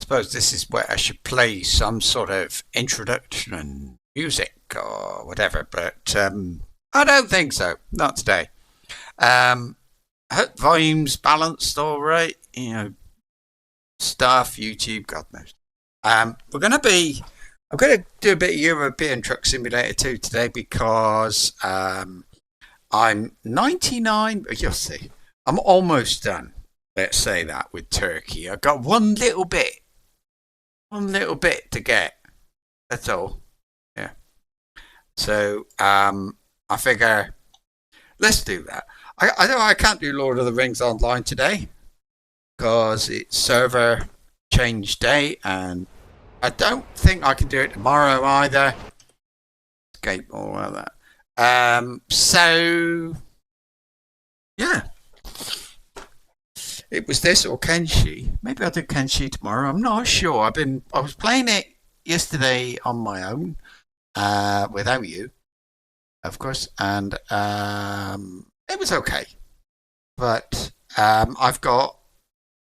suppose this is where I should play some sort of introduction music or whatever, but I don't think so. Not today. I hope volume's balanced all right. Stuff, YouTube, God knows. We're going to be. I'm going to do a bit of European Truck Simulator 2 today because I'm 99. You'll see. I'm almost done. Let's say that with Turkey. I've got one little bit to get. That's all. Yeah. So I figure let's do that. I know I can't do Lord of the Rings online today because it's server change day, and I don't think I can do it tomorrow either. Escape all of that. So yeah, it was this or Kenshi. Maybe I'll do Kenshi tomorrow. I'm not sure. I was playing it yesterday on my own, without you, of course, and it was okay. But I've got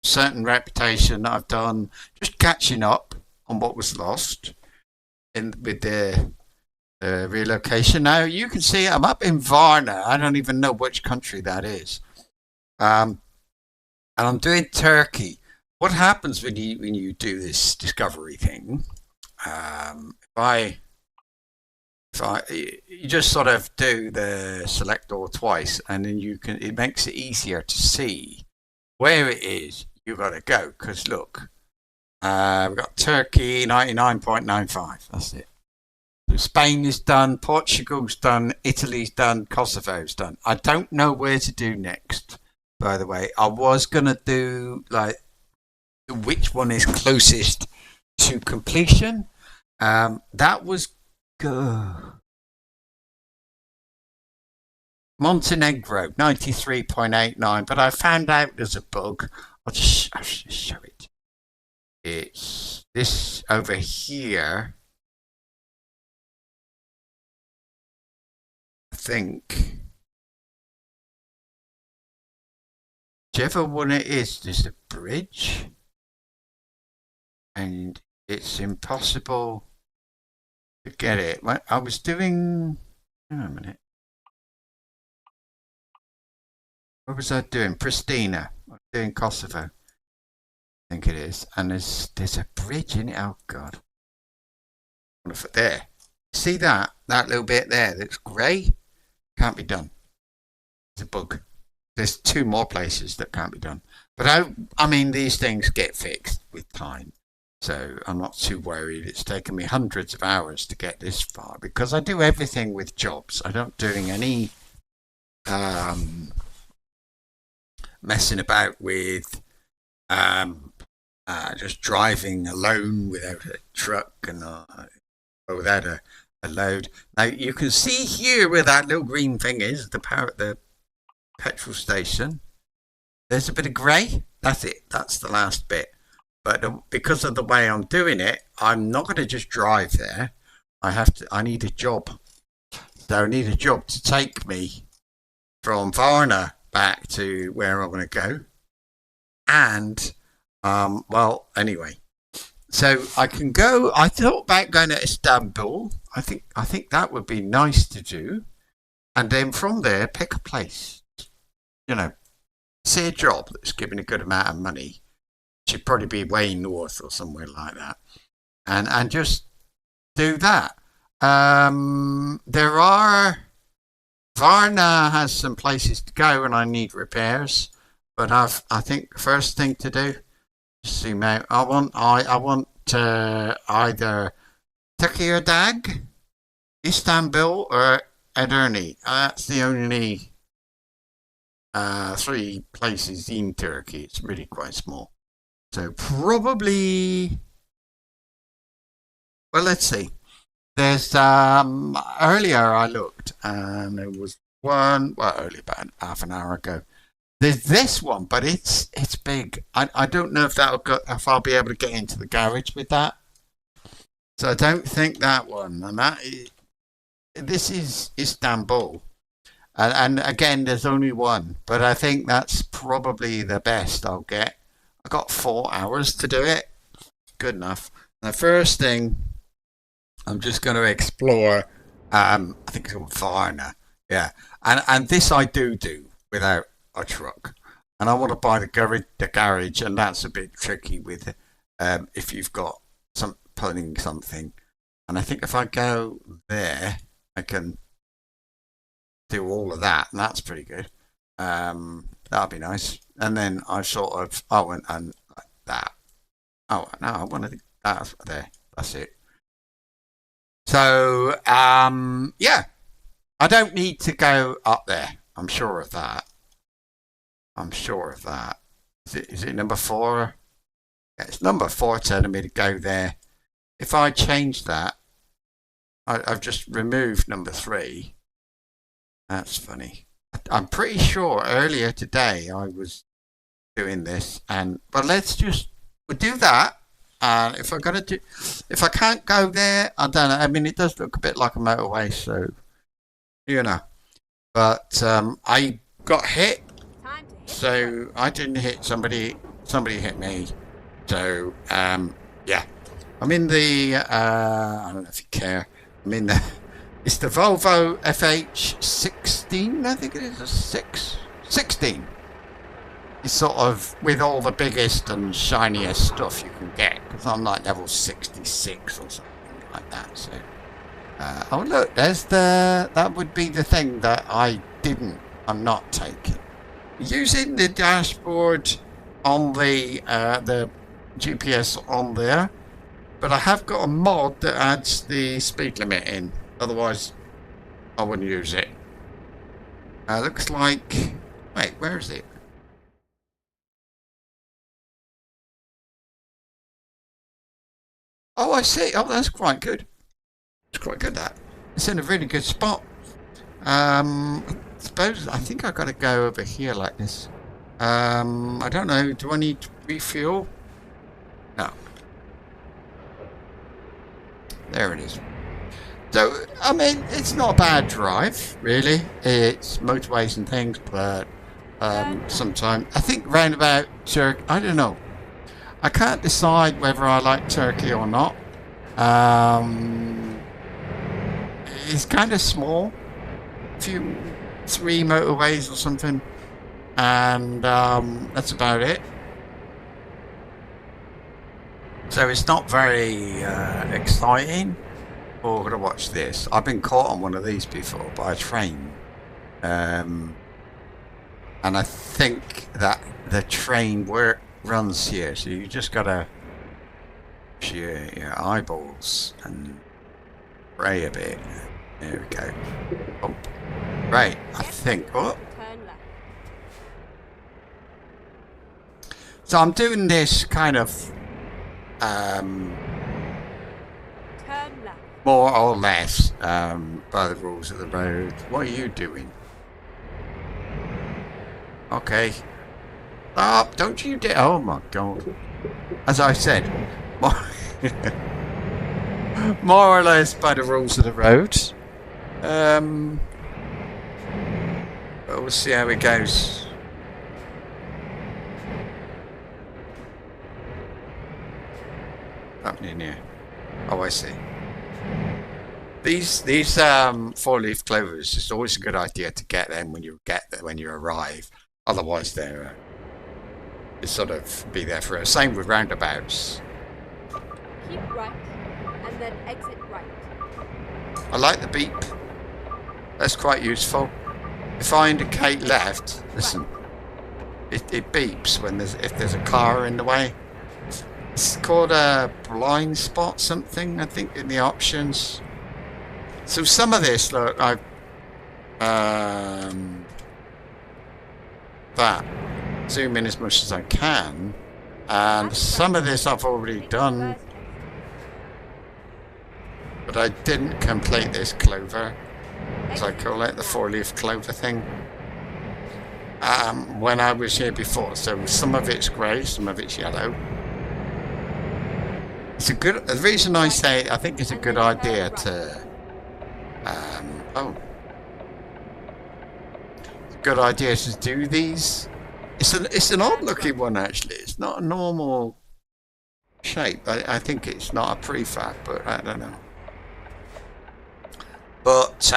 certain reputation that I've done just catching up on what was lost in with the relocation. Now you can see I'm up in Varna. I don't even know which country that is. And I'm doing Turkey. What happens when you do this discovery thing? You just sort of do the select all twice, and then it makes it easier to see where it is you got to go. Because look, we've got Turkey 99.95. That's it. So Spain is done, Portugal's done, Italy's done, Kosovo's done. I don't know where to do next. By the way, I was gonna do like which one is closest to completion. That was Montenegro 93.89, but I found out there's a bug. I'll just show it. It's this over here. I think. Whichever one it is, there's a bridge. And it's impossible to get it. I was doing. Hang on a minute. What was I doing? Pristina. I was doing Kosovo. I think it is. And there's a bridge in it. Oh God. There. See that? That little bit there that's grey? Can't be done. It's a bug. There's two more places that can't be done. But I mean, these things get fixed with time. So I'm not too worried. It's taken me hundreds of hours to get this far because I do everything with jobs. I don't doing any messing about with just driving alone without a truck and or without a load. Now you can see here where that little green thing is, the petrol station. There's a bit of grey. That's it. That's the last bit. But because of the way I'm doing it, I'm not going to just drive there. I need a job. So I need a job to take me from Varna back to where I want to go. And, well, anyway. So I can go. I thought about going to Istanbul. I think that would be nice to do. And then from there, pick a place. See a job that's giving a good amount of money. Should probably be way north or somewhere like that, and just do that. There are Varna has some places to go, and I need repairs. But I think the first thing to do is zoom out. I want either Tekirdağ, Istanbul, or Edirne. That's the only three places in Turkey. It's really quite small. So probably, well, let's see. There's earlier I looked and there was one. Well, only about half an hour ago. There's this one, but it's big. I don't know if if I'll be able to get into the garage with that. So I don't think that one. And this is Istanbul. And again, there's only one, but I think that's probably the best I'll get. I got 4 hours to do it. good enough. The first thing I'm just going to explore. I think it's called Varna. Yeah, and this I do without a truck, and I want to buy the garage, and that's a bit tricky with if you've got some pulling something. And I think if I go there, I can do all of that, and that's pretty good. That'd be nice. And then I sort of and like that. Oh no, I want to that there. That's it. So yeah, I don't need to go up there. I'm sure of that. I'm sure of that. Is it number 4? Yeah, it's number 4 telling me to go there. If I change that, I've just removed number 3. That's funny. I'm pretty sure earlier today I was doing this, but we'll do that. And if if I can't go there, I don't know. I mean, it does look a bit like a motorway, so you know. But I got hit, so I didn't hit somebody. Somebody hit me. So yeah, I'm in the. I don't know if you care. I'm in the. It's the Volvo FH16. I think it is a 16. It's sort of with all the biggest and shiniest stuff you can get, because I'm like level 66 or something like that. So, oh look, that would be the thing that I'm not taking. Using the dashboard on the GPS on there, but I have got a mod that adds the speed limit in. Otherwise, I wouldn't use it. Looks like. Wait, where is it? Oh, I see. Oh, that's quite good. It's quite good, that. It's in a really good spot. I think I've got to go over here like this. I don't know. Do I need to refuel? No. There it is. So, I mean, it's not a bad drive, really. It's motorways and things, but sometimes I think round about Turkey, I don't know. I can't decide whether I like Turkey or not. It's kind of small. 3 motorways or something. And that's about it. So it's not very exciting. Oh, I'm going to watch this. I've been caught on one of these before by a train. And I think that the train runs here. So you just got to your eyeballs and pray a bit. There we go. Oh, right. I think. Oh. So I'm doing this kind of more or less by the rules of the road. What are you doing? Okay. Stop! Don't you dare! Oh my God! As I said, more or less by the rules of the road. But we'll see how it goes. Happening here. Oh, I see. These 4-leaf clovers. It's always a good idea to get them when you arrive. Otherwise, they're sort of be there for a. Same with roundabouts. Keep right, and then exit right. I like the beep. That's quite useful. If I indicate left, listen, it beeps if there's a car in the way. It's called a blind spot something, I think, in the options. So some of this, look, that zoom in as much as I can, and some of this I've already done, but I didn't complete this clover, as I call it, the 4-leaf clover thing, when I was here before. So some of it's grey, some of it's yellow. The reason I say I think it's a good idea to good idea to do these. It's an odd looking one, actually. It's not a normal shape. I think it's not a prefab, but I don't know. But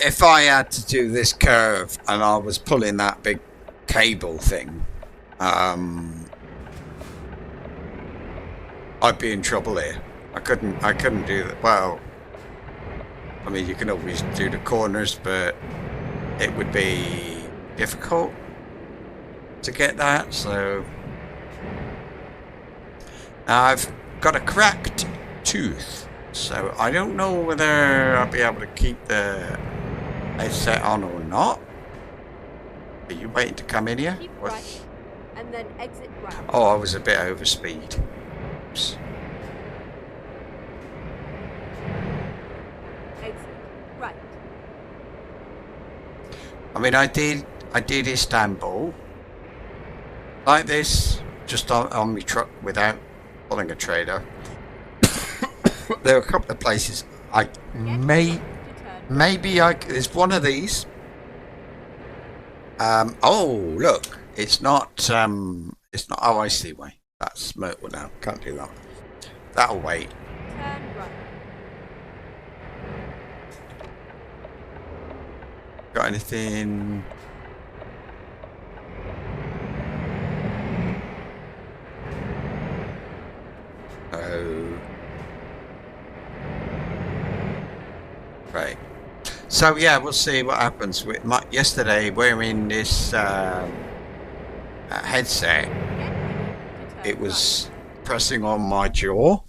if I had to do this curve and I was pulling that big cable thing, I'd be in trouble here. I couldn't do that. Well, I mean, you can always do the corners, but it would be difficult to get that. So now I've got a cracked tooth, so I don't know whether I'll be able to keep the headset on or not. Are you waiting to come in here? Keep right, and then exit right. Oh, I was a bit over speed. Oops. Exit right. I mean, I did Istanbul like this, just on my truck without pulling a trailer. There are a couple of places there's one of these. Oh look, it's not. Oh, I see why. That's Myrtle now. Can't do that. That'll wait. Turn right. Got anything? Oh. Right. So yeah, we'll see what happens. Yesterday, wearing this headset, it was pressing on my jaw.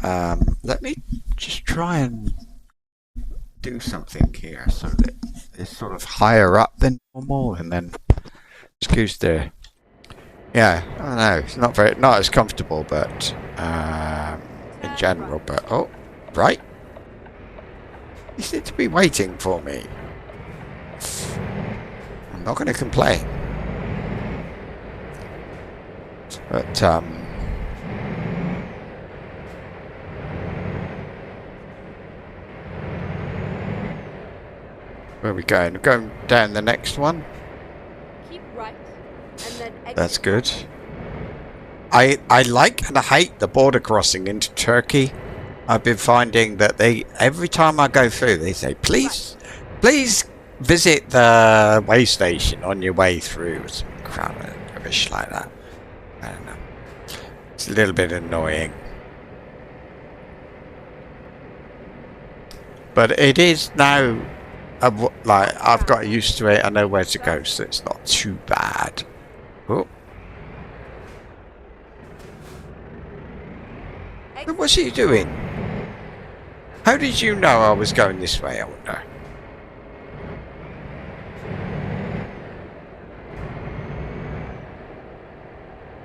Let me just try and do something here so that it's sort of higher up than normal, and then excuse the I don't know, it's not as comfortable, but in general. But oh, right, you seem to be waiting for me. I'm not going to complain, but where are we going? We're going down the next one. Keep right, and then exit. That's good. I like and I hate the border crossing into Turkey. I've been finding that every time I go through, they say, please visit the way station on your way through. Some crap rubbish like that. I don't know. It's a little bit annoying. But it is now, like, I've got used to it. I know where to go, so it's not too bad. Oh. What's he doing? How did you know I was going this way, I wonder?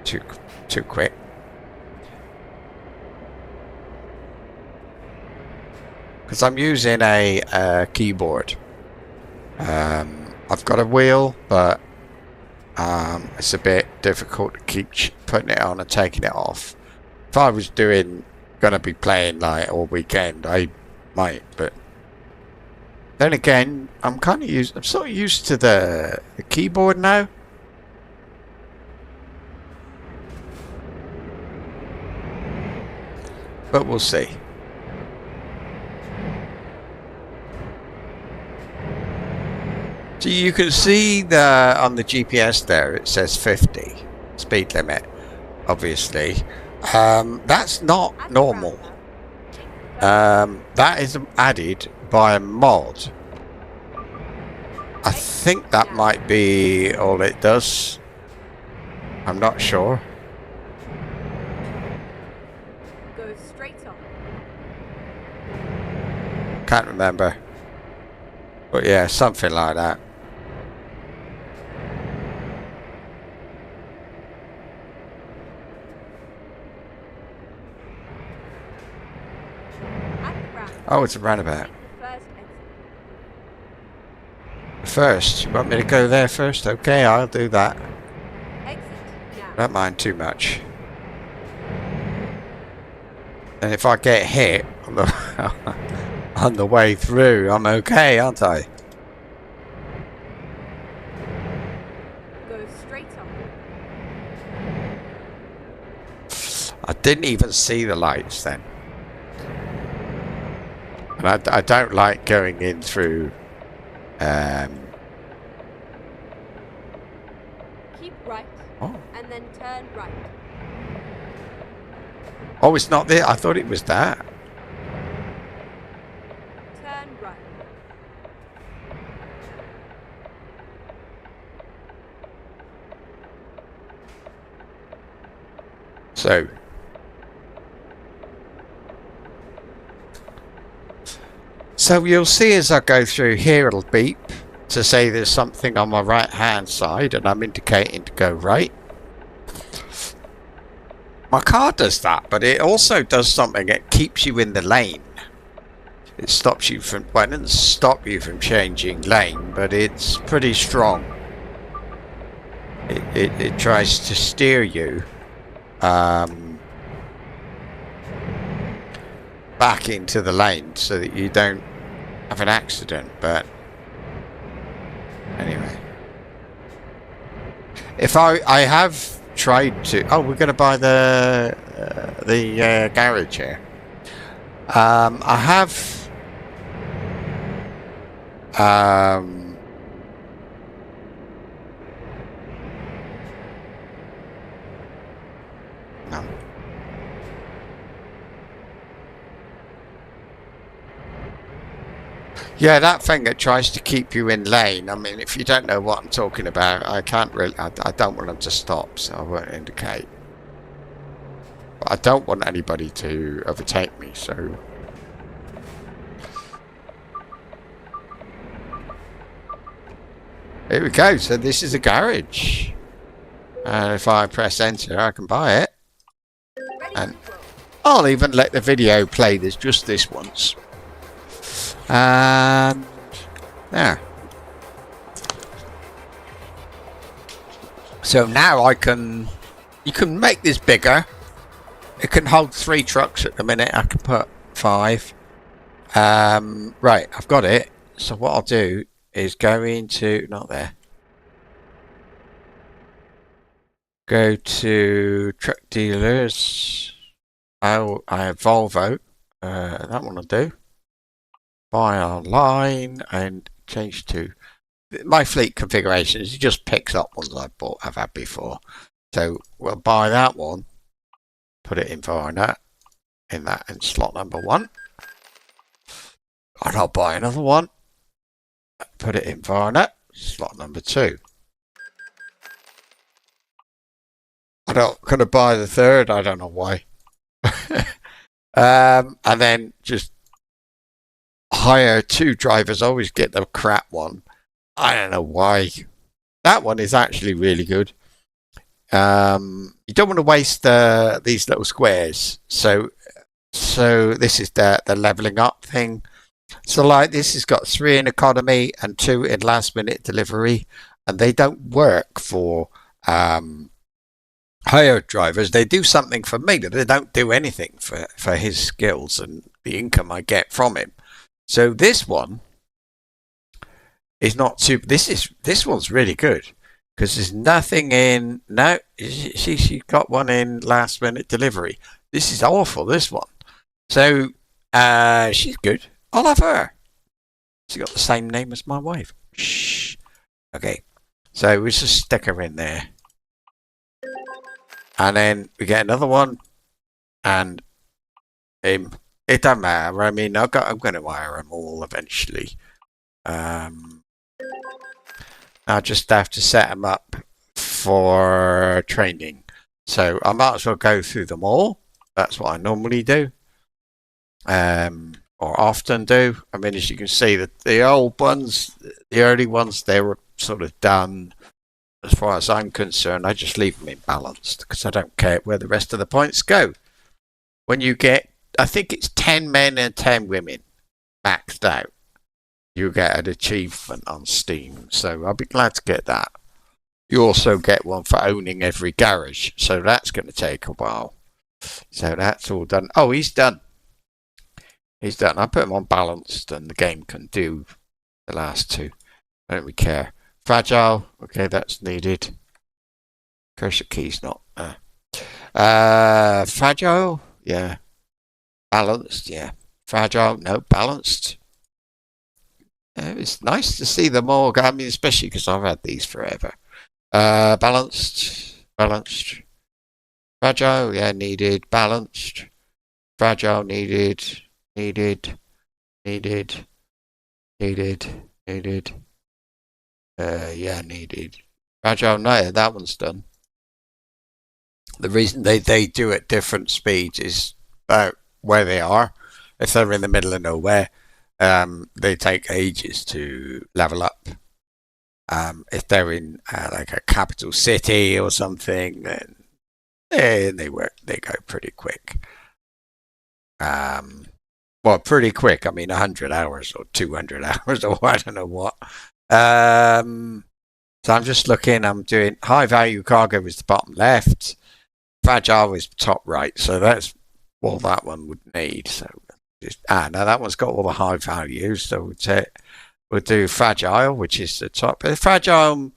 Too quick. Because I'm using a keyboard. I've got a wheel, but it's a bit difficult to keep putting it on and taking it off. If I was gonna be playing like all weekend, I might, but then again, I'm sort of used to the keyboard now. But we'll see. So you can see on the GPS there, it says 50 speed limit, obviously. That's not normal. That is added by a mod. I think that might be all it does. I'm not sure. Go straight on. Can't remember. But yeah, something like that. Oh, it's a roundabout. First, you want me to go there first? Okay, I'll do that. Don't mind too much. And if I get hit on the, on the way through, I'm okay, aren't I? I didn't even see the lights then. And I don't like going in through... Keep right, and then turn right. Oh, it's not there. I thought it was that. Turn right. So you'll see as I go through here, it'll beep to say there's something on my right hand side and I'm indicating to go right. My car does that, but it also does something. It keeps you in the lane. It stops you from, well, it doesn't stop you from changing lane, but it's pretty strong. It tries to steer you back into the lane so that you don't have an accident. But anyway, if I have tried to, oh, we're going to buy the garage here. I have no. Yeah, that thing that tries to keep you in lane. I mean, if you don't know what I'm talking about, I can't really. I don't want them to stop, so I won't indicate. But I don't want anybody to overtake me, so. Here we go. So this is a garage, and if I press enter, I can buy it, and I'll even let the video play. There's just this once. And there. So now you can make this bigger. It can hold 3 trucks at the minute. I can put 5. Right, I've got it. So what I'll do is go into, not there. Go to truck dealers. I have Volvo. That one will do. Buy online and change to my fleet configurations. It just picks up ones I've had before. So we'll buy that one, put it in Varna, in slot number 1. And I'll buy another one, put it in Varna, slot number 2. I'm not going to buy the third. I don't know why. And then just hire 2 drivers. Always get the crap one. I don't know why. That one is actually really good. You don't want to waste these little squares. So this is the leveling up thing. So like this has got 3 in economy and 2 in last minute delivery, and they don't work for hired drivers. They do something for me, but they don't do anything for his skills and the income I get from him. So this one is not super. This one's really good because there's nothing in. No, she got one in last minute delivery. This is awful. This one. So she's good. I'll have her. She's got the same name as my wife. Shh. Okay. So we just stick her in there, and then we get another one, and him. It doesn't matter. I mean, I'm going to wire them all eventually. I just have to set them up for training. So I might as well go through them all. That's what I normally do. Or often do. I mean, as you can see, the old ones, the early ones, they were sort of done. As far as I'm concerned, I just leave them imbalanced because I don't care where the rest of the points go. When you get, I think it's 10 men and 10 women maxed out, you get an achievement on Steam. So I'll be glad to get that. You also get one for owning every garage. So that's going to take a while. So that's all done. Oh, he's done. He's done. I put him on balanced and the game can do the last 2. I don't really care. Fragile. Okay, that's needed. Cursor key's not. Fragile, yeah. Balanced, yeah. Fragile, no, balanced. It's nice to see them all. I mean, especially because I've had these forever. Balanced. Fragile, yeah, needed. Balanced. Fragile, needed. Needed. Needed. Needed. Yeah, needed. Fragile, no, that one's done. The reason they do at different speeds is about where they are. If they're in the middle of nowhere, they take ages to level up. If they're in like a capital city or something, then they go pretty quick. Well, pretty quick. I mean, 100 hours or 200 hours or I don't know what. So I'm just looking. I'm doing high value cargo is the bottom left. Fragile is top right. So that's all that one would need. So now that one's got all the high values. So we'll do fragile, which is the top. Fragile,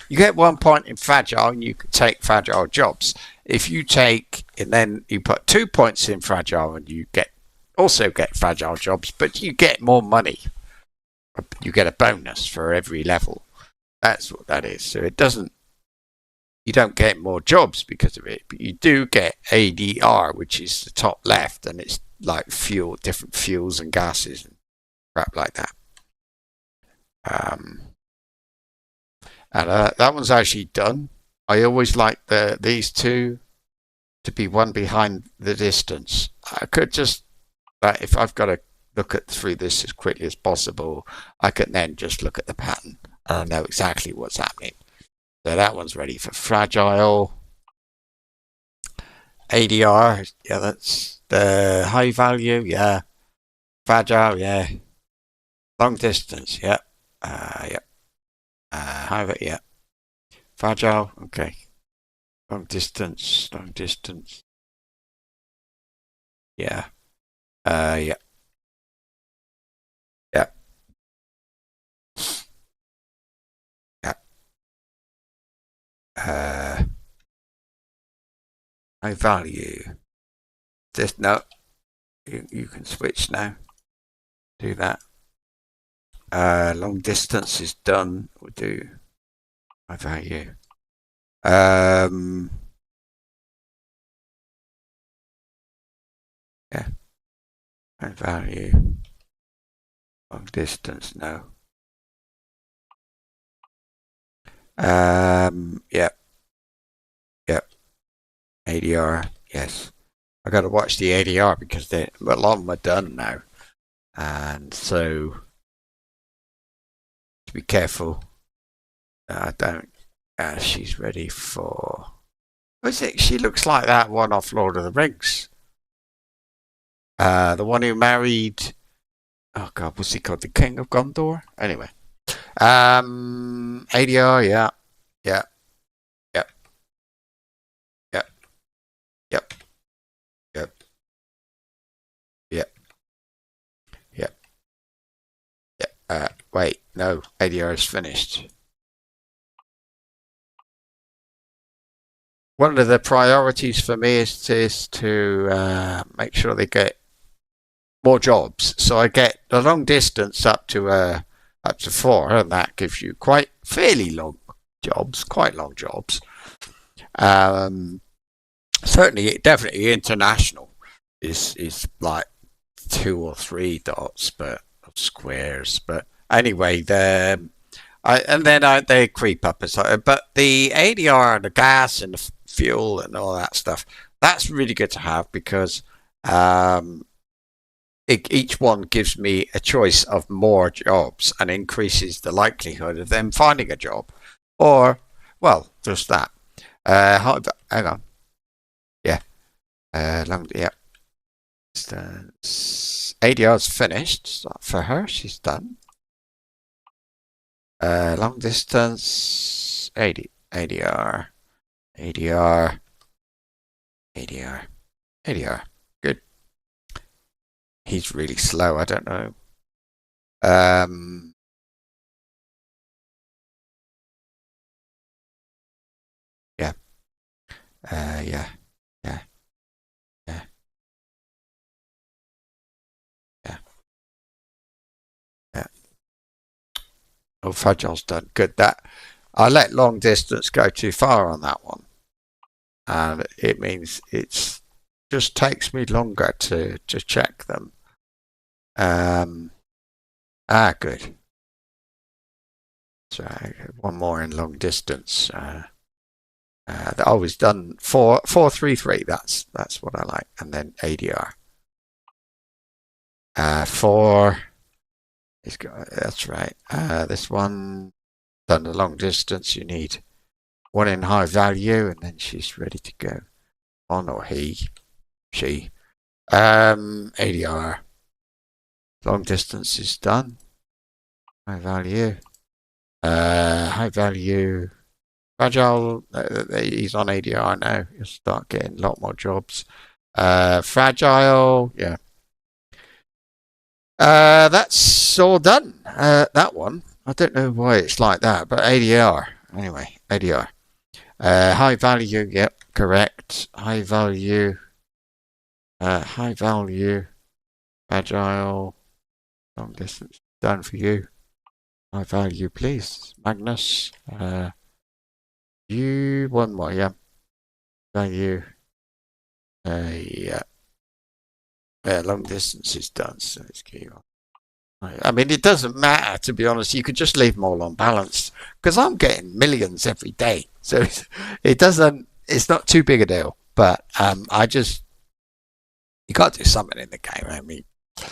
you get 1 point in fragile, and you can take fragile jobs. If you take and then you put 2 points in fragile, and you also get fragile jobs, but you get more money. You get a bonus for every level. That's what that is. So you don't get more jobs because of it, but you do get ADR, which is the top left, and it's like different fuels and gases and crap like that. And that one's actually done. I always like these two to be one behind the distance. I could just, if I've got to look through this as quickly as possible, I can then just look at the pattern and I know exactly what's happening. So that one's ready for fragile. ADR, yeah, that's the high value, yeah. Fragile, yeah. Long distance, yeah. Yeah. Yeah. Fragile, okay. Long distance. Yeah. Yeah. Yeah. Yeah. High value. No. You can switch now. Do that. Long distance is done. We'll do high value. Yeah. High value. Long distance, no. Yep. ADR, yes. I got to watch the ADR because a lot of them are done now, and so to be careful. I don't. She's ready for. What's it? She looks like that one off Lord of the Rings. The one who married. Oh God, what's he called? The King of Gondor. Anyway, ADR, yeah. Yep. Wait, no, ADR is finished. One of the priorities for me is to make sure they get more jobs. So I get the long distance up to 4, and that gives you fairly long jobs, quite long jobs. Certainly, definitely international is like 2 or 3 dots, but squares. But anyway, they creep up and so. But the ADR and the gas and the fuel and all that stuff, that's really good to have because each one gives me a choice of more jobs and increases the likelihood of them finding a job, or well, just that. Hang on, yeah, yeah. ADR's finished for her. She's done. Long distance, ADR. Good. He's really slow. I don't know. Yeah. Yeah. Oh, fragile's done. Good. That I let long distance go too far on that one, and it means it's just takes me longer to check them. Good. So one more in long distance. They're always done 4-3-3. That's what I like, and then ADR. 4. He's got. That's right. This one done the long distance. You need one in high value, and then she's ready to go. On or she. ADR. Long distance is done. High value. High value. Fragile. He's on ADR now. He'll start getting a lot more jobs. Fragile. Yeah. That's all done. That one. I don't know why it's like that, but ADR. Anyway, ADR. High value. Yep, correct. High value. High value. Agile. Long distance. Done for you. High value, please. Magnus. You one more, yeah. Value. Yeah. Long distance is done, so it's key on. I mean, it doesn't matter, to be honest. You could just leave them all on balance because I'm getting millions every day. So it doesn't, it's not too big a deal. But you got to do something in the game. I mean, it'd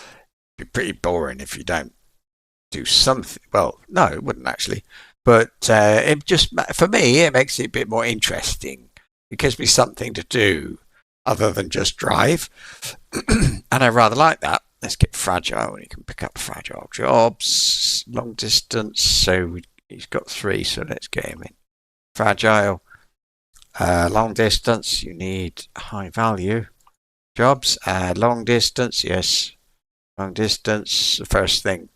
be pretty boring if you don't do something. Well, no, it wouldn't actually. But it just, for me, it makes it a bit more interesting. It gives me something to do other than just drive. And I rather like that. Let's get fragile, and you can pick up fragile jobs, long distance. So he's got 3, so let's get him in. Fragile, long distance. You need high value jobs. Long distance, yes. Long distance. The first thing,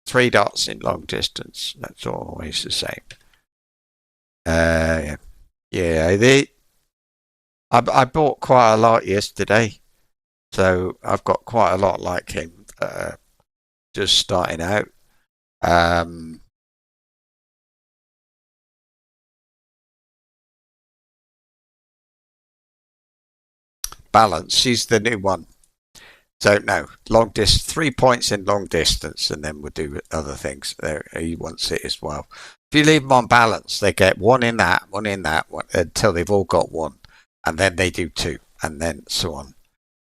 3 dots in long distance. That's always the same. Yeah. I bought quite a lot yesterday. So I've got quite a lot like him, just starting out. Balance, she's the new one. So no, 3 points in long distance, and then we'll do other things. He wants it as well. If you leave them on balance, they get one in that, one until they've all got 1, and then they do 2, and then so on.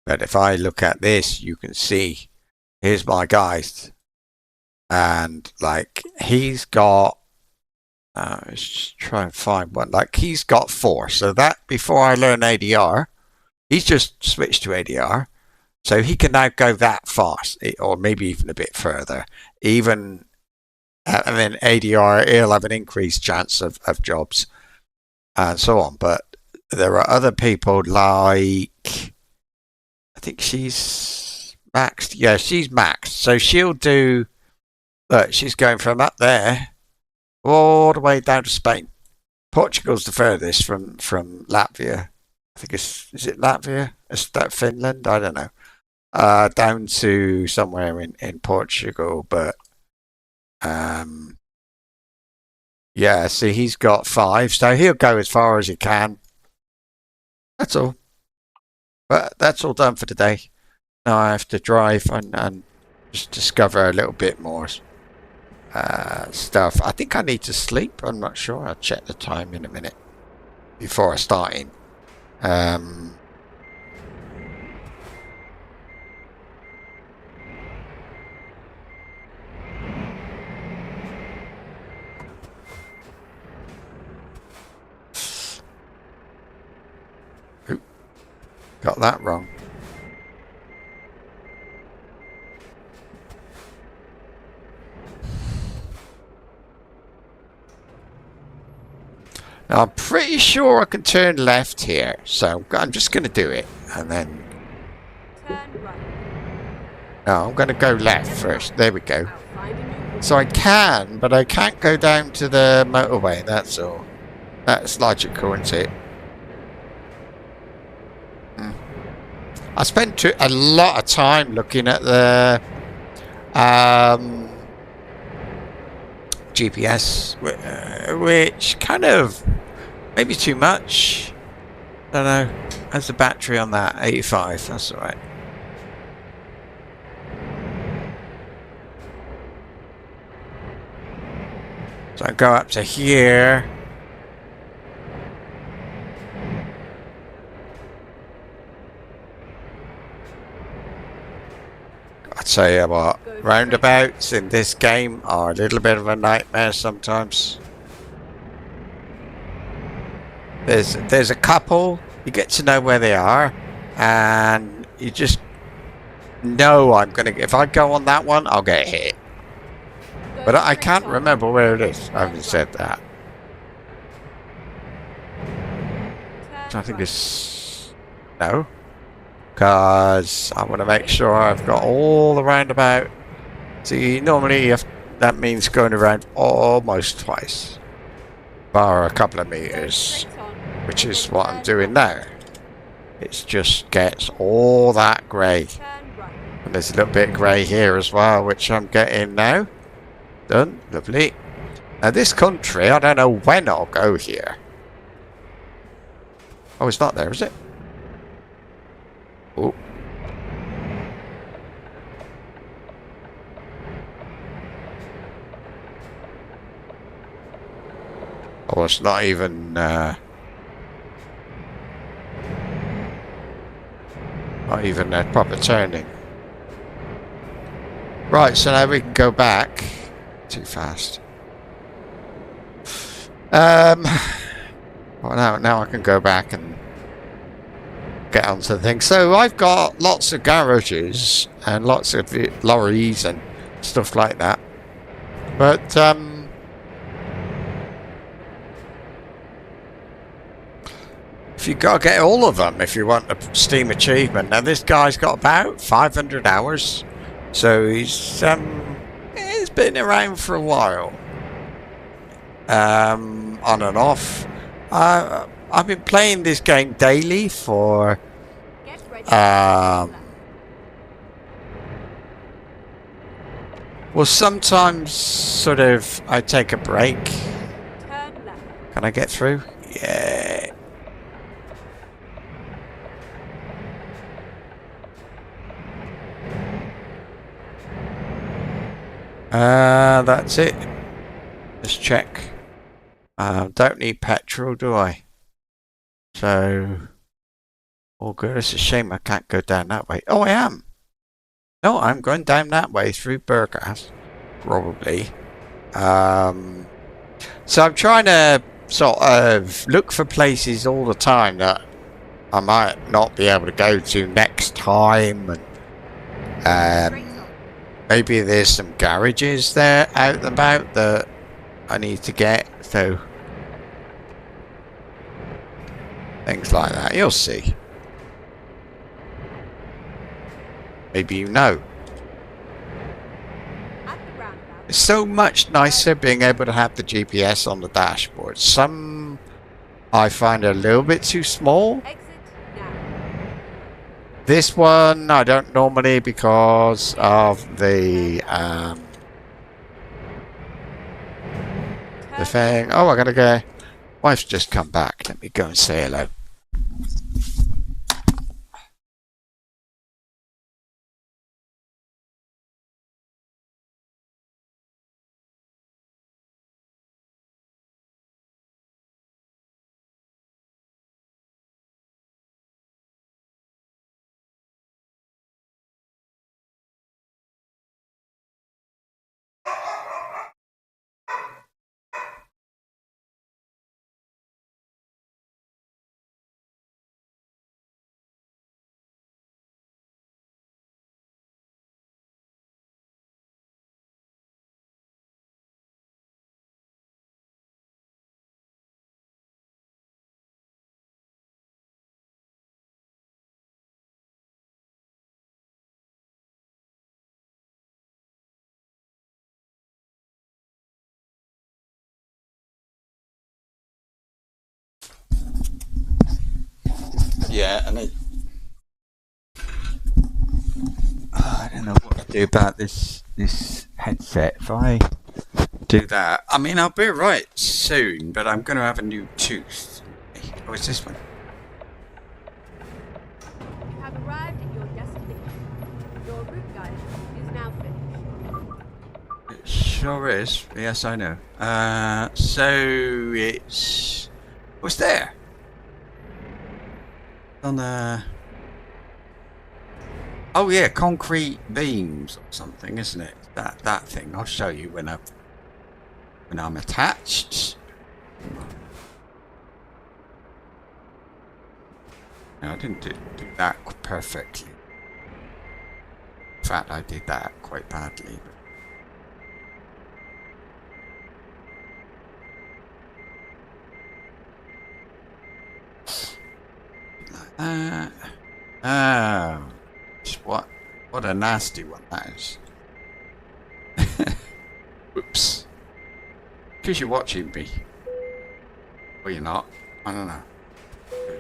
But if I look at this, you can see, here's my guys. And like, he's got, let's just try and find one. Like, he's got 4. So that, before I learn ADR, he's just switched to ADR. So he can now go that fast, or maybe even a bit further. And then ADR, he'll have an increased chance of jobs and so on. But there are other people like, I think she's maxed. Yeah, she's maxed. So she'll do, look, she's going from up there all the way down to Spain. Portugal's the furthest from Latvia. I think is it Latvia? Is that Finland? I don't know. Down to somewhere in Portugal. But yeah, see, he's got 5. So he'll go as far as he can. That's all. But that's all done for today. Now I have to drive and just discover a little bit more stuff. I think I need to sleep. I'm not sure. I'll check the time in a minute before I start in. Got that wrong. Now, I'm pretty sure I can turn left here, so I'm just going to do it, and then... Turn right. No, I'm going to go left first. There we go. So I can, but I can't go down to the motorway, that's all. That's logical, isn't it? I spent a lot of time looking at the GPS, which kind of maybe too much. Don't know. How's the battery on that? 85. That's all right. So I go up to here. I tell you what, roundabouts in this game are a little bit of a nightmare sometimes. There's a couple, you get to know where they are, and you just know if I go on that one, I'll get hit. But I can't remember where it is. I haven't said that. So I think it's... No. Because I want to make sure I've got all the roundabout. See, normally that means going around almost twice. Bar a couple of meters. Which is what I'm doing now. It just gets all that grey. And there's a little bit grey here as well, which I'm getting now. Done. Lovely. Now this country, I don't know when I'll go here. Oh, it's not there, is it? Oh. Oh, it's not even... not even a proper turning. Right, so now we can go back. Too fast. Well, now I can go back and get onto the thing. So I've got lots of garages and lots of lorries and stuff like that. But if you got to get all of them if you want the Steam achievement. Now this guy's got about 500 hours, so he's been around for a while, on and off. I've been playing this game daily for well, sometimes sort of I take a break. Can I get through? Yeah. That's it. Just check. Don't need petrol, do I? So, all good. It's a shame I can't go down that way. Oh, I am. No, I'm going down that way through Burgas, probably. So I'm trying to sort of look for places all the time that I might not be able to go to next time, and maybe there's some garages there out and about that I need to get, so things like that. You'll see. Maybe you know. It's so much nicer being able to have the GPS on the dashboard. Some I find a little bit too small. This one I don't normally because of the thing. Oh, I gotta go. Wife's just come back. Let me go and say hello. Yeah, and I don't know what to do about this headset. If I do that. I mean, I'll be right soon, but I'm going to have a new tooth. Oh, it's this one. You have arrived at your destination. Your route guide is now finished. It sure is. Yes, I know. So it's... What's there? On the... Oh yeah, concrete beams or something, isn't it? That thing. I'll show you when I'm attached. No, I didn't do that perfectly. In fact, I did that quite badly. Oh, what a nasty one that is. Oops. Because you're watching me. Or you're not. I don't know.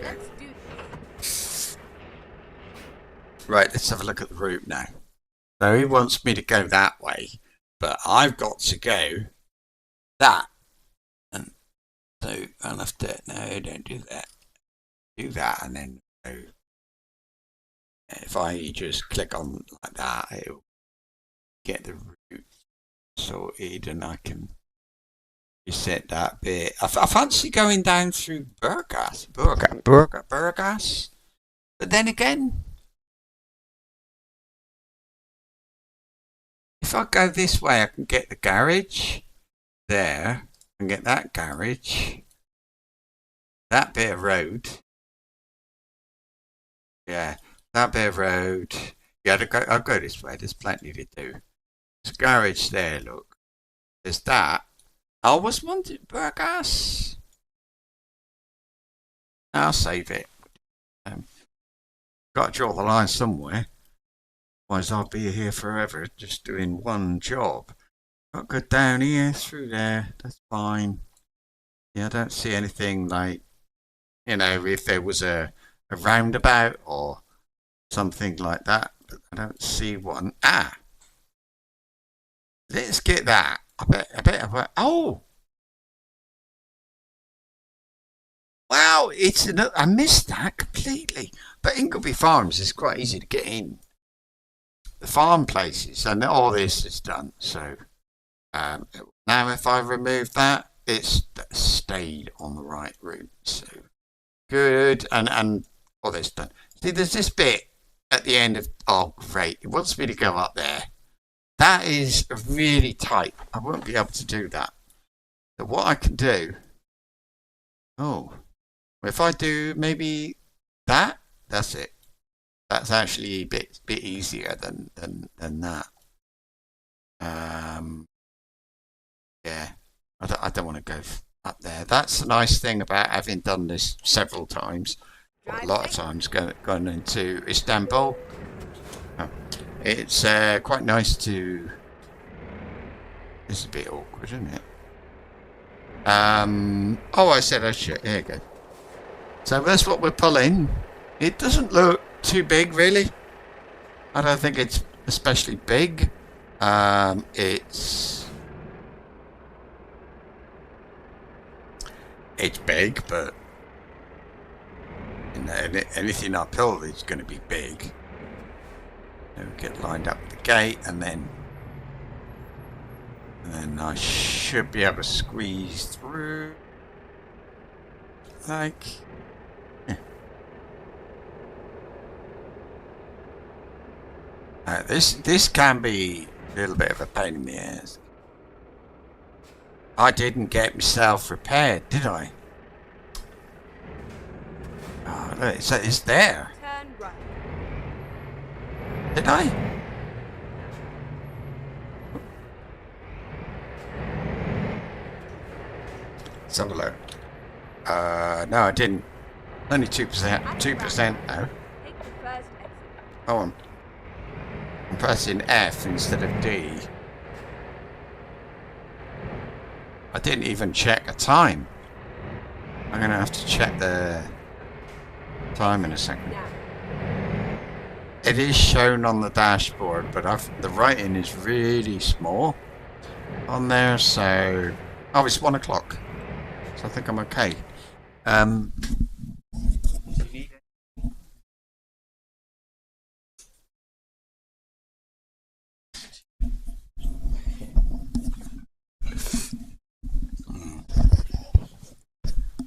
Let's do this. Right, let's have a look at the route now. So he wants me to go that way, but I've got to go that. And so I'll have to, no, don't do that. Do that and then go. If I just click on like that, it'll get the route sorted and I can reset that bit. I fancy going down through Burgas. But then again, if I go this way, I can get the garage there and get that garage, that bit of road. Yeah, that bit of road. Yeah, I'll go this way. There's plenty to do. There's a garage there, look. There's that. I always wanted Burgas. I'll save it. Got to draw the line somewhere. Otherwise I'll be here forever just doing one job. Got to go down here, through there. That's fine. Yeah, I don't see anything like, you know, if there was a roundabout or something like that. But I don't see one. Ah! Let's get that. I bet. Oh! Wow, I missed that completely. But Ingleby Farms is quite easy to get in. The farm places, and all this is done. So now if I remove that, it's stayed on the right route. So good, and all this done. See, there's this bit at the end of, oh great, it wants me to go up there. That is really tight. I won't be able to do that. So what I can do, if I do maybe that, that's it. That's actually a bit easier than that. Yeah, I don't want to go up there. That's the nice thing about having done this several times, or a lot of times, going into Istanbul. It's quite nice to. This is a bit awkward, isn't it? I said I should. Here you go. So that's what we're pulling. It doesn't look too big, really. I don't think it's especially big. It's big, but you know, anything uphill is going to be big. So we get lined up with the gate, and then I should be able to squeeze through. Like. This can be a little bit of a pain in the ass. I didn't get myself repaired, did I? Oh, look, it's there. Turn right. Did I? Let's have a look. No, I didn't. Only 2%. 2% now. Take the first exit. Go on. I'm pressing F instead of D. I didn't even check a time. I'm going to have to check the time in a second. Now. It is shown on the dashboard, but the writing is really small. on there, so... Oh, it's 1 o'clock. So I think I'm okay. Um...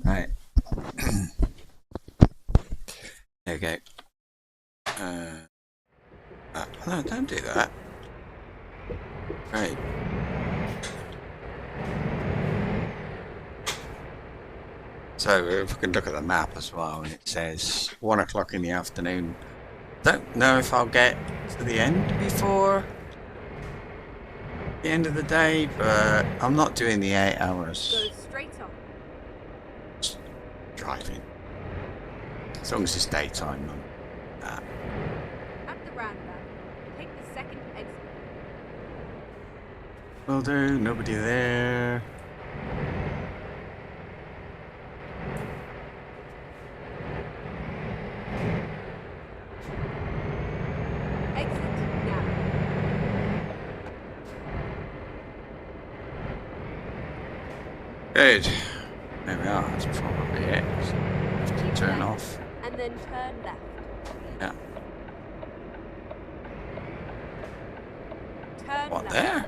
Right. There we go. No, don't do that. Right. So if we can look at the map as well, and it says 1 o'clock in the afternoon. Don't know if I'll get to the end before the end of the day, but I'm not doing the 8 hours Go straight on. driving. As long as it's daytime. At the roundabout, take the second exit. Will do. Nobody there. Exit now. Good. There we are. That's probably it. Have to turn left, off. And then turn left. Yeah. Turn What, left. there?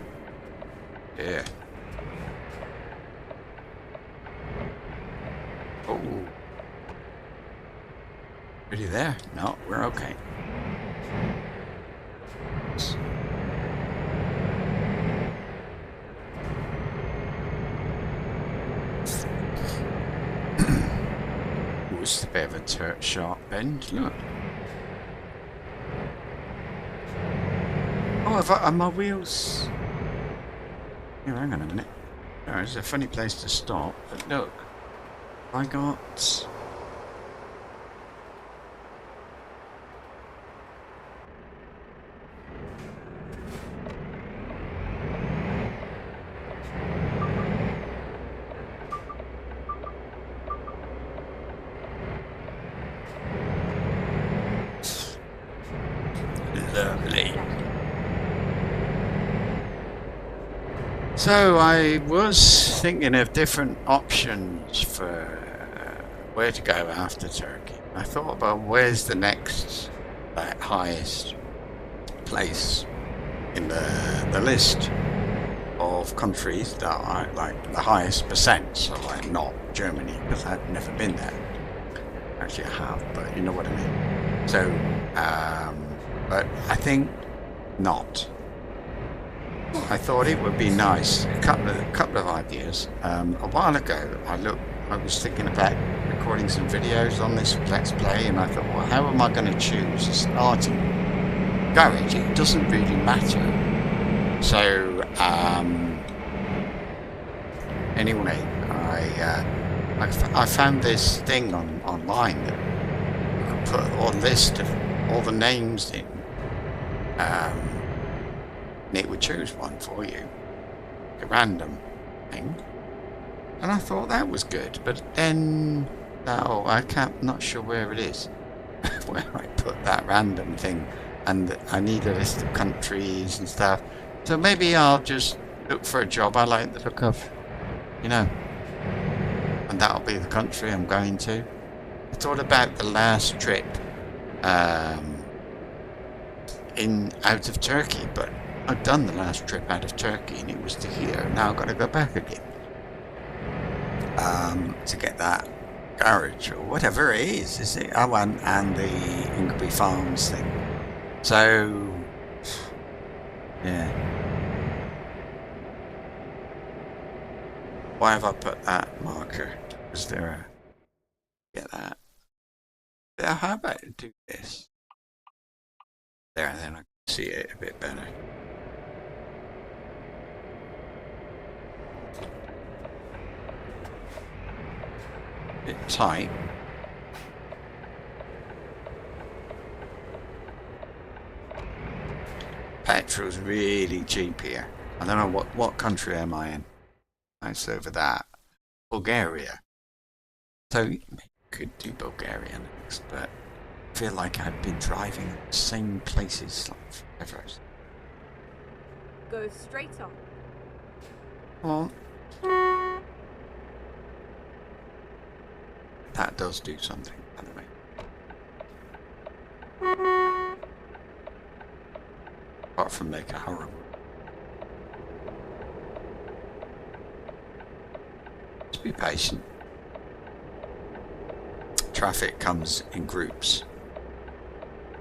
Yeah. Oh. Ready there? No, we're okay. Ooh, it's a bit of a sharp bend, look. Oh, are my wheels... Here, hang on a minute. Oh, it's a funny place to stop, but look. I got... Lovely. So I was thinking of different options for where to go after Turkey. I thought about where's the next highest place in the list of countries that are like the highest percent, so like not Germany, because I've never been there. Actually I have, but you know what I mean. So, but I think not. I thought it would be nice. A couple of ideas. A while ago, I was thinking about recording some videos on this Let's Play, and I thought, well, how am I going to choose a starting garage? It doesn't really matter. So, anyway, I found this thing online that you can put a list of all the names in. And it would choose one for you, a random thing, and I thought that was good. But then, not sure where it is, where I put that random thing, and I need a list of countries and stuff. So maybe I'll just look for a job I like the look of, you know, and that'll be the country I'm going to. I thought about the last trip out of Turkey, but I've done the last trip out of Turkey and it was to here. Now I've got to go back again to get that garage or whatever it is it? Oh, and the Ingleby Farms thing. So, yeah. Why have I put that marker? Was there a... Get that. Yeah, how about I do this? There, and then I can see it a bit better. Bit tight. Petrol's really cheap here. I don't know what country am I in. It's over that. Bulgaria. So you could do Bulgaria next, but I feel like I've been driving the same places like forever. Go straight on. Come on. That does do something, by the way. Apart from make a horrible. Just be patient. Traffic comes in groups.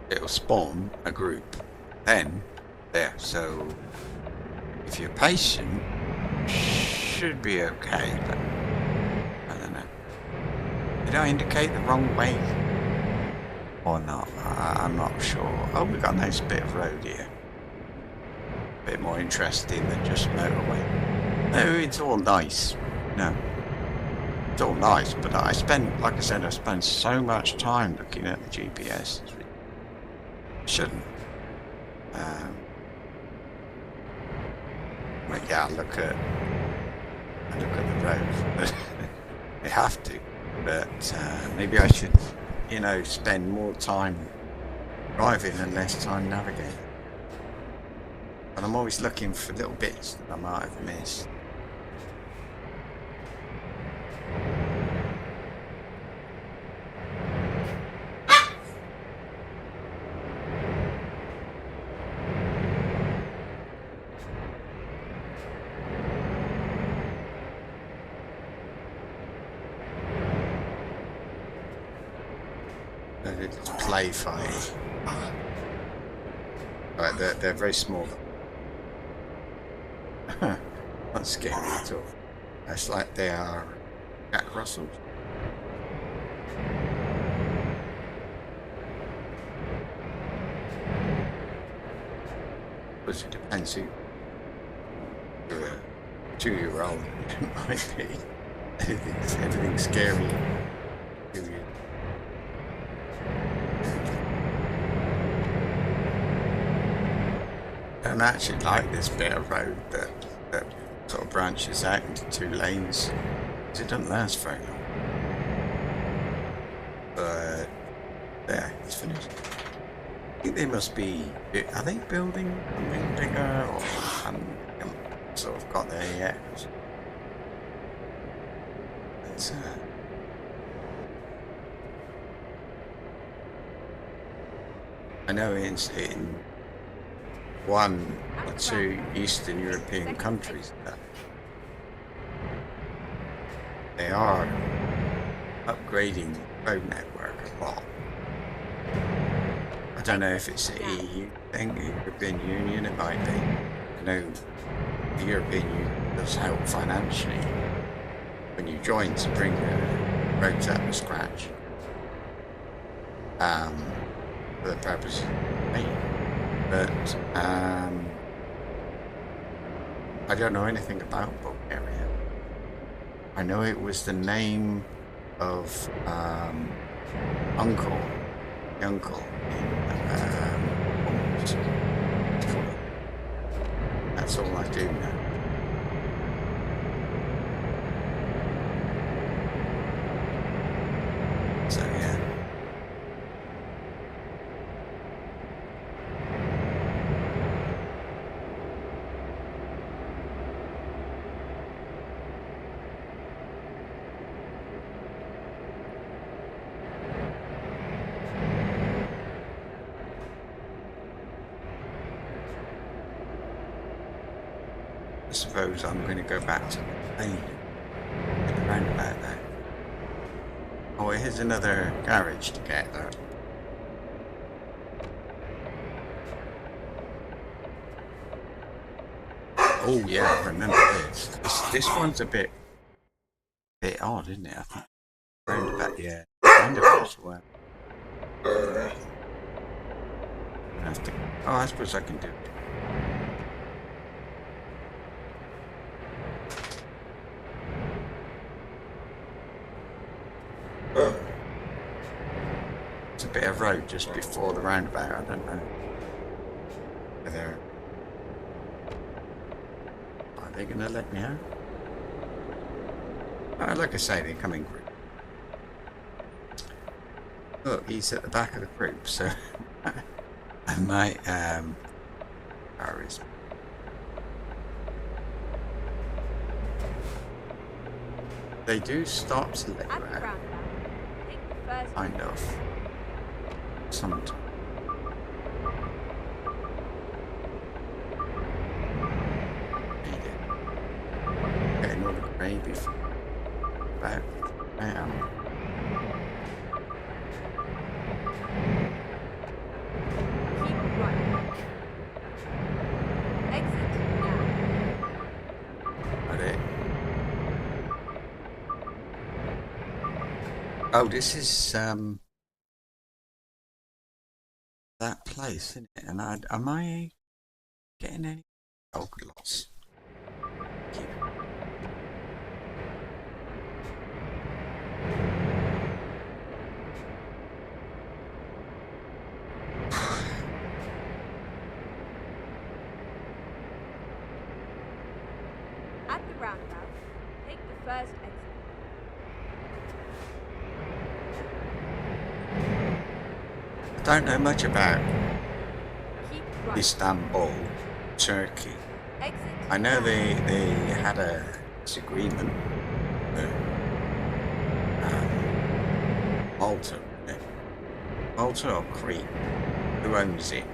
It'll spawn a group. Then, there. So, if you're patient, should be okay. But I don't know. Did I indicate the wrong way? Or not? I'm not sure. Oh, we've got a nice bit of road here. A bit more interesting than just motorway. No, it's all nice. No. It's all nice, but I spent, like I said, I spent so much time looking at the GPS. Shouldn't. But yeah, look at the road. You have to. But maybe I should, you know, spend more time driving and less time navigating. But I'm always looking for little bits that I might have missed. Play fight. Right, they're very small. Not scary at all. It's like they are Jack Russells. But it depends who you're a 2-year-old. It might be everything scary. And I actually like this bit of road that sort of branches out into 2 lanes. Because it doesn't last very long. But yeah, it's finished. I think they must be. Are they building something bigger, or haven't sort of got there yet? It's, I know in 1 or 2 Eastern European countries that they are upgrading the road network a lot. I don't know if it's the EU thing, the European Union, it might be. I know the European Union does help financially when you join to bring the roads up to scratch for the purpose of me. But I don't know anything about Bulgaria. I know it was the name of uncle in that's all I do now. So yeah. I suppose I'm going to go back to the lane at the roundabout there. Oh, here's another garage to get there. Oh yeah, I remember this. This one's a bit odd, isn't it? I think roundabout, yeah. Roundabout's well. I have to. Oh, I suppose I can do it. It's a bit of road just before the roundabout. I don't know whether are they going to let me out. Like I say, they come in group. Look, he's at the back of the group, so I might where is They do stop to let At you the out, roundabout, take the first kind of. Sometimes. Getting all the gravy from about now. Keep right. Exit now. Got it. Oh, this is that place, isn't it? And am I getting any? Oh, lots. Keep. At the roundabout, take the first exit. I don't know much about Keep right. Istanbul, Turkey. Exit I know now. they had a disagreement with Malta, wasn't it? Malta or Crete? Who owns it?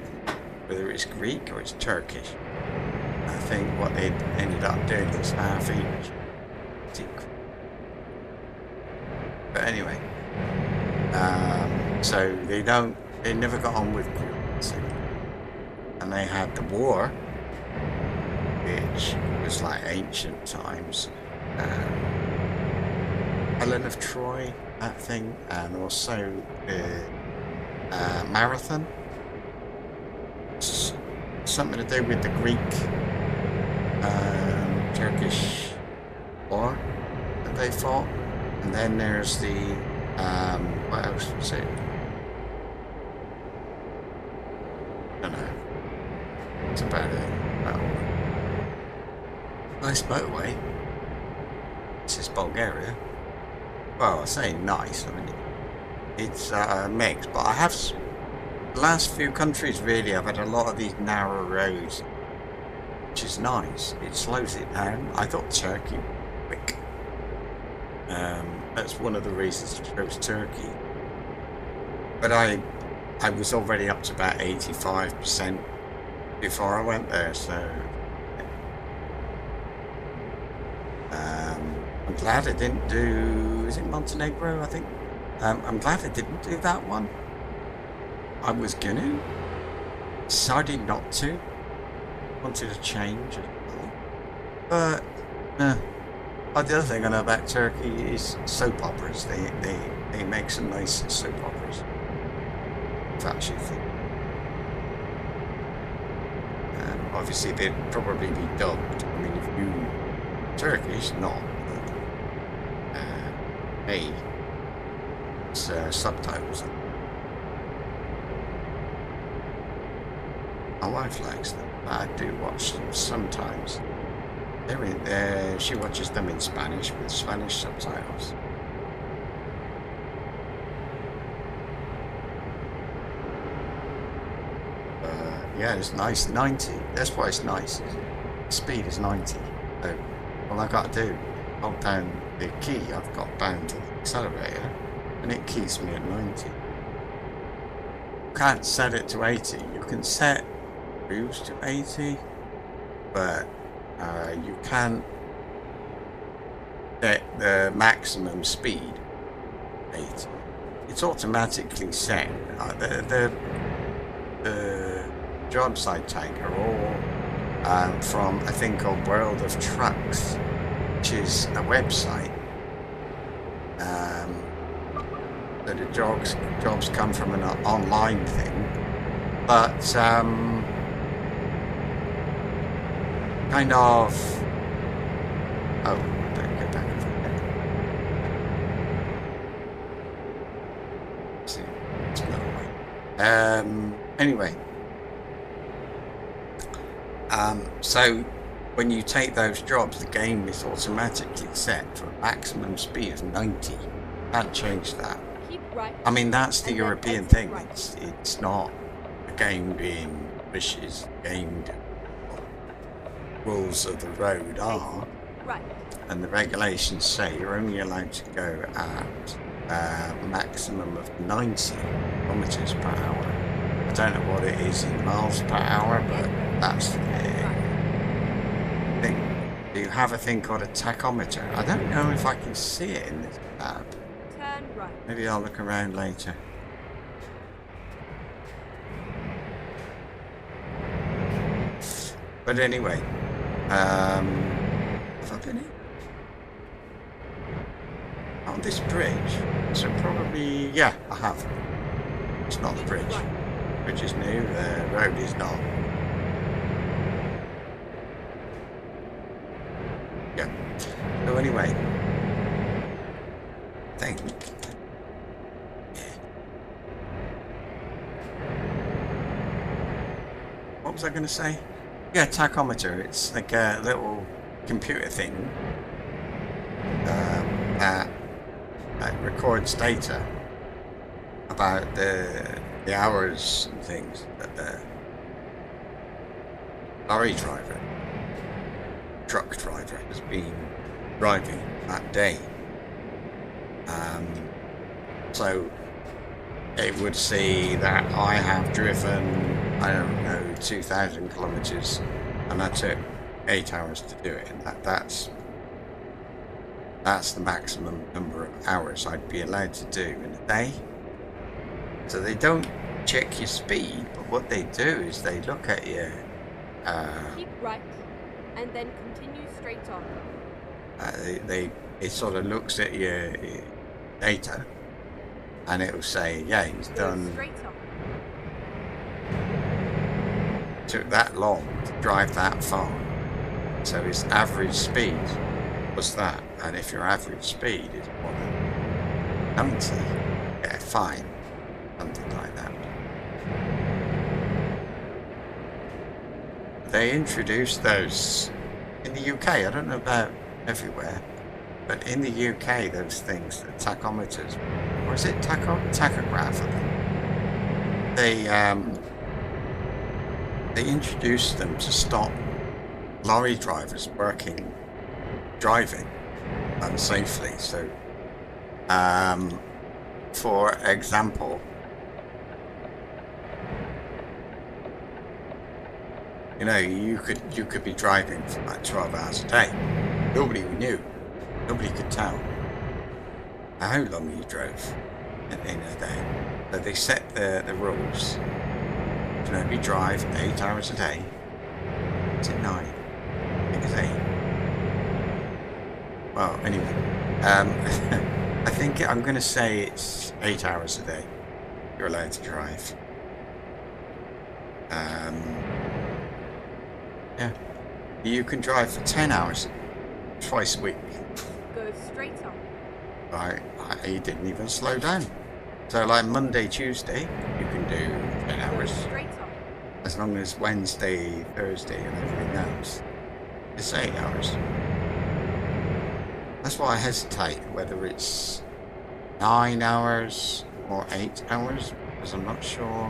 Whether it's Greek or it's Turkish. I think what they ended up doing was half each. But anyway, so they never got on with Greece, and they had the war, which was like ancient times. Helen of Troy, that thing, and also the marathon. Something to do with the Greek Turkish war that they fought. And then there's the what else was it? I don't know. It's about a nice motorway. This is Bulgaria. Well, I say nice. I mean, it's mixed, but I have the last few countries really. I've had a lot of these narrow roads, which is nice. It slows it down. I thought Turkey was quick. That's one of the reasons I chose Turkey. But I was already up to about 85% before I went there, so I'm glad I didn't do. Is it Montenegro? I think. I'm glad I didn't do that one. I was gonna. Decided not to. Wanted to change, but. Oh, the other thing I know about Turkey is soap operas. They make some nice soap operas. Actually, obviously they'd probably be dubbed. I mean, if you Turkish, not. Hey, it's subtitles. My wife likes them. I do watch them sometimes. They're in there. She watches them in Spanish with Spanish subtitles. Yeah, it's nice. 90. That's why it's nice. Speed is 90. So all I got to do, hold down the key I've got bound to the accelerator, and it keeps me at 90. You can't set it to 80. You can set cruise to 80, but you can't set the maximum speed 80. It's automatically set. The jobs I take are all from a thing called World of Trucks, which is a website. So the jobs come from an online thing, but kind of. Oh, better get back over there. See, it's another way. Anyway. So when you take those jobs, the game is automatically set for a maximum speed of 90. Can't change that. Keep right. I mean, that's the European thing. Right. It's not a game being vicious. Game rules of the road are. right. And the regulations say you're only allowed to go at a maximum of 90 kilometers per hour. I don't know what it is in miles per hour, but that's the thing. Do you have a thing called a tachometer? I don't know if I can see it in this tab. Turn right. Maybe I'll look around later. But anyway, have I been in? On this bridge? So probably, yeah, I have. It's not the bridge. The bridge is new, the road is not. Yeah. So anyway, I think. What was I going to say? Yeah, tachometer. It's like a little computer thing that records data about the hours and things that the lorry driver, truck driver has been driving that day. So it would see that I have driven, I don't know, 2,000 kilometers, and that took 8 hours to do it. And that's the maximum number of hours I'd be allowed to do in a day. So they don't check your speed, but what they do is they look at your keep right, and then continue straight on. It sort of looks at your data, and it will say, yeah, he's done. Straight on. Took that long to drive that far, so his average speed was that. And if your average speed is more than 90, yeah, fine, something like that. They introduced those in the UK. I don't know about everywhere, but in the UK, those things, the tachometers, or is it tachograph? I think they introduced them to stop lorry drivers driving unsafely. So, for example, you know, you could be driving for like 12 hours a day. Nobody knew. Nobody could tell how long you drove at the end of the day. So they set the rules. You know, we drive 8 hours a day. Is it 9? I think it's 8. Well, anyway, I think I'm going to say it's 8 hours a day you're allowed to drive. Yeah, you can drive for 10 hours twice a week. Go straight on. Right, he didn't even slow down. So like Monday, Tuesday, you can do 10 hours. Straight on. As long as Wednesday, Thursday and everything else is 8 hours. That's why I hesitate whether it's 9 hours or 8 hours, because I'm not sure.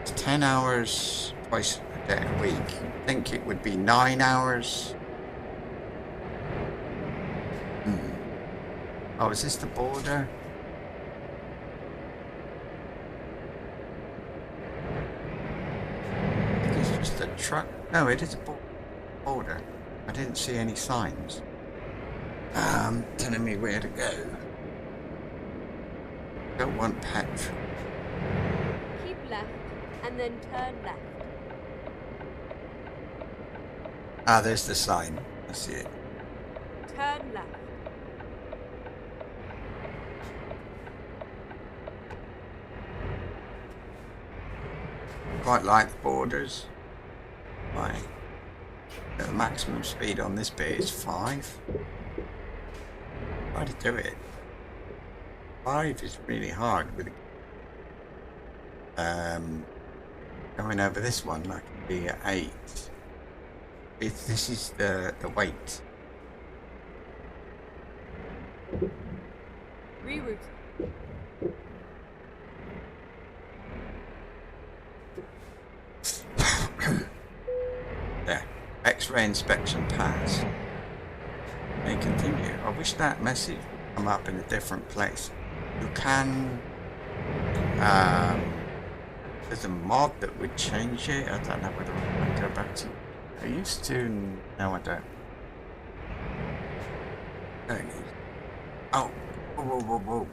It's 10 hours twice a day a week. I think it would be 9 hours. Oh, is this the border? I think it's just a truck. No, it is a border. I didn't see any signs telling me where to go. Don't want petrol. Keep left, and then turn left. Ah, there's the sign. I see it. Turn left. Quite like the borders. Right. The maximum speed on this bit is 5. Try to do it. 5 is really hard with going over this one like the 8. This is the weight. Reroute. There. X-ray inspection pass. wish that message would come up in a different place. You can, there's a mod that would change it. I don't know whether I can go back to, I used to, no I don't. Oh, whoa, whoa, whoa, whoa.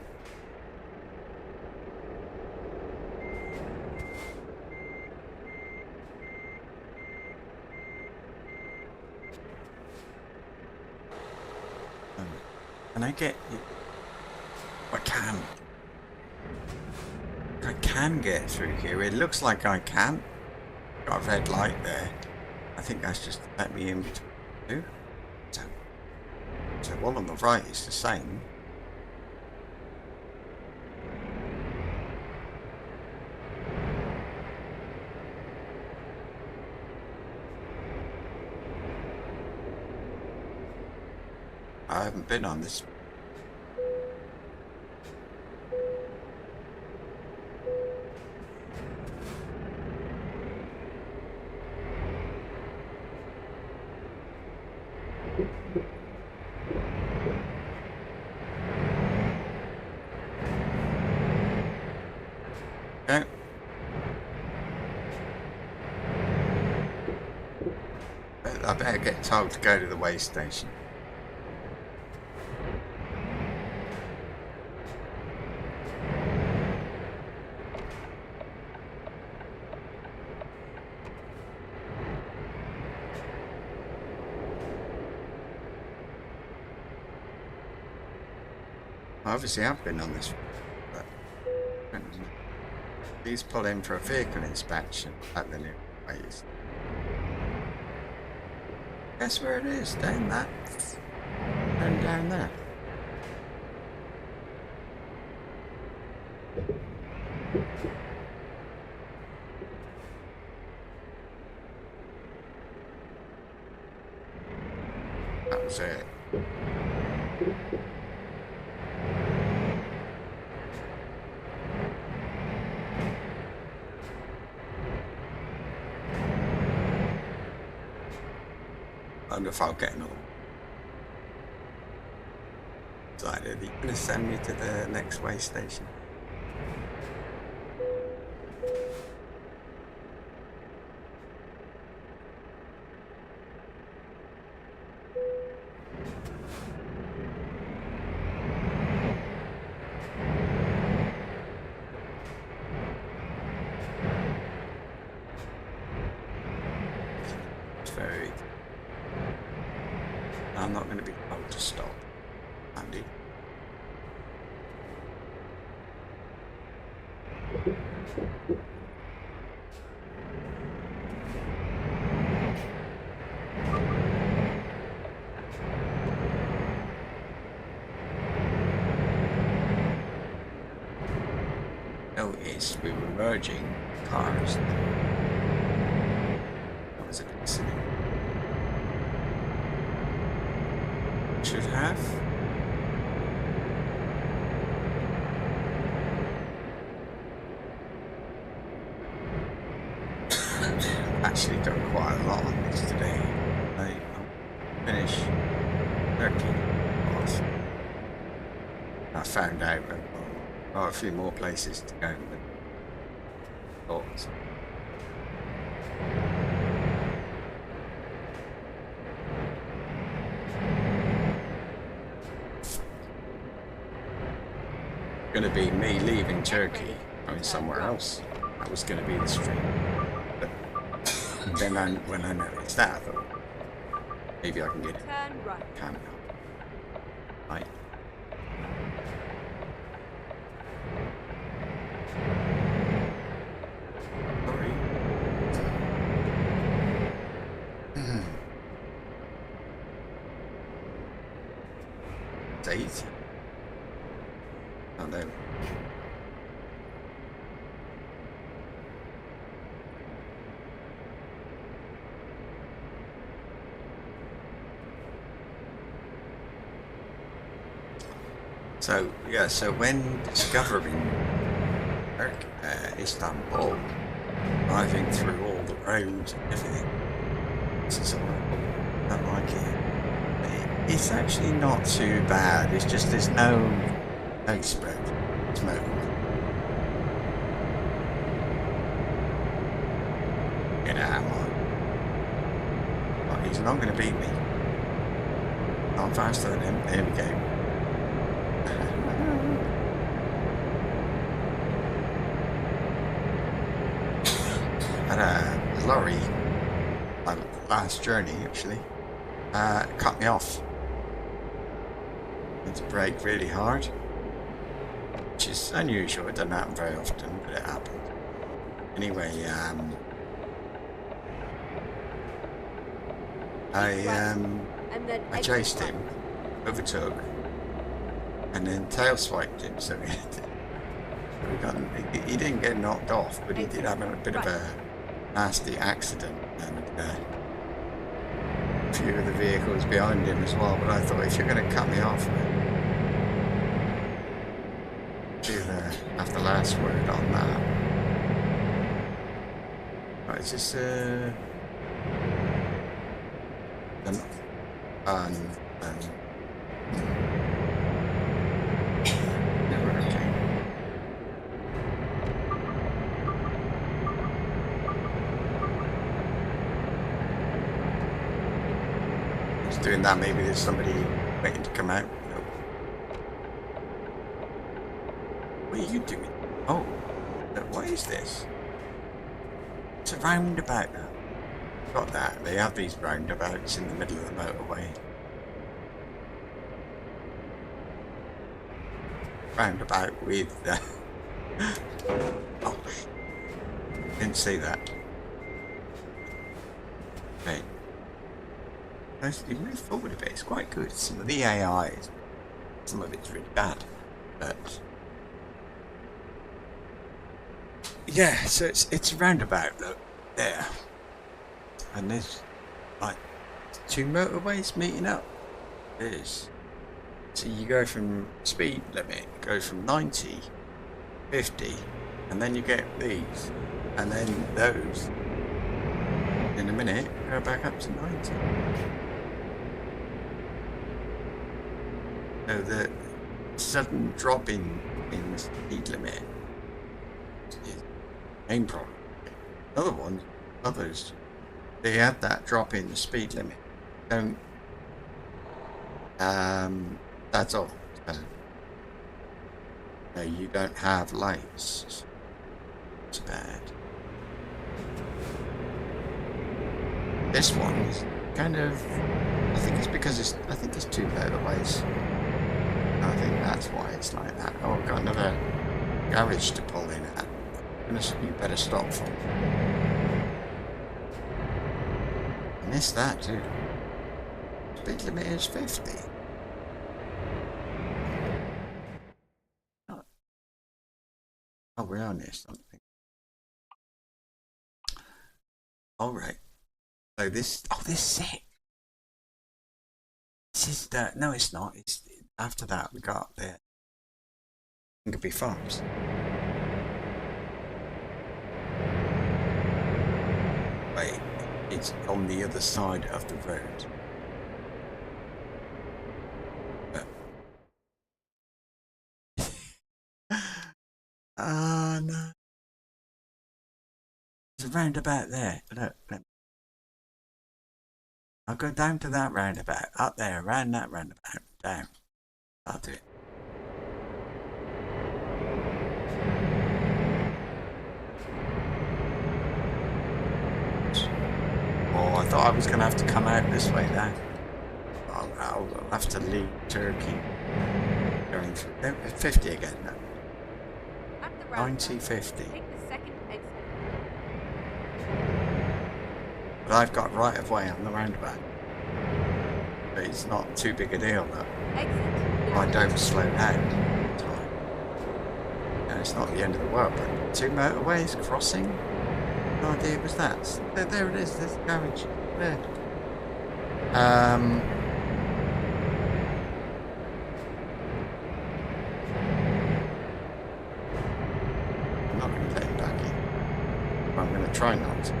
Can I get it? I can get through here. It looks like I can. Got a red light there. I think that's just to let me in between. So one on the right is the same. I haven't been on this. Okay. I better get told to go to the way station. Obviously I've been on this, but please pull in for a vehicle inspection at the new ways. Guess where it is? Down that. And down there. That was it. I wonder if I'll get another one. Decided you're going to send me to the next way station. It's very... I'm not going to be told to stop, Andy. Notice we were merging cars. That was an accident. Should have. Actually done quite a lot on this today. I'll finish 13 hours. I found out that I've got a few more places to go with thoughts. Going to be me leaving Turkey, going somewhere else. That was going to be the stream. But then when I noticed that, I thought maybe I can get it. Turn right. Can't. Right. Sorry. It's easy. Oh no. So yeah, so when discovering Istanbul, driving through all the roads and everything, this is all I don't like it. It's actually not too bad. It's just there's no spread. It's motorway. Get out, man. Well, he's not going to beat me. I'm faster than him. There we go. Had a lorry, my last journey actually, cut me off. Had to brake really hard, which is unusual. It doesn't happen very often, but it happened. Anyway, I chased him, overtook, and then tail swiped him. So he didn't get knocked off, but he did have a bit of a nasty accident, and a few of the vehicles behind him as well. But I thought, if you're going to cut me off, do have the last word on that. Right, is this never okay. Just doing that, maybe there's somebody waiting to come out. Nope. What are you doing? Oh, what is this? It's a roundabout now. Got that. They have these roundabouts in the middle of the motorway. Roundabout with oh, didn't see that. Okay. You move forward a bit. It's quite good. Some of the AI, some of it's really bad, but yeah. So it's a roundabout. Look there. And there's like 2 motorways meeting up. There's, so you go from speed limit, go from 90, 50, and then you get these, and then those. In a minute, go back up to 90. So the sudden drop in the speed limit is the main problem. Others. They have that drop in the speed limit. Don't. That's all. No, you don't have lights. It's bad. This one is kind of. I think it's because I think it's 2 motorways. I think that's why it's like that. Oh, I've got another garage to pull in at. You better stop for. Missed that too. Speed limit is 50. Oh, we're on this something. All right. So this. Oh, this is it. This is the. No, it's not. It's after that we got the Ingerby Farms. Wait. It's on the other side of the road. Ah, no. There's a roundabout there. Look. I'll go down to that roundabout. Up there, around that roundabout. Down. I'll do it. Oh, I thought I was going to have to come out this way now. I'll have to leave Turkey. Going through. No, 50 again. No. 90-50. But I've got right of way on the roundabout. But it's not too big a deal though. I don't slow down. No, it's not the end of the world, but 2 motorways crossing? No idea it was that. There it is, there's the garage. There. I'm not going to let him back in. I'm going to try not to.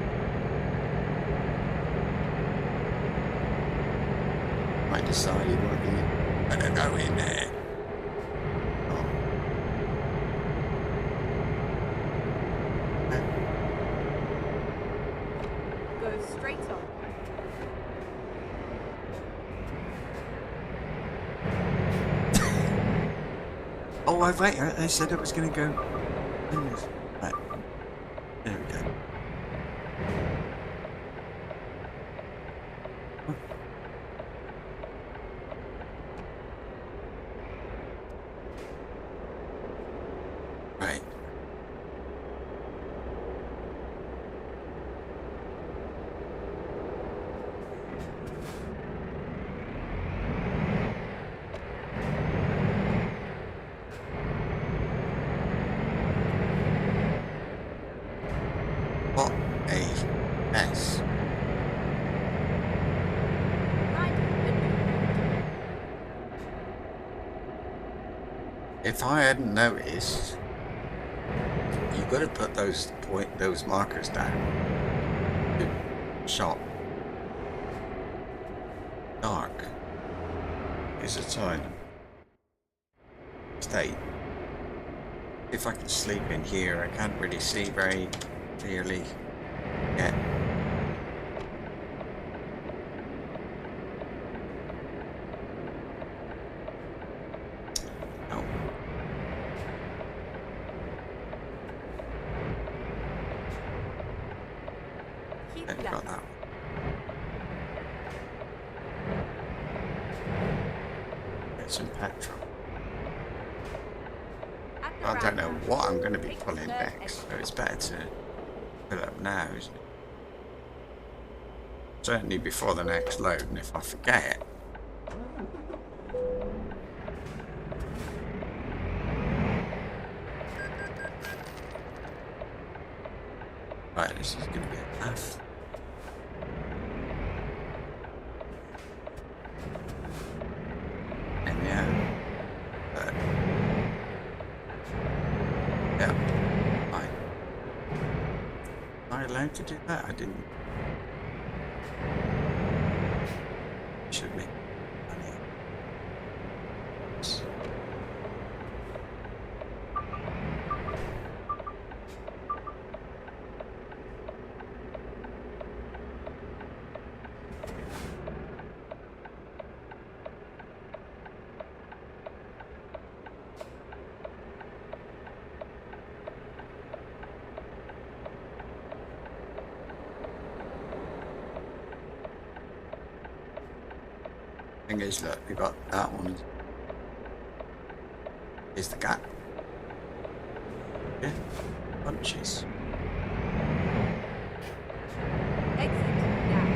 might decide he won't be. I don't know in there. Oh. Go straight on. Oh, wait, I said I was going to go. Right. There we go. Right. What a mess. Right, the new route. If I hadn't noticed, you've got to put those markers down. Shot. Dark is a time. State. If I can sleep in here, I can't really see very clearly yet. No. Keep I've left. got that. Get some petrol. At the I don't know roundabout, what I'm going to be take the pulling third next, exit. so it's better to fill up now, isn't it? Certainly before the next load, and if I forget, right, this is going to be a path. And yeah, but yeah, am I allowed to do that? I didn't. Should be. Thing is, look, we got that one. Is the gap? Yeah, bunches. Exit now.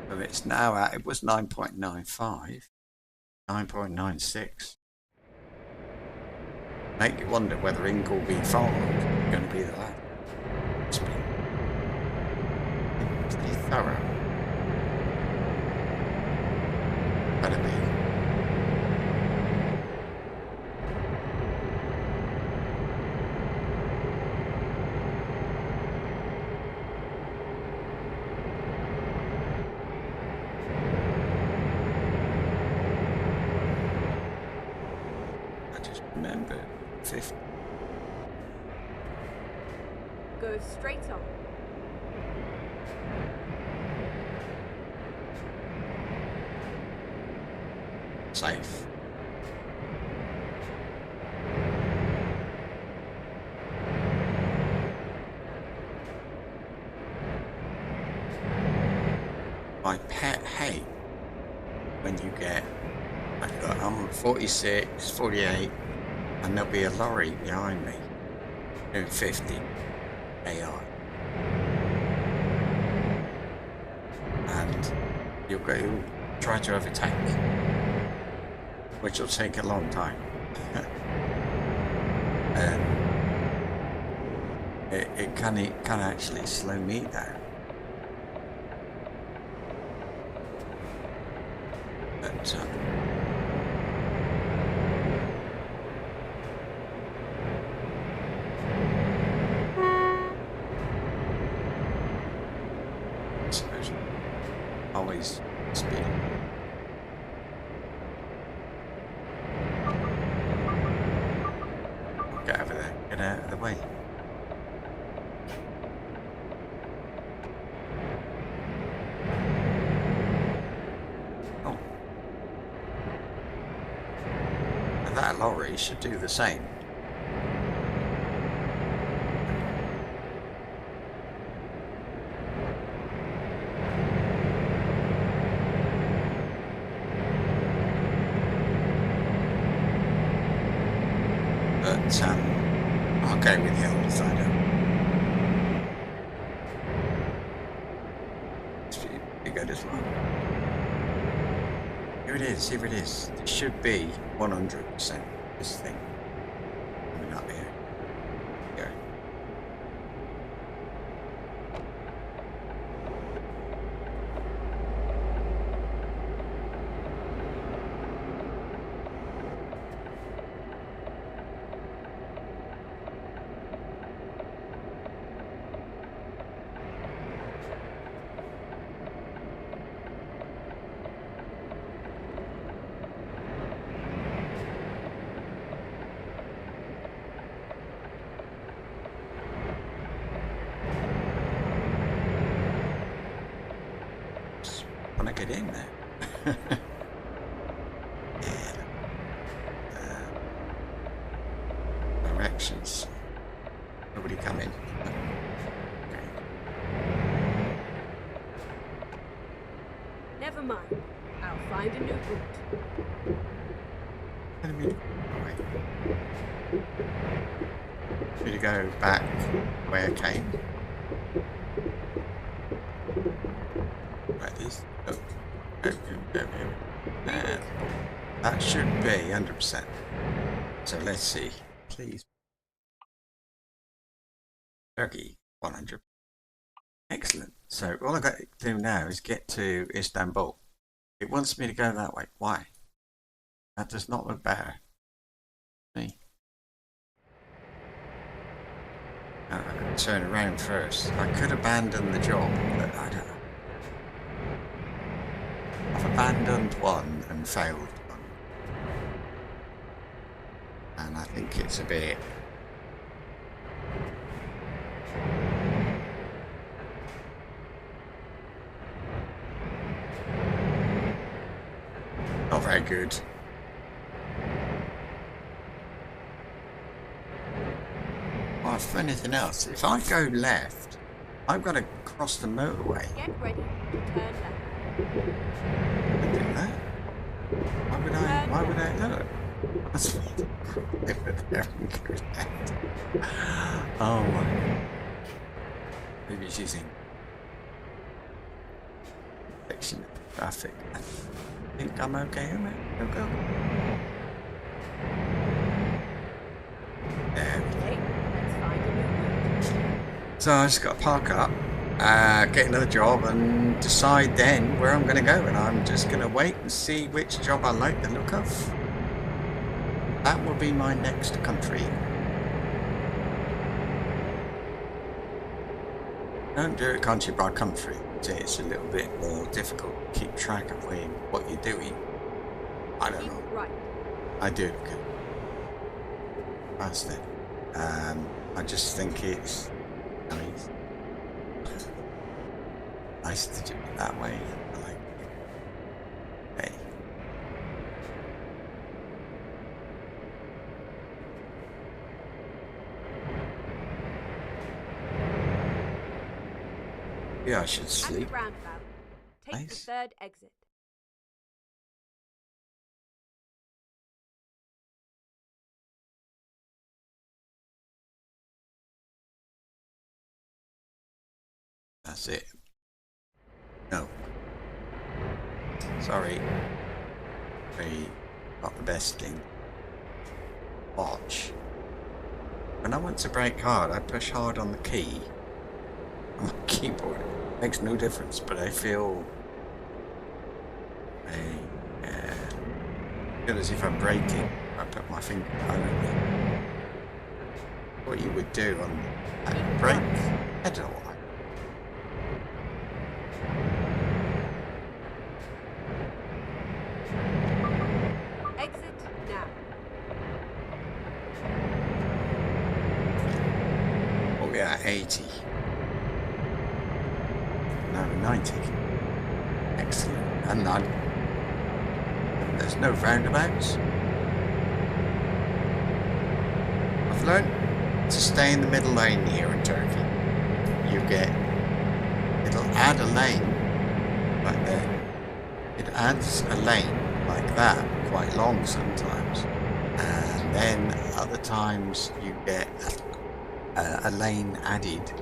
So it's now at, it was 9.95, 9.96. Make you wonder whether Ingleby Farm is going to be the last. It's been pretty thorough. Better be. I just remember 50. Go straight on. Safe. My pet hate when you get, I'm 46, 48, and there'll be a lorry behind me doing 50 AI. And you'll try to overtake me, which will take a long time. And it can actually slow me down. But I suppose. Always speeding. Get over there. Get out of the way. Oh. And that lorry should do the same. But I'll go with the old side. It's pretty good as well. Here it is, here it is. It should be 100%, this thing. Coming up here. Go. When I get in there. Yeah. Directions. Nobody coming. Okay. Never mind. I'll find a new route. Enemy. Need to go back where I came. Right, this. Oh. And that should be 100%. So let's see. Please. Turkey, 100. Excellent. So all I've got to do now is get to Istanbul. It wants me to go that way. Why? That does not look better. See? Now I've got to turn around first. I could abandon the job, but I don't know. I've abandoned one and failed one. And I think it's a bit... not very good. Well, if anything else, if I go left, I've got to cross the motorway. Get ready to turn left. I do that. Why would I know? That's oh my. Maybe it's using section of traffic. I think I'm okay with it. Go go. There we go. Okay, let's find a new route. So I just got to park up, get another job, and decide then where I'm going to go. And I'm just going to wait and see which job I like the look of. That will be my next country. Don't do it country by country. It's a little bit more difficult to keep track of what you're doing. I don't know. Right. I do. Okay. That's it. I just think it's nice. Nice to do it that way. I like it. Hey. Yeah, I should At the sleep. roundabout, take Nice. the third exit. That's it. No. Sorry. Not the best thing. Watch. When I want to brake hard, I push hard on the key. On the keyboard. Makes no difference, but I feel... feel as if I'm braking. I put my finger... I don't know. What you would do on a brake pedal. 80. No, 90. Excellent. And none. There's no roundabouts. I've learned to stay in the middle lane here in Turkey. It'll add a lane right there. It adds a lane like that, quite long sometimes. And then other times you get a lane added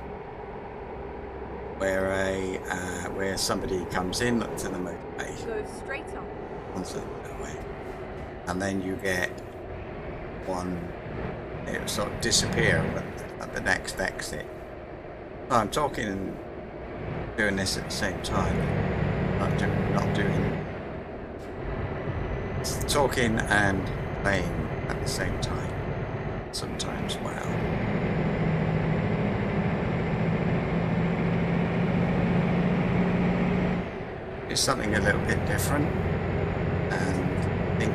where somebody comes in to the motorway. Go straight on. Onto the motorway. And then you get one, it will sort of disappear at the next exit. So I'm talking and doing this at the same time. Not doing talking and playing at the same time. Sometimes, well. It's something a little bit different, and I think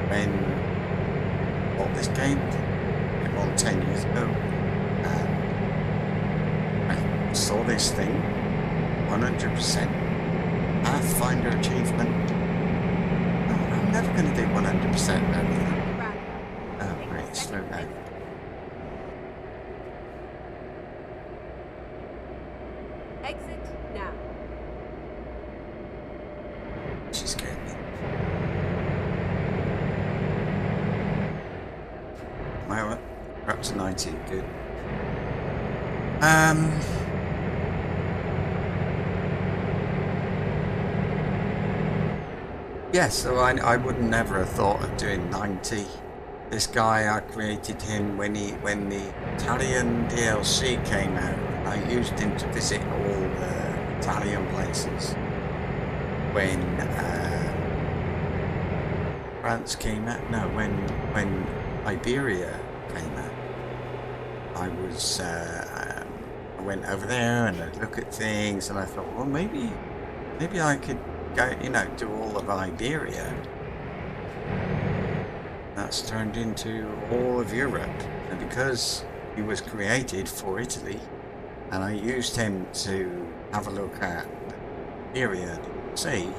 when I bought this game, it was 10 years ago, and I saw this thing, 100% Pathfinder achievement. No, I'm never going to do 100% everything. Oh, great, slow down. Exit now. She scared me. Well, we're up to 90, good. Yeah, so I would never have thought of doing 90. This guy, I created him when the Italian DLC came out. I used him to visit all the Italian places. When France came out, no, when Iberia came out, I went over there and I'd look at things, and I thought, well, maybe I could go, do all of Iberia. That's turned into all of Europe, and because he was created for Italy, and I used him to have a look at Iberia. See,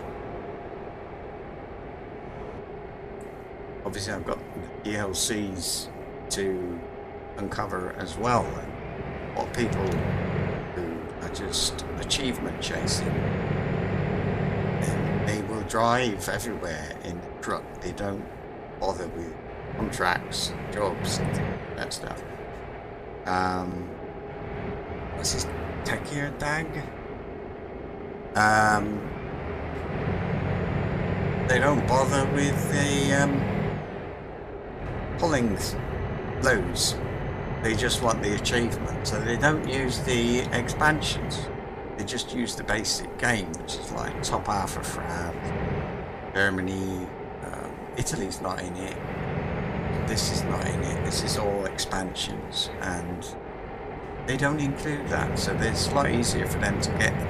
obviously I've got the DLCs to uncover as well, and what people who are just achievement chasing, and they will drive everywhere in the truck. They don't bother with contracts, jobs, and that stuff. What's his Takir Dag? They don't bother with the pulling loads. They just want the achievement, so they don't use the expansions. They just use the basic game, which is like top half of France, Germany, Italy's not in it. This is not in it. This is all expansions, and they don't include that, so it's a lot easier for them to get the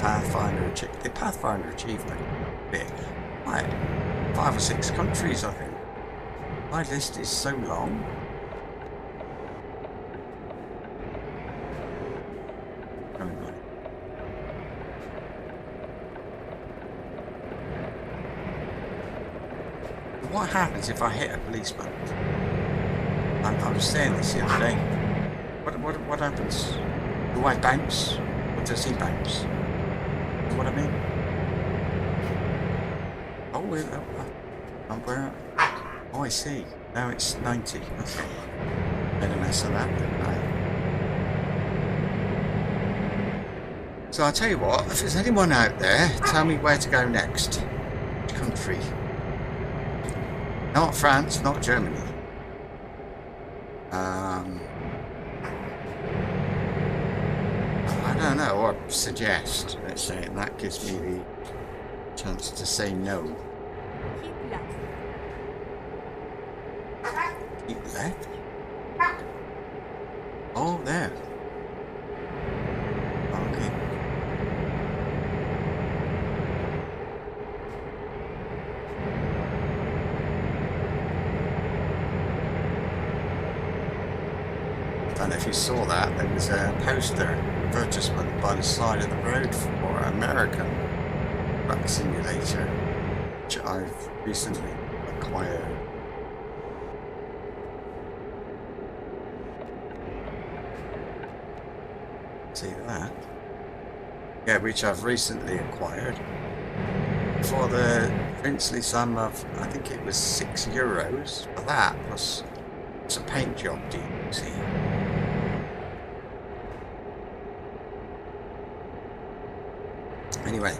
Pathfinder achievement. Like 5 or 6 countries, I think. My list is so long. What happens if I hit a policeman? I was saying this the other day. What happens? Do I bounce? Or does he bounce? You know what I mean? Oh, oh, I see. Now it's 90. Okay. Made a mess of that, didn't I? So I'll tell you what, if there's anyone out there, tell me where to go next. Which country? Not France, not Germany. I don't know, or suggest, let's say, and that gives me the chance to say no. Keep left. Keep left? Oh, there. Okay. Done it. if you saw that, there was a poster advertisement by the side of the road for American Truck Simulator, which I've recently acquired. See that? Yeah, which I've recently acquired for the princely sum of, I think it was €6 for that, plus it's a paint job, do you see? Anyway,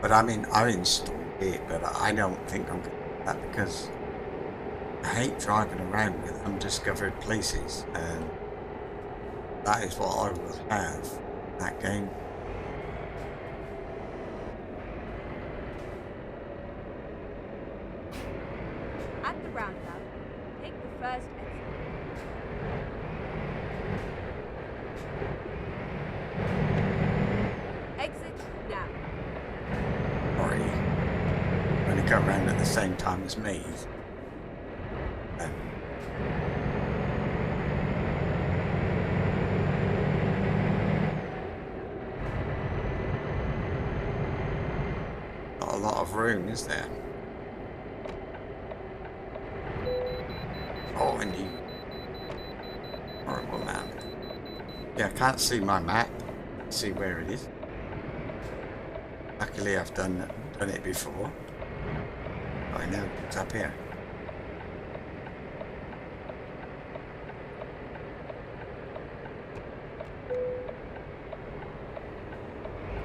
but I mean, I installed it, but I don't think I'm going to do that because I hate driving around with undiscovered places, and that is what I will have in that game. At the roundabout, take the first exit. Exit now. Sorry. When you go around at the same time as me. Not a lot of room, is there? Oh, and you horrible man. Yeah, I can't see my map. See where it is. Luckily, I've done it before. I know it's up here.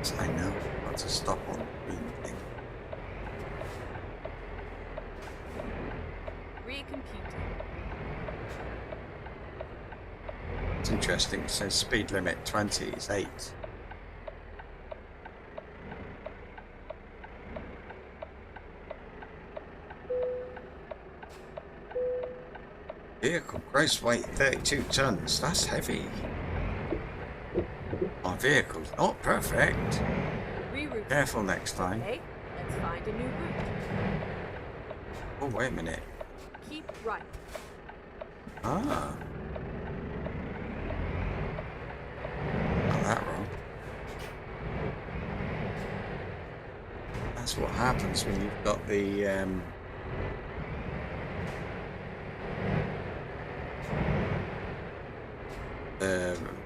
So I know what to stop on the green thing. Recomputing. It's interesting. It says speed limit 20 is 8. Vehicle gross weight 32 tons. That's heavy. My vehicle's not perfect. Reroute. Careful next time. Okay, let's find a new route. Oh, wait a minute. Keep right. Ah. Not that wrong. That's what happens when you've got the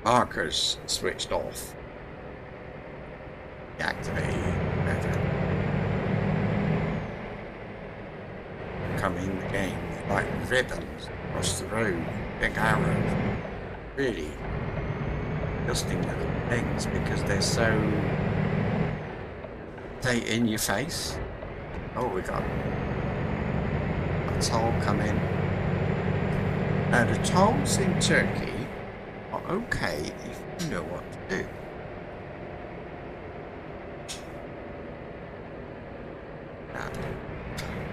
markers switched off. Deactivate. Come in the game like ribbons across the road, big arrows. Really disgusting little things because they're so in your face. Oh, we got a toll coming. Now the tolls in Turkey are okay if you know what to do.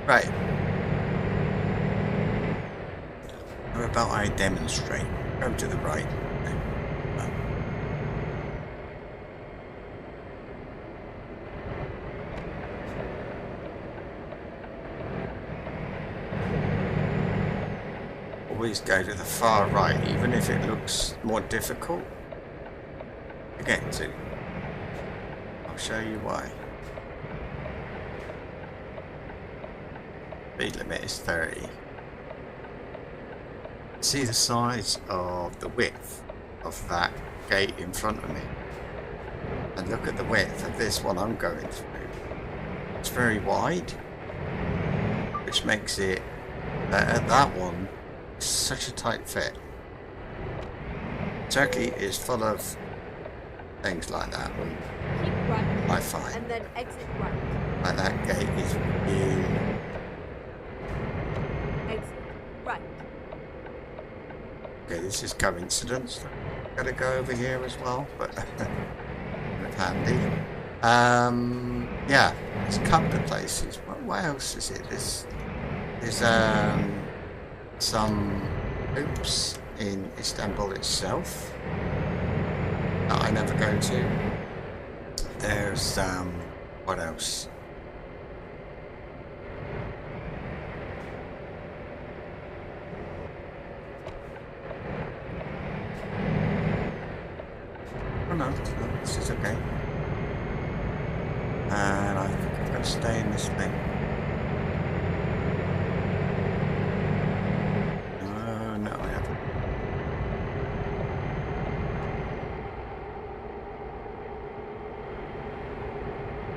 Right. How about I demonstrate? Go to the right. Always go to the far right, even if it looks more difficult to get to. I'll show you why. Speed limit is 30. See the size of the width of that gate in front of me, and look at the width of this one I'm going through. It's very wide, which makes it that one is such a tight fit. Turkey is full of things like that. Keep right. I find. And then exit right. Like that gate is really. Exit right. Okay, this is coincidence. Gotta go over here as well, but handy. Yeah, there's a couple of places. What else is it? There's some hoops in Istanbul itself that I never go to. There's what else? This is okay. And I think I've got to stay in this thing. No, I haven't.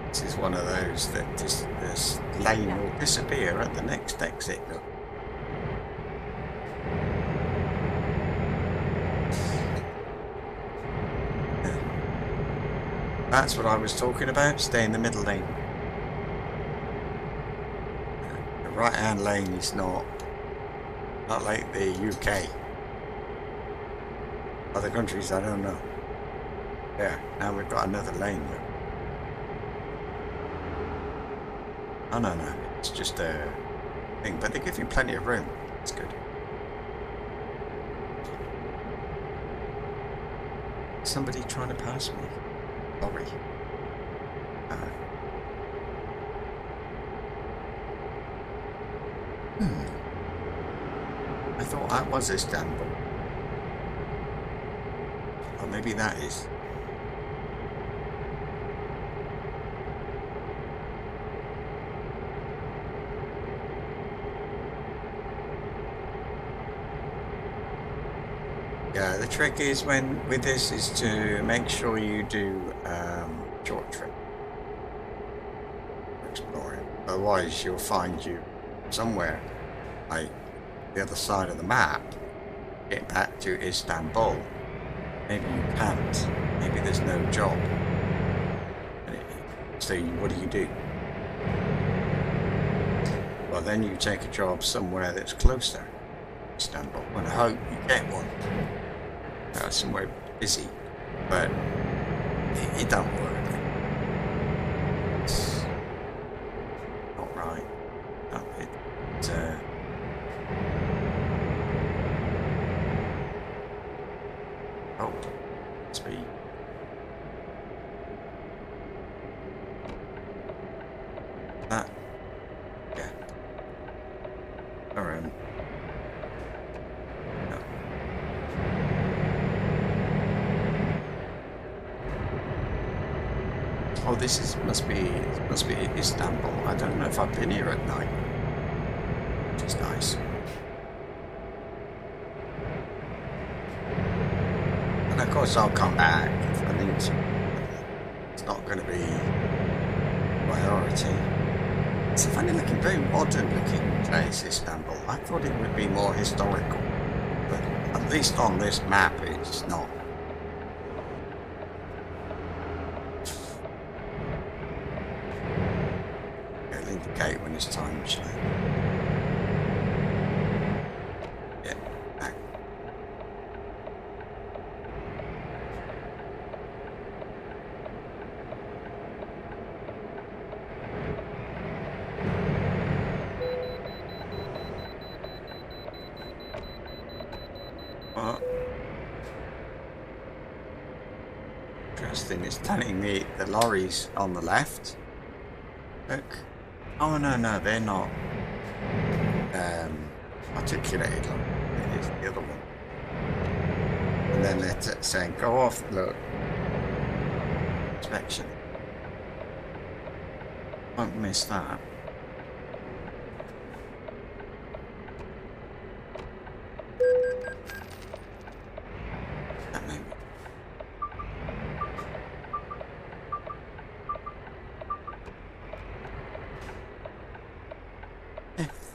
This is one of those that this lane will disappear at the next exit. Look. That's what I was talking about. Stay in the middle lane. The right-hand lane is not like the UK. Other countries, I don't know. Yeah, now we've got another lane. Look. Oh no, it's just a thing, but they give you plenty of room. It's good. Somebody trying to pass me. Sorry. I thought that was Istanbul. Or maybe that is. Yeah, the trick is with this is to make sure you do short trip exploring. Otherwise, you'll find you somewhere like the other side of the map. Get back to Istanbul. Maybe you can't. Maybe there's no job. So what do? Well, then you take a job somewhere that's closer to Istanbul and hope you get one. Somewhere busy, but it don't work. It's not right. No, oh, speed. That, yeah. Around. Oh, this must be Istanbul. I don't know if I've been here at night, which is nice. And of course, I'll come back if I need to. It's not going to be priority. It's a funny looking, very modern looking place, Istanbul. I thought it would be more historical, but at least on this map, it's not. Indicate when it's time to change. Yeah, back. Well, interesting. It's telling me the lorries on the left. Look. Oh no, they're not articulated like it is the other one. And then they're saying, go off, look. Inspection. Won't miss that. That may be.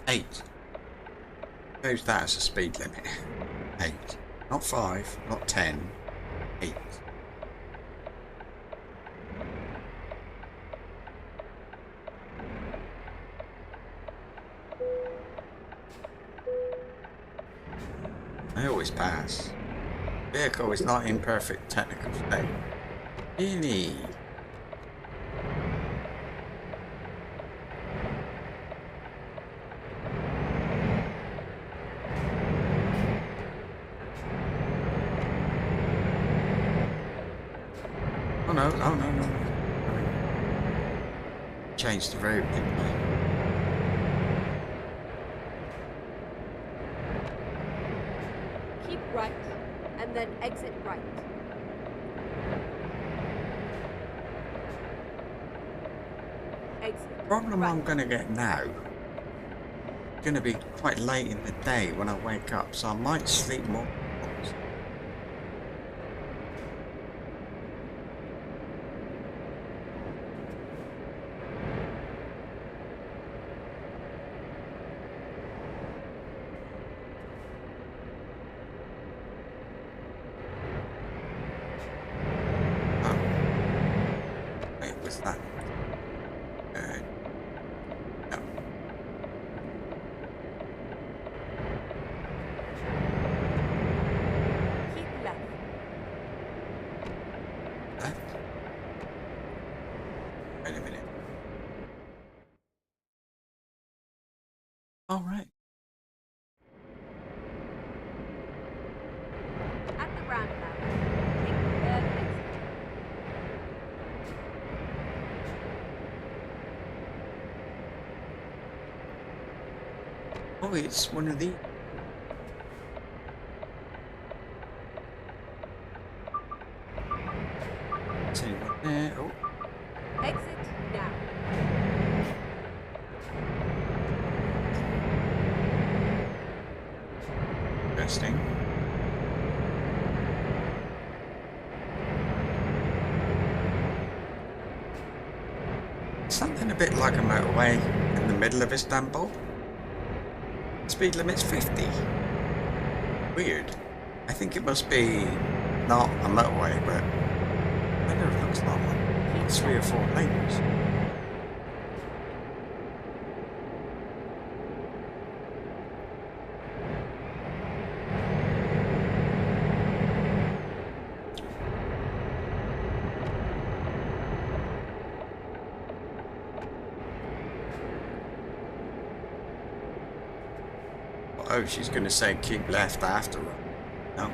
Eight. Use that as a speed limit. 8. Not 5, not 10. 8. I always pass. Vehicle is not in perfect technical state. Really? Oh no. Changed the route, didn't I? Keep right, and then exit right. Exit. Problem I'm Right. gonna get now, gonna be quite late in the day when I wake up, so I might sleep more. Oh, wait, was that? No. Keep left. Left? Wait a minute. All right. At the roundabout, take the third exit. Oh, it's one of these. See what there? Oh, Exit now. interesting. Something a bit like a motorway in the middle of Istanbul. Speed limit's 50. Weird. I think it must be not a motorway, but I know it looks like one. 3 or 4 lanes. Oh, she's going to say keep left after her. No.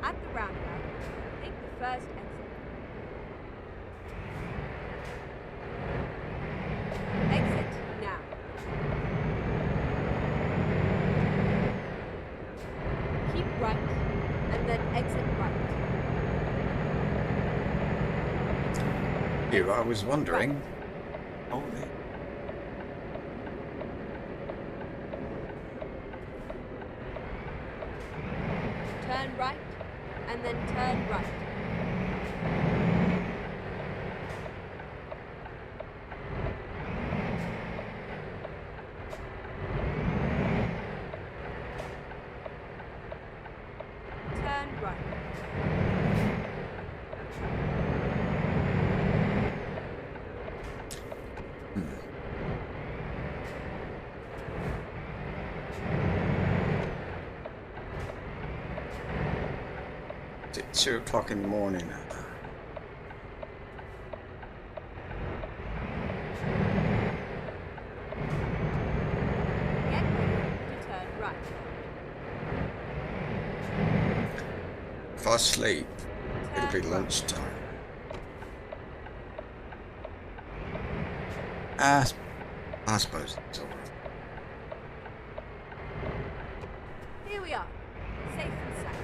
At the roundabout, take the first exit. Exit now. Keep right, and then exit right. Here, I was wondering. Oh, there. Turn right, and then turn right. Turn right. It's 2 o'clock in the morning. Get ready to turn right. If I sleep, it'll be Turn right. lunchtime. I suppose it's all right. Here we are, safe and sound.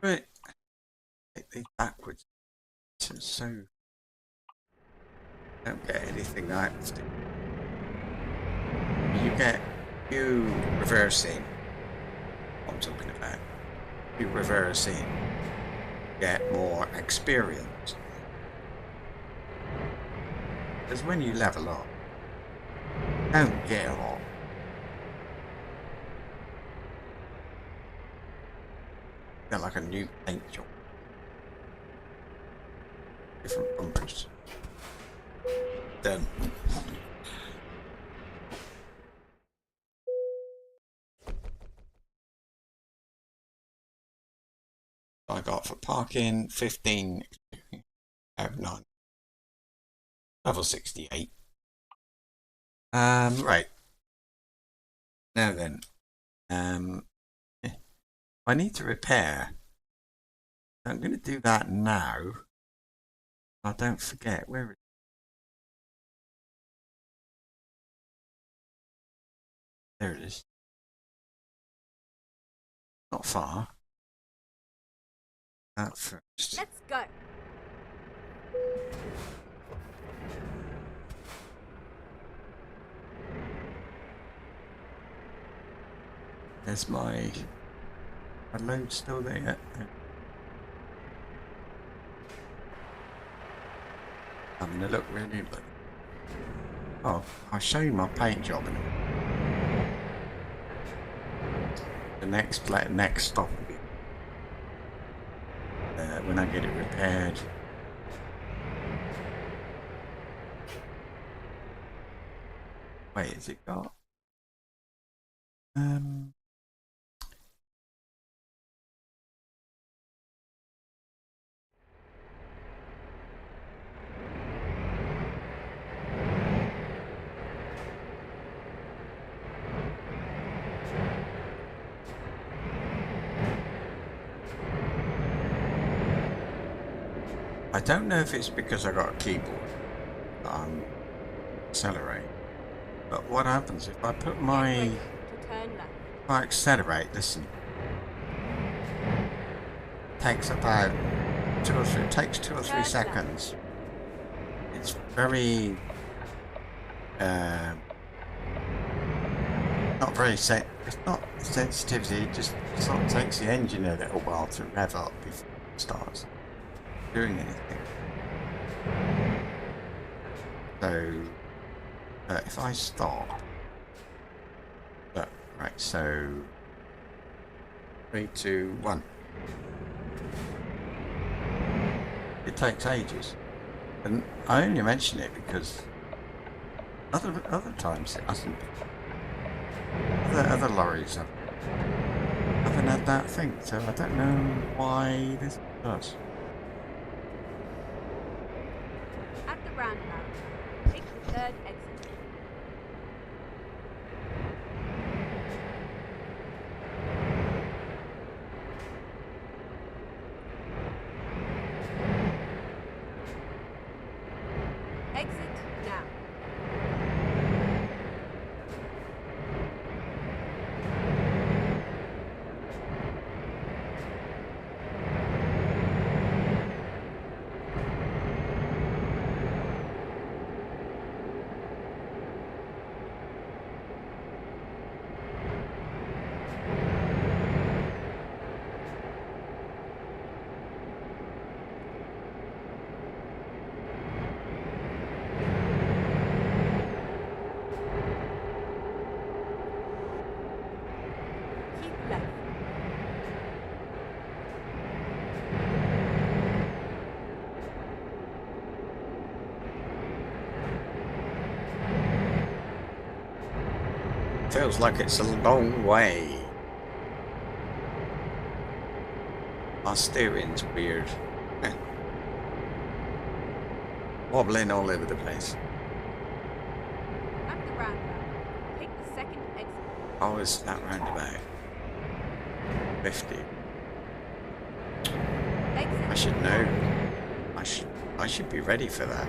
Right. Take these backwards. So don't get anything out of it. You reversing. What I'm talking about. You reversing. Get more experience. Because when you level up, don't get a lot. Get like a new paint job. Different bumpers. Done. I got for parking 15 out of 9. Level 68. Right. Now then, Um, I need to repair. I'm going to do that now. I don't forget where. There it is. Not far. That first. Let's go. There's my load still there. Having a look really. Oh, I'll show you my paint job. The next stop will be when I get it repaired. Wait, has it got? I don't know if it's because I got a keyboard that I'm accelerating, but what happens if I put my To turn left. if I accelerate? Listen, takes about 2 or 3. It takes 2 or 3 seconds. It's very not very set. It's not sensitivity. It just sort of takes the engine a little while to rev up before it starts doing anything. So if I stop, right, so 3, 2, 1. It takes ages, and I only mention it because other times it hasn't. Other lorries haven't had that thing, so I don't know why this does. At the roundabout, take the third exit. Exit now. Keep left. Feels like it's a long way. My steering's weird. Wobbling all over the place. At the roundabout, take the second exit. Oh, it's that roundabout. 50. Exit. I should know. I should be ready for that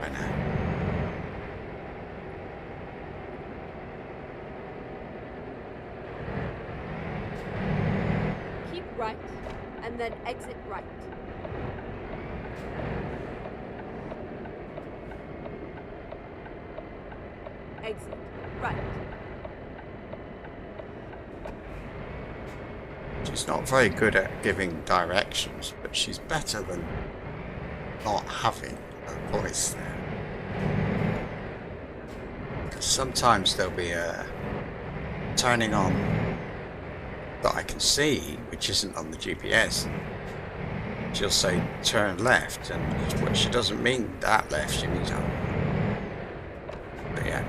by now. Keep right, and then exit right. Exit right. She's not very good at giving directions, but she's better than not having a voice there. Because sometimes there'll be a turning on that I can see, which isn't on the GPS. She'll say turn left, and what she doesn't mean that left, she means up. But yeah.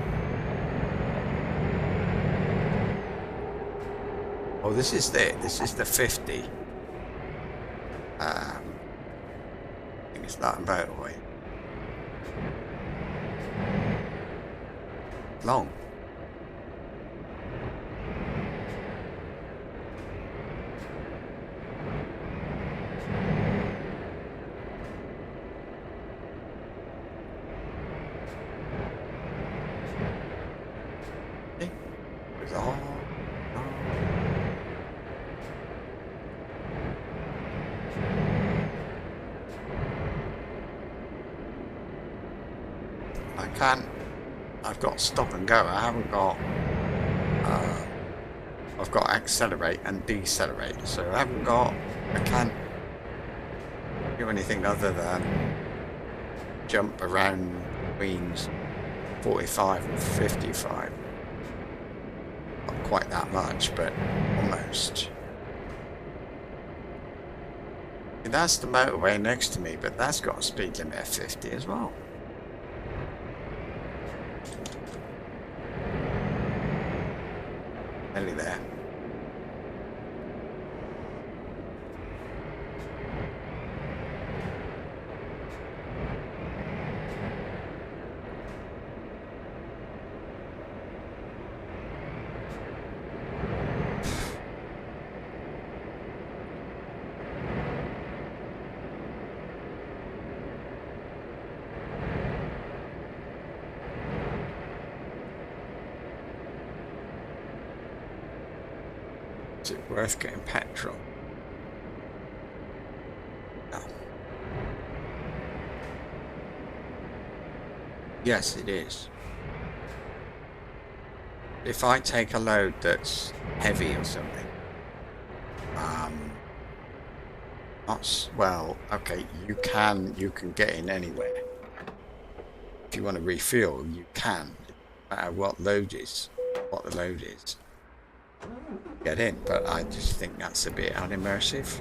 Oh, this is the 50. I think it's that motorway. It's all. I can't. I've got stop and go. I haven't got. I've got accelerate and decelerate, so I haven't got. I can't do anything other than jump around between 45 and 55. Not quite that much, but almost. That's the motorway next to me, but that's got a speed limit of 50 as well. Nearly there. Is it worth getting petrol? No. Yes, it is. If I take a load that's heavy or something, well, okay, you can get in anywhere. If you want to refuel, you can, no matter what the load is. Get in, but I just think that's a bit unimmersive.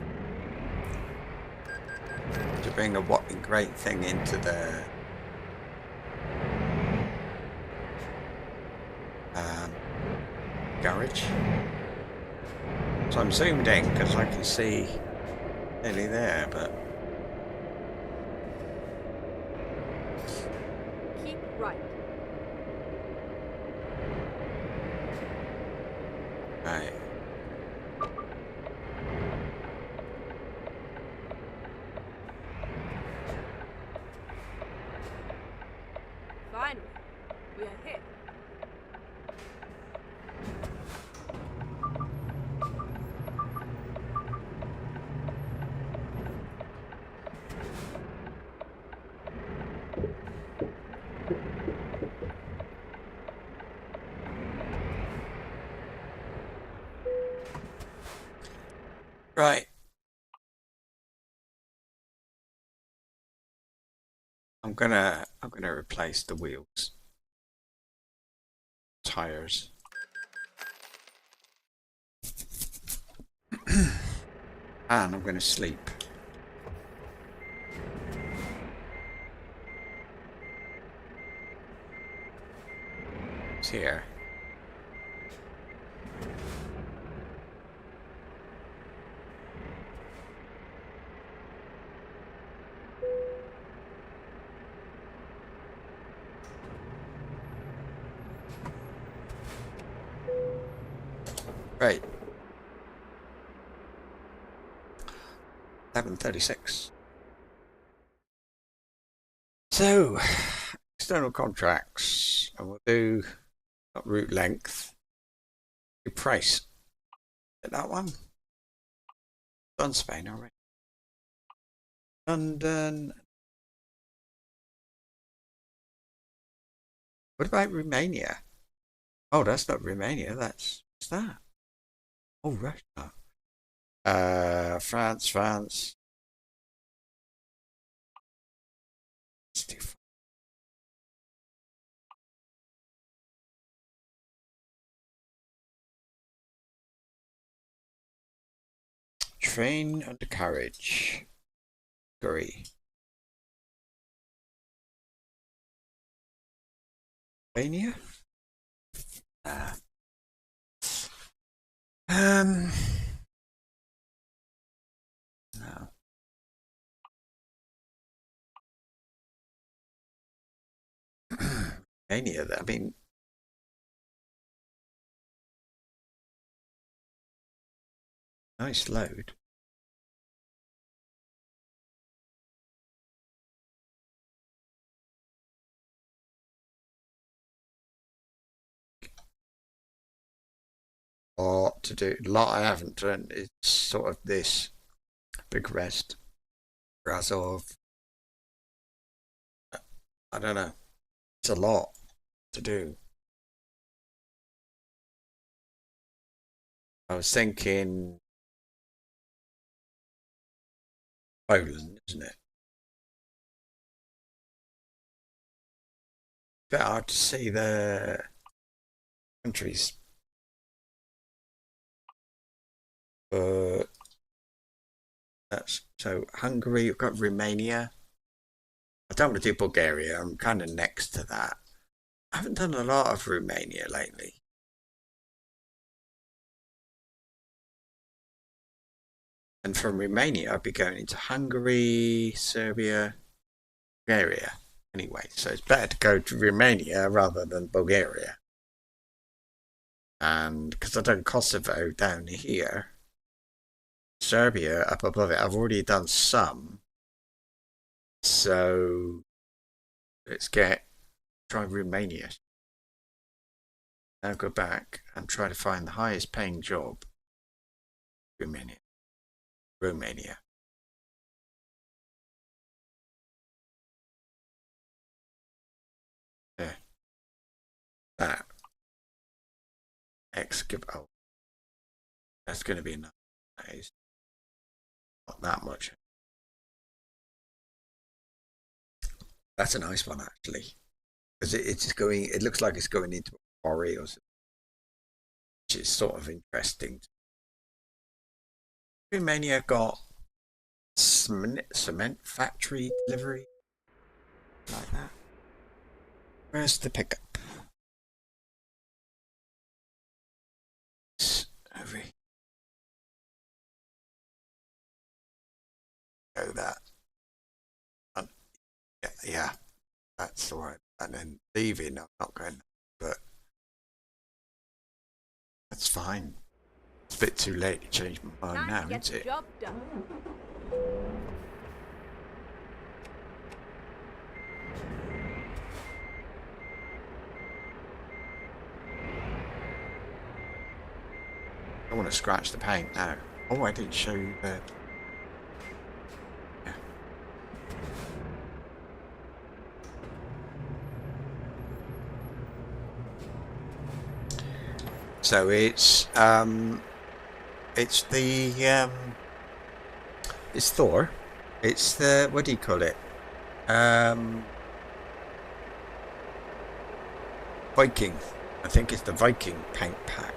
To bring a great thing into the garage. So I'm zoomed in because I can see nearly there, but Keep right. right. Finally, we are here. Right. I'm gonna replace the wheels. Tires. And I'm gonna sleep. It's here. Right. 11:36. So, external contracts. And we'll do not route length. Do price. Is that one? Done Spain already. London. What about Romania? Oh, that's not Romania. What's that? Oh, Russia. France. It's too far. Train undercarriage. Hungary. Romania? No. Romania, I mean, nice load. to do. A lot I haven't done. It's sort of this big rest as of, I don't know. It's a lot to do. I was thinking Poland, isn't it? Bit hard to see the countries, but that's so Hungary. You've got Romania. I don't want to do Bulgaria. I'm kind of next to that. I haven't done a lot of Romania lately. And from Romania, I'd be going into Hungary, Serbia, Bulgaria. Anyway, so it's better to go to Romania rather than Bulgaria. And because I've done Kosovo down here, Serbia up above it, I've already done some. So let's try Romania. Now go back and try to find the highest paying job. Romania. Romania. Yeah. That. Excavate. Oh, that's going to be enough. That is not that much. That's a nice one, actually. Because it's going, it looks like it's going into a quarry or something, which is sort of interesting. Romania got cement factory delivery like that. Where's the pickup? It's over here. Go that. Yeah, that's all right. And then leaving, I'm not going, but that's fine. It's a bit too late to change my mind now, Get isn't the it? job done. I want to scratch the paint now. Oh, I didn't show you the. Yeah. So it's the it's Thor. It's the, what do you call it? Um, Viking. I think it's the Viking paint pack,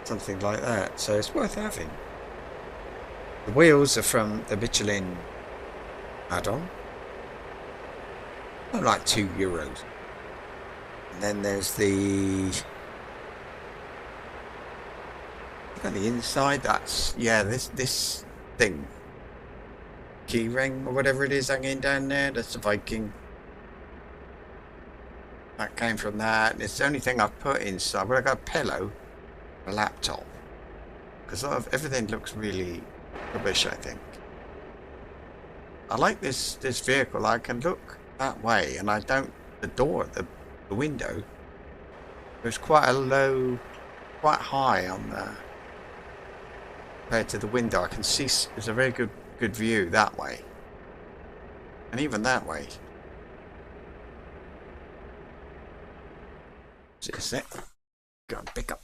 something like that. So it's worth having. The wheels are from the Michelin add-on. They're like €2. And then there's look at the inside. That's, yeah, this thing, key ring or whatever it is hanging down there. That's the Viking. That came from that. And it's the only thing I've put inside. Well, I got a pillow, a laptop, because sort of everything looks really rubbish, I think. I like this vehicle. I can look that way, and I don't. The window. There's quite a low, quite high on the compared to the window. I can see there's a very good view that way, and even that way. Is it? Go and pick up.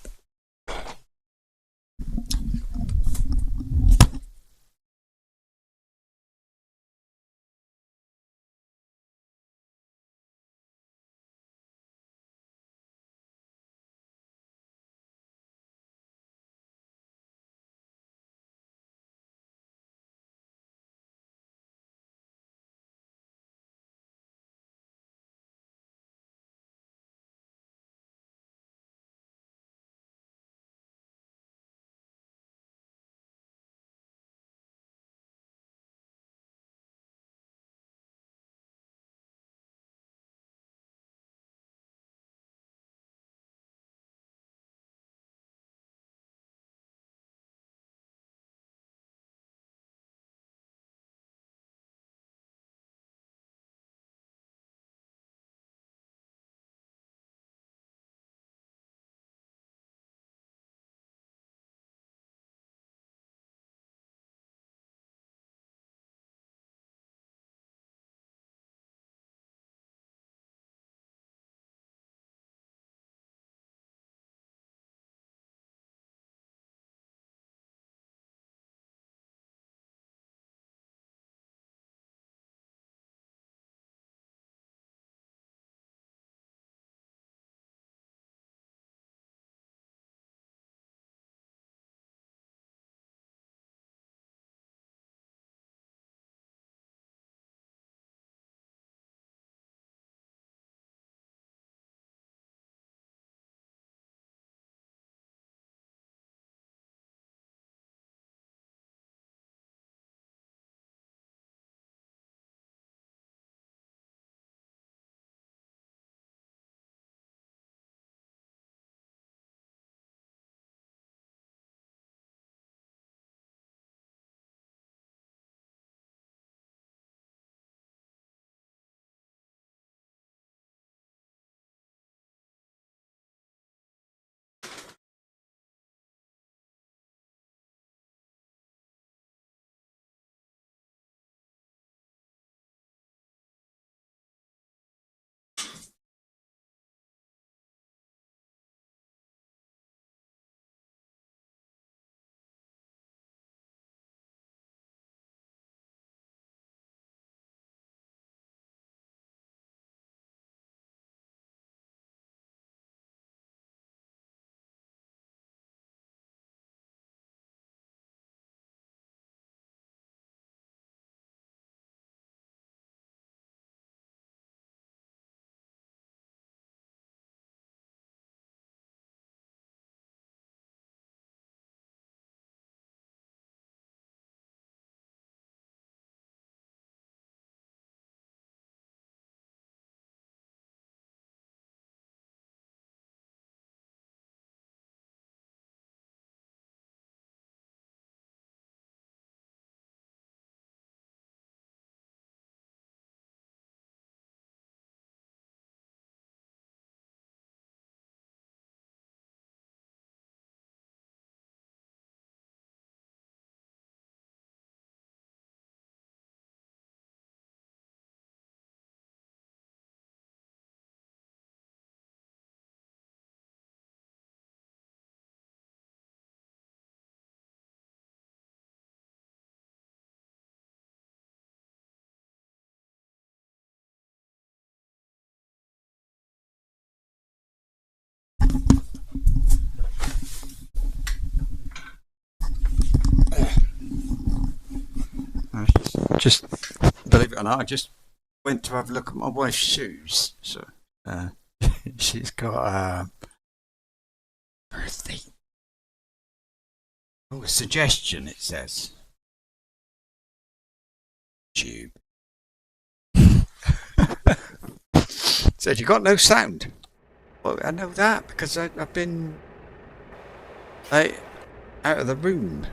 Just believe it or not, I just went to have a look at my wife's shoes. So she's got a birthday. Oh, a suggestion, it says. Tube. Said you got no sound. Well, I know that because I've been out of the room.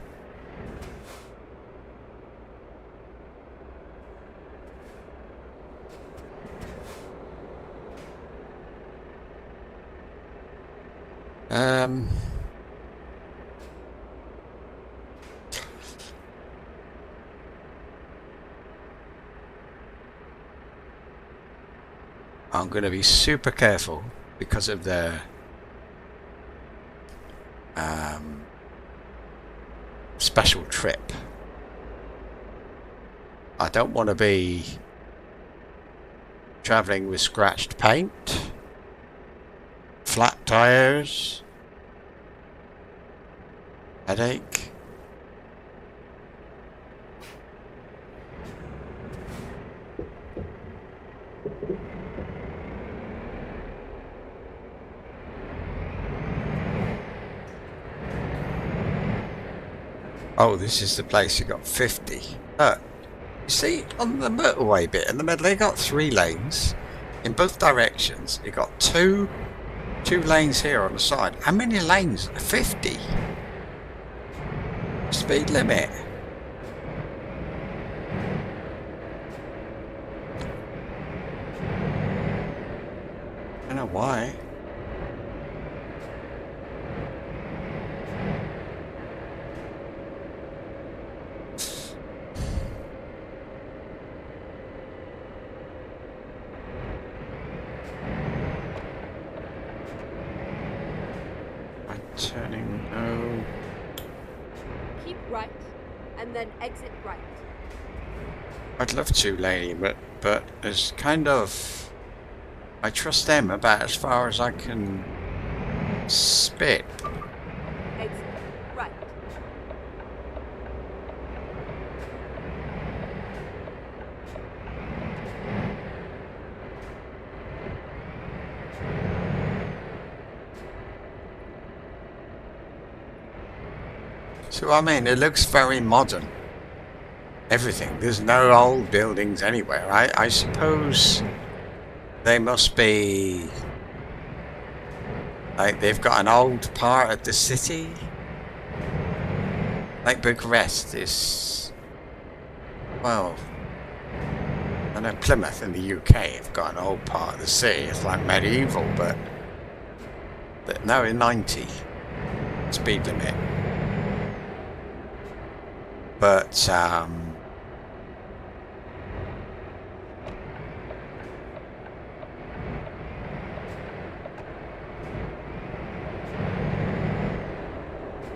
I'm going to be super careful because of the special trip. I don't want to be travelling with scratched paint, flat tyres, headache. Oh, this is the place you got 50. You see, on the motorway bit in the middle, they got 3 lanes in both directions. You got two lanes here on the side. How many lanes? 50. Speed limit. I don't know why. Turning no. Keep right, and then exit right. I'd love to, lady, but it's kind of. I trust them about as far as I can spit. Exit right. So I mean, it looks very modern. Everything. There's no old buildings anywhere. I suppose they must be like they've got an old part of the city. Like Bucharest is, well, I know Plymouth in the UK have got an old part of the city. It's like medieval, but no, in 90 speed limit. But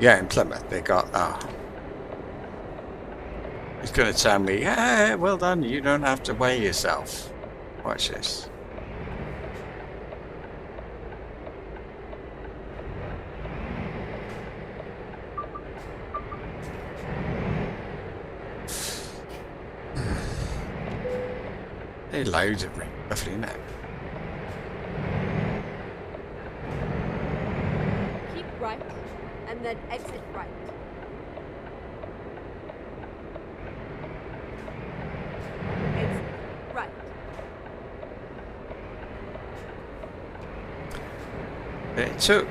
yeah, in Plymouth they got. He's going to tell me, "Yeah, well done. You don't have to weigh yourself." Watch this. There's loads of ring, lovely, isn't it? Keep right, and then exit right. Exit right. It took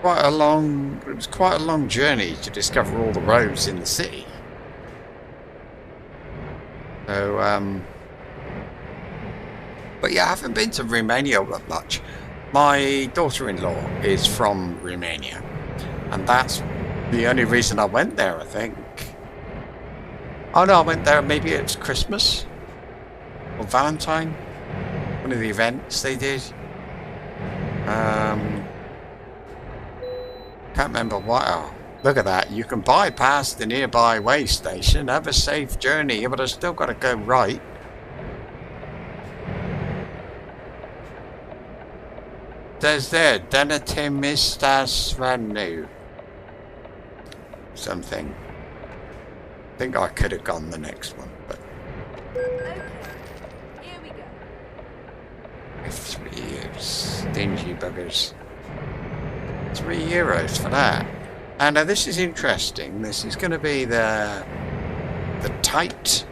quite a long. It was quite a long journey to discover all the roads in the city. So but yeah, I haven't been to Romania that much. My daughter-in-law is from Romania, and that's the only reason I went there, I think. Oh no, I went there, maybe it was Christmas or Valentine, one of the events they did. Can't remember what. Oh, look at that, you can bypass the nearby way station, have a safe journey, but I've still got to go right. There's there, Denatimistas Ranu. Something. I think I could have gone the next one, but stingy buggers. €3 for that. And this is interesting. This is going to be the tight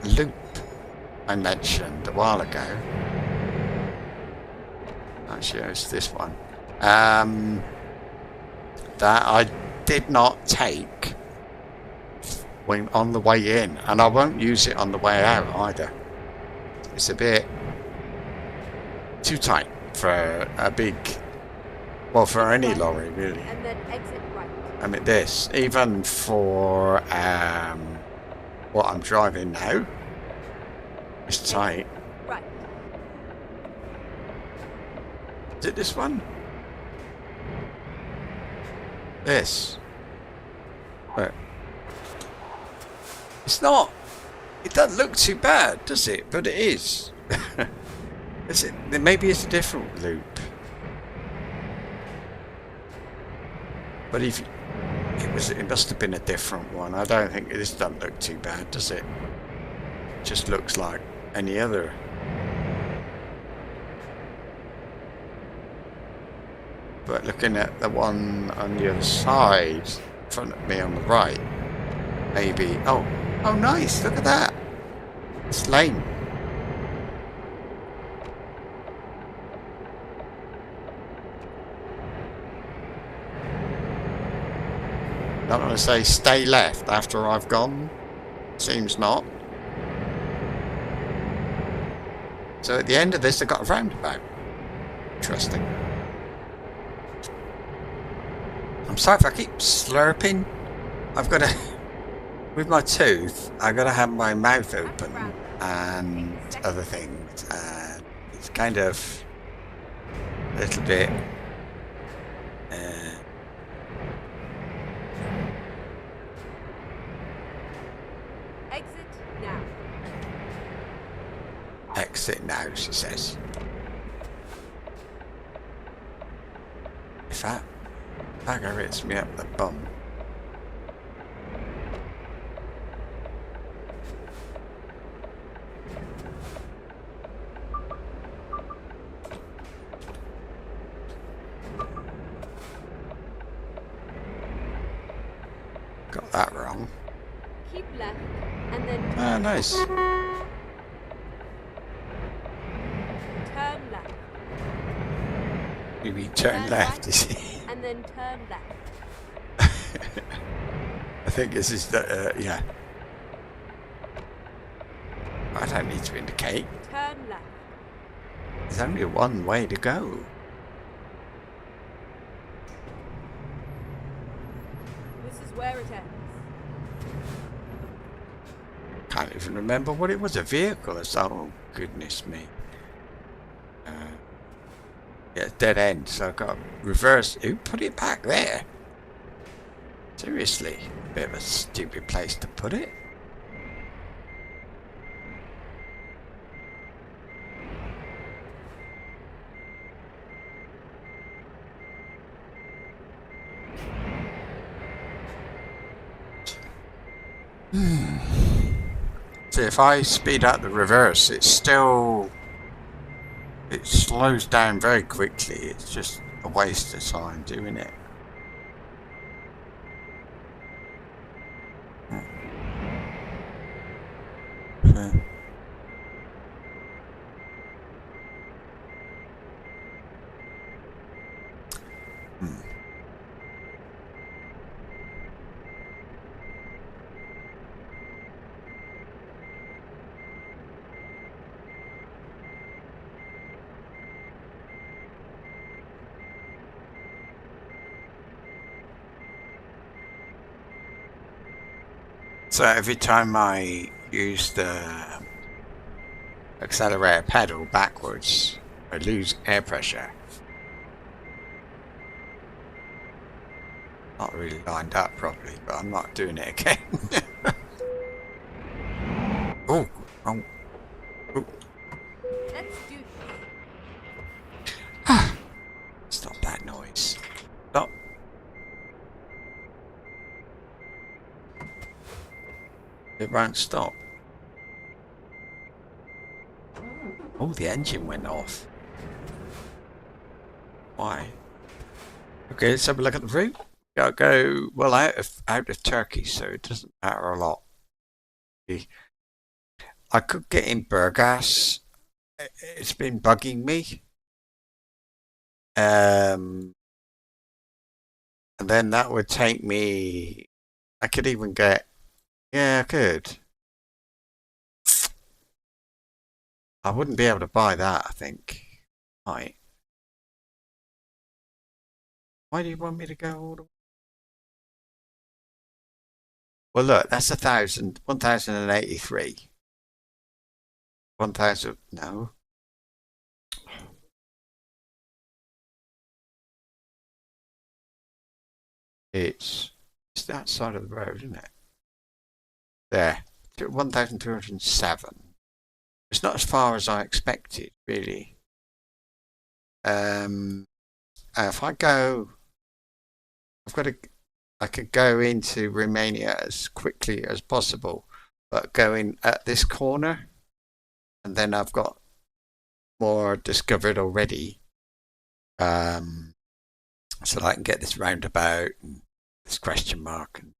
loop I mentioned a while ago. Actually, it's this one. That I did not take when on the way in, and I won't use it on the way out either. It's a bit too tight for a big, well, for any lorry really. And then exit right. I mean, this even for what I'm driving now, it's tight. Right. Is it this one? This. But it's not. It doesn't look too bad, does it? But it is. Is it? Maybe it's a different loop. But if it must have been a different one. I don't think this doesn't look too bad, does it? It just looks like any other. But looking at the one on the other side, in front of me on the right, maybe. Oh, nice! Look at that. It's lame. Not going to say stay left after I've gone. Seems not. So at the end of this, I got a roundabout. Interesting. I'm sorry if I keep slurping. I've got to, with my tooth, I've got to have my mouth open and other things. And it's kind of a little bit. Exit now. Exit now, she says. If that bugger hits me up the bum. Got that wrong. Keep left and then Ah, nice. turn left. You mean turn left, is it? And then turn left. I think this is the, yeah. I don't need to indicate. Turn left. There's only one way to go. This is where it ends. Can't even remember what it was. A vehicle or something. Oh, goodness me. Yeah, dead end. So I've got to reverse. Who put it back there? Seriously. Bit of a stupid place to put it. So if I speed up the reverse, it slows down very quickly. It's just a waste of time doing it. So every time I use the accelerator pedal backwards, I lose air pressure. Not really lined up properly, but I'm not doing it again. Oh, wrong. Oh. Let's do this. Stop that noise. Stop. It won't stop. Oh, the engine went off. Why? Okay, let's have a look at the route. Gotta go well out of Turkey, so it doesn't matter a lot. I could get in Burgas. It's been bugging me. And then that would take me. I could even get. Yeah, I could. I wouldn't be able to buy that, I think. Right. Why do you want me to go all the way? Well, look, that's 1,083. 1,000, no. It's that side of the road, isn't it? There. 1,207. It's not as far as I expected, really. If I go, I've got to, I could go into Romania as quickly as possible, but going at this corner, and then I've got more discovered already. So that I can get this roundabout and this question mark and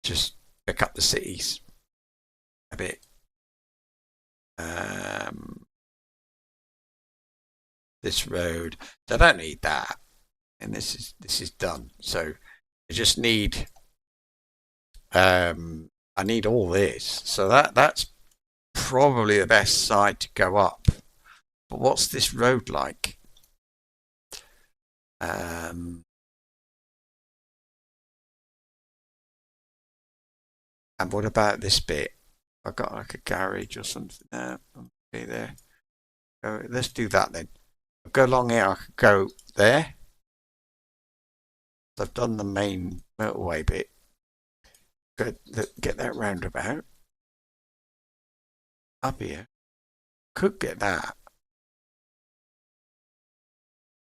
just pick up the cities a bit. This road, so I don't need that, and this is done. So I just need I need all this. So that's probably the best side to go up. But what's this road like? And what about this bit? I got like a garage or something there. Okay, there. Let's do that then. I'll go along here. I could go there. I've done the main motorway bit. Get that roundabout up here. Could get that.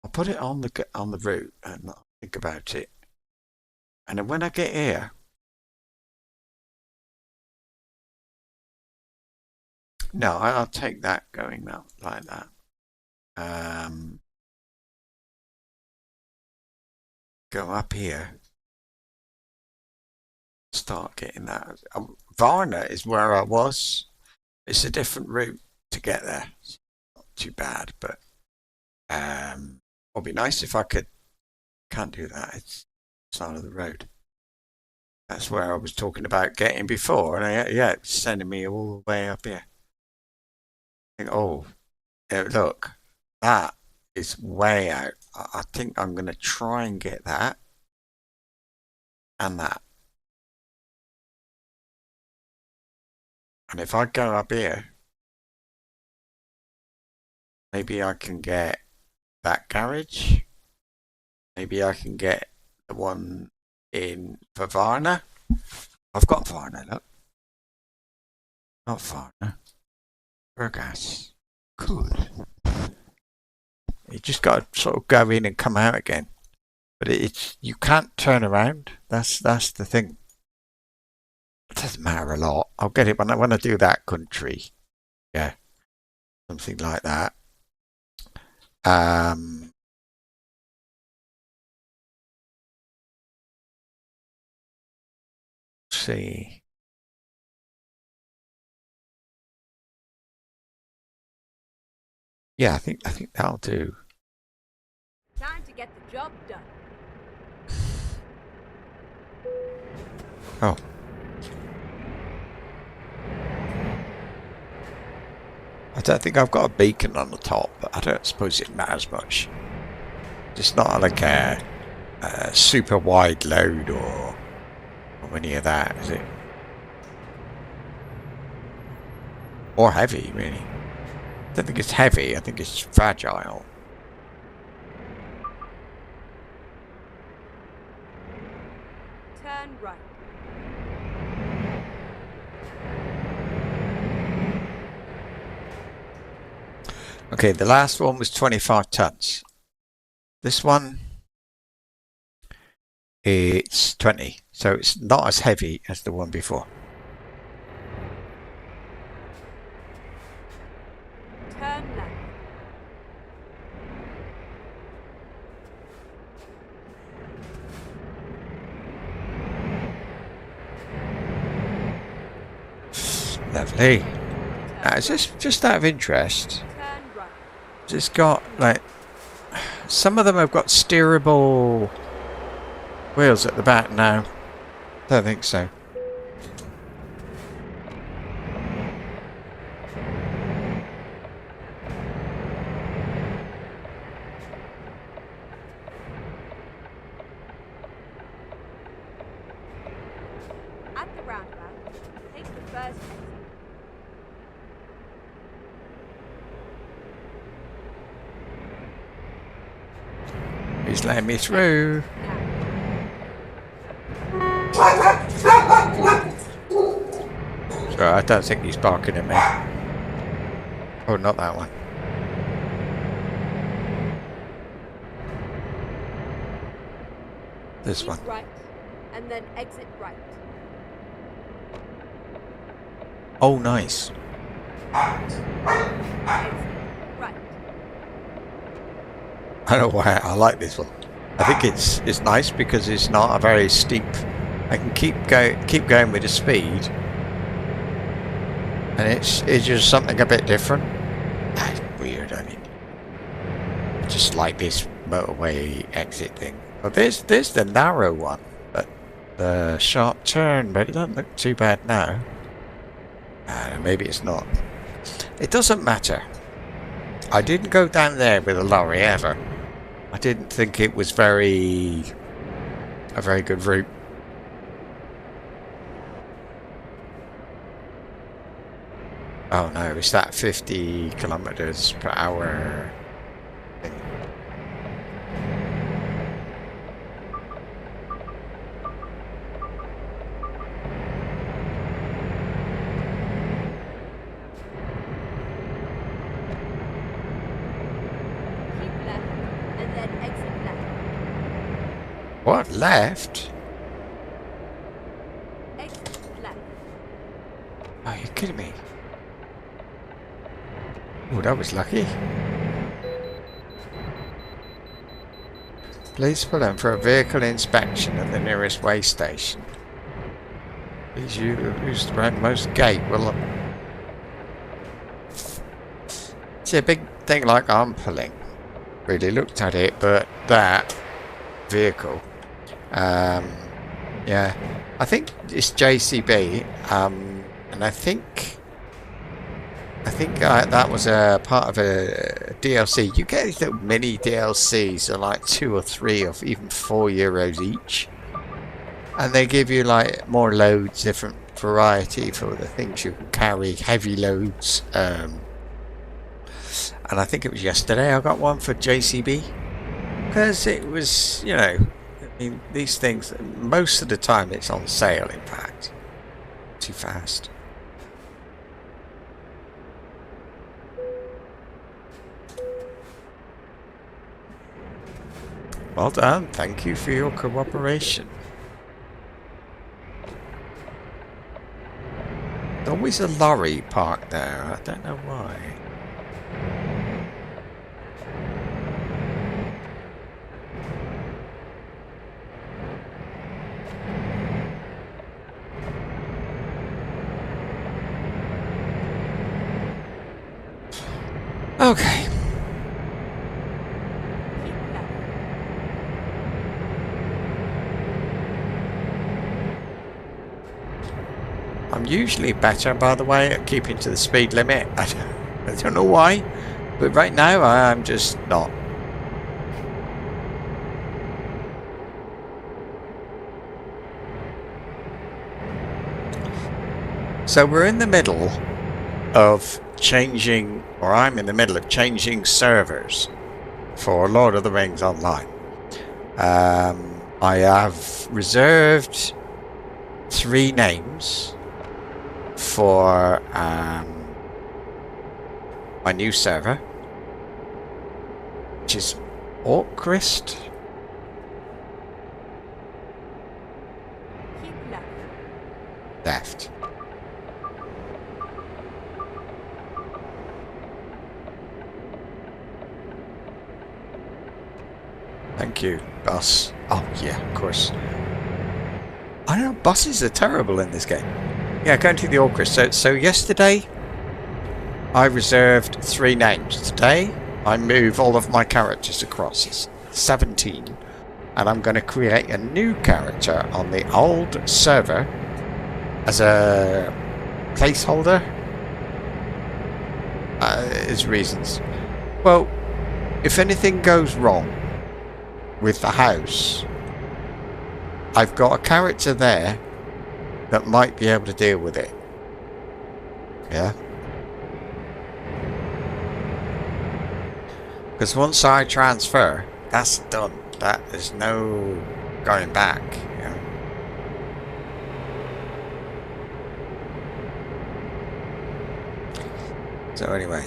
I'll put it on the route and not think about it. And then when I get here, no, I'll take that going out like that. Go up here. Start getting that. Varna is where I was. It's a different route to get there. It's not too bad, but it'd be nice if I could. Can't do that. It's side of the road. That's where I was talking about getting before, and it's sending me all the way up here. Oh, look, that is way out. I think I'm going to try and get that and that. And if I go up here, maybe I can get that garage. Maybe I can get the one in for Varna. I've got Varna, look. Not Varna. Burgas. Good. You just got to sort of go in and come out again. But it's you can't turn around. That's the thing. It doesn't matter a lot. I'll get it when I do that country. Yeah. Something like that. See. Yeah, I think that'll do. Time to get the job done. Oh. I don't think I've got a beacon on the top, but I don't suppose it matters much. It's not like a super wide load or any of that, is it? Or heavy, really. I don't think it's heavy, I think it's fragile. Turn right. Okay, the last one was 25 tons. This one, it's 20, so it's not as heavy as the one before. Turn left. Lovely. Is this just out of interest? Turn right. It's got like some of them have got steerable wheels at the back now. Don't think so. At the roundabout, take the first exit. He's letting me through. Sorry, I don't think he's barking at me. Oh, not that one. This Keep one. right, and then exit right. Oh, nice. Exit right. I don't know why I like this one. I think it's nice because it's not a very steep. I can keep going with the speed, and it's just something a bit different. That's weird. I mean, just like this motorway exit thing. Well, there's the narrow one, but the sharp turn. But it doesn't look too bad now. Maybe it's not. It doesn't matter. I didn't go down there with a lorry ever. I didn't think it was a very good route. Oh no, it's that 50 kilometers per hour thing. Keep left, and then exit left. What, left? Exit left. Are you kidding me? Oh, that was lucky. Please pull in for a vehicle inspection at the nearest way station. Please use the rightmost gate. Well, see, a big thing like I'm pulling. Really looked at it, but that vehicle, yeah, I think it's JCB, and I think that was a part of a DLC. You get these little mini DLCs, are like 2 or 3 or even €4 each, and they give you like more loads, different variety for the things you can carry, heavy loads. And I think it was yesterday I got one for JCB because it was, you know, I mean, these things most of the time it's on sale. In fact, too fast. Well done. Thank you for your cooperation. There's always a lorry parked there. I don't know why. Okay. I'm usually better, by the way, at keeping to the speed limit. I don't know why, but right now I'm just not. So we're in the middle of changing, or I'm in the middle of changing servers for Lord of the Rings Online. I have reserved 3 names for my new server, which is Orcrist. Keep left. Left. Thank you, bus. Oh yeah, of course. I know buses are terrible in this game. Yeah, going to the orchestra. So yesterday, I reserved 3 names. Today, I move all of my characters across. It's 17. And I'm going to create a new character on the old server as a placeholder. Is reasons. Well, if anything goes wrong with the house, I've got a character there that might be able to deal with it. Yeah. Because once I transfer, that's done. There's no going back. You know? So anyway.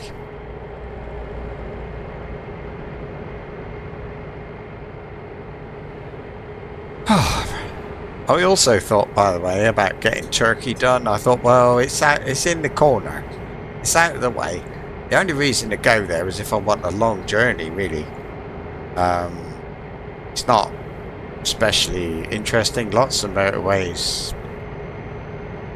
I also thought, by the way, about getting turkey done. I thought, well, it's in the corner. It's out of the way. The only reason to go there is if I want a long journey, really. It's not especially interesting. Lots of motorways.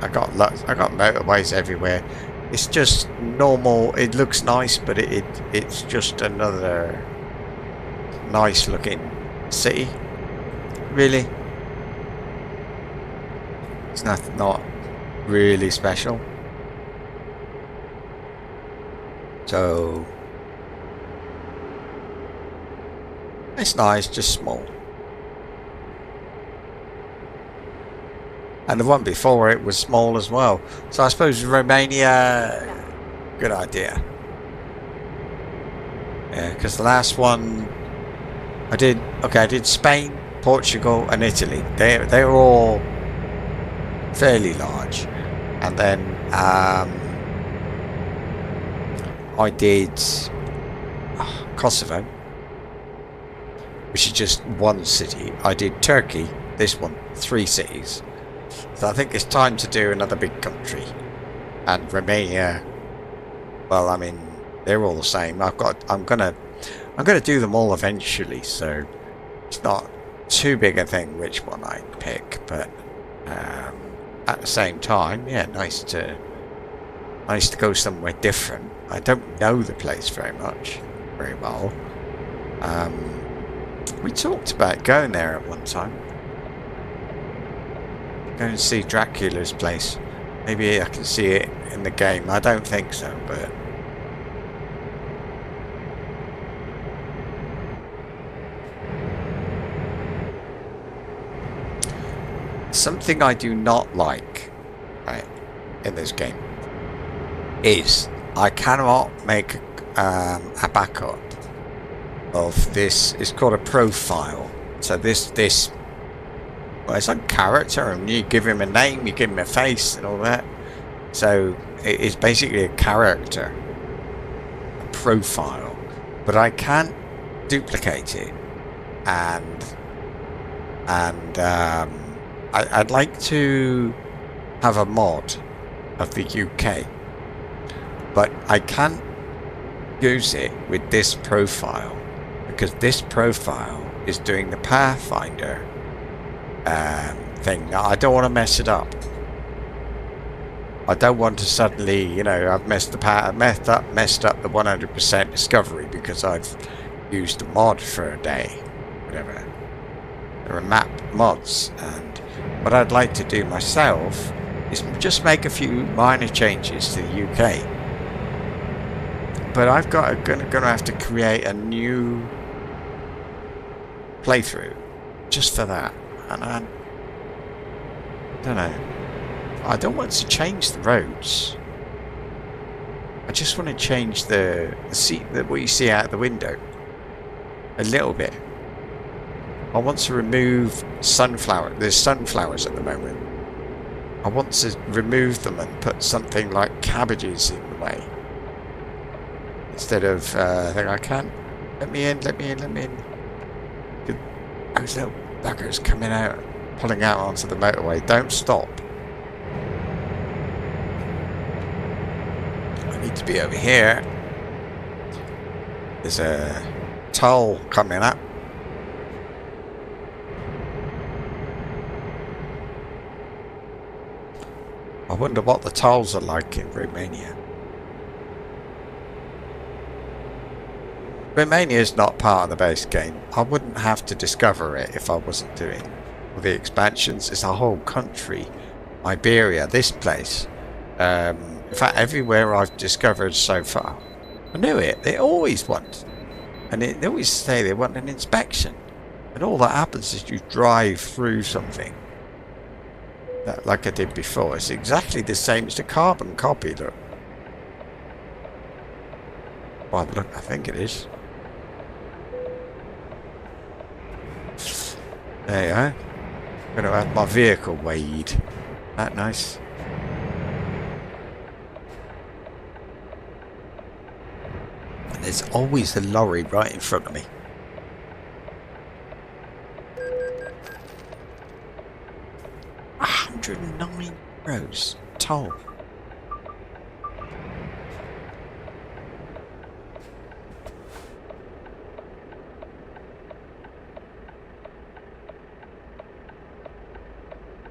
I got motorways everywhere. It's just normal. It looks nice, but it's just another nice looking city. Really. It's not really special. So it's nice, just small. And the one before it was small as well. So I suppose Romania, good idea. Yeah, because the last one I did Spain, Portugal and Italy. They were all fairly large. And then I did Kosovo, which is just one city. I did Turkey, this one, 3 cities. So I think it's time to do another big country. And Romania, well, I mean, they're all the same. I'm gonna do them all eventually, so it's not too big a thing which one I pick, but at the same time, yeah, nice to go somewhere different. I don't know the place very well. We talked about going there at one time. Go and see Dracula's place. Maybe I can see it in the game. I don't think so, but something I do not like, right, in this game is I cannot make a backup of this. It's called a profile. So this well, it's like character, and you give him a name, you give him a face and all that. So it is basically a character, a profile, but I can't duplicate it. And I'd like to have a mod of the UK, but I can't use it with this profile because this profile is doing the Pathfinder thing. Now, I don't want to mess it up. I don't want to suddenly, you know, I've messed up the 100% discovery because I've used a mod for a day, whatever. There are map mods, and what I'd like to do myself is just make a few minor changes to the UK. But I've gonna have to create a new playthrough just for that, and I don't know. I don't want to change the roads. I just want to change the seat, what you see out the window, a little bit. I want to remove sunflower. There's sunflowers at the moment. I want to remove them and put something like cabbages in the way. Instead of, I think I can. Let me in. Those little buggers coming out, pulling out onto the motorway. Don't stop. I need to be over here. There's a toll coming up. I wonder what the tolls are like in Romania. Romania is not part of the base game. I wouldn't have to discover it if I wasn't doing all the expansions. It's a whole country. Iberia, this place. In fact, everywhere I've discovered so far. I knew it. They always want. And they always say they want an inspection. And all that happens is you drive through something. Like I did before. It's exactly the same as the carbon copy, look. Well, look, I think it is. There you go. I'm going to have my vehicle weighed. That nice. And there's always a lorry right in front of me. €109 toll.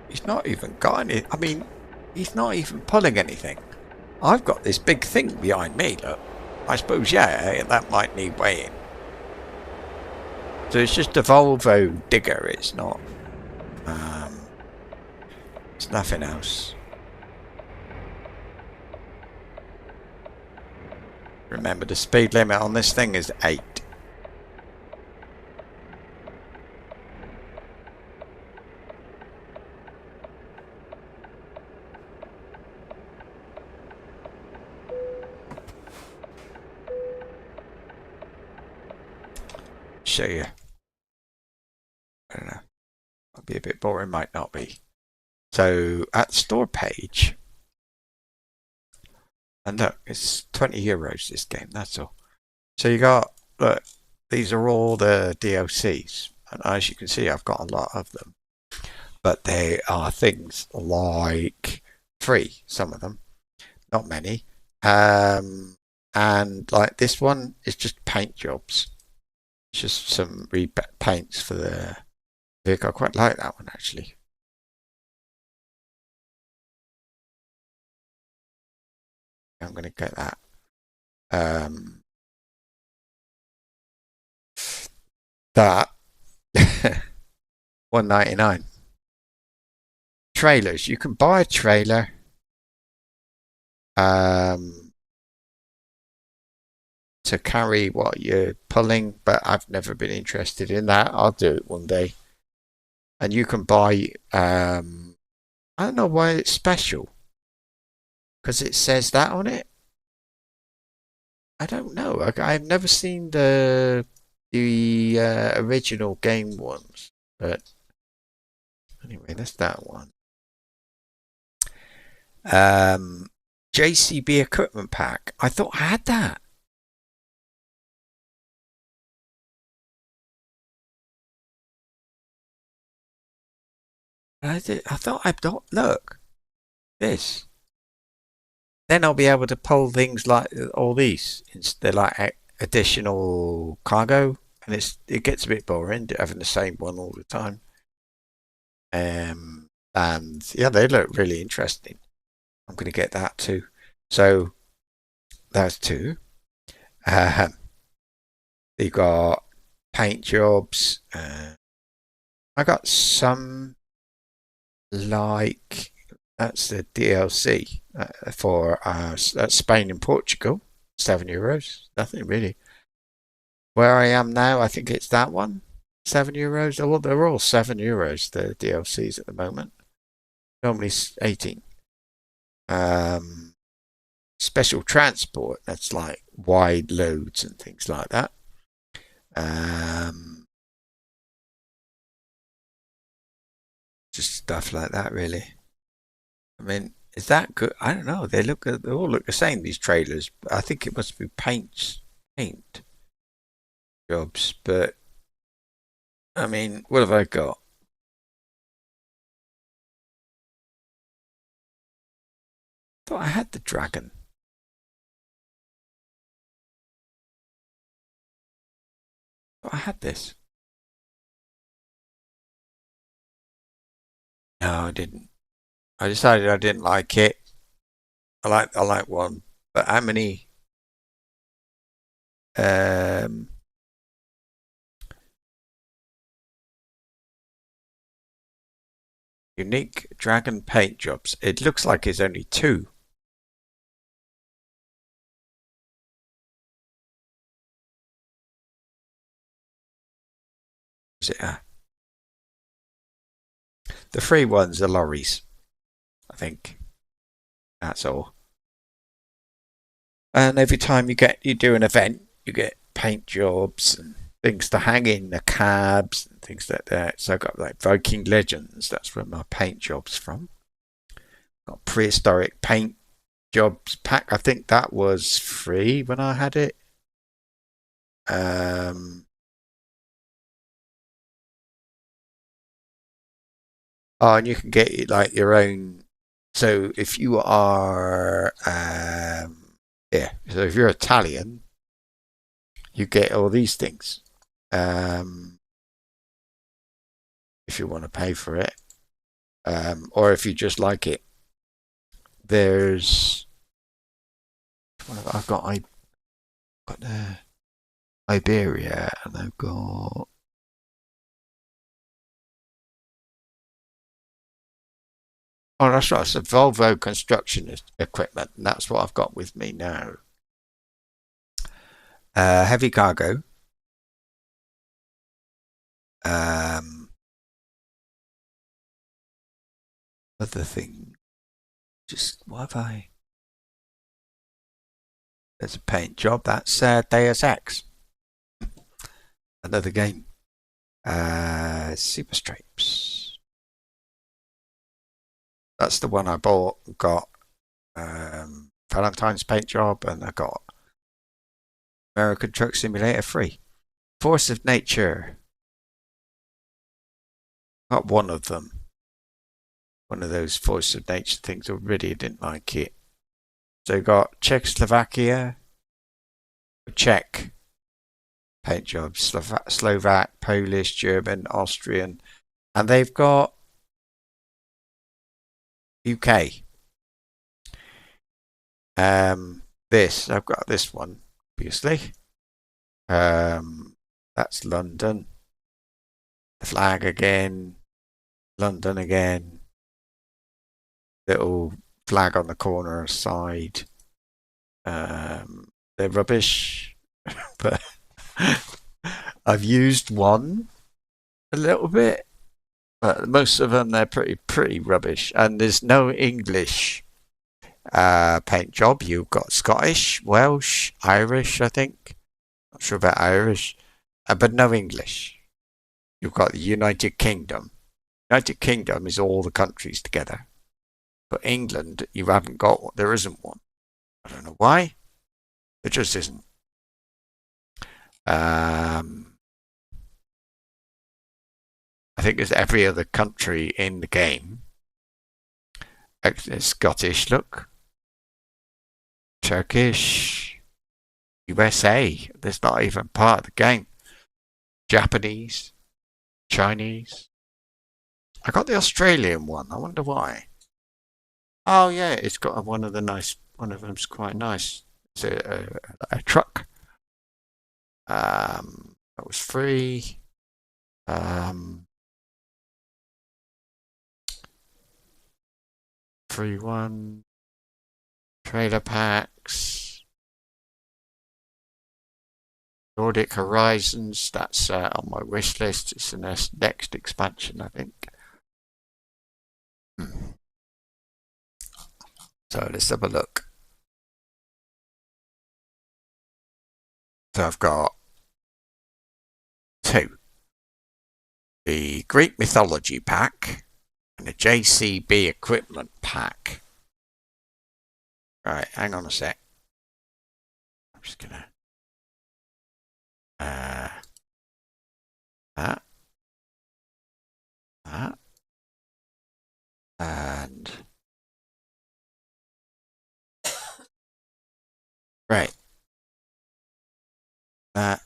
He's not even got any. I mean, he's not even pulling anything. I've got this big thing behind me, look. I suppose, yeah, that might need weighing. So it's just a Volvo digger, it's not. It's nothing else. Remember, the speed limit on this thing is 8. Show you. I don't know. Might be a bit boring, might not be. So at the store page, and look, it's €20 this game. That's all. So you got, look, these are all the DLCs, and as you can see, I've got a lot of them. But they are things like free, some of them, not many. And like this one is just paint jobs. It's just some repaints for the vehicle. I quite like that one actually. I'm going to get that. That $1.99. Trailers. You can buy a trailer. To carry what you're pulling, but I've never been interested in that. I'll do it one day. And you can buy. I don't know why it's special. Because it says that on it. I don't know. I've never seen the original game ones, but anyway, that's that one. JCB equipment pack. I thought I had that. I thought I'd not look this. Then I'll be able to pull things like all these. They're like additional cargo, and it gets a bit boring having the same one all the time. And yeah, they look really interesting. I'm going to get that too. So that's 2. You got paint jobs. I got some like that's the DLC for Spain and Portugal. €7. Nothing really. Where I am now, I think it's that one. €7. Oh, well, they're all €7. The DLCs at the moment. Normally 18. Special transport. That's like wide loads and things like that. Just stuff like that, really. I mean, is that good? I don't know. They all look the same. These trailers. I think it must be paint jobs. But I mean, what have I got? I thought I had the dragon. I had this. No, I didn't. I decided I didn't like it. I like one, but how many um, unique dragon paint jobs? It looks like it's only two. Is it? The free ones are lorries, I think. That's all. And every time you do an event, you get paint jobs and things to hang in the cabs and things like that. So I got like Viking Legends. That's where my paint jobs from. Got prehistoric paint jobs pack. I think that was free when I had it. Um, oh, and you can get like your own. So if you are, yeah, so if you're Italian, you get all these things. Um, if you want to pay for it, or if you just like it. There's, I've got Iberia, and I've got. Oh, that's right. It's a Volvo construction equipment, and that's what I've got with me now. Heavy cargo. Um, other thing. Just what have I? There's a paint job. That's Deus Ex. Another game. Super Stripes. That's the one I bought. Got Valentine's paint job, and I got American Truck Simulator free. Force of Nature. Got one of them. One of those Force of Nature things. Already didn't like it. So got Czechoslovakia, Czech paint jobs, Slovak, Polish, German, Austrian, and they've got UK. This I've got this one, obviously. That's London. The flag again. London again. Little flag on the corner side. They're rubbish, but I've used one a little bit, but most of them they're pretty rubbish. And there's no English paint job. You've got Scottish, Welsh, Irish, I think. Not sure about Irish, but no English. You've got the United Kingdom. United Kingdom is all the countries together. But England, you haven't got one. There isn't one. I don't know why. There just isn't. I think there's every other country in the game. Scottish, look. Turkish. USA. That's not even part of the game. Japanese. Chinese. I got the Australian one. I wonder why. Oh yeah, it's got one of the nice. One of them's quite nice. It's a truck. That was free. Free one. Trailer packs. Nordic Horizons. That's on my wish list. It's the next expansion, I think. So let's have a look. So I've got two. The Greek Mythology pack and the JCB Equipment pack. Right, hang on a sec. I'm just gonna that and right that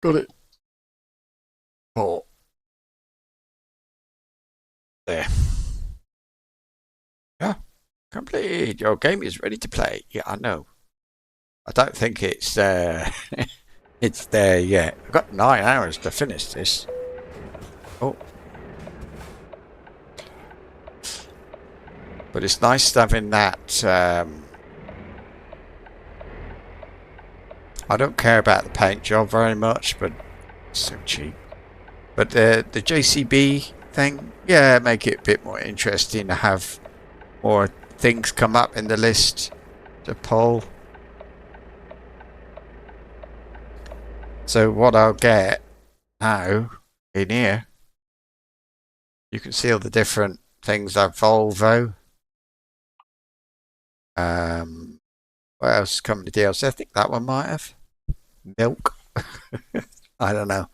Got it. Oh. There. Yeah. Completed. Your game is ready to play. Yeah, I know. I don't think it's it's there yet. I've got 9 hours to finish this. Oh. But it's nice having that. I don't care about the paint job very much, but it's so cheap. But the JCB thing, yeah, make it a bit more interesting to have more things come up in the list to pull. So what I'll get now in here, you can see all the different things like Volvo. What else coming to DLC? I think that one might have. Milk. I don't know.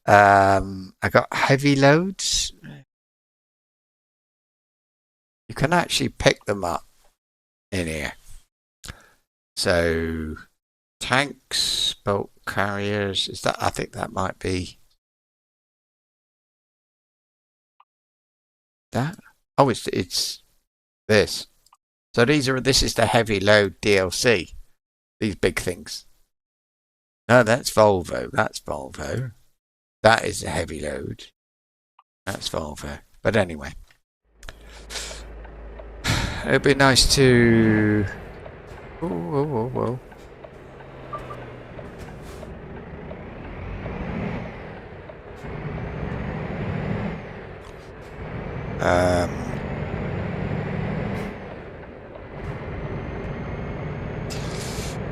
I got heavy loads. You can actually pick them up in here. So tanks, bulk carriers. Is that? I think that might be that. Oh, it's this. So this is the heavy load DLC. These big things. No, that's Volvo. That's Volvo. That is a heavy load. That's Volvo. But anyway. It'd be nice to... Whoa.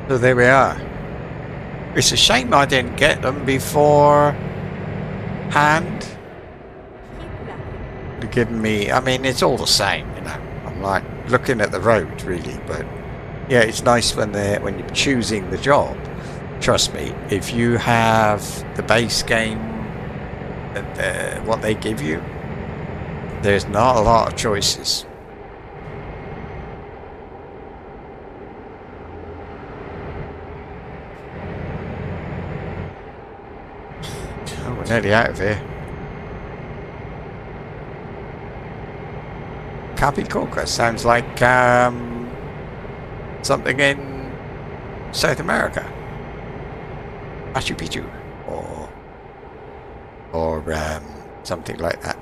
So there we are. It's a shame I didn't get them beforehand. They're giving me, I mean, it's all the same, you know. I'm like looking at the road really, but yeah, it's nice when you're choosing the job. Trust me, if you have the base game and what they give you, there's not a lot of choices. Oh, we're nearly out of here. Capicoca sounds like something in South America. Machu Picchu or something like that.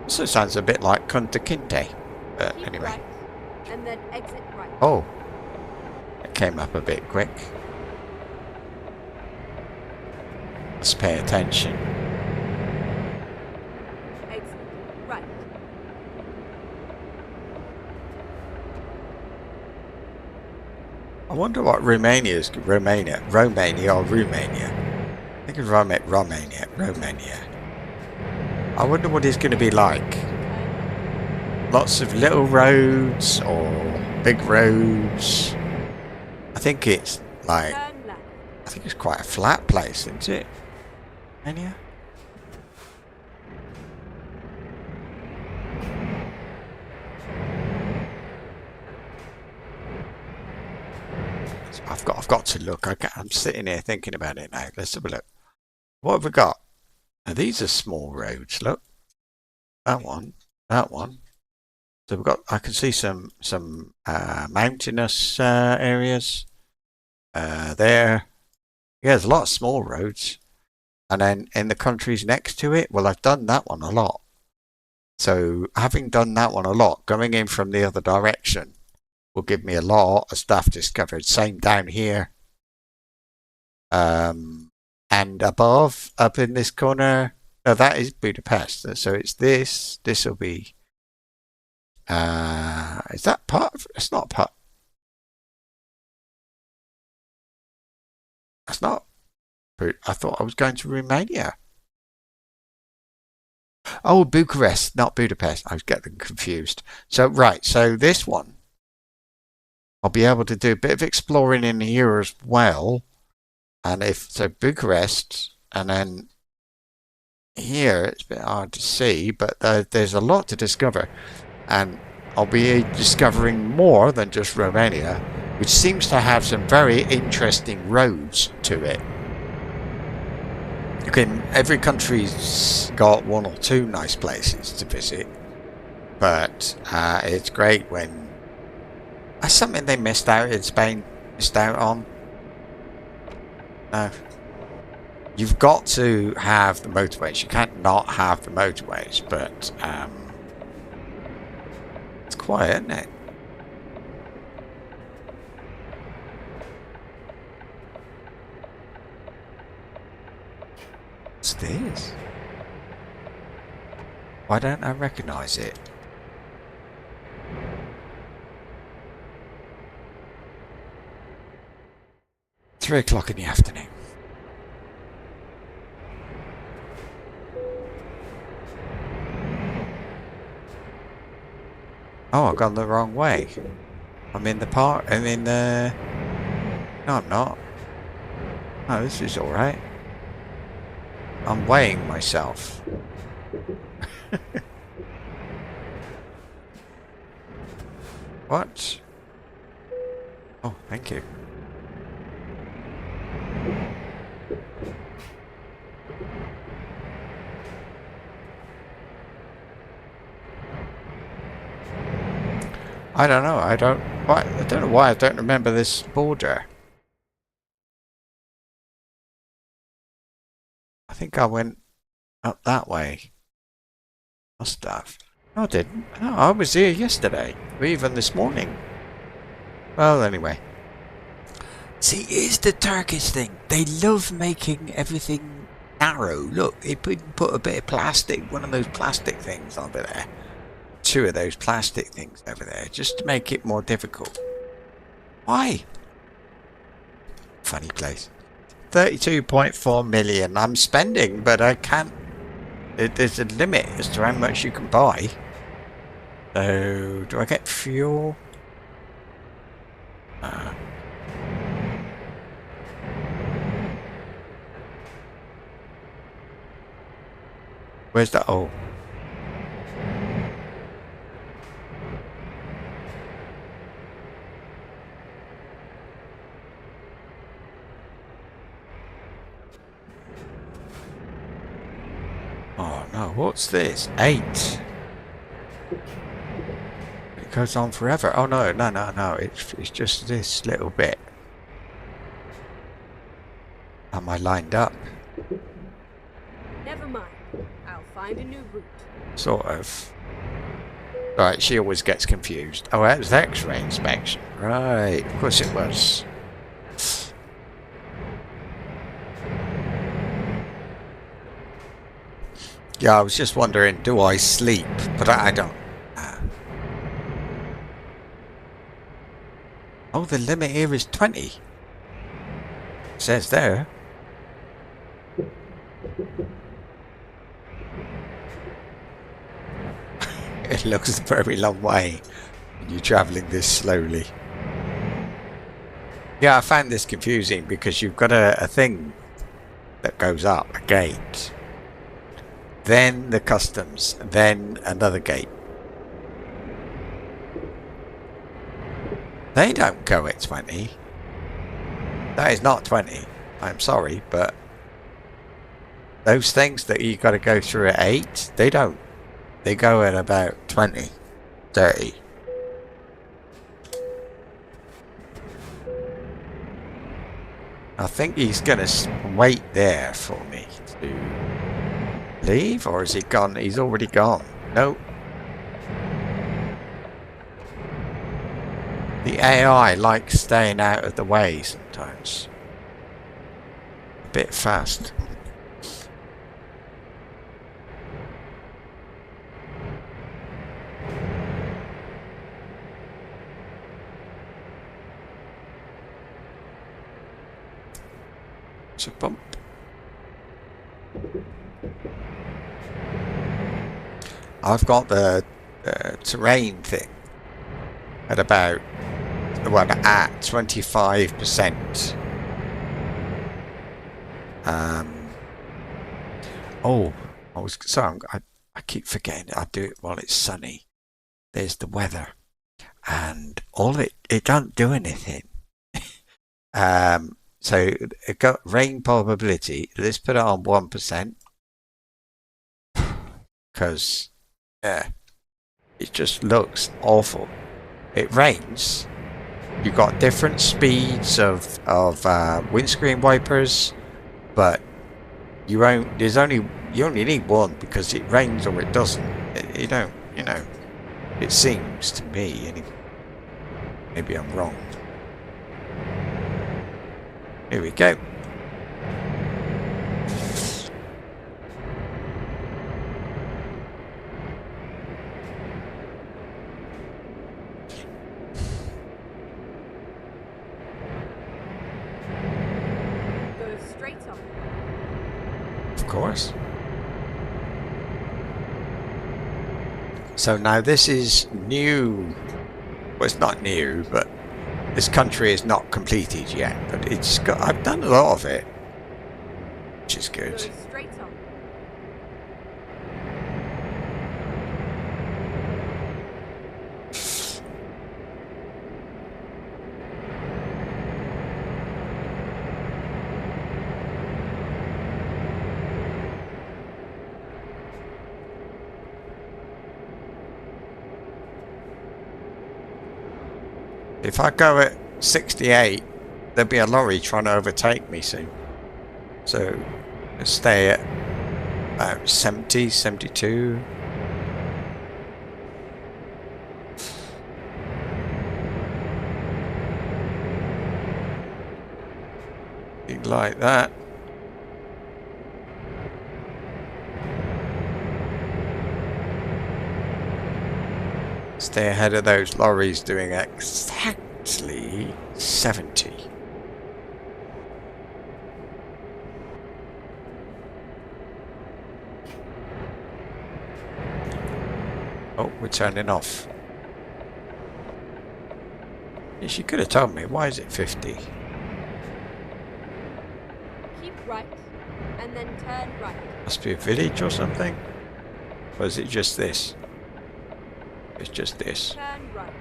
Also sounds a bit like Kunta Kinte. But anyway. Right, and then exit right. Oh. It came up a bit quick. Let's pay attention. Exit right. I wonder what Romania or Romania. I think it's Romania. I wonder what it's going to be like. Lots of little roads or big roads. I think it's like, I think it's quite a flat place, isn't it? Romania? I've got to look. I'm sitting here thinking about it now. Let's have a look. What have we got? Now these are small roads. Look, that one. So we've got. I can see some mountainous areas. There. Yeah, there's a lot of small roads, and then in the countries next to it. Well, I've done that one a lot. So having done that one a lot, going in from the other direction will give me a lot of stuff discovered. Same down here. And above, up in this corner, no, that is Budapest. So it's this. This will be. Is that part of? It's not part. That's not. I thought I was going to Romania. Oh, Bucharest, not Budapest. I was getting confused. So right. So this one, I'll be able to do a bit of exploring in here as well. And so Bucharest, and then here it's a bit hard to see, but there's a lot to discover, and I'll be discovering more than just Romania, which seems to have some very interesting roads to it. Every country's got one or two nice places to visit, but it's great when that's something they missed out in Spain. Missed out on. No, you've got to have the motorways. You can't not have the motorways, but it's quiet, isn't it? What's this? Why don't I recognize it? Three o'clock in the afternoon. Oh, I've gone the wrong way. I'm in the park. I'm in the... No, I'm not. Oh, this is alright. I'm weighing myself. What? Oh, thank you. I don't know. I don't know why I don't remember this border. I think I went up that way. Must have. No, I didn't. No, I was here yesterday, or even this morning. Well, anyway. See, here's the Turkish thing. They love making everything narrow. Look, they put a bit of plastic, one of those plastic things over there. Two of those plastic things over there, just to make it more difficult. Why? Funny place. 32.4 million I'm spending, but I can't. There's a limit as to how much you can buy. So, do I get fuel? Where's that? Oh. Oh no, what's this? 8. It goes on forever. Oh no, no. It's just this little bit. Am I lined up? Never mind. I'll find a new route. Sort of. Right, she always gets confused. Oh, that was X-ray inspection. Right, of course it was. Yeah, I was just wondering, do I sleep? But I don't. Oh, the limit here is 20. It says there. It looks a very long way when you're travelling this slowly. Yeah, I found this confusing because you've got a thing that goes up, a gate. Then the customs, then another gate. They don't go at 20. That is not 20. I'm sorry, but those things that you got to go through at 8, they don't. They go at about 20, 30. I think he's going to wait there for me to leave, or is he gone? He's already gone. Nope. The AI likes staying out of the way sometimes. A bit fast. It's a bump. I've got the terrain thing at about, well, at 25%. Oh, I keep forgetting I do it while it's sunny. There's the weather, and all it don't do anything. So it got rain probability. Let's put it on 1%. Because, yeah, it just looks awful. It rains. You've got different speeds of windscreen wipers, but you only need one because it rains or it doesn't. You don't, it seems to me anyway. Maybe I'm wrong. Here we go. Go straight on. Of course. So now this is new. Well, it's not new, but this country is not completed yet. But it's got. I've done a lot of it, which is good. Go straight on. If I go at 68, there'll be a lorry trying to overtake me soon. So let's stay at about 70, 72. Something like that. Stay ahead of those lorries doing exactly 70. Oh, we're turning off. She could have told me. Why is it 50? Keep right, and then turn right. Must be a village or something? Or is it just this? It's just this. Turn right.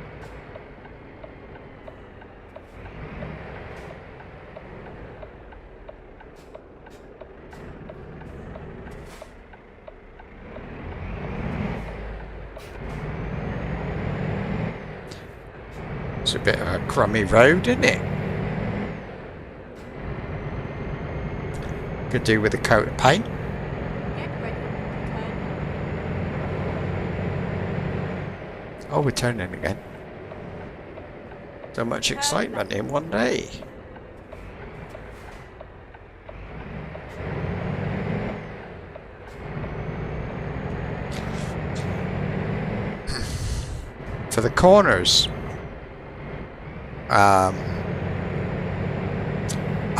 It's a bit of a crummy road, isn't it? Could do with a coat of paint. Get ready to turn. Oh, we're turning again. So much excitement in one day. For the corners, I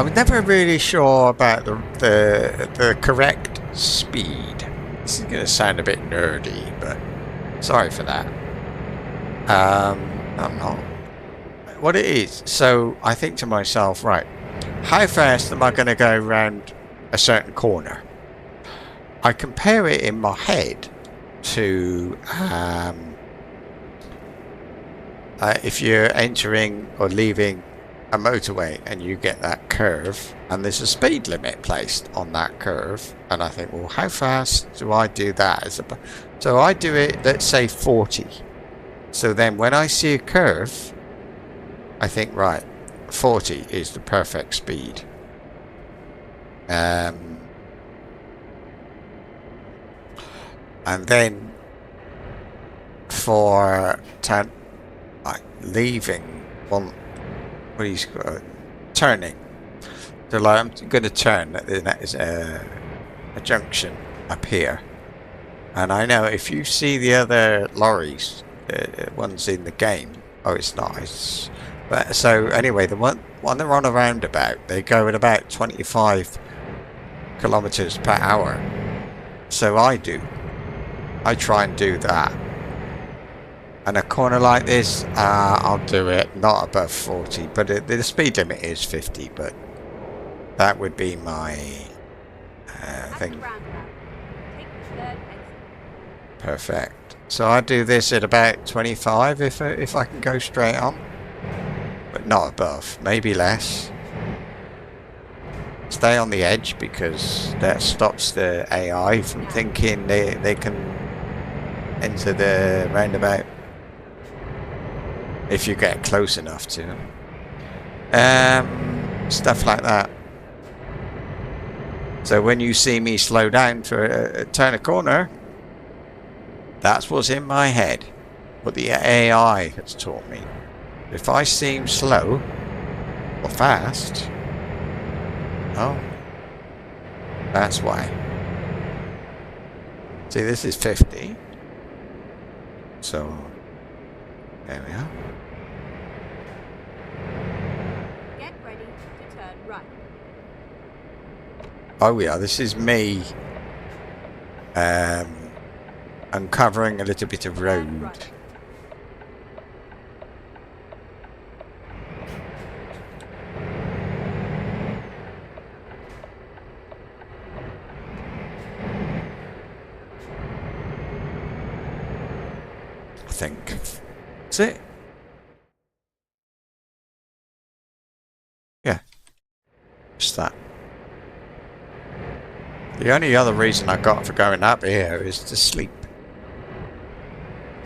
was never really sure about the correct speed. This is going to sound a bit nerdy, but sorry for that. I'm not. What it is, so I think to myself, right, how fast am I going to go around a certain corner? I compare it in my head to if you're entering or leaving a motorway and you get that curve and there's a speed limit placed on that curve, and I think, well, how fast do I do that? So I do it, let's say 40. So then when I see a curve, I think, right, 40 is the perfect speed. And then for leaving one, what do you call it? Turning. So like I'm going to turn. That is a junction up here, and I know if you see the other lorries, ones in the game. Oh, it's not. But so anyway, the one they're on a roundabout, they go at about 25 kilometers per hour. So I try and do that. And a corner like this, I'll do it not above 40, but the speed limit is 50. But that would be my thing. Perfect. So I do this at about 25 if I can go straight on, but not above. Maybe less. stay on the edge because that stops the AI from thinking they can enter the roundabout if you get close enough to them. Stuff like that. So when you see me slow down to turn a corner, that's what's in my head. What the AI has taught me. If I seem slow or fast, oh, that's why. See, this is 50. So, there we are. Get ready to turn right. Oh yeah, this is me uncovering a little bit of road. Right. I think that's it. Yeah, just that. The only other reason I got for going up here is to sleep.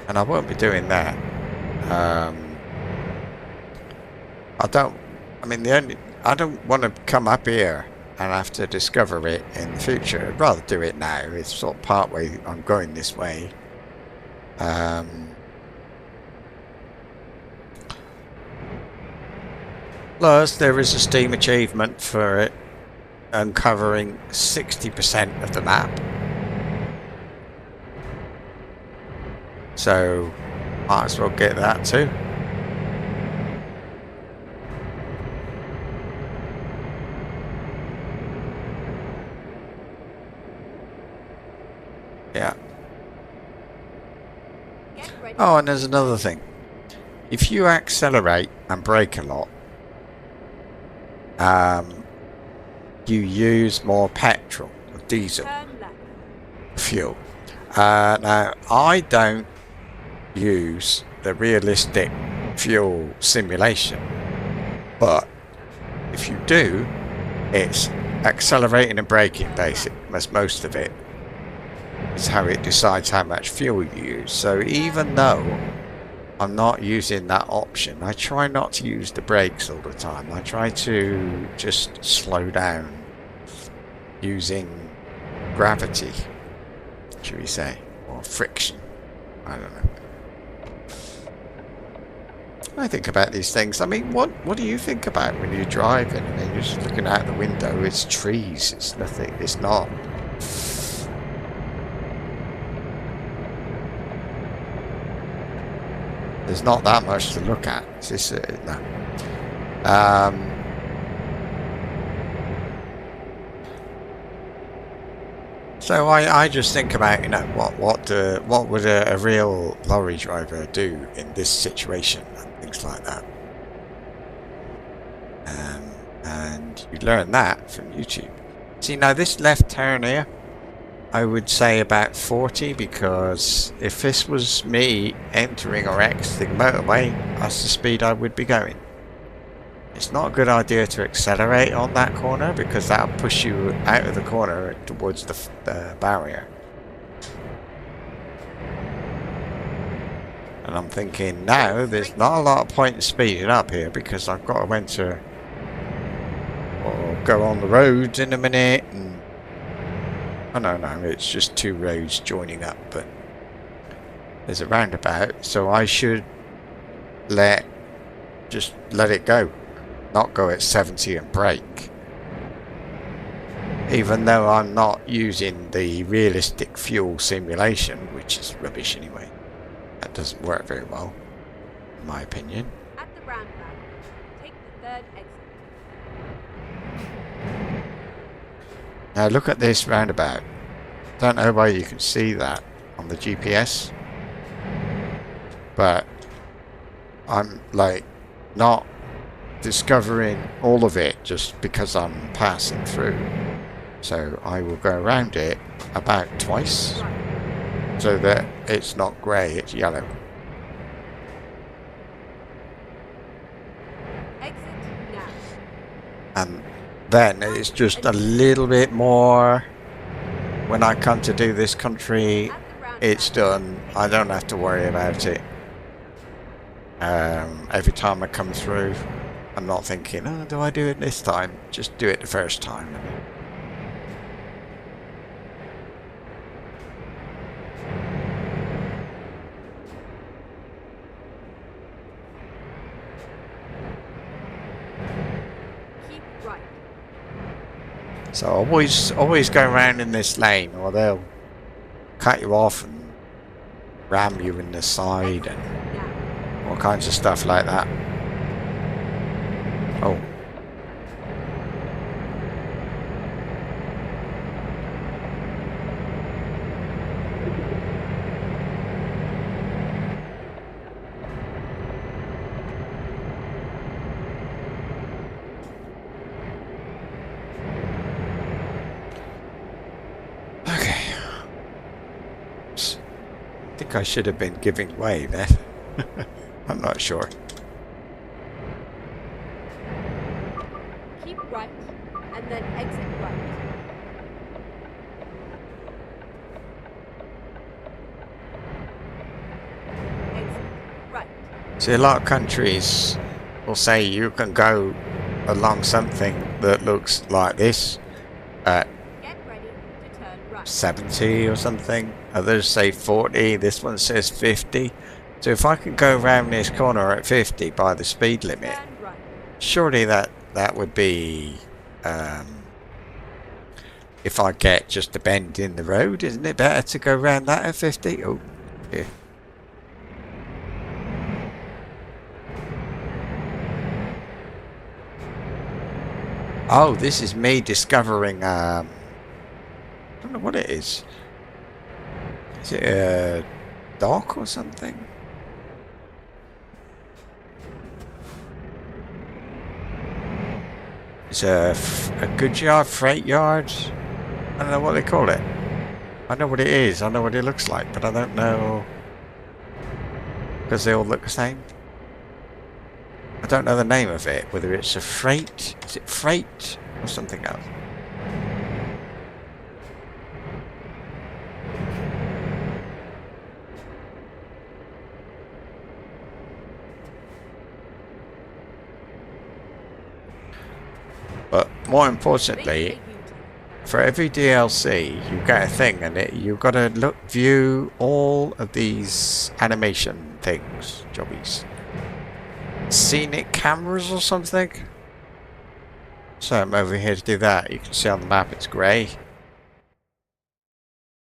And I won't be doing that. I don't want to come up here and have to discover it in the future. I'd rather do it now. It's sort of part way I'm going this way. Plus, there is a Steam achievement for it uncovering 60% of the map. So, might as well get that too. Yeah. Oh, and there's another thing. If you accelerate and brake a lot, you use more petrol or diesel fuel. Now, I don't use the realistic fuel simulation, but if you do, it's accelerating and braking basic. That's most of it. It's how it decides how much fuel you use. So even though I'm not using that option, I try not to use the brakes all the time. I try to just slow down using gravity, should we say, or friction. I don't know. I think about these things. I mean, what do you think about when you're driving? I mean, you're just looking out the window. It's trees. It's nothing. It's not. There's not that much to look at. It's just, no. So I just think about, you know, what would a real lorry driver do in this situation and things like that. And you learn that from YouTube. See, now this left turn here, I would say about 40, because if this was me entering or exiting motorway, that's the speed I would be going. It's not a good idea to accelerate on that corner because that'll push you out of the corner towards the barrier. And I'm thinking now there's not a lot of point in speeding up here because I've got to enter or go on the roads in a minute. And oh no, it's just two roads joining up, but there's a roundabout, so I should just let it go. Not go at 70 and brake. Even though I'm not using the realistic fuel simulation, which is rubbish anyway. That doesn't work very well, in my opinion. At the roundabout, take the third exit. Now look at this roundabout. Don't know why you can see that on the GPS. But I'm like not discovering all of it just because I'm passing through. So I will go around it about twice so that it's not grey, it's yellow. Exit now. And Then it's just a little bit more. When I come to do this country, it's done. I don't have to worry about it. Every time I come through, I'm not thinking, oh, do I do it this time? Just do it the first time. Keep right. So always go around in this lane, or they'll cut you off and ram you in the side and Now. all kinds of stuff like that. Oh. Okay. Oops. I think I should have been giving way there. I'm not sure. Keep right, and then exit right. Exit right. See, a lot of countries will say you can go along something that looks like this at Get ready to turn right. 70 or something. Others say 40. This one says 50. So if I can go around this corner at 50 by the speed limit, Turn right. surely that would be if I get just a bend in the road, isn't it better to go around that at 50? Oh, yeah. Oh, this is me discovering, I don't know what it is. Is it a dock or something? It's a goods yard, freight yard. I don't know what they call it. I know what it is, I know what it looks like, but I don't know because they all look the same. I don't know the name of it, whether it's a freight, is it freight or something else? But more importantly, for every DLC you get a thing and you've got to view all of these animation things, jobbies. Scenic cameras or something. So I'm over here to do that. You can see on the map it's grey.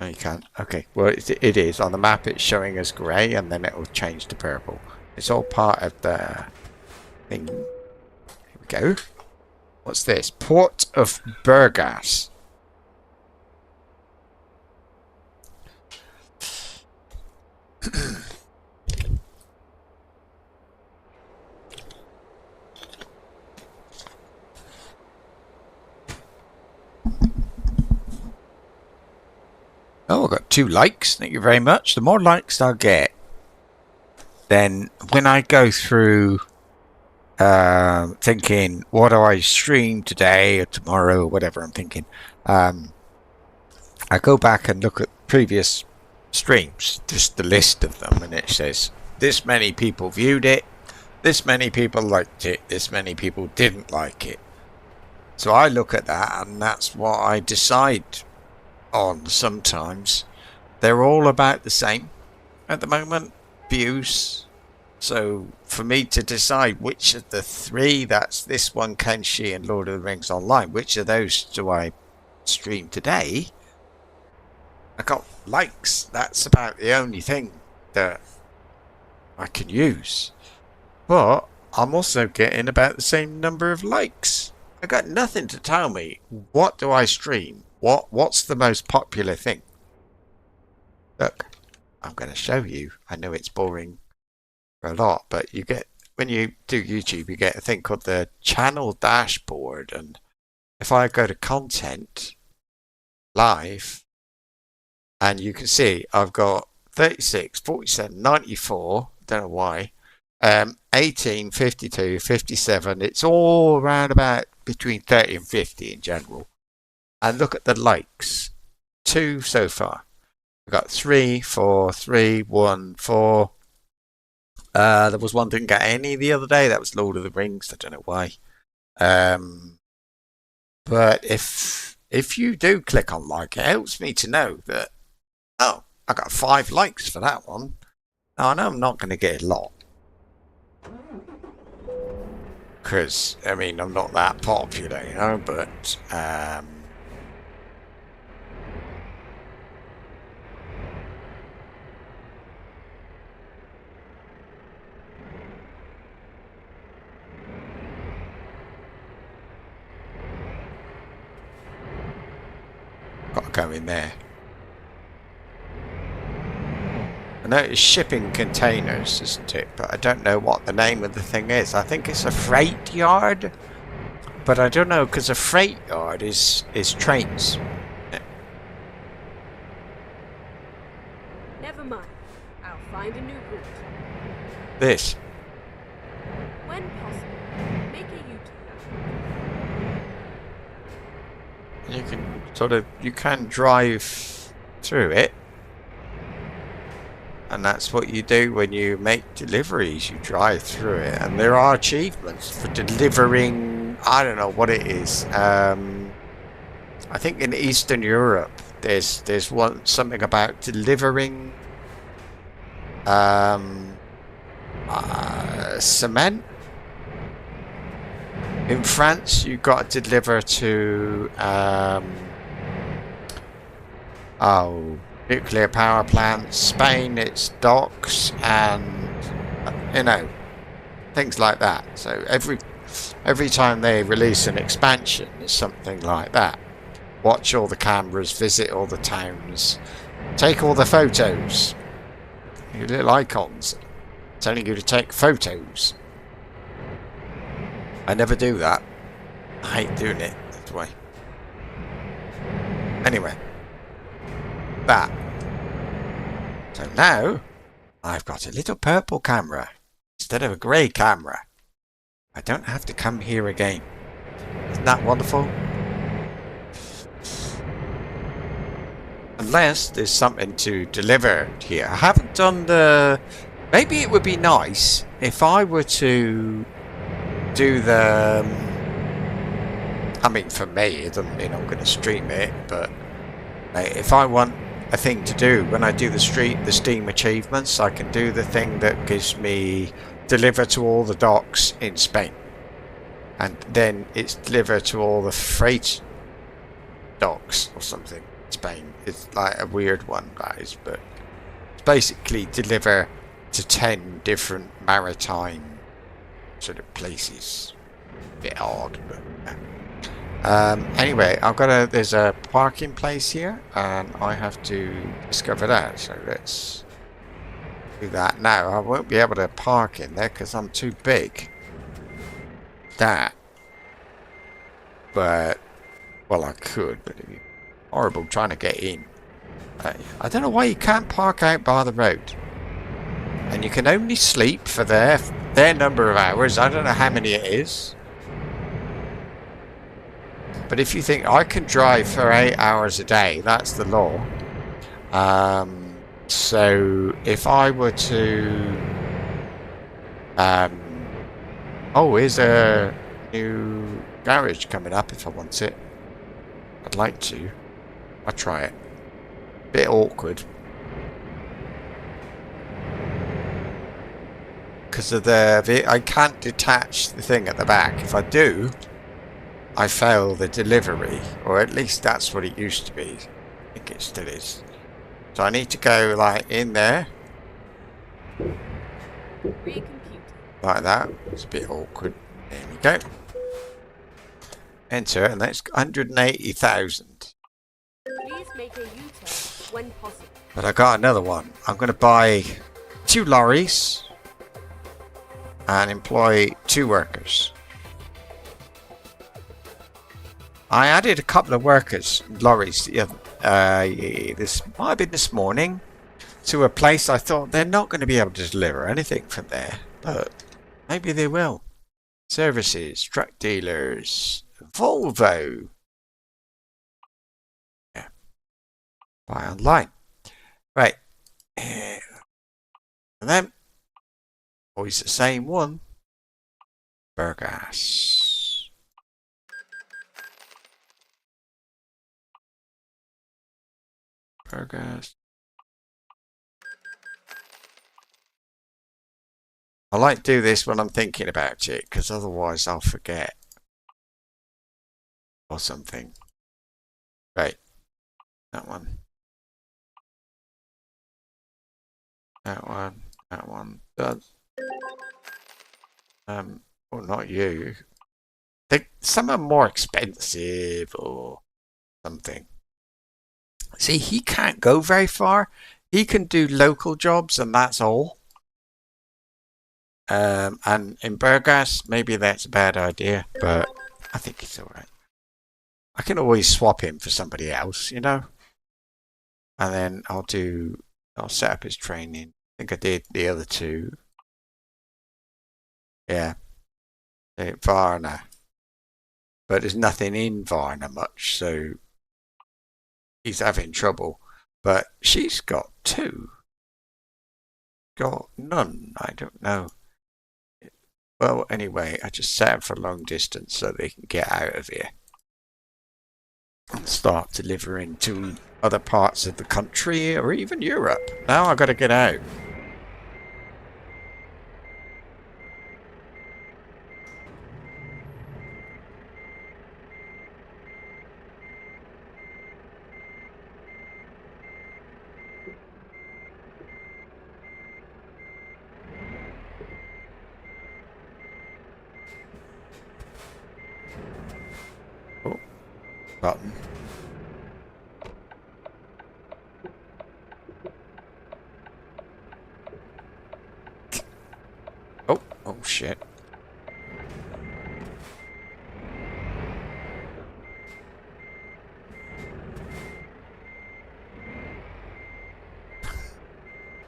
No, you can't. Okay, well it is. On the map it's showing as grey and then it will change to purple. It's all part of the thing. Here we go. What's this? Port of Burgas. Oh, I got 2 likes. Thank you very much. The more likes I get, then when I go through thinking, what do I stream today or tomorrow or whatever I'm thinking, I go back and look at previous streams, just the list of them, and it says this many people viewed it, this many people liked it, this many people didn't like it. So I look at that and that's what I decide on. Sometimes they're all about the same at the moment, views. So for me to decide which of the 3, that's this one, Kenshi and Lord of the Rings Online, which of those do I stream today, I got likes. That's about the only thing that I can use. But I'm also getting about the same number of likes. I got nothing to tell me what do I stream. What's the most popular thing? Look, I'm going to show you. I know it's boring for a lot, but you get, when you do YouTube, you get a thing called the channel dashboard, and if I go to content live, and you can see I've got 36, 47, 94, don't know why, 18, 52, 57, it's all around about between 30 and 50 in general. And look at the likes. 2 so far. I've got 3, 4, 3, 1, 4. There was one didn't get any the other day. That was Lord of the Rings. I don't know why. But if you do click on like, it helps me to know that, oh, I got 5 likes for that one. Now, I know I'm not going to get a lot. Because, I mean, I'm not that popular, you know, but... got to go in there. I know it's shipping containers, isn't it? But I don't know what the name of the thing is. I think it's a freight yard. But I don't know, because a freight yard is trains. Never mind. I'll find a new route. This. When possible, make a U-turn. You can sort of, you can drive through it. And that's what you do when you make deliveries. You drive through it. And there are achievements for delivering, I don't know what it is. I think in Eastern Europe, there's something about delivering cement. In France, you've got to deliver to nuclear power plants. Spain, it's docks and you know, things like that. So every time they release an expansion, it's something like that. Watch all the cameras, visit all the towns, take all the photos. Your little icons telling you to take photos. I never do that. I hate doing it that way. Anyway. That. So now, I've got a little purple camera instead of a grey camera. I don't have to come here again. Isn't that wonderful? Unless there's something to deliver here. I haven't done the... Maybe it would be nice if I were to do the... I mean, for me, it doesn't mean I'm going to stream it, but if I want a thing to do when I do the Steam achievements, I can do the thing that gives me deliver to all the docks in Spain, and then it's deliver to all the freight docks or something in Spain. It's like a weird one, guys, but it's basically deliver to 10 different maritime sort of places. A bit odd, but yeah. Anyway, there's a parking place here, and I have to discover that, so let's do that now. I won't be able to park in there because I'm too big. That. But, well, I could, but it'd be horrible trying to get in. I don't know why you can't park out by the road. And you can only sleep for their number of hours. I don't know how many it is. But if you think I can drive for 8 hours a day, that's the law. So if I were to... oh, here's a new garage coming up if I want it. I'd like to. I'll try it. Bit awkward. Because of I can't detach the thing at the back. If I do, I fail the delivery, or at least that's what it used to be. I think it still is. So I need to go like in there, like that. It's a bit awkward. There we go. Enter, and that's 180,000. Please make a U-turn when possible. But I got another one. I'm going to buy 2 lorries and employ 2 workers. I added a couple of lorries, this might have been this morning, to a place I thought they're not going to be able to deliver anything from there, but maybe they will. Services, truck dealers, Volvo. Yeah. Buy online. Right. And then, always the same one. Burgas. Burgas. I like to do this when I'm thinking about it, because otherwise I'll forget. Or something. Right. That one. That one. That one. Done. Well, not you. Some are more expensive or something. See, he can't go very far. He can do local jobs and that's all. And in Burgas, maybe that's a bad idea, but I think it's alright. I can always swap him for somebody else, you know? And then I'll set up his training. I think I did the other two. Yeah. Varna. But there's nothing in Varna much, so he's having trouble. But she's got two. Got none. I don't know. Well, anyway, I just set them for long distance so they can get out of here. And start delivering to other parts of the country or even Europe. Now I've got to get out. Oh, button. Oh shit.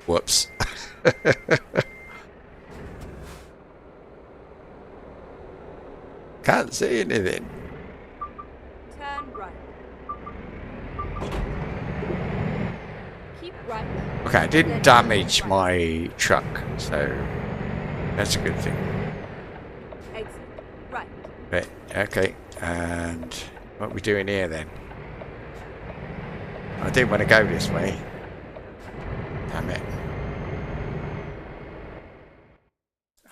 Whoops. Can't see anything. Turn right. Keep right. Okay, I didn't damage my truck, so that's a good thing. Exit right. Right, okay, and what are we doing here then? I didn't want to go this way. Damn it.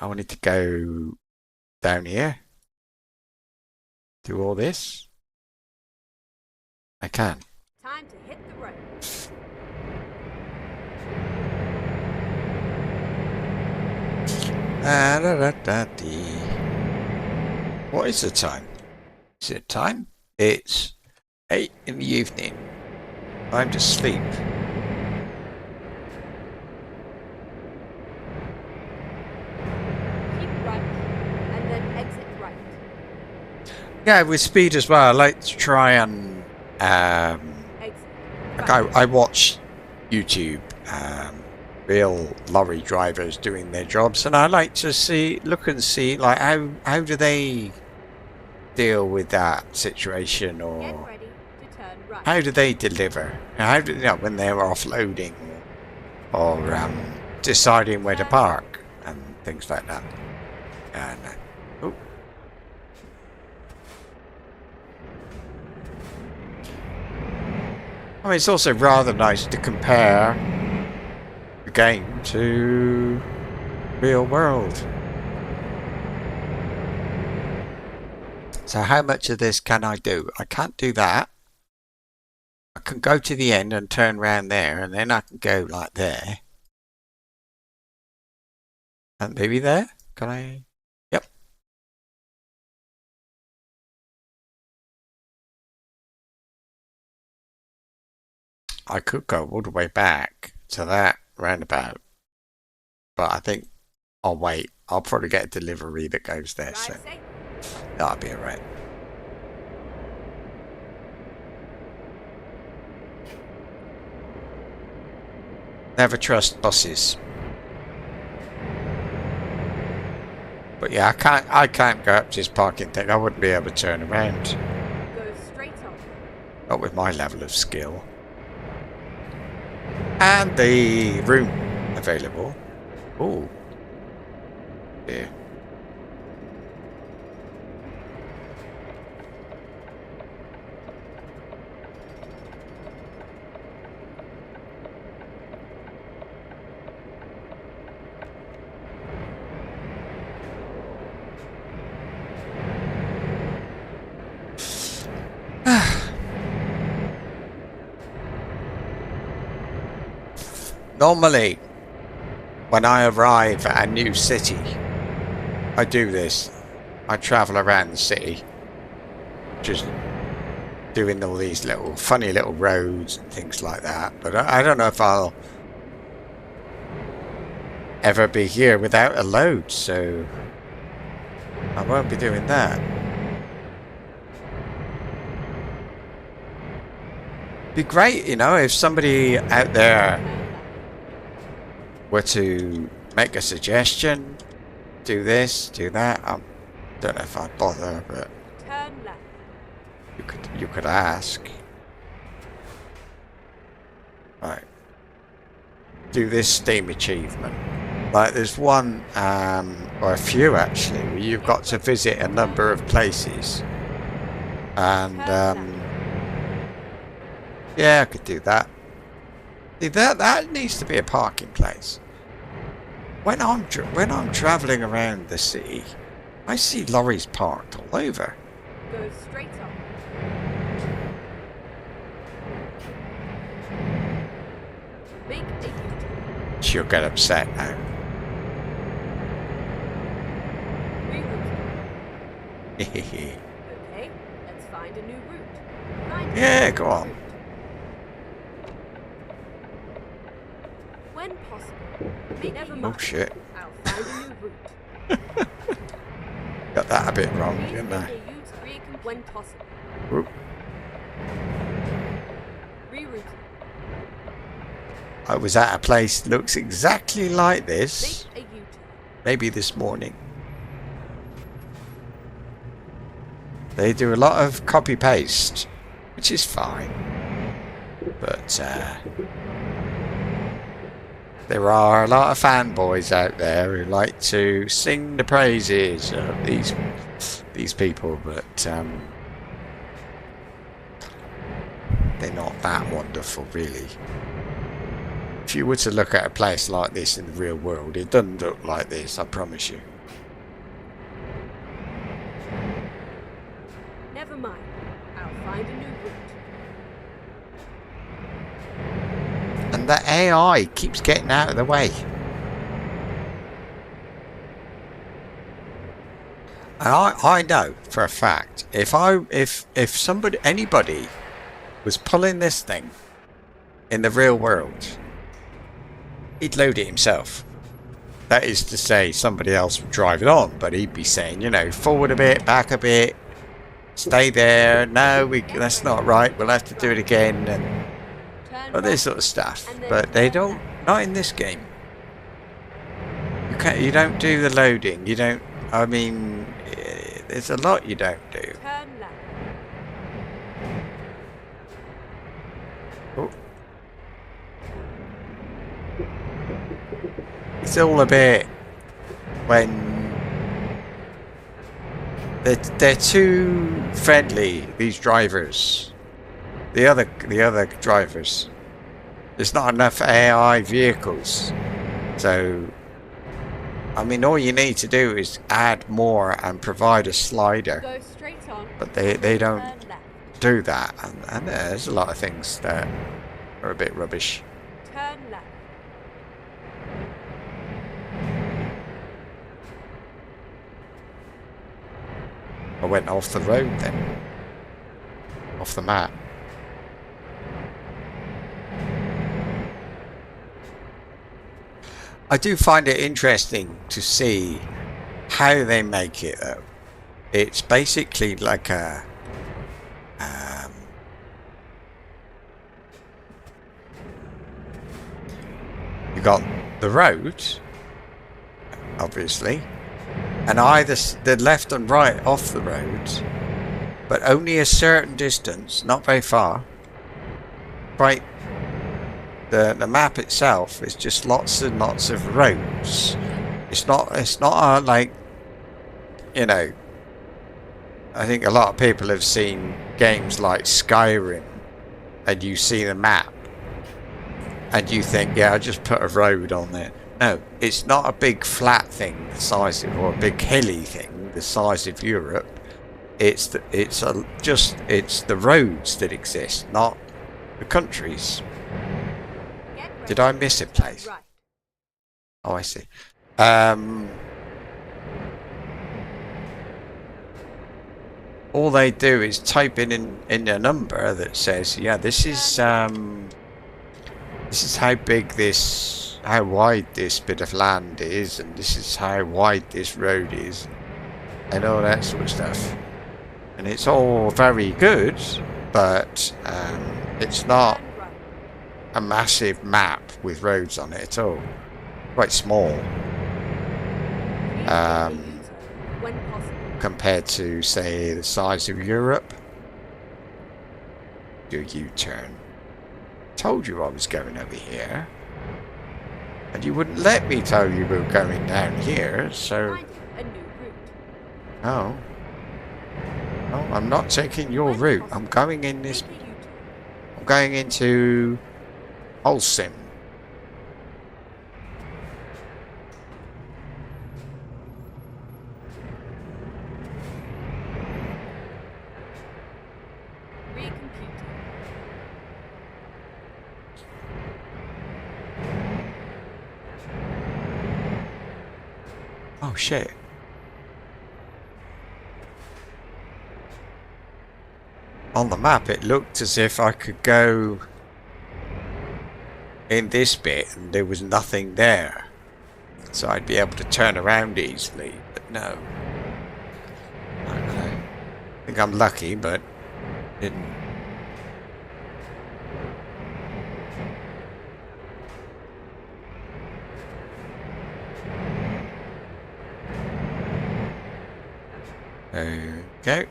I wanted to go down here. Do all this. I can. Time to hit the road. What is the time? Is it time? It's 8 in the evening. Time to sleep. Keep right and then exit right. Yeah, with speed as well. I like to try and Exit like right. I watch YouTube real lorry drivers doing their jobs, and I like to look and see like how do they deal with that situation, Get or ready to turn right. how do they deliver? How do when they're offloading or deciding where to park and things like that. And oh. I mean, it's also rather nice to compare the game to real world. So how much of this can I do? I can't do that. I can go to the end and turn around there, and then I can go like there. And maybe there? Can I? Yep. I could go all the way back to that roundabout. But I think I'll wait. I'll probably get a delivery that goes there, so Drive safe. that'll be alright. Never trust buses. But yeah, I can't go up to this parking thing. I wouldn't be able to turn around. Go straight on. Not with my level of skill. And the room available. Oh. Yeah. Normally, when I arrive at a new city, I do this. I travel around the city, just doing all these little funny little roads and things like that. But I don't know if I'll ever be here without a load, so I won't be doing that. Be great, you know, if somebody out there were to make a suggestion, do this, do that. I don't know if I'd bother, but Turn left. you could ask. Right. Do this Steam achievement. Like there's one, or a few actually, where you've got to visit a number of places. And yeah, I could do that. See, that needs to be a parking place. When I'm traveling around the city, I see lorries parked all over. Go straight on. Make a U-turn. She'll get upset now. Reroute. Okay, let's find a new route. Find a Yeah, new go on. route. When possible. Never mind. Oh shit. I'll find a new route. Got that a bit wrong, Please didn't make I? a U-turn when possible. Oop. Reroute. I was at a place that looks exactly like this. Make a U-turn. Maybe this morning. They do a lot of copy paste, which is fine. But there are a lot of fanboys out there who like to sing the praises of these people, but they're not that wonderful, really. If you were to look at a place like this in the real world, it doesn't look like this, I promise you. Never mind. I'll find a new route. And the AI keeps getting out of the way. And I know for a fact, if anybody was pulling this thing in the real world, he'd load it himself. That is to say, somebody else would drive it on, but he'd be saying, you know, forward a bit, back a bit, stay there. No, that's not right. We'll have to do it again, and Turn all this right. sort of stuff. And then But they turn don't. left. Not in this game. You don't do the loading. You don't. I mean, there's a lot you don't do. Turn left. Oh. It's all a bit when they're too friendly. These drivers, the other drivers. There's not enough AI vehicles, so I mean, all you need to do is add more and provide a slider. Go straight on. But they don't Turn left. do that, and there's a lot of things that are a bit rubbish. Turn left. I went off the road then, off the map. I do find it interesting to see how they make it though. It's basically like a you got the road, obviously, and either the left and right off the roads, but only a certain distance, not very far. Right, the map itself is just lots and lots of roads. It's not like, you know, I think a lot of people have seen games like Skyrim, and you see the map and you think, yeah, I'll just put a road on there. No, it's not a big flat thing the size of, or a big hilly thing the size of Europe. It's the roads that exist, not the countries. Did I miss a place? Right. Oh, I see. All they do is type in a number that says, yeah, this is how big how wide this bit of land is, and this is how wide this road is, and all that sort of stuff. And it's all very good, but it's not a massive map with roads on it at all. Quite small. When possible. Compared to, say, the size of Europe. Do a U-turn. Told you I was going over here. And you wouldn't let me tell you we were going down here, so... Find a new route. No. No, I'm not taking your route. I'm going in this... Make a U-turn. I'm going into... Olsim. Recomputing. Oh, shit. On the map, it looked as if I could go in this bit and there was nothing there. So I'd be able to turn around easily, but no. I don't know. I think I'm lucky, but didn't. Okay.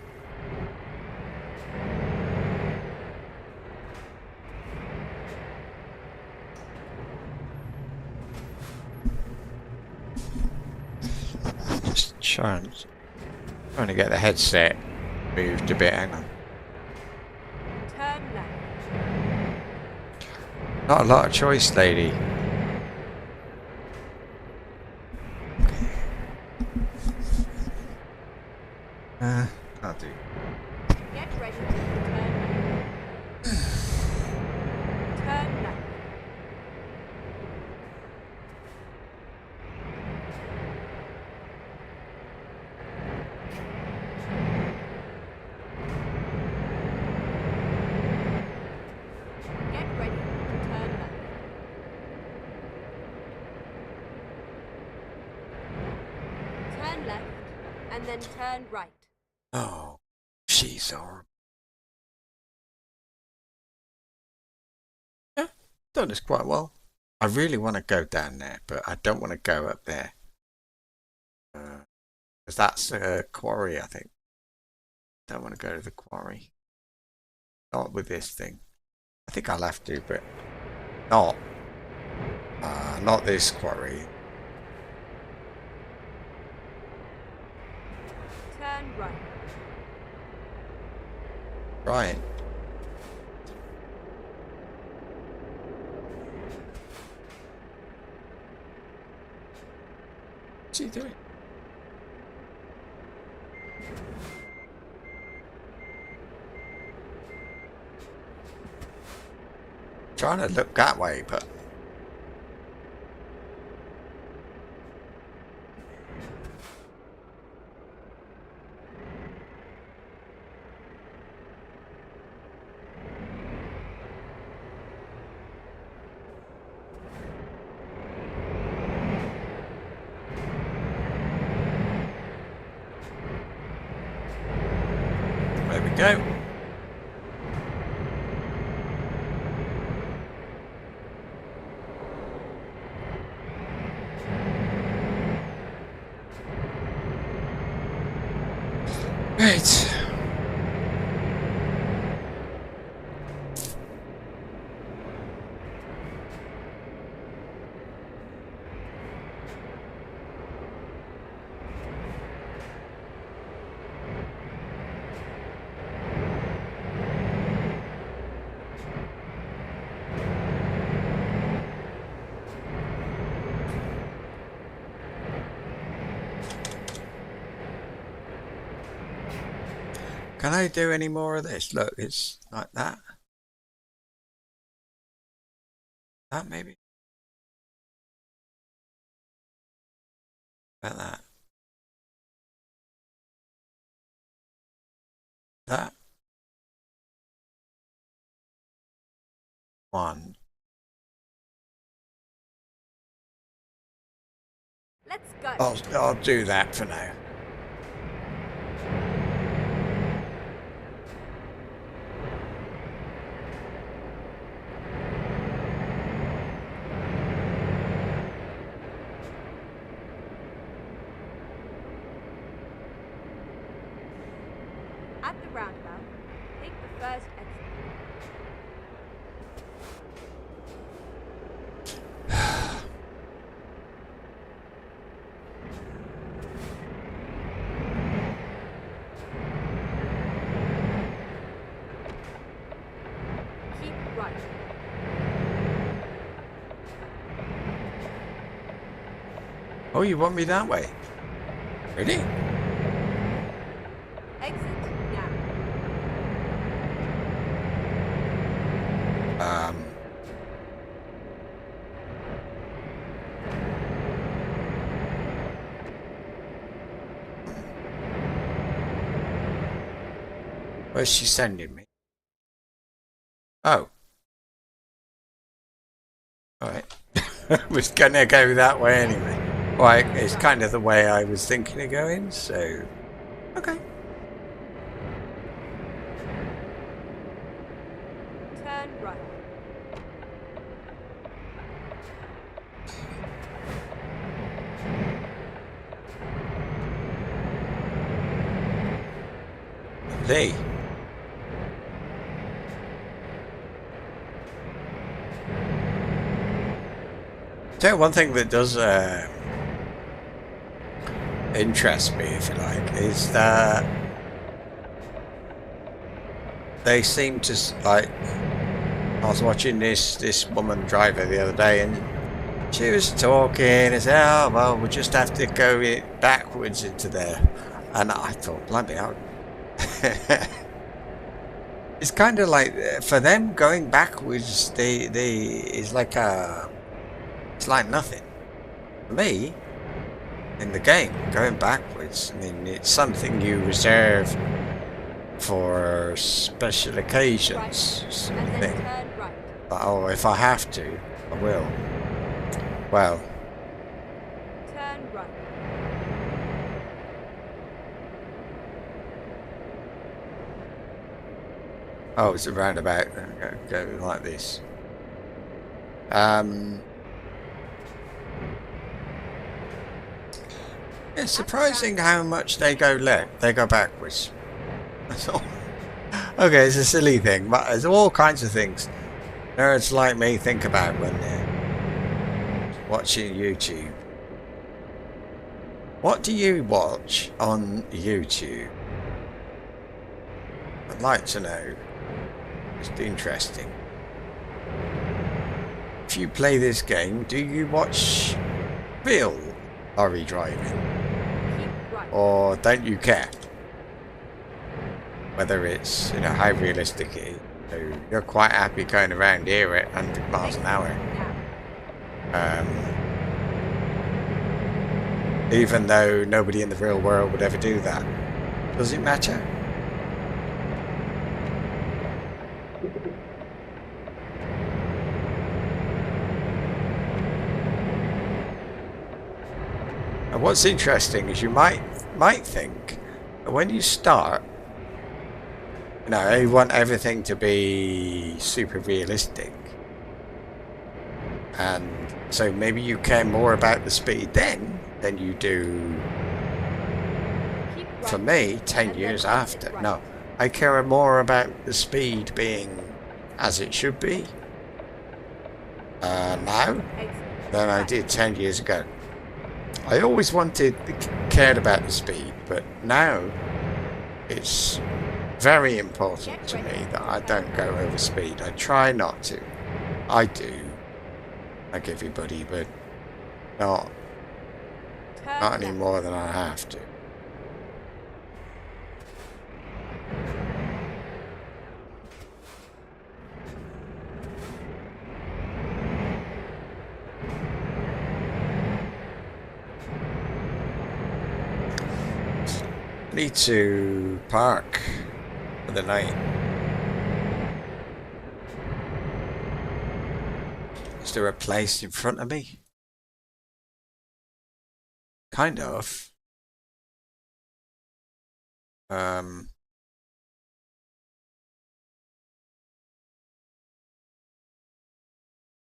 Just trying to get the headset moved a bit. Hang on. Turn left. Not a lot of choice, lady. I'll do. Get ready to turn left. Turn left. Get ready to turn left. Turn left and then turn right. Oh, she's horrible. Yeah, done this quite well. I really want to go down there, but I don't want to go up there. Because that's a quarry, I think. Don't want to go to the quarry. Not with this thing. I think I'll have to, but not. Not this quarry. Turn right. Right. What's he doing? Trying to look that way, but there we go. Right. Can I do any more of this? Look, it's like that. That maybe. About that. That. One. Let's go. I'll do that for now. At the roundabout, take the first exit. Keep right. Oh, you want me that way? Really? Exit now. Where's she sending me? Oh. Alright. I was gonna go that way anyway. Right, it's kind of the way I was thinking of going, so... Okay. Turn right. Lee. So one thing that does interest me, if you like, is that they seem to like. I was watching this woman driver the other day, and she was talking and said, "Oh well, we'll just have to go backwards into there," and I thought, "Blimey, it's kind of like for them going backwards. They is like a." It's like nothing. For me, in the game, going backwards, I mean, it's something you reserve for special occasions. Sort of thing. Right. But, oh, if I have to, I will. Well. Turn right. Oh, it's a roundabout. Go like this. It's surprising how much they go left. They go backwards. That's all. Okay, it's a silly thing, but there's all kinds of things nerds like me think about when they're watching YouTube. What do you watch on YouTube? I'd like to know. It's interesting. If you play this game, do you watch real lorry driving? Or don't you care? Whether it's, you know, how realistic it is. So you're quite happy going around here at 100 miles an hour. Even though nobody in the real world would ever do that. Does it matter? And what's interesting is you might think that when you start, you know, you want everything to be super realistic, and so maybe you care more about the speed then than you do Keep for me, 10 years after, no, I care more about the speed being as it should be now than I did 10 years ago. I always cared about the speed, but now it's very important to me that I don't go over speed. I try not to. I do, like everybody, but not any more than I have to. Need to park for the night. Is there a place in front of me? Kind of.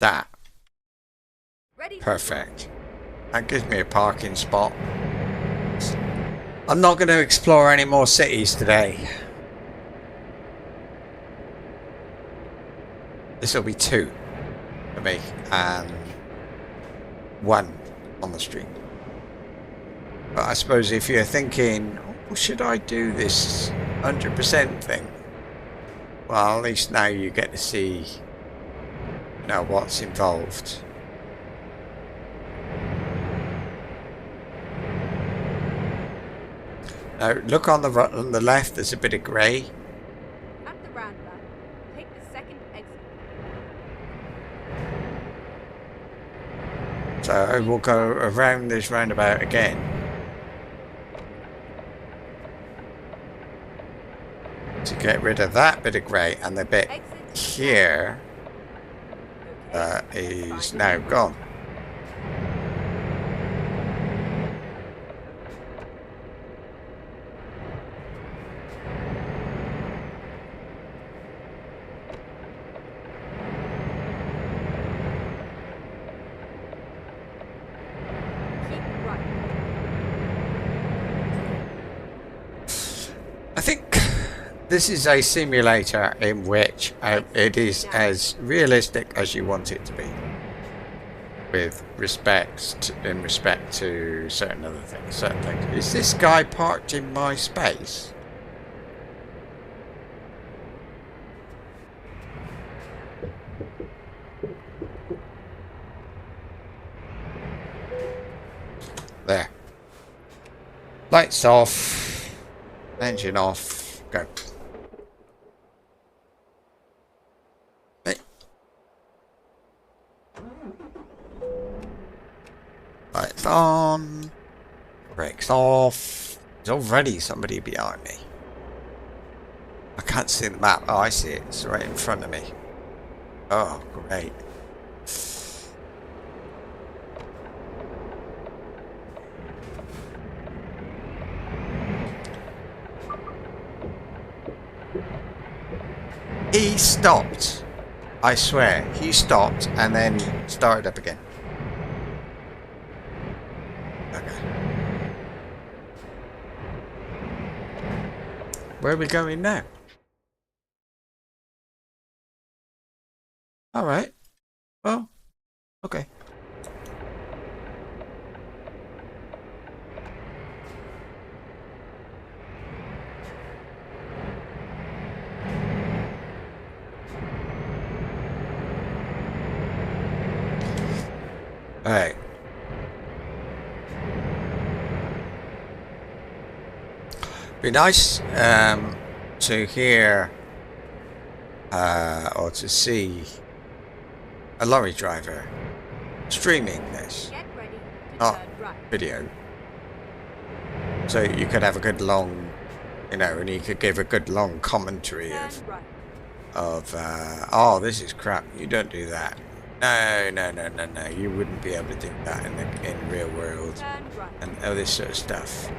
That. Perfect. That gives me a parking spot. I'm not going to explore any more cities today. This will be 2 for me and 1 on the street. But I suppose if you're thinking, oh, should I do this 100% thing? Well, at least now you get to see, what's involved. Now, look on the left, there's a bit of grey. At the roundabout, take the second exit. So we'll go around this roundabout again. To get rid of that bit of grey, and the bit here is now gone. I think this is a simulator in which it is as realistic as you want it to be, with respect to certain other things. Certain things. Is this guy parked in my space? There. Lights off. Engine off. Go. Hey. Lights on. Brakes off. There's already somebody behind me. I can't see the map. Oh, I see it. It's right in front of me. Oh, great. He stopped. I swear. He stopped and then started up again. Okay. Where are we going now? Alright. Well, okay. Alright. Be nice to hear or to see a lorry driver streaming this, not video. So you could have a good long, and you could give a good long commentary of oh, this is crap, you don't do that. No, you wouldn't be able to do that in real world, and all this sort of stuff.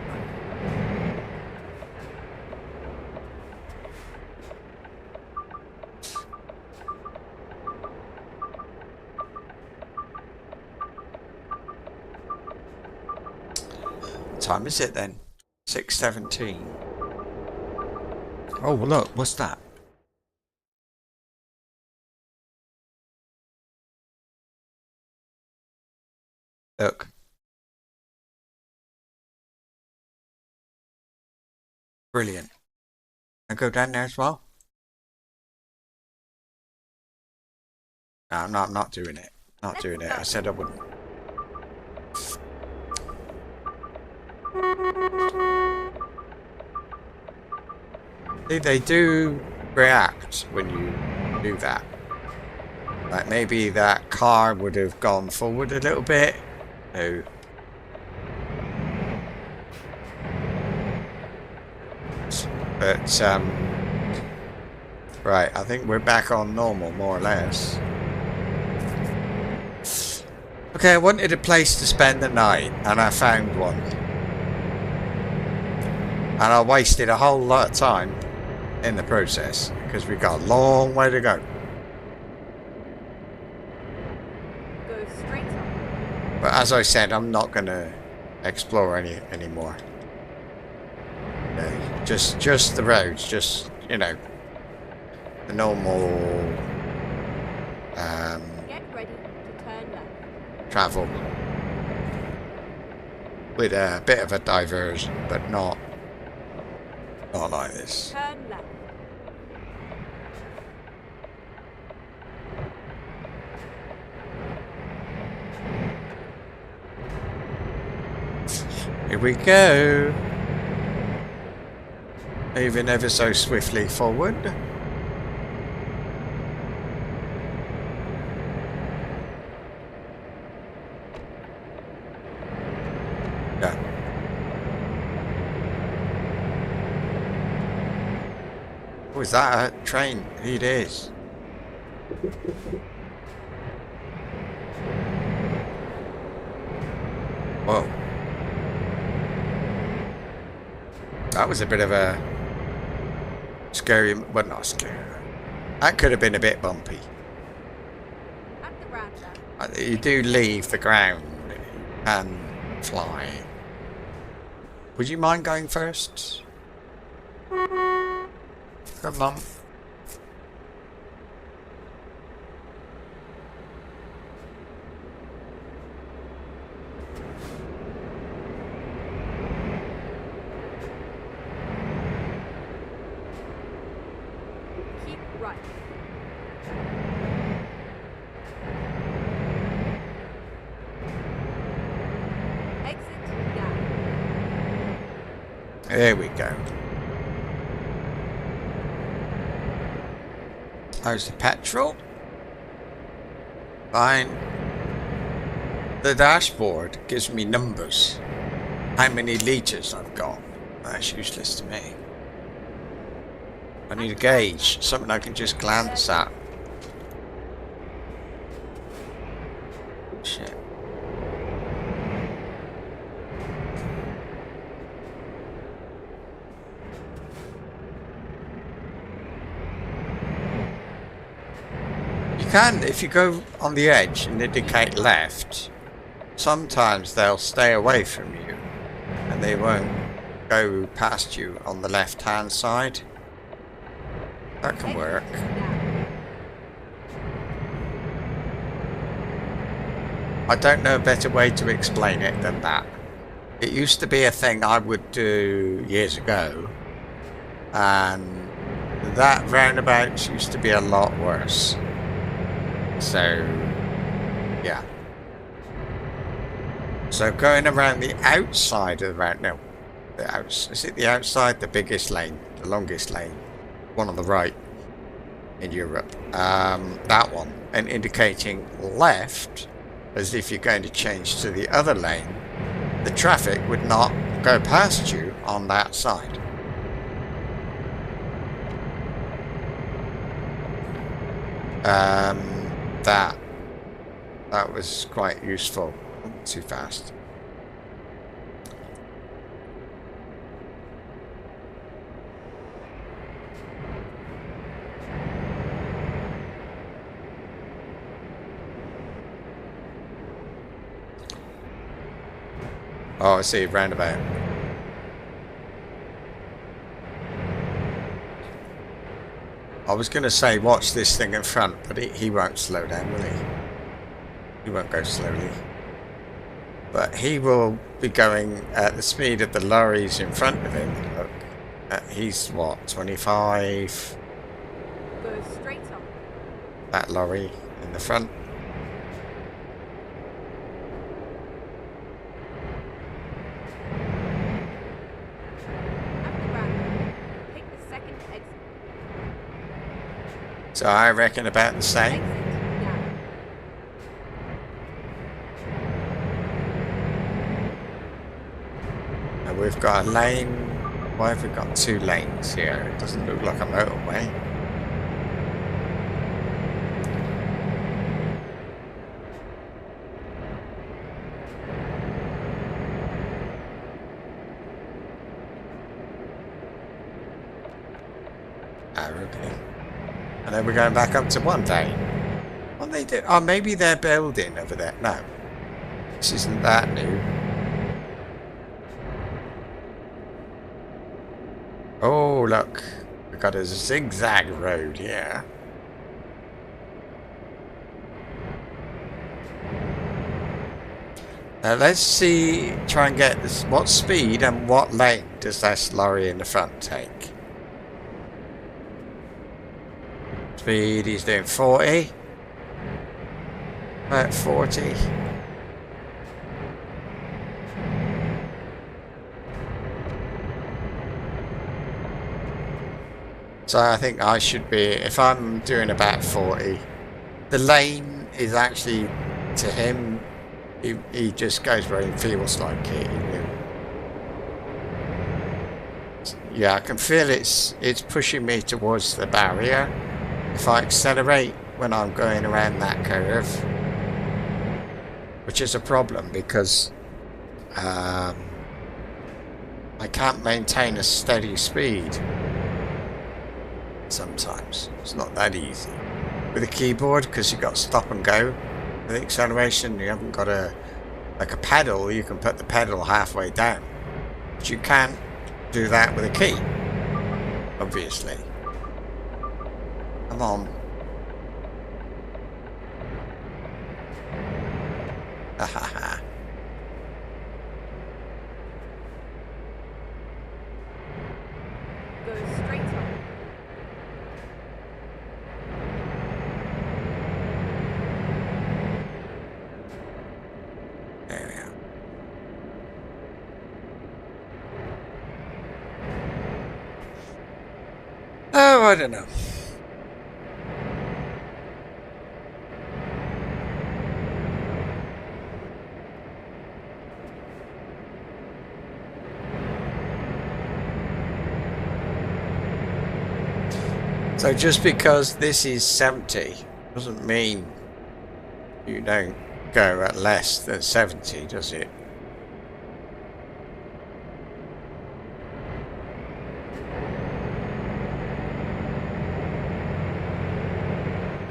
What time is it then? 6:17. Oh, look, what's that? Look. Brilliant. I go down there as well? No, I'm not doing it. Not doing it. I said I wouldn't. See, they do react when you do that. Like maybe that car would have gone forward a little bit. No. But, right, I think we're back on normal, more or less. Okay, I wanted a place to spend the night, and I found one. And I wasted a whole lot of time in the process, because we've got a long way to go. Go straight up. But as I said, I'm not going to explore anymore. Just the roads, just, you know, the normal Get ready to turn left. travel. With a bit of a diversion, but not like this. Turn left. Here we go. Moving ever so swiftly forward. Yeah. Oh, is that a train? It is. Whoa. That was a bit of a scary, well, not scary. That could have been a bit bumpy. At the roundabout. You do leave the ground and fly. Would you mind going first? Come on. Keep right. Exit now. There we go. There's the petrol. Fine. The dashboard gives me numbers. How many litres I've got. That's useless to me. I need a gauge. Something I can just glance at. Shit. You can, if you go on the edge and indicate left, sometimes they'll stay away from you and they won't go past you on the left hand side. That can work. I don't know a better way to explain it than that. It used to be a thing I would do years ago, and that roundabout used to be a lot worse. So, yeah. So going around the outside of the round, no, is it the outside, the biggest lane, the longest lane, one on the right in Europe, that one, and indicating left as if you're going to change to the other lane, the traffic would not go past you on that side. That was quite useful. Too fast. Oh, I see, roundabout. I was going to say watch this thing in front, but he won't slow down, will he? He won't go slowly. But he will be going at the speed of the lorries in front of him. Look, he's what, 25? Go straight on. That lorry in the front. Up the ramp. Take the second exit. So I reckon about the same. Exit now. And we've got a lane. Why have we got 2 lanes here? It doesn't look like a motorway. Okay. And then we're going back up to 1 lane. What they do? Oh, maybe they're building over there. No, this isn't that new. Oh, look. We've got a zigzag road here. Now let's see, try and get this. What speed and what lane does this lorry in the front take? Speed, he's doing 40. About 40. So I think I should be, if I'm doing about 40, the lane is actually to him, he just goes where he feels like it. Yeah, I can feel it's pushing me towards the barrier. If I accelerate when I'm going around that curve, which is a problem because I can't maintain a steady speed. Sometimes it's not that easy with a keyboard because you've got stop and go. With acceleration, you haven't got like a pedal. You can put the pedal halfway down, but you can't do that with a key, obviously. Come on. Ha ha ha. Go straight on. There we are. Oh, I don't know. So just because this is 70 doesn't mean you don't go at less than 70, does it?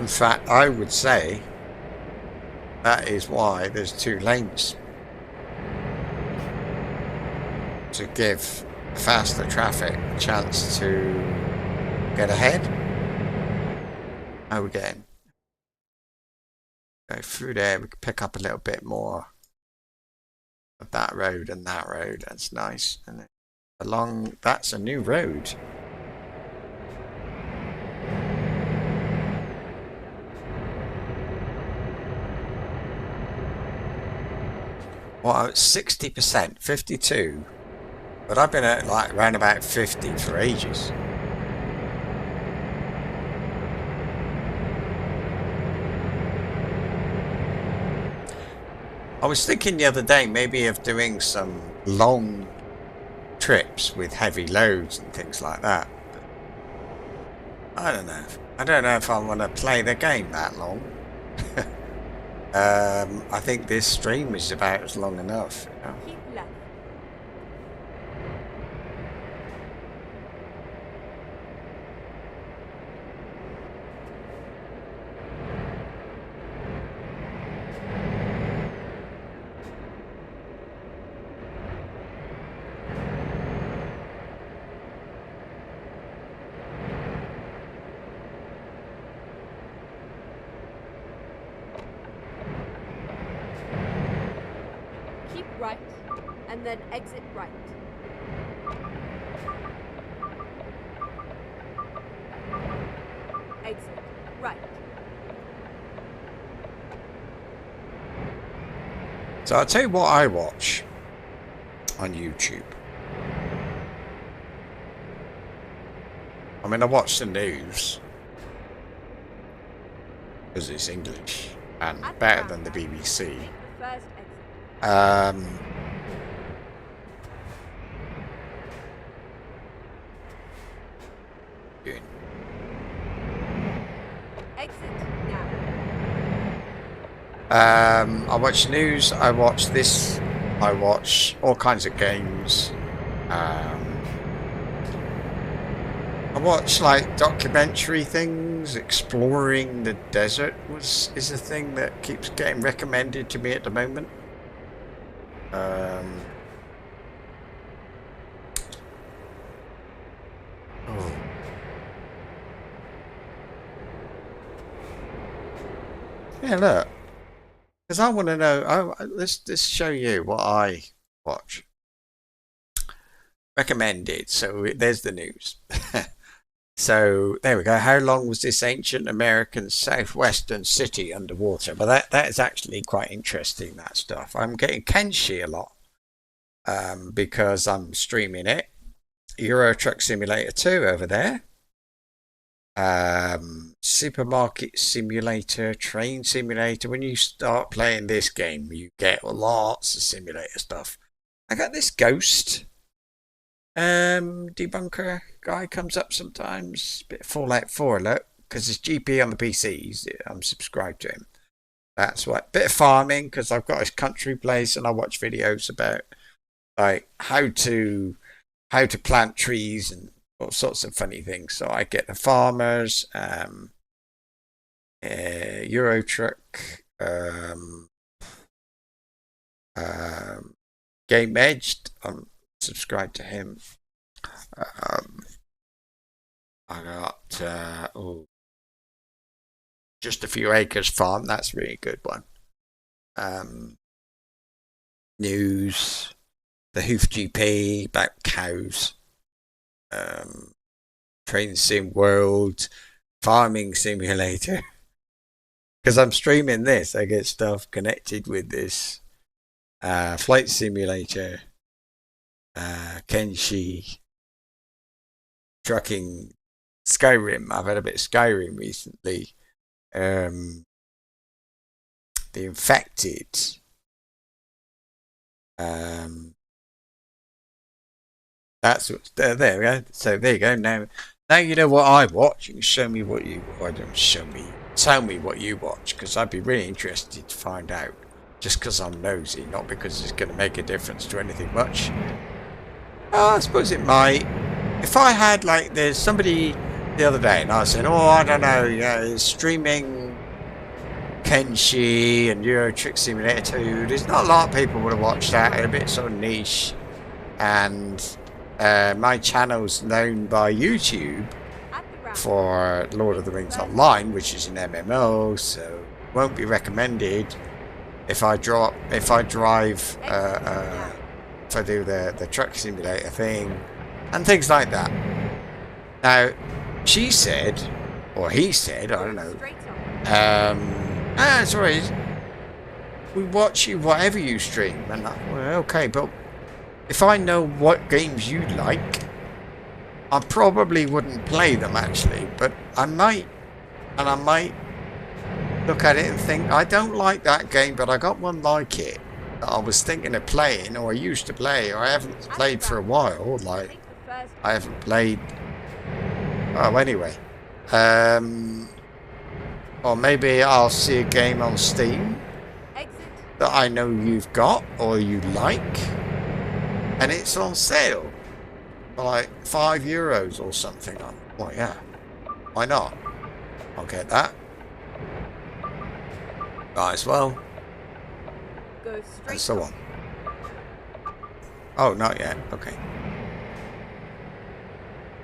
In fact, I would say that is why there's 2 lanes. To give faster traffic a chance to get ahead. How are we getting? Go through there, we can pick up a little bit more of that road and that road. That's nice. And then along, that's a new road. Well, 60%, 52. But I've been at like around about 50 for ages. I was thinking the other day maybe of doing some long trips with heavy loads and things like that. But I don't know. I don't know if I want to play the game that long. I think this stream is about long enough. You know? Keep left. and then exit right. Exit right. So I'll tell you what I watch on YouTube. I mean, I watch the news because it's English and better than the BBC. Take the first exit. Good. Exit now. I watch news, I watch this, I watch all kinds of games. I watch like documentary things. Exploring the desert is a thing that keeps getting recommended to me at the moment. Oh. Yeah, look. Because I want to know. Let's show you what I watch. Recommended. So there's the news. So there we go. How long was this ancient American southwestern city underwater? But that is actually quite interesting, that stuff. I'm getting Kenshi a lot because I'm streaming it. Euro Truck Simulator 2 over there. Supermarket Simulator, Train Simulator. When you start playing this game, you get lots of simulator stuff. I got this Ghost debunker guy comes up sometimes. Bit of Fallout 4 alert because it's GP on the PCs. I'm subscribed to him. That's what. Bit of farming because I've got his country place and I watch videos about like how to plant trees and all sorts of funny things. So I get the farmers, Euro Truck, Game Edged. I'm subscribed to him. I got Just a Few Acres Farm. That's a really good one. News, the Hoof GP about cows. Train Sim World, Farming Simulator. Because I'm streaming this, I get stuff connected with this. Flight Simulator, Kenshi, Trucking, Skyrim. I've had a bit of Skyrim recently. The Infected. That's what, there we go. So there you go. Now you know what I watch. You can show me what you. Why don't show me? Tell me what you watch, because I'd be really interested to find out. Just because I'm nosy, not because it's going to make a difference to anything much. Oh, I suppose it might. If I had like, there's somebody the other day, and I said, oh, I don't know, yeah, streaming Kenshi and Euro Truck Simulator 2. There's not a lot of people would have watched that. It's a bit sort of niche, and my channel's known by YouTube for Lord of the Rings Online, which is an MMO, so won't be recommended if I drive, if I do the truck simulator thing and things like that. Now, she said, or he said, I don't know, it's alright, we watch you whatever you stream, and well, okay, but if I know what games you like, I probably wouldn't play them actually, but I might look at it and think, I don't like that game, but I got one like it that I was thinking of playing, or I used to play, or I haven't played for a while, like, I haven't played, oh, anyway, or maybe I'll see a game on Steam that I know you've got, or you like, and it's on sale for like €5 or something. Well, yeah, why not? I'll get that. Might as well. Go straight and so on. Oh, not yet. Okay.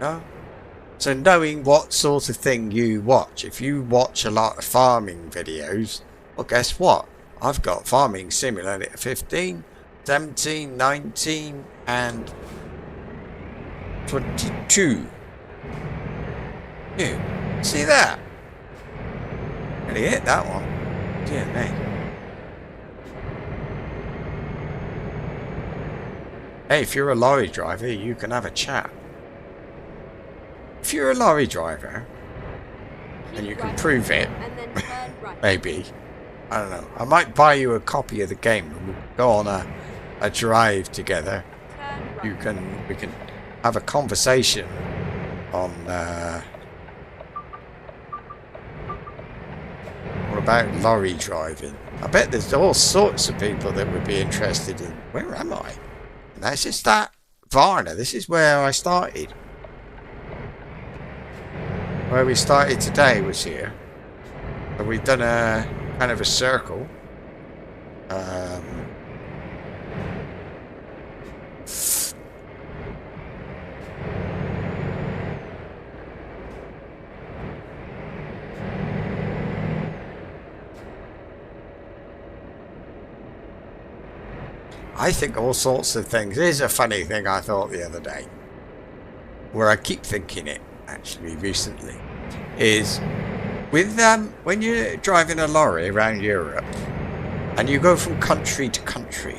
No. So knowing what sort of thing you watch, if you watch a lot of farming videos, well, guess what? I've got Farming Simulator 15 17, 19, and 22. Yeah, see that? Really hit that one. Dear me. Hey, if you're a lorry driver, you can have a chat. If you're a lorry driver, and you can prove it, and then turn right. maybe, I don't know, I might buy you a copy of the game and we'll go on a drive together. Turn right. We can have a conversation on what about lorry driving. I bet there's all sorts of people that would be interested in. Where am I? This is that Varna. This is where I started. Where we started today was here. But we've done a kind of a circle. I think all sorts of things. Here's a funny thing I thought the other day, where I keep thinking it actually recently, is with when you're driving a lorry around Europe and you go from country to country,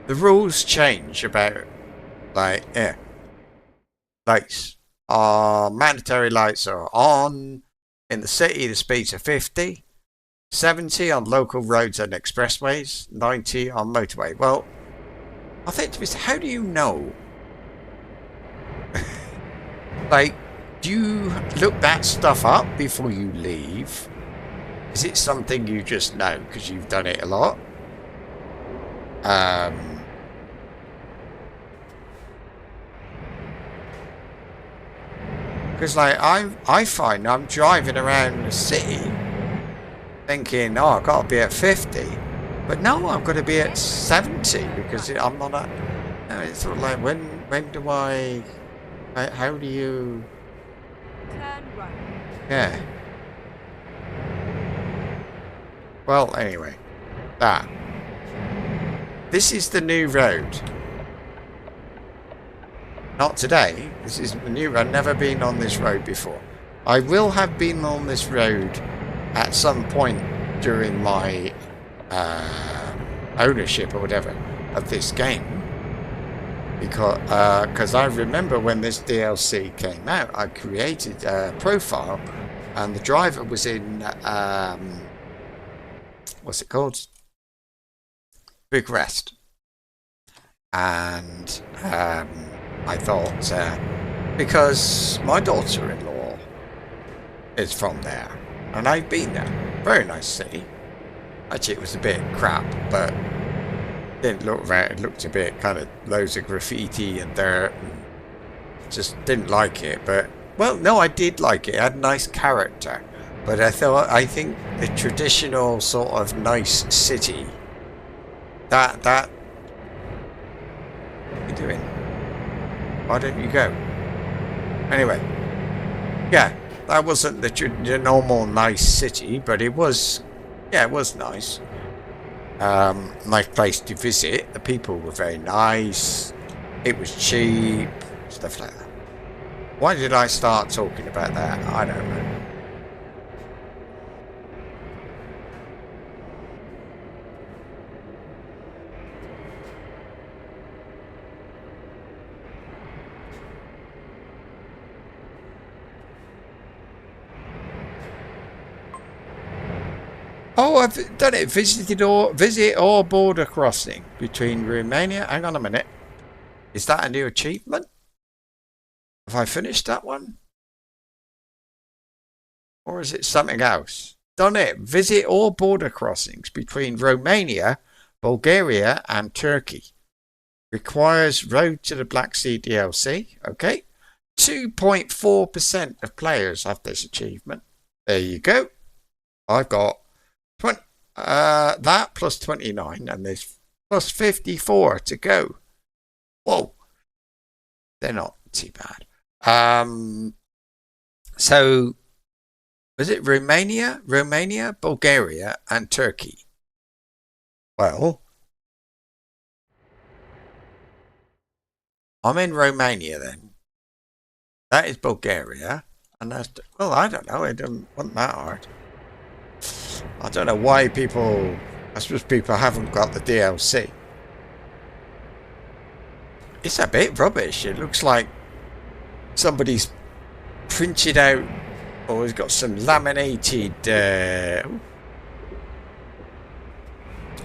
the rules change about, like, lights are mandatory. Lights are on in the city. The speeds are 50. 70 on local roads and expressways, 90 on motorway. Well, I think to myself, how do you know? Like, do you look that stuff up before you leave? Is it something you just know because you've done it a lot? Because, like, I find I'm driving around the city thinking, oh, I've got to be at 50. But no, I've got to be at 70 because I'm on a... No, it's sort of like, when do I... How do you... Turn right. Yeah. Well, anyway. That. This is the new road. Not today. This is the new road. I've never been on this road before. I will have been on this road at some point during my ownership or whatever of this game, because I remember when this DLC came out, I created a profile and the driver was in what's it called, Bucharest, and I thought because my daughter-in-law is from there. And I've been there. Very nice city. Actually, it was a bit crap, but didn't look right. It looked a bit kind of loads of graffiti and dirt. And just didn't like it. But, well, no, I did like it. It had nice character. But I think the traditional sort of nice city, that, what are you doing? Why don't you go? Anyway, yeah. That wasn't the normal nice city, but it was, yeah, it was nice. Nice place to visit. The people were very nice. It was cheap, stuff like that. Why did I start talking about that? I don't know. Oh, I've done it. Visit all border crossing between Romania. Hang on a minute. Is that a new achievement? Have I finished that one? Or is it something else? Done it. Visit all border crossings between Romania, Bulgaria, and Turkey. Requires Road to the Black Sea DLC. Okay. 2.4% of players have this achievement. There you go. I've got that plus 29, and there's plus 54 to go. Whoa, they're not too bad. So was it Romania, Bulgaria, and Turkey? Well, I'm in Romania then. That is Bulgaria. And that's, well, I don't know. It wasn't that hard. I don't know why people, I suppose people haven't got the DLC. It's a bit rubbish. It looks like somebody's printed out, or has got some laminated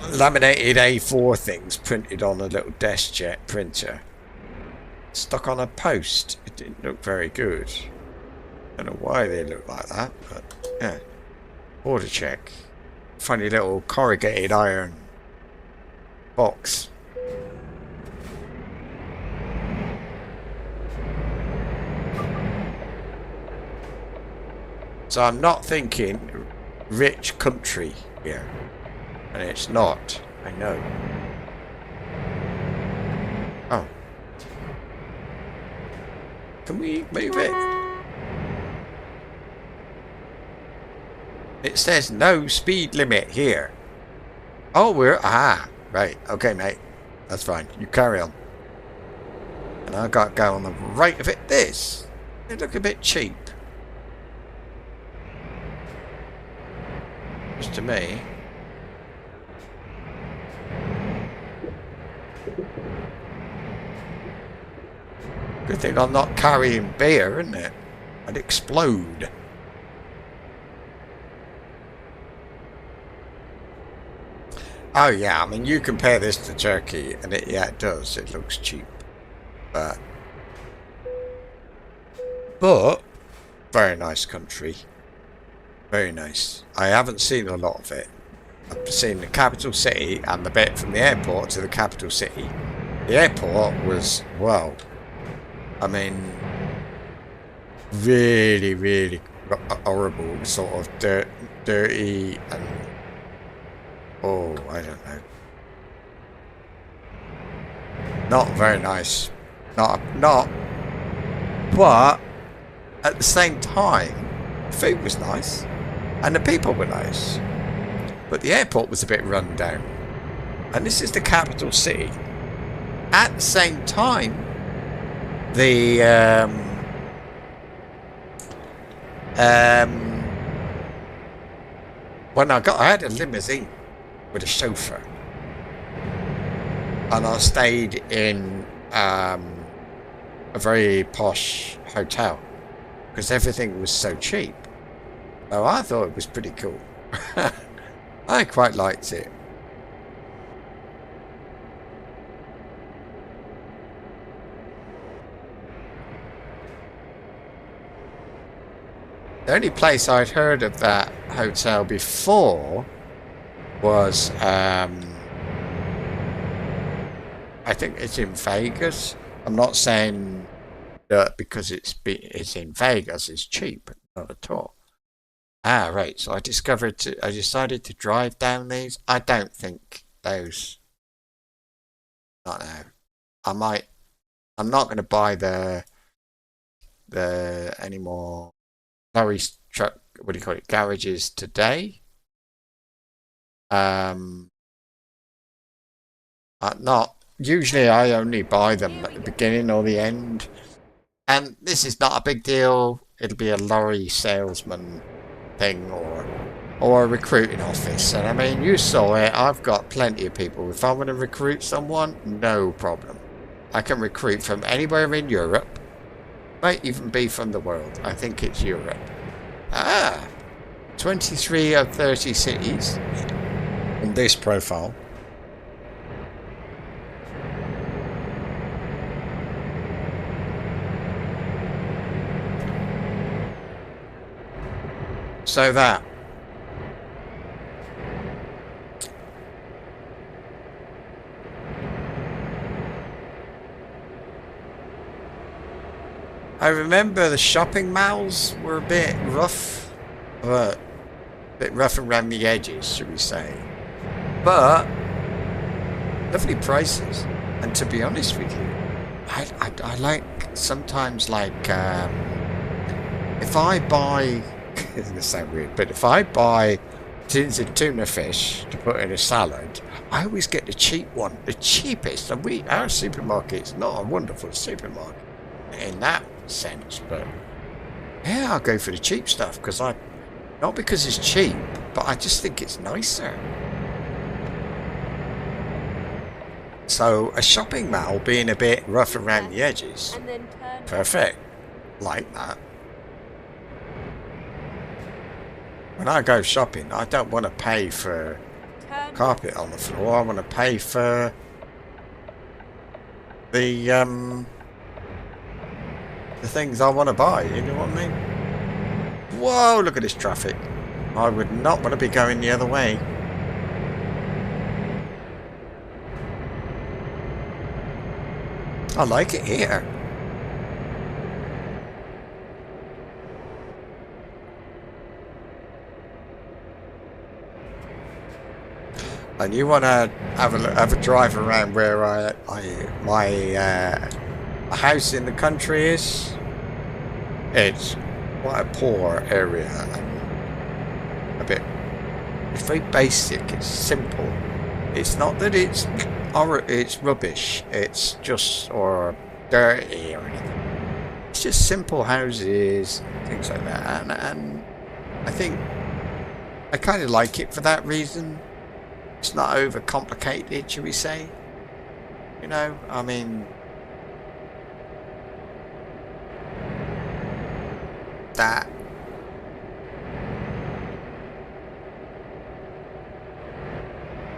A4 things printed on a little DeskJet printer, stuck on a post. It didn't look very good. I don't know why they look like that, but yeah. Order check. Funny little corrugated iron box. So I'm not thinking rich country here. And it's not. I know. Oh. Can we move it? It says no speed limit here. Oh, right. Okay, mate. That's fine. You carry on. And I got to go on the right of it. They look a bit cheap. Just to me. Good thing I'm not carrying beer, isn't it? I'd explode. Oh yeah, I mean you compare this to Turkey and it does. It looks cheap. But very nice country. Very nice. I haven't seen a lot of it. I've seen the capital city and the bit from the airport to the capital city. The airport was, well, I mean, really, really horrible, sort of dirty and, oh, I don't know. Not very nice. Not, but at the same time, food was nice and the people were nice. But the airport was a bit run down. And this is the capital city. At the same time, the when I had a limousine with a chauffeur, and I stayed in a very posh hotel because everything was so cheap. So I thought it was pretty cool. I quite liked it. The only place I'd heard of that hotel before was, I think it's in Vegas. I'm not saying that because it's in Vegas it's cheap, not at all. Ah, right. So I decided to drive down these. I don't think those. Not now. I'm not going to buy the any more lorry truck. What do you call it? Garages today. I'm not. Usually, I only buy them at the beginning or the end, and this is not a big deal. It'll be a lorry salesman thing or a recruiting office, and I mean you saw it. I've got plenty of people. If I want to recruit someone, no problem. I can recruit from anywhere in Europe, might even be from the world. I think it's Europe. 23 of 30 cities on this profile. So that. I remember the shopping malls were a bit rough, but a bit rough around the edges, should we say. But lovely prices. And to be honest with you, I like sometimes like if I buy it's going to sound weird, but if I buy tins of tuna fish to put in a salad, I always get the cheap one, the cheapest. And our supermarket's not a wonderful supermarket in that sense, but yeah, I'll go for the cheap stuff because not because it's cheap, but I just think it's nicer. So a shopping mall being a bit rough around the edges, and then turn perfect, like that. When I go shopping, I don't want to pay for carpet on the floor. I want to pay for the things I want to buy. You know what I mean? Whoa! Look at this traffic. I would not want to be going the other way. I like it here. And you want to have a drive around where my house in the country is? It's quite a poor area. It's very basic. It's simple. It's not that it's rubbish. It's just or dirty or anything. It's just simple houses, things like that. And I think I kind of like it for that reason. It's not overcomplicated, shall we say? You know, I mean, that.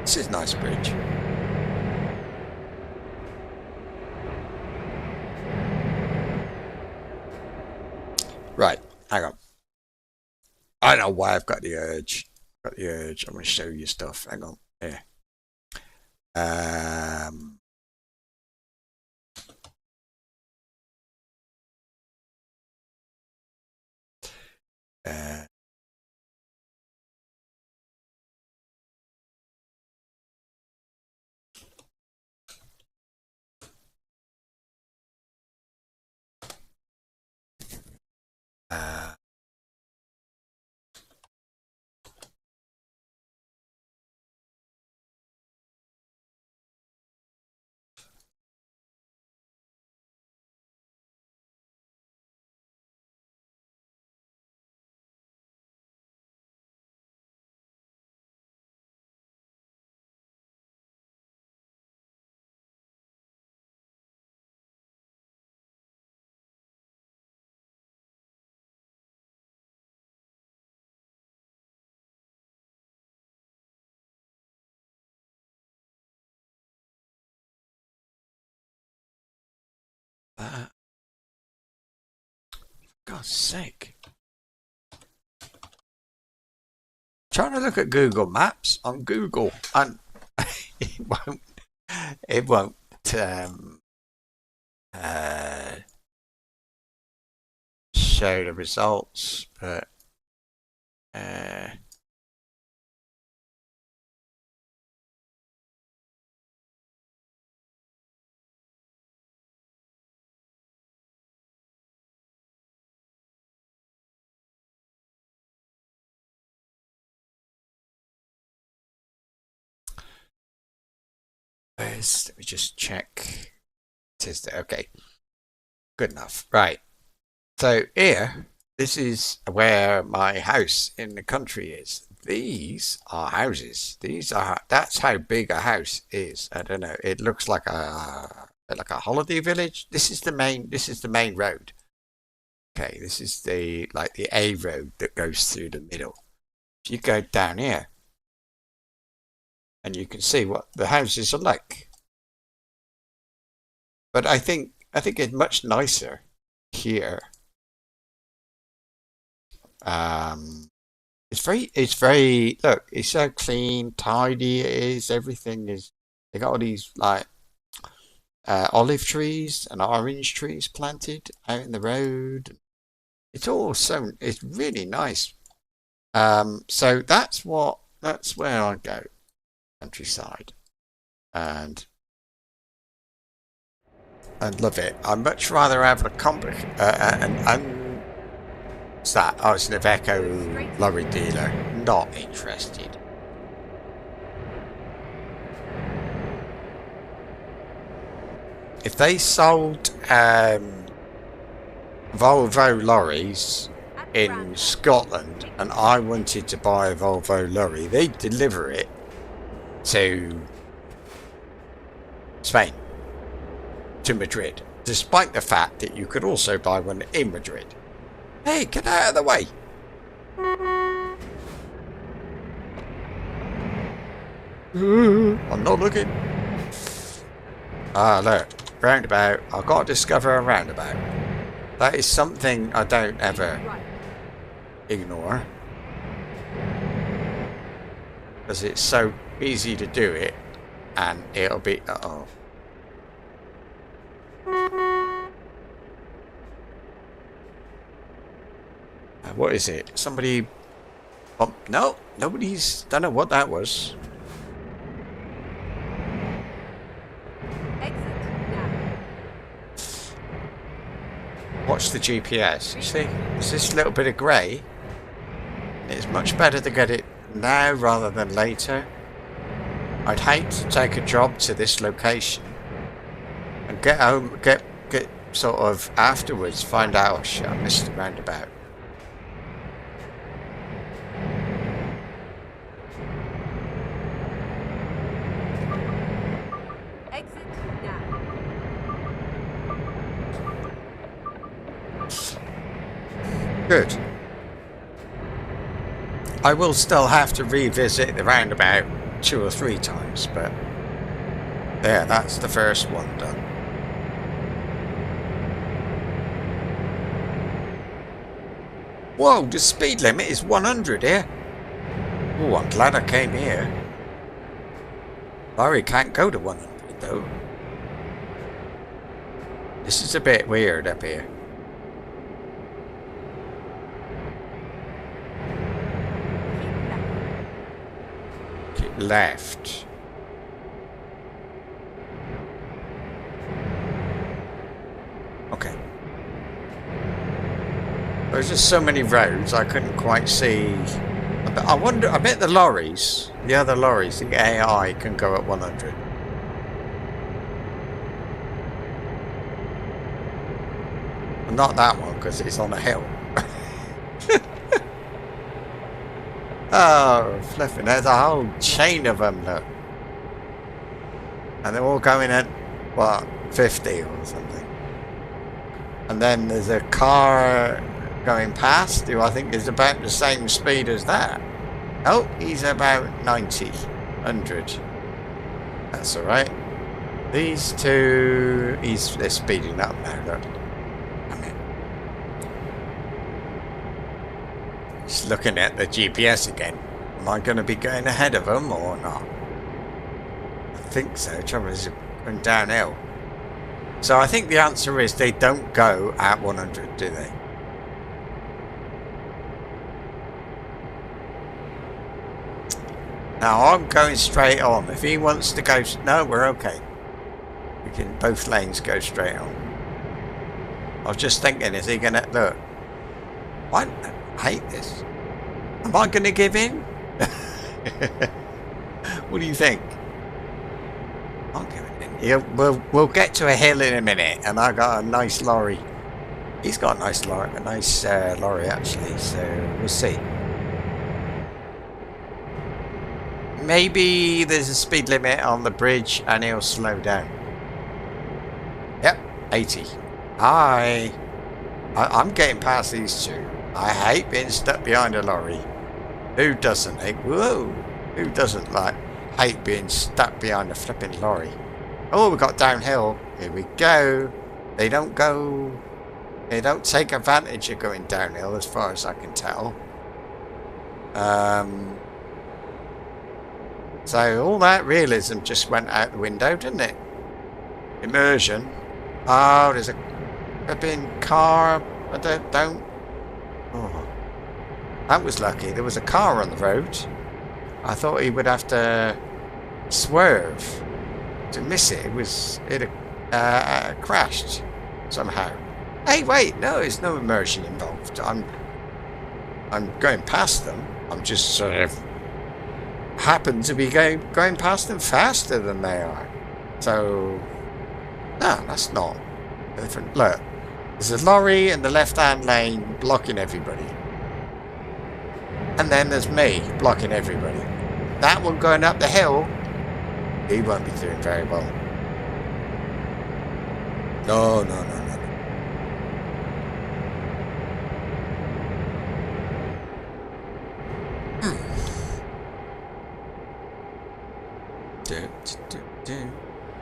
This is a nice bridge. Right, hang on. I don't know why I've got the urge. I'm going to show you stuff. Hang on. Here. God's sake. Trying to look at Google Maps on Google and it won't show the results, but let me just check. It is there. Okay, good enough. Right. So here, this is where my house in the country is. These are houses. That's how big a house is. I don't know. It looks like a holiday village. This is the main road. Okay, this is the A road that goes through the middle. If you go down here, and you can see what the houses are like. But I think it's much nicer here. It's very look, it's so clean, tidy it is, everything is, they got all these like olive trees and orange trees planted out in the road. It's really nice. So that's where I go, countryside, and love it. I'd much rather have what's that? Oh, it's an Iveco lorry dealer. Not interested. if they sold Volvo lorries At the in roundabout. Scotland and I wanted to buy a Volvo lorry, they'd deliver it to Spain, to Madrid, despite the fact that you could also buy one in Madrid. Hey, get out of the way. I'm not looking. Ah, look, roundabout. I've got to discover a roundabout. That is something I don't ever Right. ignore, because it's so easy to do it, and it'll be what is it? Somebody? Oh no, nobody's. Don't know what that was. Exit now. Watch the GPS. You see, it's this little bit of grey. It's much better to get it now rather than later. I'd hate to take a job to this location and get home, get sort of afterwards find out, oh shit, I missed the roundabout. Exit now. Good. I will still have to revisit the roundabout 2 or 3 times, but there, that's the first one done. Whoa, the speed limit is 100 here. Oh, I'm glad I came here. Lorry can't go to 100 though. This is a bit weird up here. Keep left. Left. Okay. There's just so many roads I couldn't quite see. I wonder, I bet the lorries, the other lorries, the AI can go at 100. Well, not that one because it's on a hill. Oh, flipping, there's a whole chain of them, look. And they're all going at, what, 50 or something. And then there's a car going past who I think is about the same speed as that. Oh, he's about 90, 100. That's alright. These two, they're speeding up now, look. Come in. Just looking at the GPS again. Am I going to be going ahead of them or not? I think so. Trouble is going downhill. So I think the answer is they don't go at 100, do they? Now I'm going straight on. If he wants to go, no, we're okay. We can both lanes go straight on. I was just thinking, is he gonna look? I hate this. Am I gonna give in? What do you think? I'm giving in. Yeah, we'll get to a hill in a minute, and I got a nice lorry. He's got a nice lorry, lorry actually. So we'll see. Maybe there's a speed limit on the bridge and he'll slow down. Yep, 80. I'm getting past these two. I hate being stuck behind a lorry. Who doesn't? Whoa! Who doesn't hate being stuck behind a flipping lorry? Oh, we got downhill. Here we go. They don't take advantage of going downhill as far as I can tell. So all that realism just went out the window, didn't it? Immersion. Oh, there's a flipping car. I don't. Oh, that was lucky. There was a car on the road. I thought he would have to swerve to miss it. It crashed somehow. Hey, wait, no, there's no immersion involved. I'm going past them. I'm just sort of happen to be going past them faster than they are. So No, that's not different. Look, there's a lorry in the left-hand lane blocking everybody. And then there's me blocking everybody. That one going up the hill, he won't be doing very well. No, no, no, no.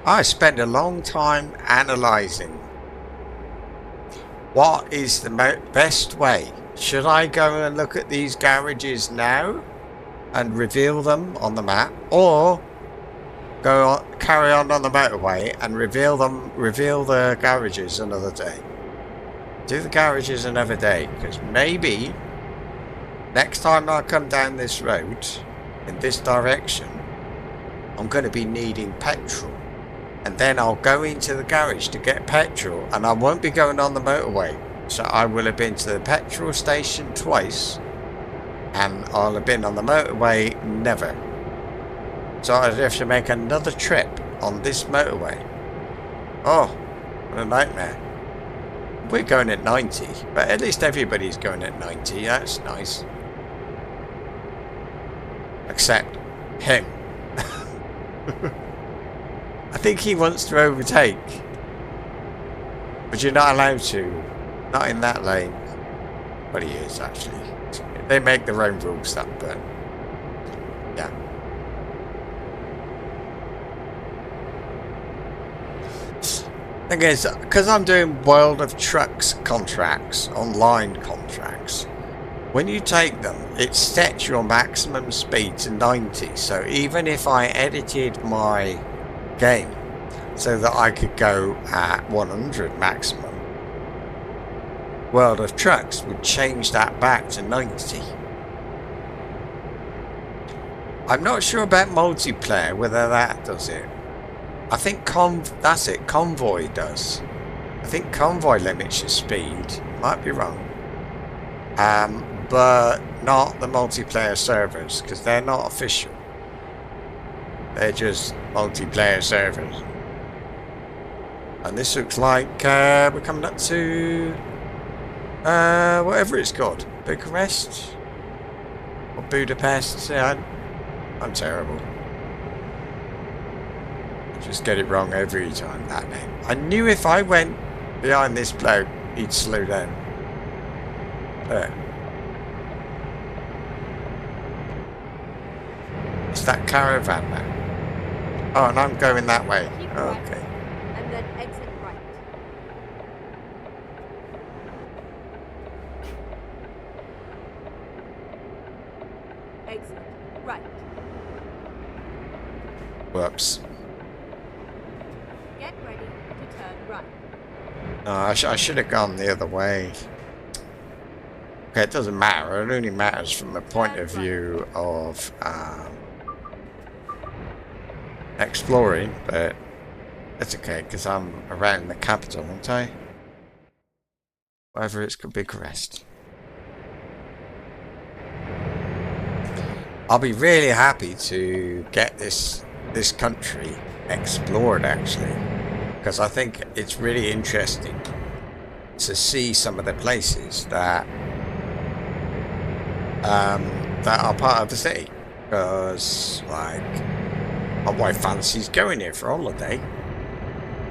I spent a long time analysing what is the best way. Should I go and look at these garages now and reveal them on the map, or carry on the motorway and reveal the garages another day? Do the garages another day, because maybe next time I come down this road in this direction, I'm going to be needing petrol, and then I'll go into the garage to get petrol, and I won't be going on the motorway. So I will have been to the petrol station twice, and I'll have been on the motorway never. So I'd have to make another trip on this motorway. Oh, what a nightmare. We're going at 90, but at least everybody's going at 90. That's nice. Except him. I think he wants to overtake, but you're not allowed to. Not in that lane. But he is, actually. They make their own rules, that, but yeah. Thing is, because I'm doing World of Trucks contracts, online contracts, when you take them, it sets your maximum speed to 90. So even if I edited my game so that I could go at 100 maximum, World of Trucks would change that back to 90. I'm not sure about multiplayer, whether that does it. I think that's it, Convoy does. I think Convoy limits your speed. Might be wrong. But not the multiplayer servers, because they're not official. They're just multiplayer servers. And this looks like we're coming up to whatever it's called. Bucharest? Or Budapest? Yeah, I'm terrible. I just get it wrong every time, that name. I knew if I went behind this bloke, he'd slow down. There. It's that caravan now. Oh, and I'm going that way. Oh, okay. And then exit right. Exit right. Whoops. Get ready to turn right. No, I should have gone the other way. Okay, it doesn't matter. It only matters from the point of view of exploring, but it's okay because I'm around the capital, aren't I? Whatever it's called, Bucharest. I'll be really happy to get this country explored, actually, because I think it's really interesting to see some of the places that are part of the city. Because, like, my wife fancies going here for a holiday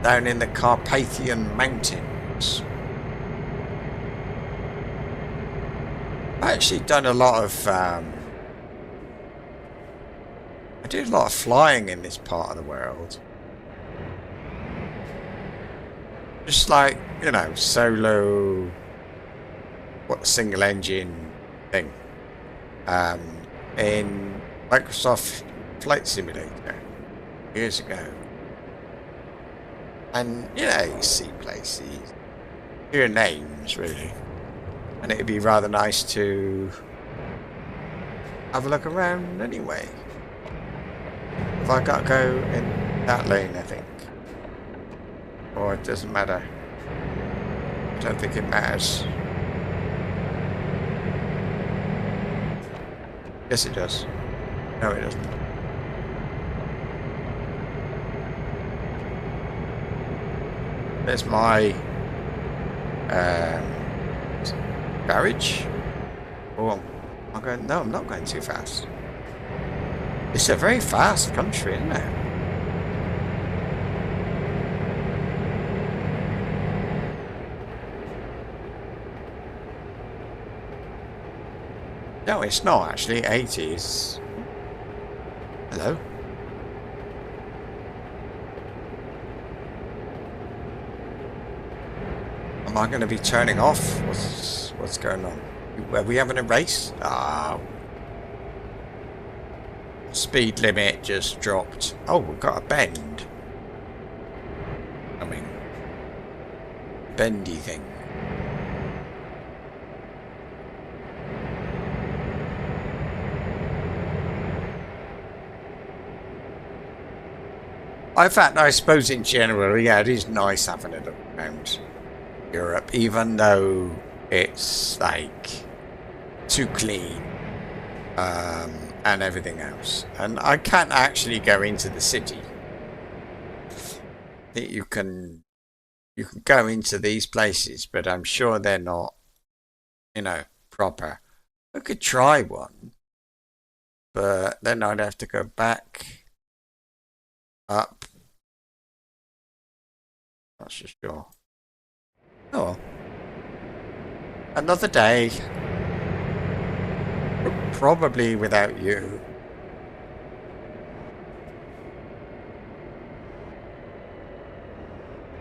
down in the Carpathian Mountains. I actually done a lot of I did a lot of flying in this part of the world. Just like, you know, solo, single engine thing. In Microsoft Flight Simulator years ago. And, you know, you see places, hear names, really. And it'd be rather nice to have a look around anyway. If I got to go in that lane, I think. Or it doesn't matter. I don't think it matters. Yes, it does. No, it doesn't. There's my garage. Oh, I'm going. No, I'm not going too fast. It's a very fast country, isn't it? No, it's not actually. 80s. Hello. Am I going to be turning off? What's going on? Are we having a race? Ah. Speed limit just dropped. Oh, we've got a bend. I mean, bendy thing. In fact, I suppose in general, yeah, it is nice having a look around Europe, even though it's like too clean and everything else. And I can't actually go into the city. You can go into these places, but I'm sure they're not, you know, proper. I could try one, but then I'd have to go back up. Not so sure. Oh well. Another day. Probably without you.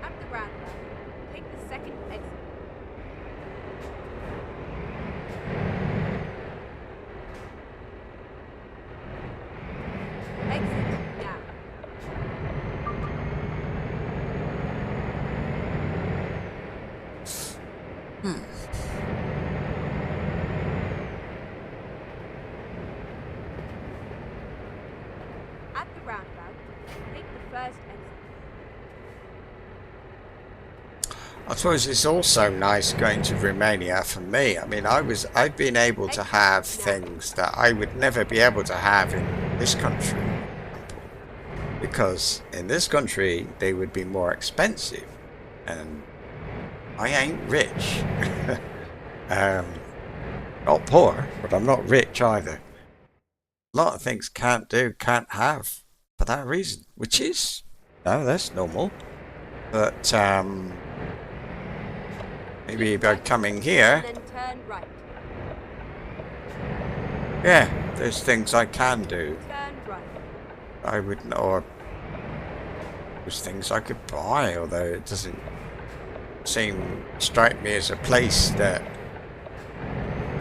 At the roundabout, take the second exit. Exit now. At the roundabout, take the first exit. I suppose it's also nice going to Romania for me. I mean, I've been able to have things that I would never be able to have in this country. Because in this country, they would be more expensive. And I ain't rich. Not poor, but I'm not rich either. A lot of things can't have for that reason. Which is, no, that's normal. But, maybe by coming here, And then turn right. yeah, there's things I can do. Turn right. I would, or there's things I could buy, although it doesn't strike me as a place that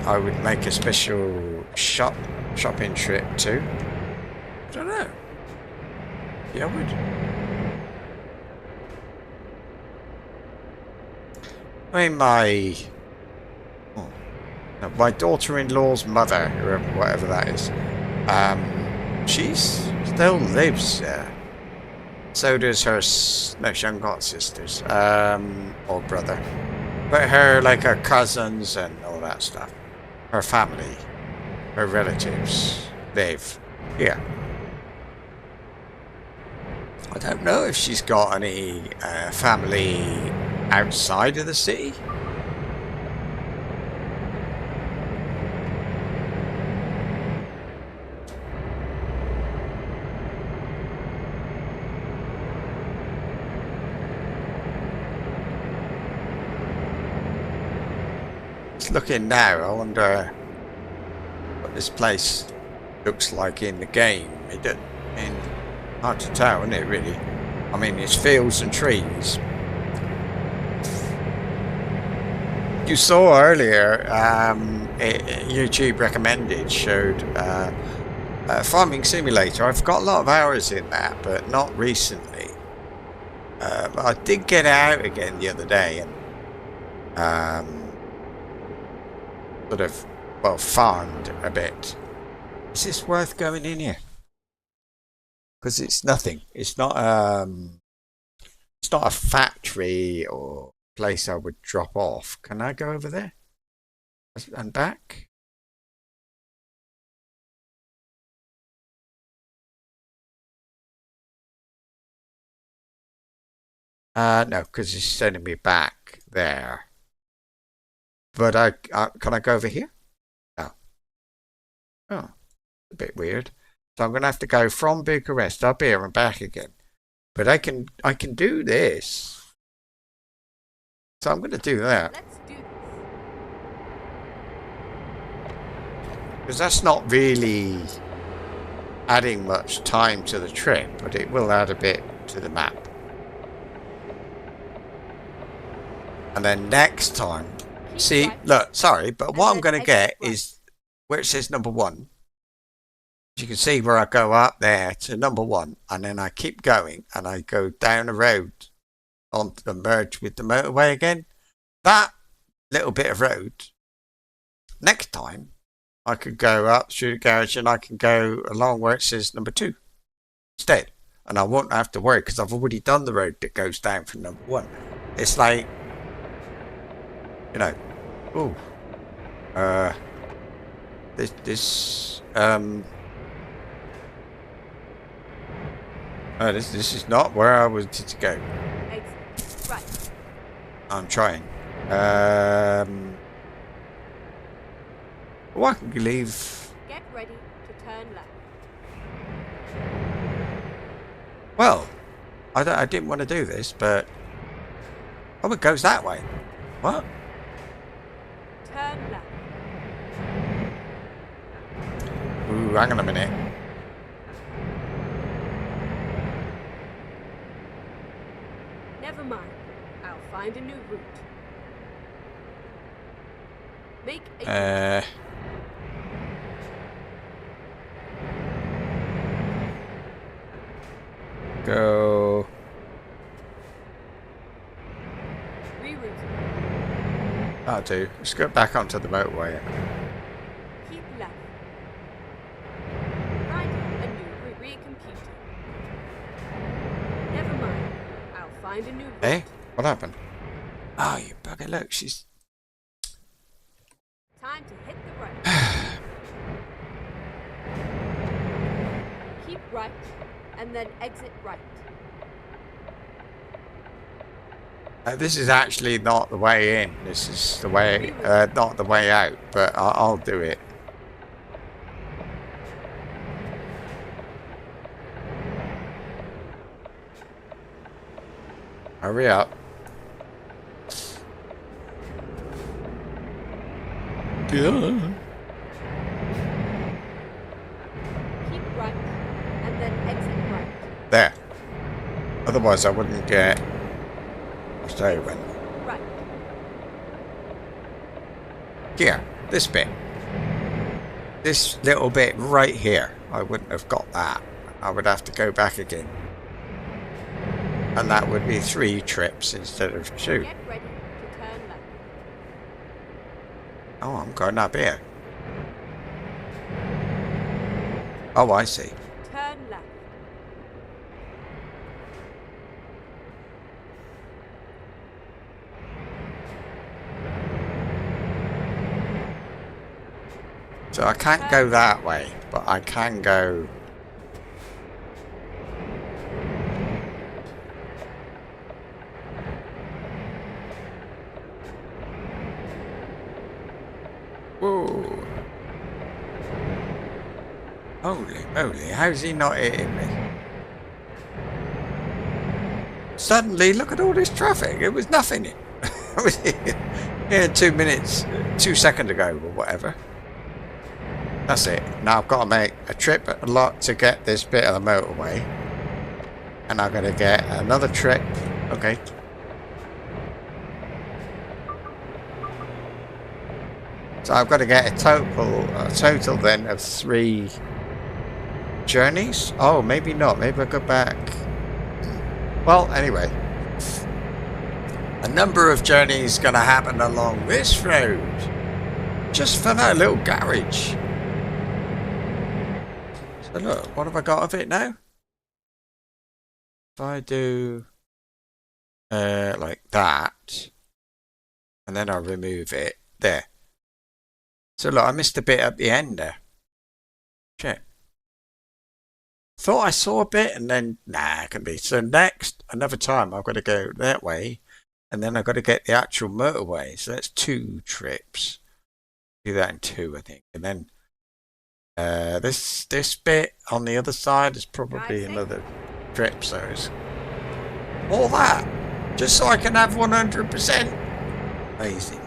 I would make a special shopping trip to. I don't know. Yeah, I would. I mean, my daughter-in-law's mother, or whatever that is, she still lives there. So does her, no, she hasn't got sisters, or brother. But her cousins and all that stuff. Her family, her relatives, live here. I don't know if she's got any family outside of the city. Just looking now, I wonder what this place looks like in the game. Hard to tell, isn't it, really? I mean, it's fields and trees. You saw earlier, YouTube recommended showed Farming Simulator. I've got a lot of hours in that, but not recently. But I did get out again the other day and sort of, well, farmed a bit. Is this worth going in here? Because it's nothing. It's not a factory or place I would drop off. Can I go over there and back? No, because it's sending me back there. But can I go over here? No. Oh, a bit weird. So I'm gonna have to go from Bucharest up here and back again. But I can do this. So I'm gonna do that. Let's do this. Because that's not really adding much time to the trip, but it will add a bit to the map. And then next time, see, look, sorry, but what I'm going to get is where it says number 1. You can see where I go up there to number 1, and then I keep going, and I go down the road on the merge with the motorway again. That little bit of road, next time, I could go up through the garage and I can go along where it says number 2 instead. And I won't have to worry because I've already done the road that goes down from number 1. It's like, you know, this is not where I wanted to go. Right. I'm trying. Well, I can leave. Get ready to turn left. Well, I didn't want to do this, but oh, it goes that way. What? Turn left. Ooh, hang on a minute. Never mind. I'll find a new route. Make a Go. reroute. I'll do. Let's go back onto the motorway. Keep left. Finding a new recomputer. Never mind. I'll find a new route. Hey, what happened? Oh, you bugger! Look, she's. Time to hit the road. Keep right, and then exit right. This is actually not the way in. This is the way, not the way out. But I'll do it. Hurry up. Yeah. Keep right, and then exit right. There. Otherwise, I wouldn't get. I'll tell you when. Right. Here, this bit. This little bit right here. I wouldn't have got that. I would have to go back again. And that would be 3 trips instead of 2. Get ready to turn left. Oh, I'm going up here. Oh, I see. Turn left. So I can't go that way, but I can go. Whoa. Holy moly, how's he not hitting me? Suddenly, look at all this traffic. It was nothing. I was here 2 minutes, 2 seconds ago or whatever. That's it. Now I've got to make a trip a lot to get this bit of the motorway. And I'm going to get another trip. Okay. So I've got to get a total then of 3 journeys. Oh, maybe not. Maybe I'll go back. Well, anyway. A number of journeys going to happen along this road. Just for that little garage. So look, what have I got of it now? If I do like that, and then I remove it, there. So look, I missed a bit at the end there. Check. Thought I saw a bit, and then nah, it can be. So next, another time, I've got to go that way, and then I've got to get the actual motorway. So that's 2 trips. Do that in 2, I think, and then this bit on the other side is probably another trip. So it's all that just so I can have 100%. Amazing.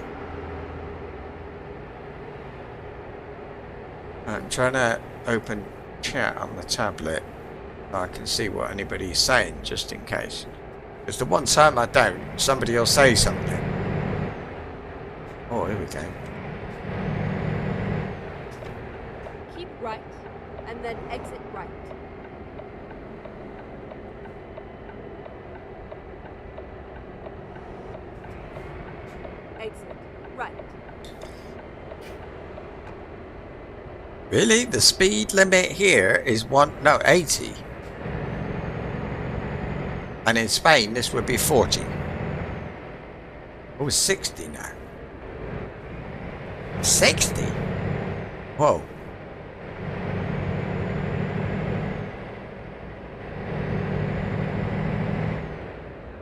I'm trying to open chat on the tablet. I can see what anybody's saying just in case. Because the one time I don't, somebody will say something. Oh, here we go. Keep right, and then exit right. Exit right. Really? The speed limit here is 80. And in Spain, this would be 40. Oh, it's 60 now. 60? Whoa.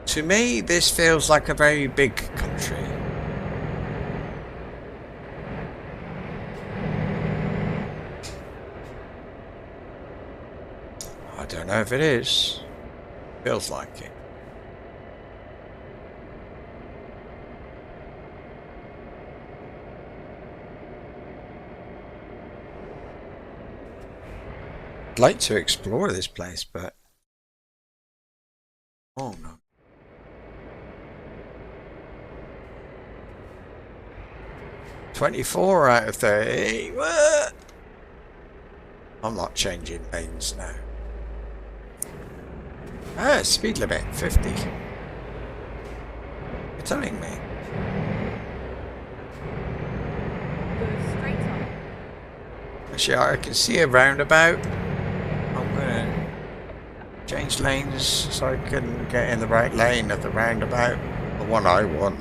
To me, this feels like a very big country. I don't know if it is. Feels like it. I'd like to explore this place, but... Oh no. $24 out of 30. What? I'm not changing lanes now. Ah, speed limit 50. You're telling me. Go straight on. Actually, I can see a roundabout. I'm gonna change lanes so I can get in the right lane of the roundabout. The one I want.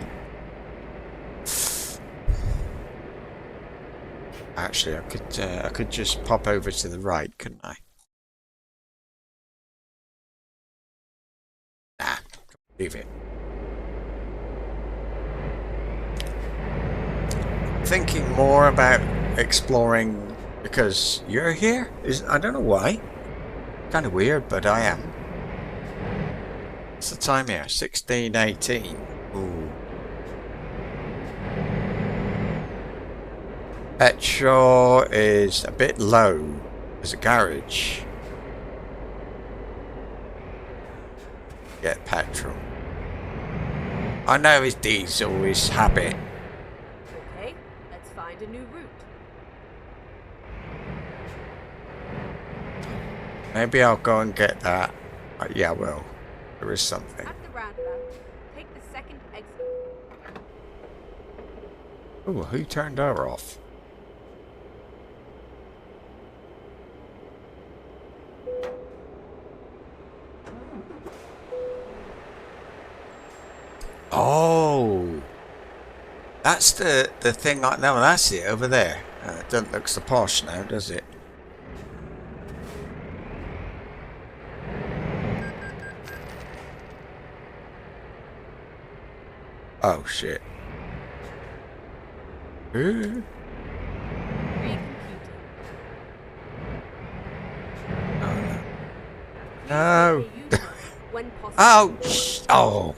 Actually, I could just pop over to the right, couldn't I? Nah, leave it. Thinking more about exploring because you're here. I don't know why. Kind of weird, but I am. What's the time here? 16:18. Ooh. Petrol is a bit low. There's a garage. Get petrol. I know it's diesel, his habit. Okay, let's find a new route. Maybe I'll go and get that. Yeah, well, there is something. At the roundabout, take the second exit. Oh, who turned her off? Oh, that's the thing. No, that's it over there. It doesn't look so posh now, does it? Oh shit. Recomputing. Oh no. No. When possible. Oh. Oh.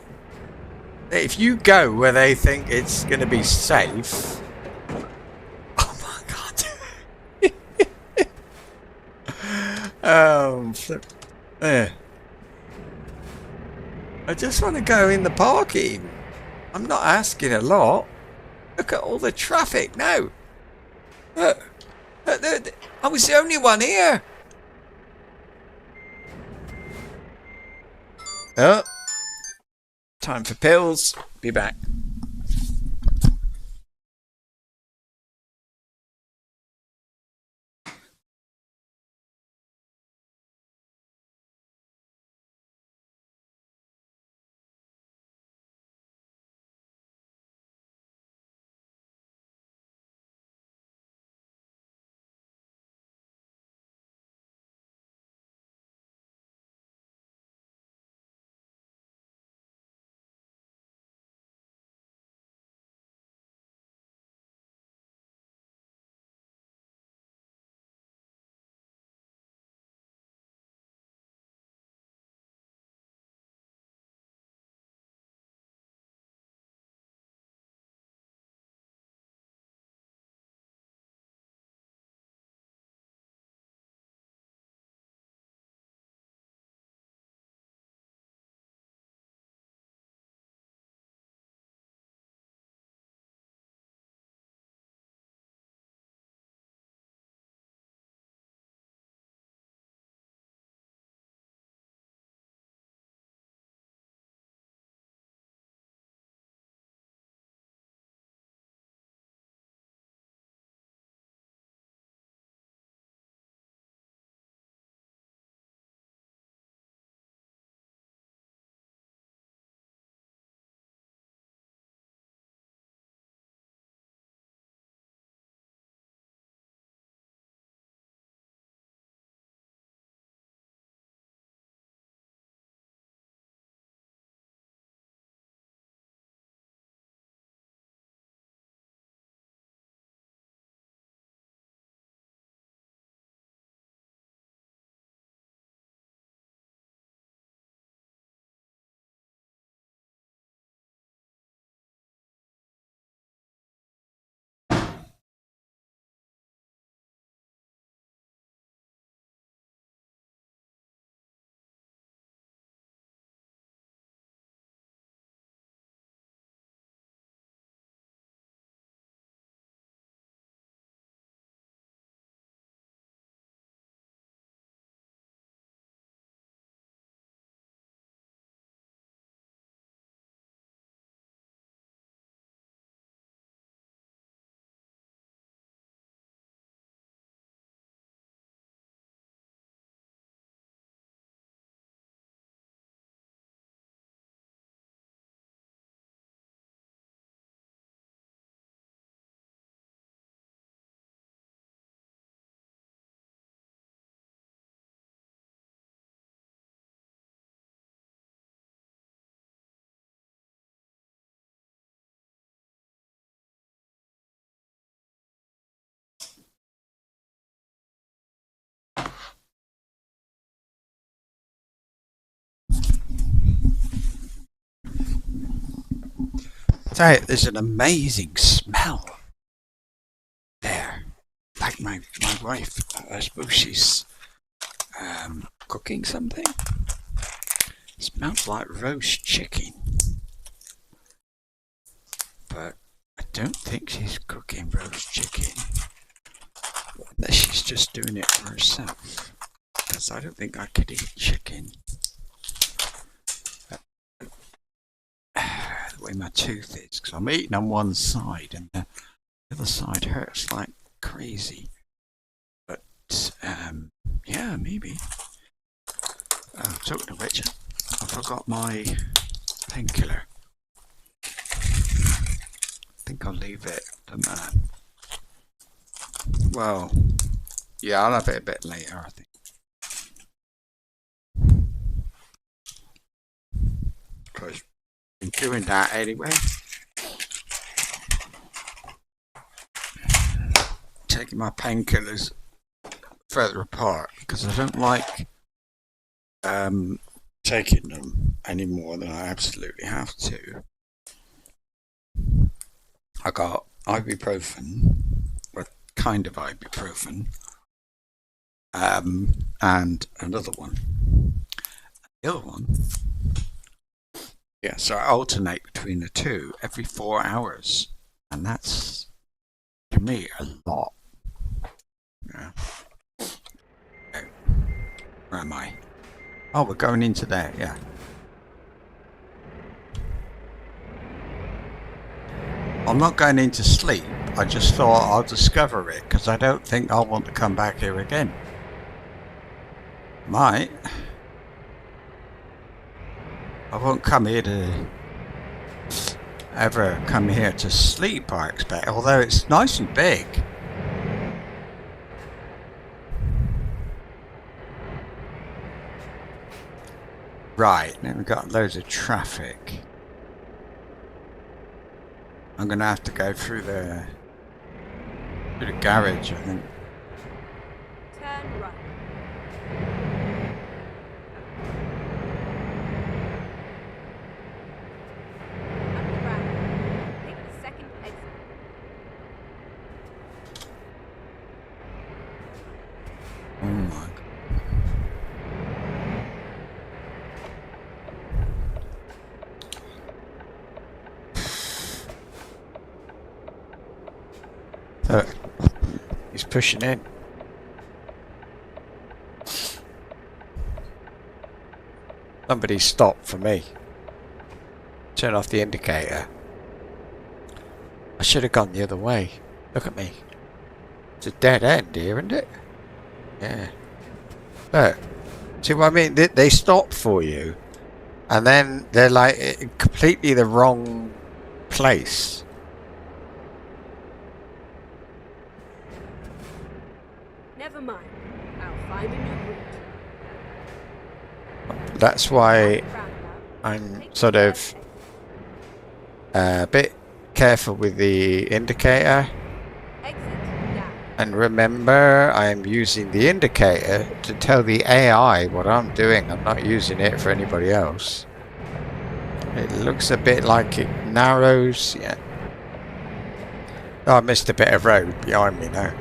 If you go where they think it's going to be safe. Oh my god. Flip. I just want to go in the parking. I'm not asking a lot. Look at all the traffic now. Look. I was the only one here. Oh. Time for pills. Be back. tell you, there's an amazing smell there. Like my wife, I suppose she's cooking something. It smells like roast chicken. But I don't think she's cooking roast chicken. Unless she's just doing it for herself. Because I don't think I could eat chicken. The way my tooth is. Because I'm eating on one side and the other side hurts like crazy. But, yeah, maybe. Oh, talking of which, I forgot my painkiller. I think I'll leave it. Doesn't matter. Well, yeah, I'll have it a bit later, I think. Because I'm doing that anyway. Taking my painkillers further apart because I don't like taking them any more than I absolutely have to. I got ibuprofen, or kind of ibuprofen, and another one. The other one, yeah, so I alternate between the two every 4 hours, and that's, to me, a lot. Yeah. Oh, where am I? Oh, we're going into there, yeah. I'm not going into sleep. I just thought I'll discover it because I don't think I'll want to come back here again. Might. I won't come here to ever come here to sleep, I expect. Although it's nice and big. Right, then we've got loads of traffic. I'm gonna have to go through the garage, I think. Turn right. Underground. Take the second exit. Oh my god. Look, he's pushing in. Somebody stop for me. Turn off the indicator. I should have gone the other way. Look at me. It's a dead end here, isn't it? Yeah. Look. See what I mean? They stop for you. And then they're like completely the wrong place. Never mind. I'll find a new route. That's why I'm sort of a bit careful with the indicator. Exit now. And remember, I am using the indicator to tell the AI what I'm doing. I'm not using it for anybody else. It looks a bit like it narrows. Yeah. Oh, I missed a bit of road behind me now.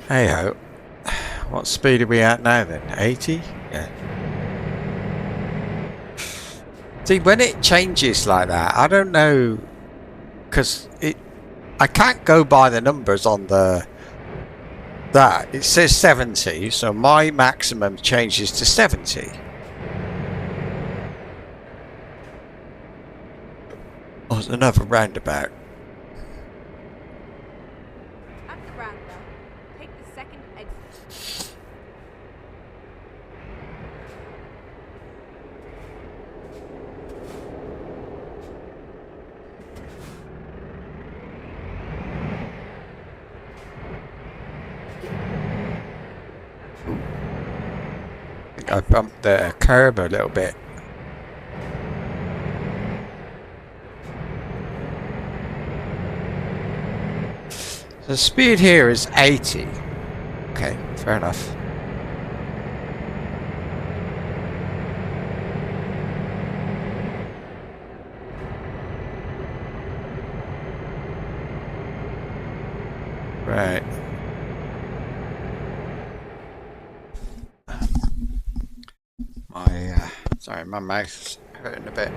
Hey ho. What speed are we at now then? 80? Yeah. See, when it changes like that, I don't know, because I can't go by the numbers on that. It says 70, so my maximum changes to 70. Oh, there's another roundabout. At the roundabout, take the second exit. I bumped the curb a little bit. The speed here is 80. Okay, fair enough. Right. Sorry, my mouth's hurting a bit.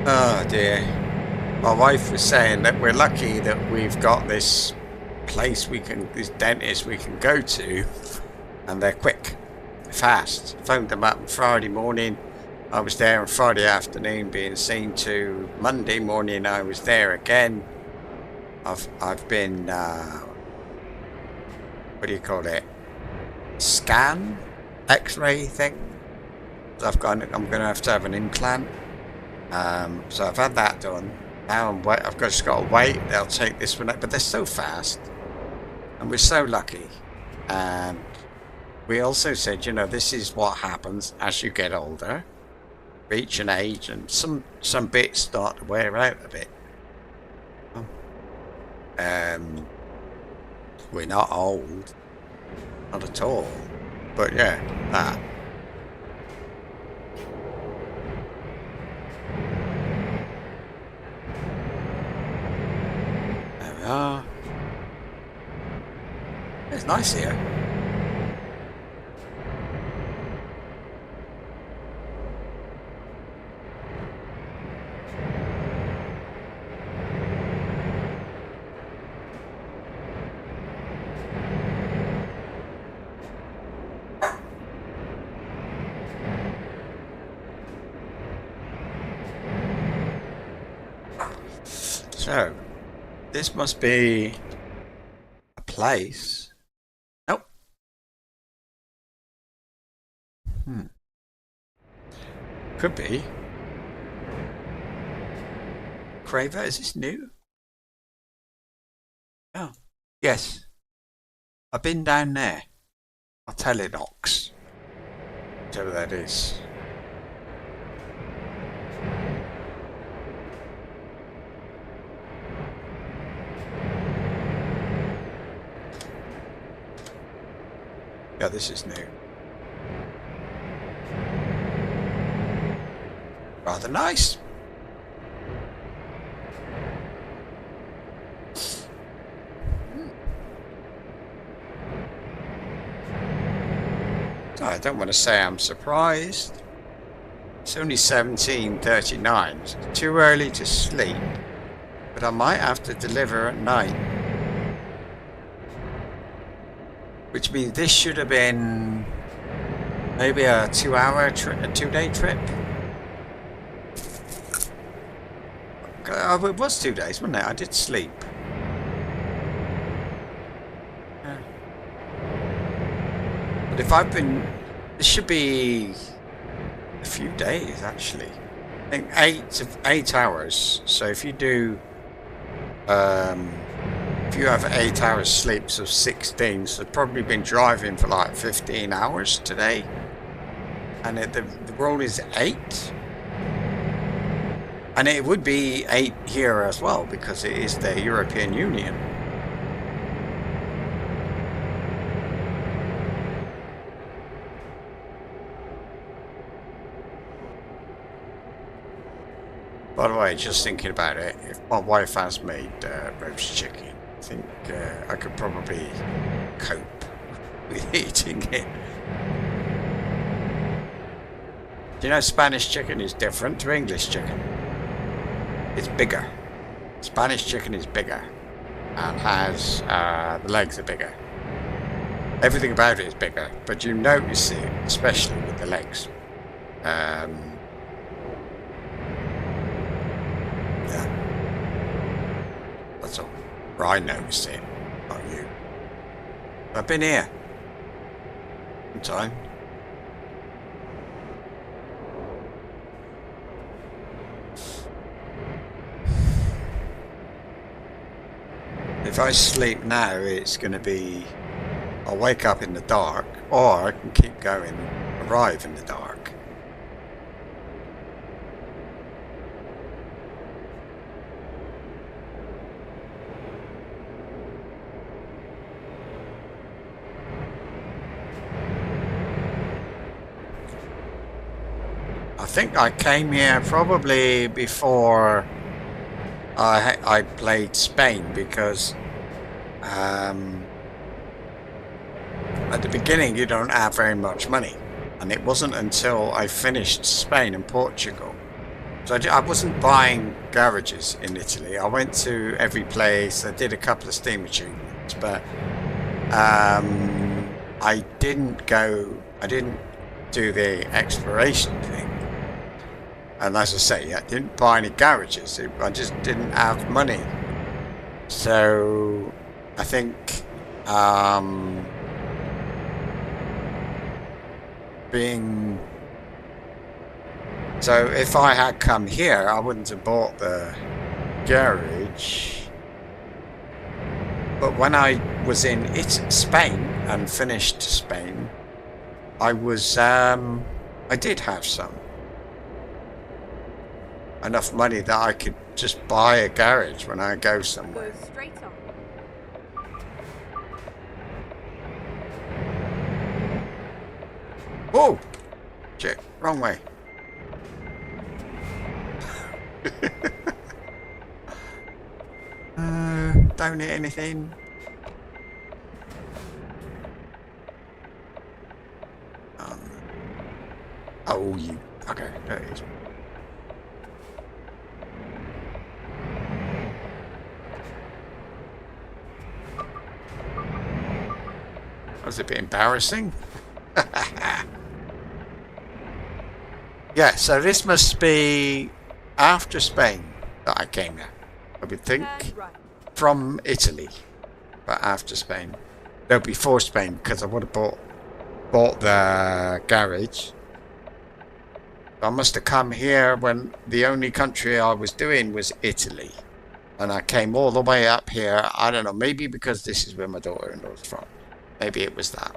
Oh dear. My wife was saying that we're lucky that we've got this this dentist we can go to, and they're quick, fast. Phoned them up on Friday morning. I was there on Friday afternoon being seen to. Monday morning I was there again. I've been what do you call it? Scan? X-ray thing. So I'm gonna have to have an implant. So I've had that done. Now I've just got to wait. They'll take this one out, but they're so fast, and we're so lucky. And we also said, you know, this is what happens as you get older, reach an age, and some bits start to wear out a bit. We're not old, not at all, but yeah, that. There we are. It's nice here. So, this must be a place. Nope. Could be. Craver, is this new? Oh, yes. I've been down there. I'll tell it, Ox. Whatever that is. Yeah, this is new. Rather nice. I don't want to say I'm surprised. It's only 17:39. It's too early to sleep, but I might have to deliver at night. Which means this should have been maybe a 2-hour trip, a 2-day trip. It was 2 days, wasn't it? I did sleep. Yeah. But if I've been, this should be a few days actually. I think 8 hours. So if you do, if you have 8 hours sleep, so 16, so I've probably been driving for like 15 hours today. And the roll is 8. And it would be 8 here as well, because it is the European Union. By the way, just thinking about it, if my wife has made roast chicken, I think I could probably cope with eating it. Do you know Spanish chicken is different to English chicken? It's bigger. Spanish chicken is bigger and has the legs are bigger. Everything about it is bigger, but you notice it, especially with the legs. Yeah. That's all. Or I noticed it, not you. I've been here. One time. If I sleep now, it's going to be, I'll wake up in the dark, or I can keep going, arrive in the dark. I think I came here probably before I played Spain because at the beginning you don't have very much money, and it wasn't until I finished Spain and Portugal. So I wasn't buying garages in Italy. I went to every place. I did a couple of steam achievements, but I didn't do the exploration thing. And as I say, I didn't buy any garages. I just didn't have money. So I think so if I had come here, I wouldn't have bought the garage. But when I was in Spain and finished Spain, I did have enough money that I could just buy a garage when I go somewhere. Go straight on. Whoa! Shit, wrong way. Don't hit anything. Oh, you. Okay, there it is. That was a bit embarrassing. Yeah, so this must be after Spain that I came here. I would think Right. from Italy, but after Spain. No, before Spain, because I would have bought the garage. I must have come here when the only country I was doing was Italy. And I came all the way up here. I don't know, maybe because this is where my daughter-in-law's from. Maybe it was that.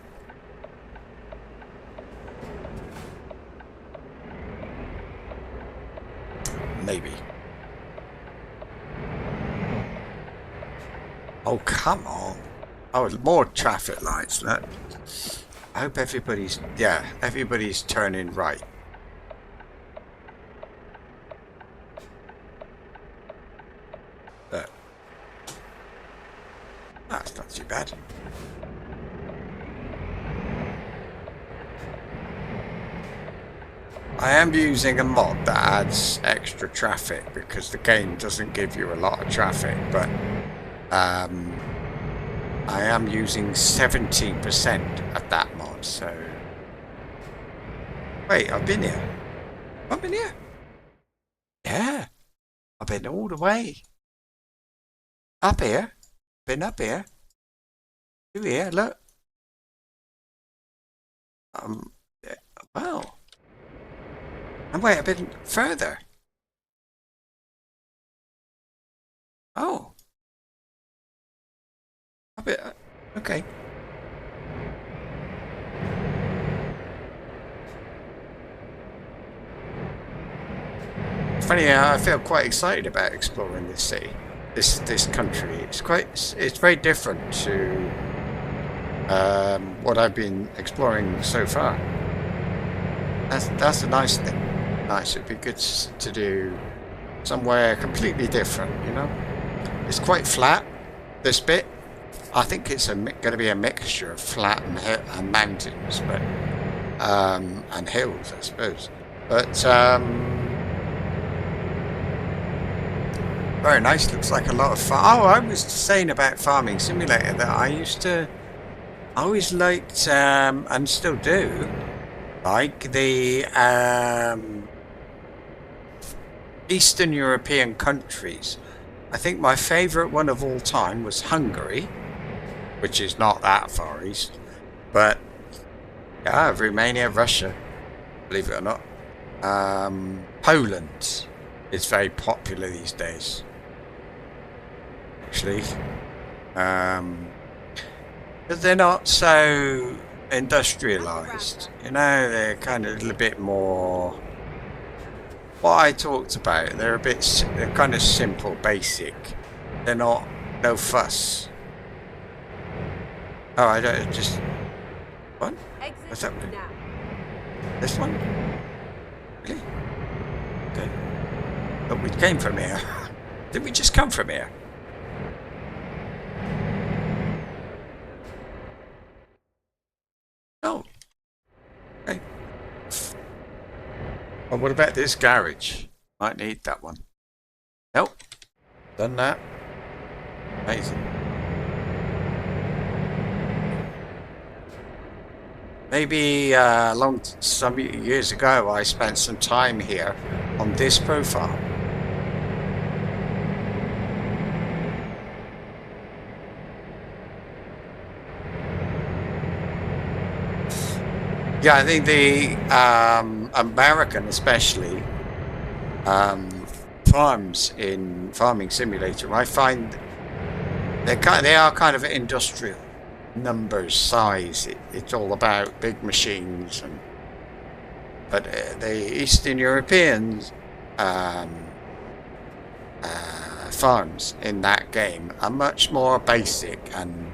Maybe. Oh, come on. Oh, more traffic lights. Look. I hope everybody's turning right. Look. That's not too bad. I am using a mod that adds extra traffic because the game doesn't give you a lot of traffic, but I am using 70% of that mod, so... Wait, I've been here. I've been here. Yeah. I've been all the way. Up here. Been up here. Through here, look. Wow. And wait, I've been further. Oh. A bit. Okay. Funny, I feel quite excited about exploring this city, this country. It's very different to what I've been exploring so far. That's a nice thing. Nice. It'd be good to do somewhere completely different. You know, it's quite flat. This bit. I think it's going to be a mixture of flat and mountains, but and hills, I suppose. But very nice. Looks like a lot of fun. Oh, I was saying about Farming Simulator that I always liked and still do like the Eastern European countries. I think my favourite one of all time was Hungary, which is not that far east, but yeah, Romania, Russia, believe it or not. Poland is very popular these days, actually, because they're not so industrialised. You know, they're kind of a little bit more. What I talked about, they're kind of simple, basic. They're not, no fuss. Oh, I don't just. What? What's that? This one? Really? Okay. But we came from here. Did we just come from here? Oh. Okay. Well, what about this garage? Might need that one. Nope. Done that. Amazing. Maybe some years ago I spent some time here on this profile. Yeah, I think the American, especially, farms in Farming Simulator, I find they are kind of industrial numbers, size. It's all about big machines, but the Eastern European farms in that game are much more basic and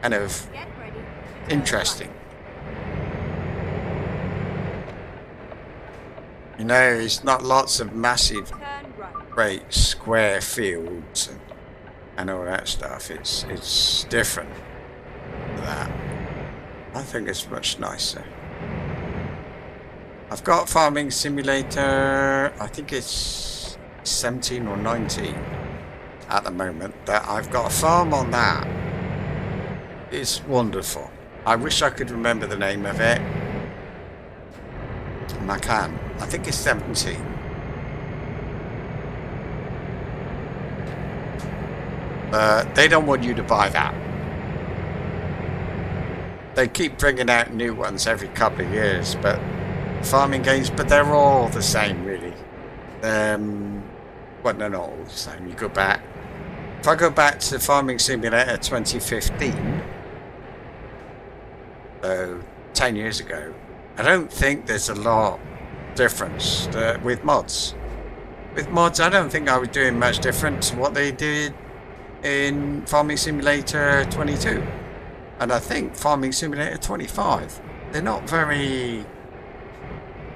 kind of interesting. You know, it's not lots of massive, great square fields and all that stuff. It's different to that. I think it's much nicer. I've got Farming Simulator, I think it's 17 or 19 at the moment. That I've got a farm on that. It's wonderful. I wish I could remember the name of it. And I can. I think it's 17. But they don't want you to buy that. They keep bringing out new ones every couple of years, but farming games, but they're all the same, really. Well, they're not all the same. You go back. If I go back to Farming Simulator 2015, so 10 years ago, I don't think there's a lot difference with mods. With mods, I don't think I was doing much different to what they did in Farming Simulator 22. And I think Farming Simulator 25. They're not very...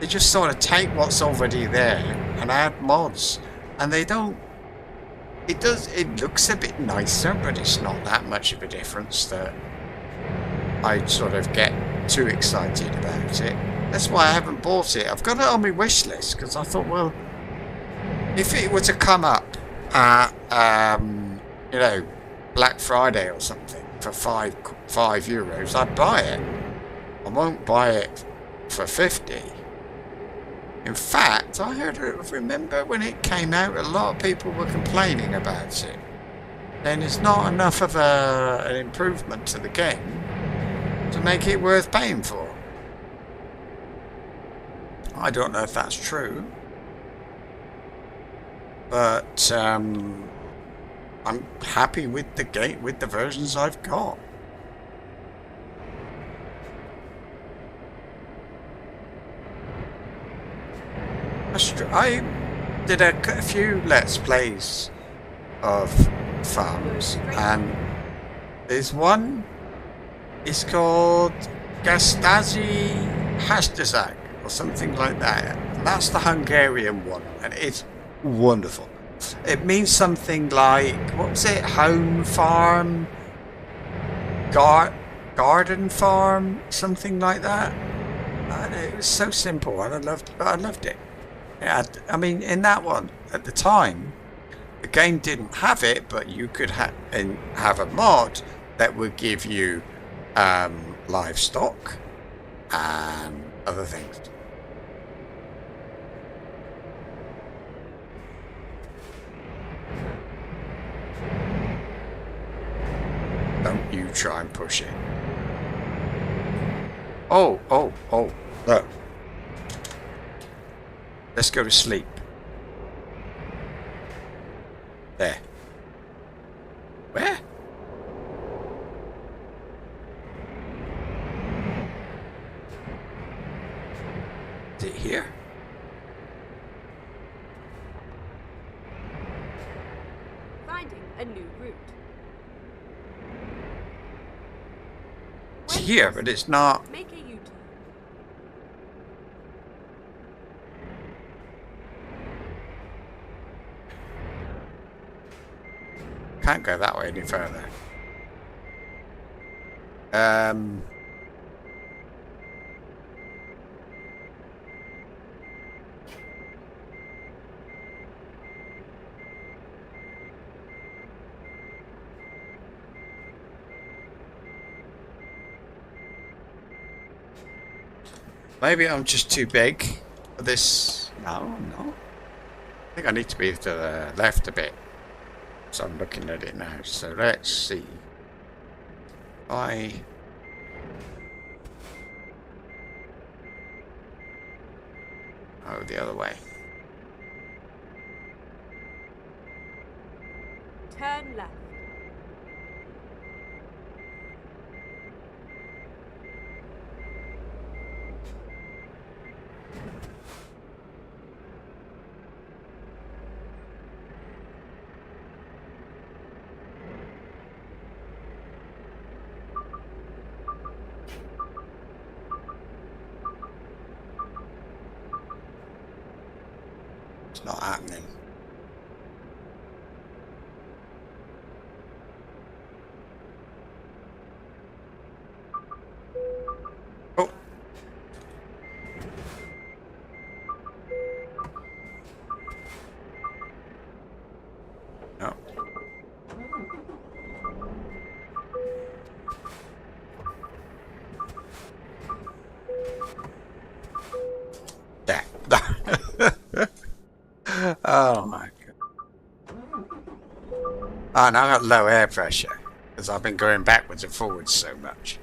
They just sort of take what's already there and add mods. And they don't... It looks a bit nicer, but it's not that much of a difference that I'd sort of get too excited about it. That's why I haven't bought it. I've got it on my wish list because I thought, well, if it were to come up at you know, Black Friday or something for €5, I'd buy it. I won't buy it for 50. In fact, remember when it came out, a lot of people were complaining about it. Then it's not enough of an improvement to the game to make it worth paying for. I don't know if that's true, but I'm happy with the versions I've got. I did a few Let's Plays of farms, and there's one. It's called Gazdazi Hashtag or something like that. And that's the Hungarian one, and it's wonderful. It means something like, what was it? Home farm, garden farm, something like that. And it was so simple, and I loved it. I mean, in that one at the time, the game didn't have it, but you could have a mod that would give you livestock and other things. Don't you try and push it. Oh, no. Let's go to sleep. There. Where? Is it here? Finding a new route. It's here, but it's not. Make a U-turn. can't go that way any further. Maybe I'm just too big for this. No. I think I need to be to the left a bit. So I'm looking at it now. So let's see. Oh, the other way. Turn left. It's not happening. Oh. No. There. Oh my god. Oh, now I've got low air pressure because I've been going backwards and forwards so much.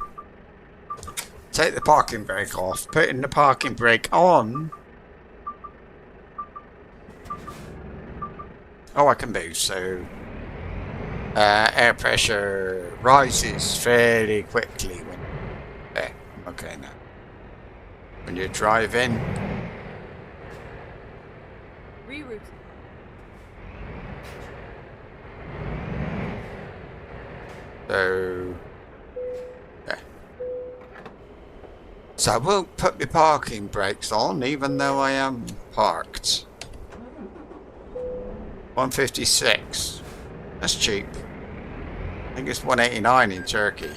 Take the parking brake off, putting the parking brake on. Oh, I can move, so air pressure rises fairly quickly when there. Okay, now when you're driving. Rerouting. So yeah. So I won't put my parking brakes on even though I am parked. 156. That's cheap. I think it's 189 in Turkey.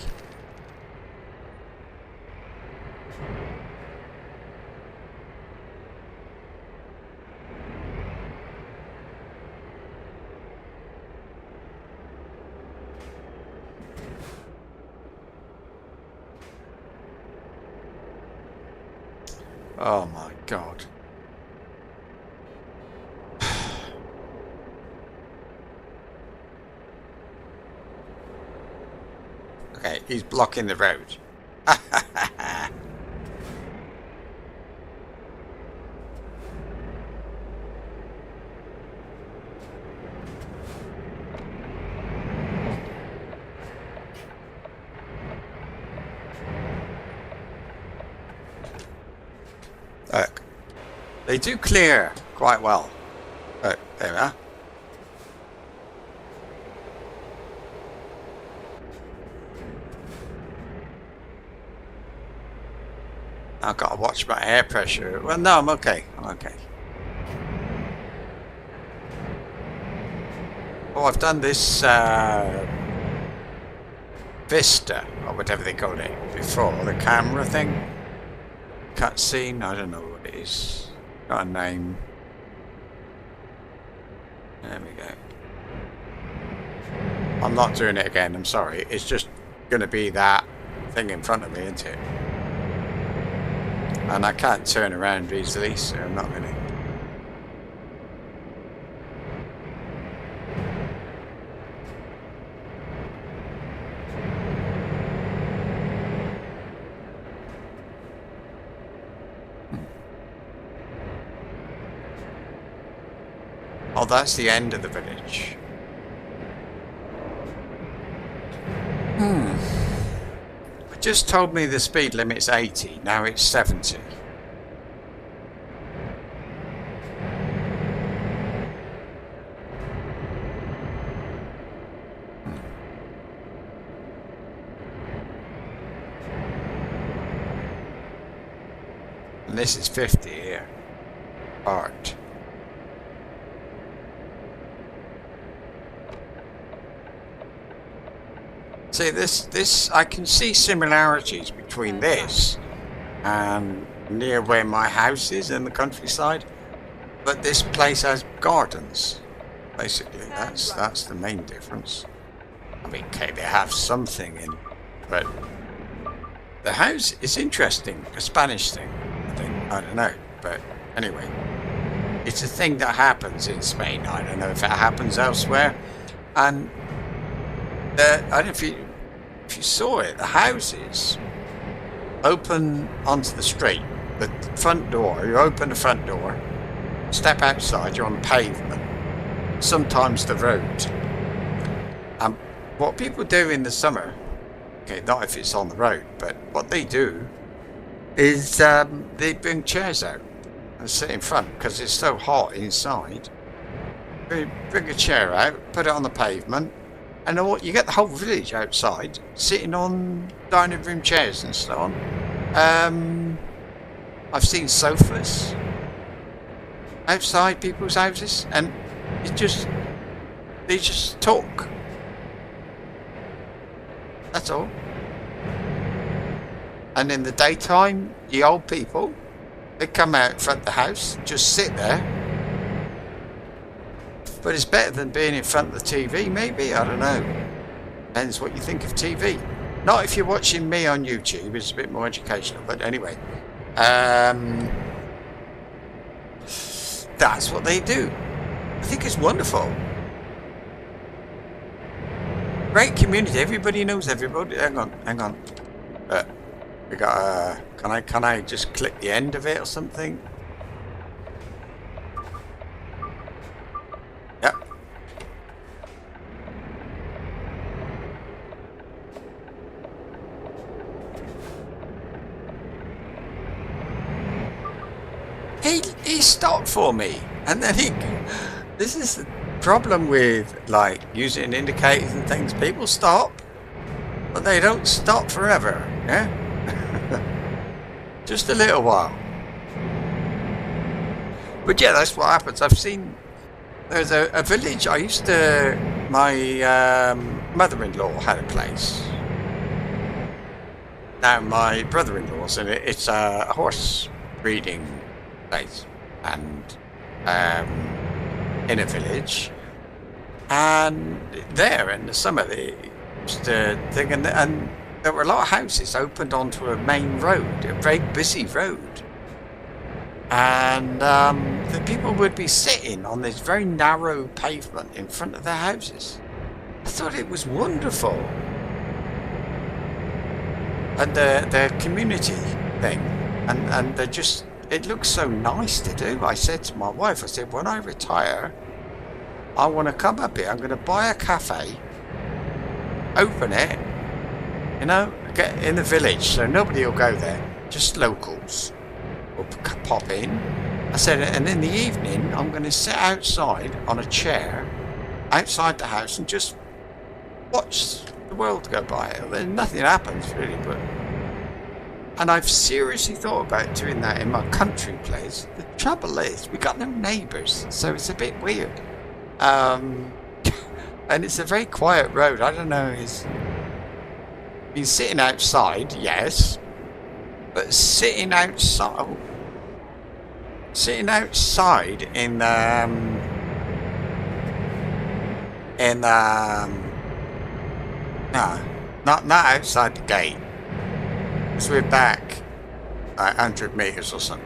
Oh my god. Okay, he's blocking the road. Look, they do clear quite well. Look, there we are. I've got to watch my air pressure. Well, no, I'm okay. I'm okay. Oh, I've done this Vista, or whatever they call it, before. The camera thing. Cutscene, I don't know what it is. Got a name. There we go. I'm not doing it again, I'm sorry. It's just going to be that thing in front of me, isn't it? And I can't turn around easily, so I'm not going to. Oh, that's the end of the village. It just told me the speed limit's 80, now it's 70. And this is 50 here. Parked. See, this, I can see similarities between this and near where my house is in the countryside, but this place has gardens. Basically, that's the main difference. I mean, okay, they have something in, but the house is interesting. A Spanish thing, I think. I don't know, but anyway, it's a thing that happens in Spain. I don't know if it happens elsewhere. And I don't know if you saw it. The houses open onto the street. The front door. You open the front door, step outside. You're on pavement. Sometimes the road. What people do in the summer, okay, not if it's on the road, but what they do is they bring chairs out and sit in front because it's so hot inside. They bring a chair out, put it on the pavement, and you get the whole village outside sitting on dining room chairs and so on. I've seen sofas outside people's houses, and they just talk. That's all. And in the daytime, the old people, they come out front of the house, just sit there. But it's better than being in front of the TV, maybe, I don't know. Depends what you think of TV. Not if you're watching me on YouTube, it's a bit more educational, but anyway. That's what they do. I think it's wonderful. Great community. Everybody knows everybody. Hang on. We got. Can I just click the end of it or something? Yep. He stopped for me, and then this is the problem with like using indicators and things. People stop, but they don't stop forever. Yeah. Just a little while. But yeah, that's what happens. I've seen there's a village my mother-in-law had a place. Now my brother-in-law's in it. It's a horse breeding place, and in a village, and there in the summer they used to thing, and there were a lot of houses opened onto a main road, a very busy road, and the people would be sitting on this very narrow pavement in front of their houses. I thought it was wonderful, and the community thing, and they're just. It looks so nice to do. I said to my wife, I said, when I retire, I want to come up here. I'm going to buy a cafe, open it, get in the village so nobody will go there. Just locals will pop in. I said, and in the evening, I'm going to sit outside on a chair outside the house and just watch the world go by. Then nothing happens really, but. And I've seriously thought about doing that in my country place. The trouble is, we got no neighbours, so it's a bit weird. And it's a very quiet road. I don't know, been sitting outside, yes, but sitting outside in no, not outside the gate. So we're back 100 meters or something.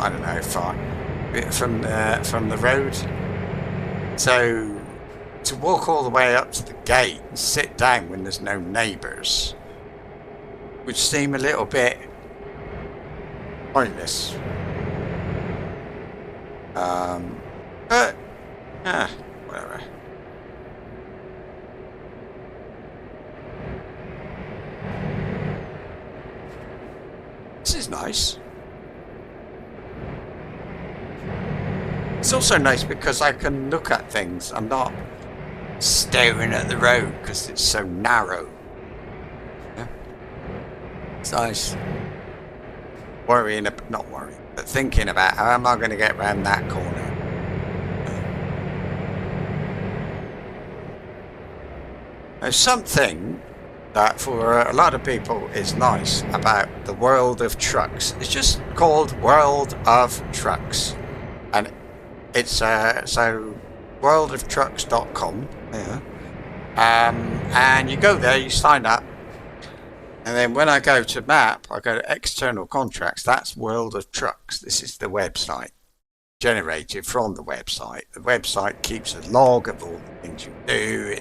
I don't know how far from the road. So to walk all the way up to the gate and sit down when there's no neighbours would seem a little bit pointless. But whatever. This is nice. It's also nice because I can look at things. I'm not staring at the road because it's so narrow. Yeah. It's nice. Not worrying, but thinking about how am I going to get around that corner. There's something that for a lot of people is nice about the world of trucks. It's just called World of Trucks, and it's so worldoftrucks.com. Yeah. And you go there, you sign up, and then when I go to map, I go to external contracts. That's World of Trucks. This is the website generated from the website. The website keeps a log of all the things you do.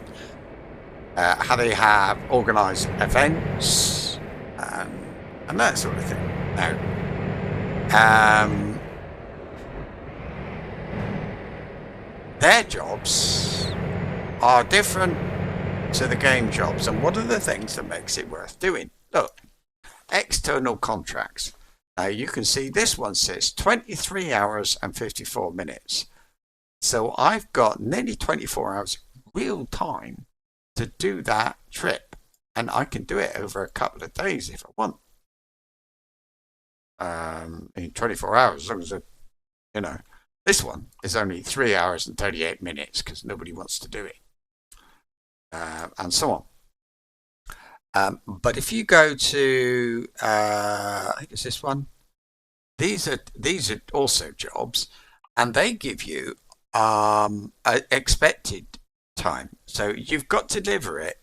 How they have organised events and that sort of thing. Now, their jobs are different to the game jobs, and one of the things that makes it worth doing. Look, external contracts. Now you can see this one says 23 hours and 54 minutes. So I've got nearly 24 hours real time to do that trip, and I can do it over a couple of days if I want. In 24 hours, as long as this one is only 3 hours and 38 minutes because nobody wants to do it, and so on. But if you go to, I think it's this one. These are also jobs, and they give you expected time. So you've got to deliver it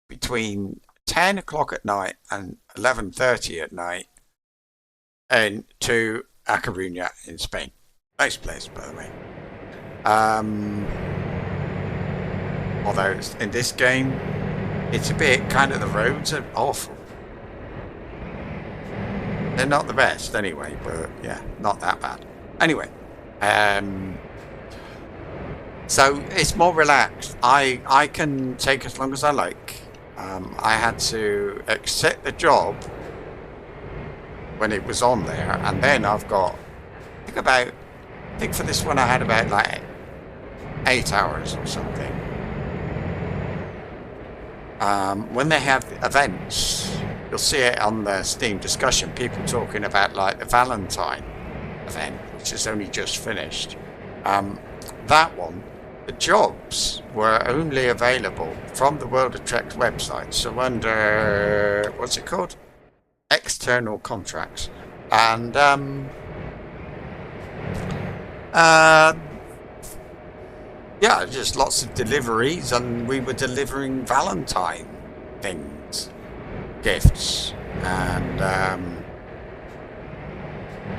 between 10 o'clock at night and 11:30 at night, and to A Coruña in Spain. Nice place, by the way. Although in this game, it's a bit kind of, the roads are awful. They're not the best anyway, but yeah, not that bad. Anyway, so it's more relaxed. I can take as long as I like. I had to accept the job when it was on there, and then I've got, I think for this one I had about like 8 hours or something. When they have events, you'll see it on the Steam discussion, people talking about like the Valentine event, which has only just finished. That one, the jobs were only available from the World of Trek website. So under, what's it called? External contracts. And yeah, just lots of deliveries, and we were delivering Valentine things, gifts, and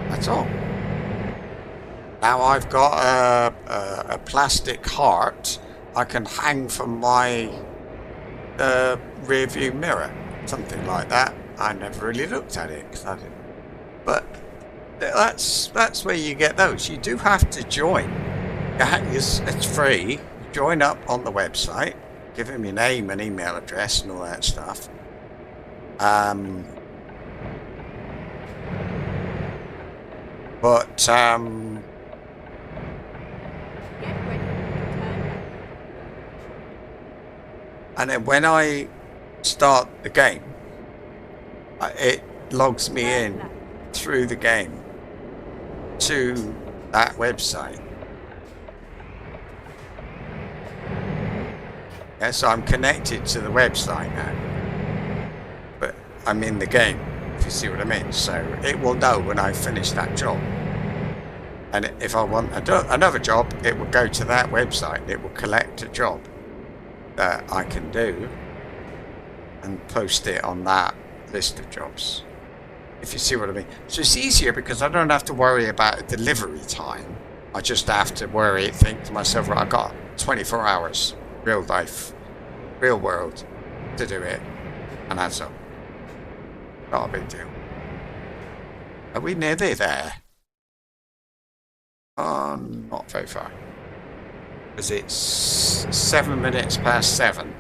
that's all. Now I've got a plastic heart I can hang from my rear view mirror, something like that. I never really looked at it because I didn't. But that's where you get those. You do have to join. It's free. Join up on the website. Give him your name and email address and all that stuff. But and then when I start the game, it logs me in through the game to that website. Yeah, so I'm connected to the website now, but I'm in the game, if you see what I mean. So it will know when I finish that job, and if I want another job, it will go to that website. It will collect a job that I can do and post it on that list of jobs, if you see what I mean. So it's easier because I don't have to worry about delivery time. I just have to think to myself, right, I've got 24 hours, real life, real world, to do it, and that's all. Not a big deal. Are we nearly there? Not very far. Because it's 7 minutes past 7.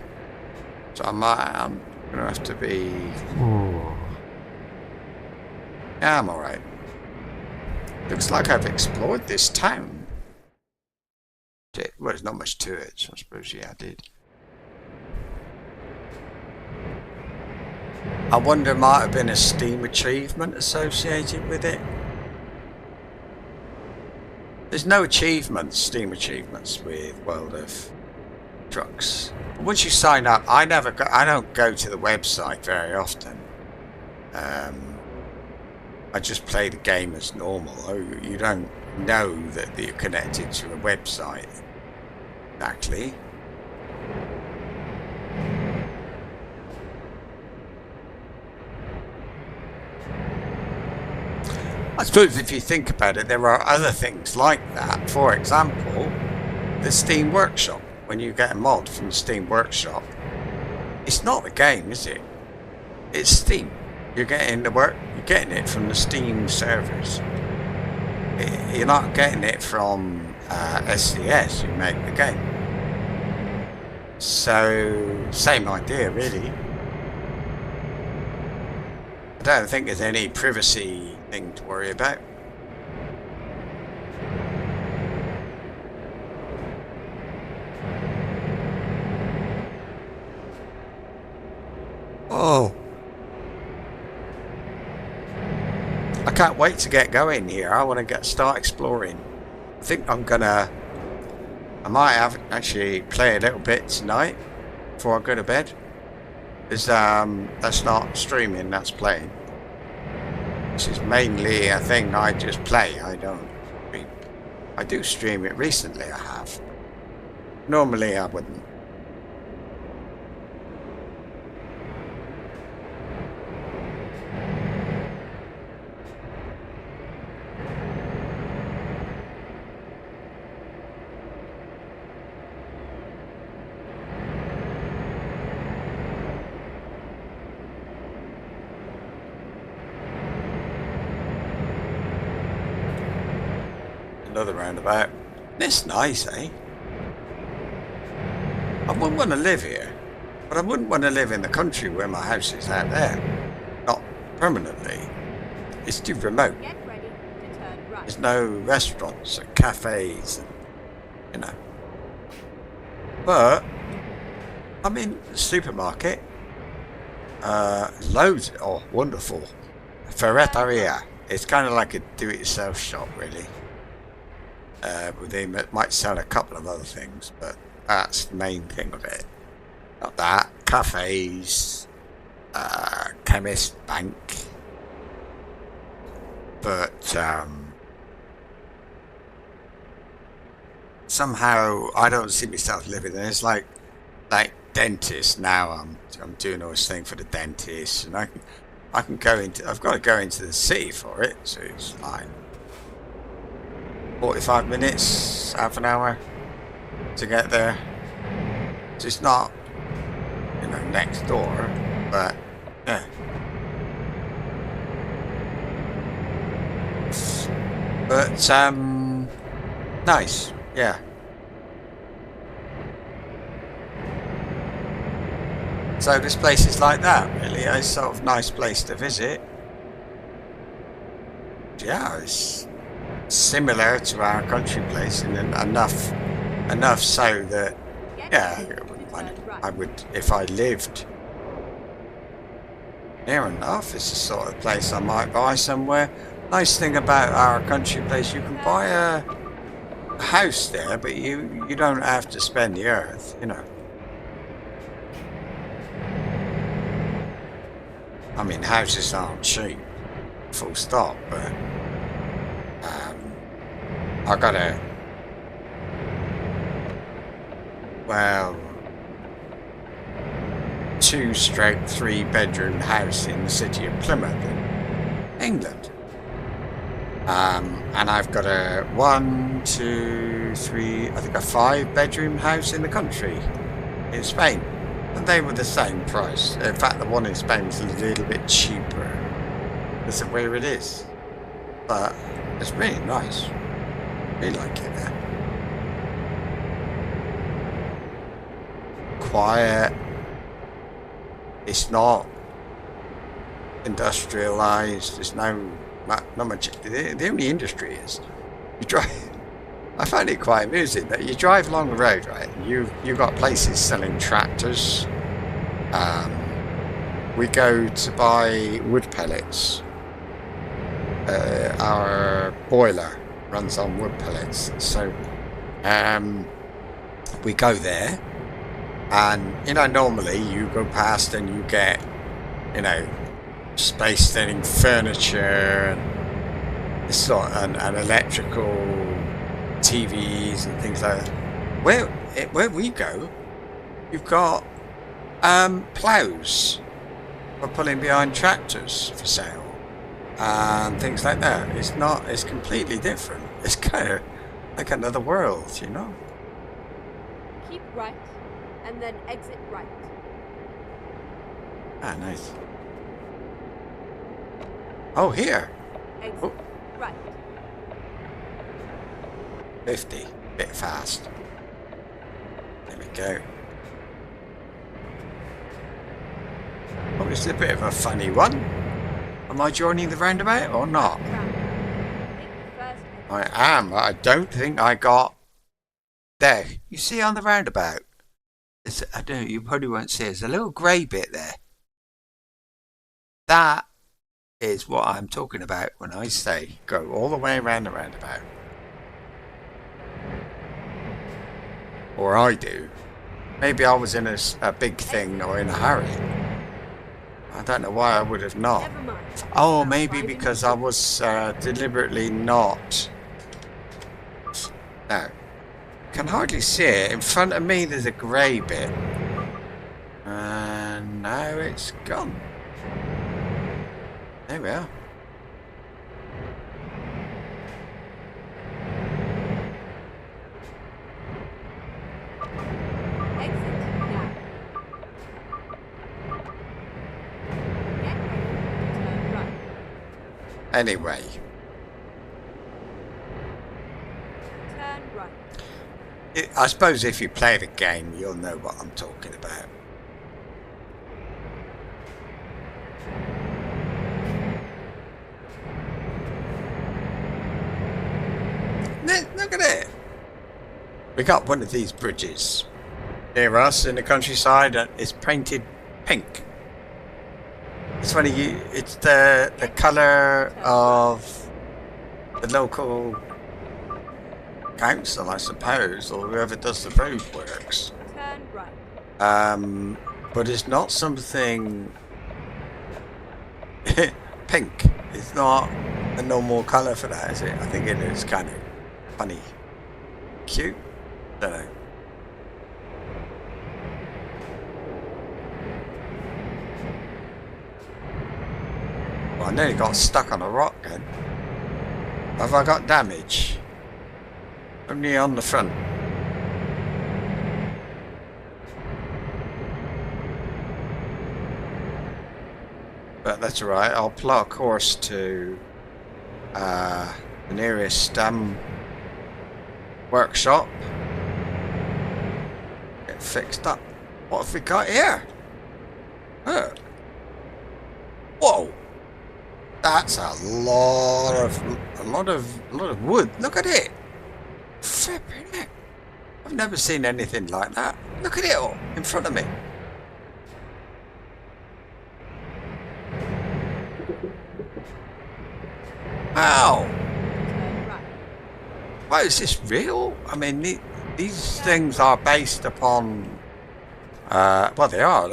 So I'm going to have to be... Yeah, I'm alright. Looks like I've explored this town. Well, there's not much to it, so I suppose, yeah, I did. I wonder, might have been a Steam achievement associated with it. There's no achievements, Steam achievements, with World of Trucks. Once you sign up, I don't go to the website very often. I just play the game as normal. You don't know that you're connected to a website exactly. I suppose if you think about it, there are other things like that. For example, the Steam Workshop. When you get a mod from the Steam Workshop, it's not the game, is it? It's Steam. You're getting it from the Steam servers. You're not getting it from SCS who make the game. So, same idea, really. I don't think there's any privacy thing to worry about. Oh, I can't wait to get going here. I want to start exploring. I think I might actually play a little bit tonight before I go to bed. Is that's not streaming, that's playing. Which is mainly a thing I just play. I don't stream. I do stream it recently, I have. Normally I wouldn't. Another roundabout. It's nice, eh? I wouldn't want to live here, but I wouldn't want to live in the country where my house is out there. Not permanently. It's too remote. Get ready to turn right. There's no restaurants and cafes, and, you know. But I'm in the supermarket. Loads. Oh, wonderful. Ferreteria. It's kind of like a do-it-yourself shop, really. They might sell a couple of other things, but that's the main thing of it. Not that. Cafes, chemist, bank. But somehow I don't see myself living there. It's like dentist now. I'm doing all this thing for the dentist, and I can go into. I've got to go into the city for it, so it's like 45 minutes, half an hour to get there. So it's not, next door, but yeah. But nice, yeah. So this place is like that, really. It's a sort of nice place to visit. Yeah, it's similar to our country place, and enough so that, yeah, I would, if I lived near enough, it's the sort of place I might buy somewhere. Nice thing about our country place, you can buy a house there, but you don't have to spend the earth, I mean, houses aren't cheap, full stop, but I got a, 2/3 bedroom house in the city of Plymouth, in England. And I've got a 1, 2, 3, I think a 5-bedroom house in the country, in Spain. And they were the same price. In fact, the one in Spain was a little bit cheaper. That's where it is. But it's really nice. Really like it there. Quiet. It's not industrialized. There's not much. The only industry is you drive. I find it quite amusing that you drive along the road, right? You've got places selling tractors. We go to buy wood pellets. Our boiler runs on wood pellets, so we go there, And, normally you go past and you get, space thinning furniture and this sort and electrical TVs and things like that. Where we go, you've got plows for pulling behind tractors for sale and things like that. It's completely different. It's kind of like another world, Keep right, and then exit right. Ah, nice. Oh, here. Exit Oh. right. 50. Bit fast. There we go. Oh, it's a bit of a funny one. Am I joining the roundabout or not? Take the first exit. I am. I don't think I got... There. You see on the roundabout? I don't know, you probably won't see it. There's a little grey bit there. That is what I'm talking about when I say go all the way around the roundabout. Or I do. Maybe I was in a big thing or in a hurry. I don't know why I would have not. Never mind. Oh, maybe because I was deliberately not. No. Can hardly see it. In front of me there's a grey bit. And now it's gone. There we are. Exit now. Get ready to turn right. Anyway. Turn right. I suppose if you play the game, you'll know what I'm talking about. Look at it. We got one of these bridges near us in the countryside, and it's painted pink. It's funny. It's the colour of the local council, I suppose, or whoever does the road works. Turn right. But it's not something pink. It's not a normal colour for that, is it? I think it is kind of funny, cute. Don't know. Well, I nearly got stuck on a rock then. Have I got damage? Only on the front. But that's alright, I'll plot a course to the nearest workshop. Get fixed up. What have we got here? Whoa! That's a lot of wood. Look at it! Flipping it! I've never seen anything like that. Look at it all in front of me. Wow! Turn right. Why is this real? I mean, these things are based upon. Well, they are.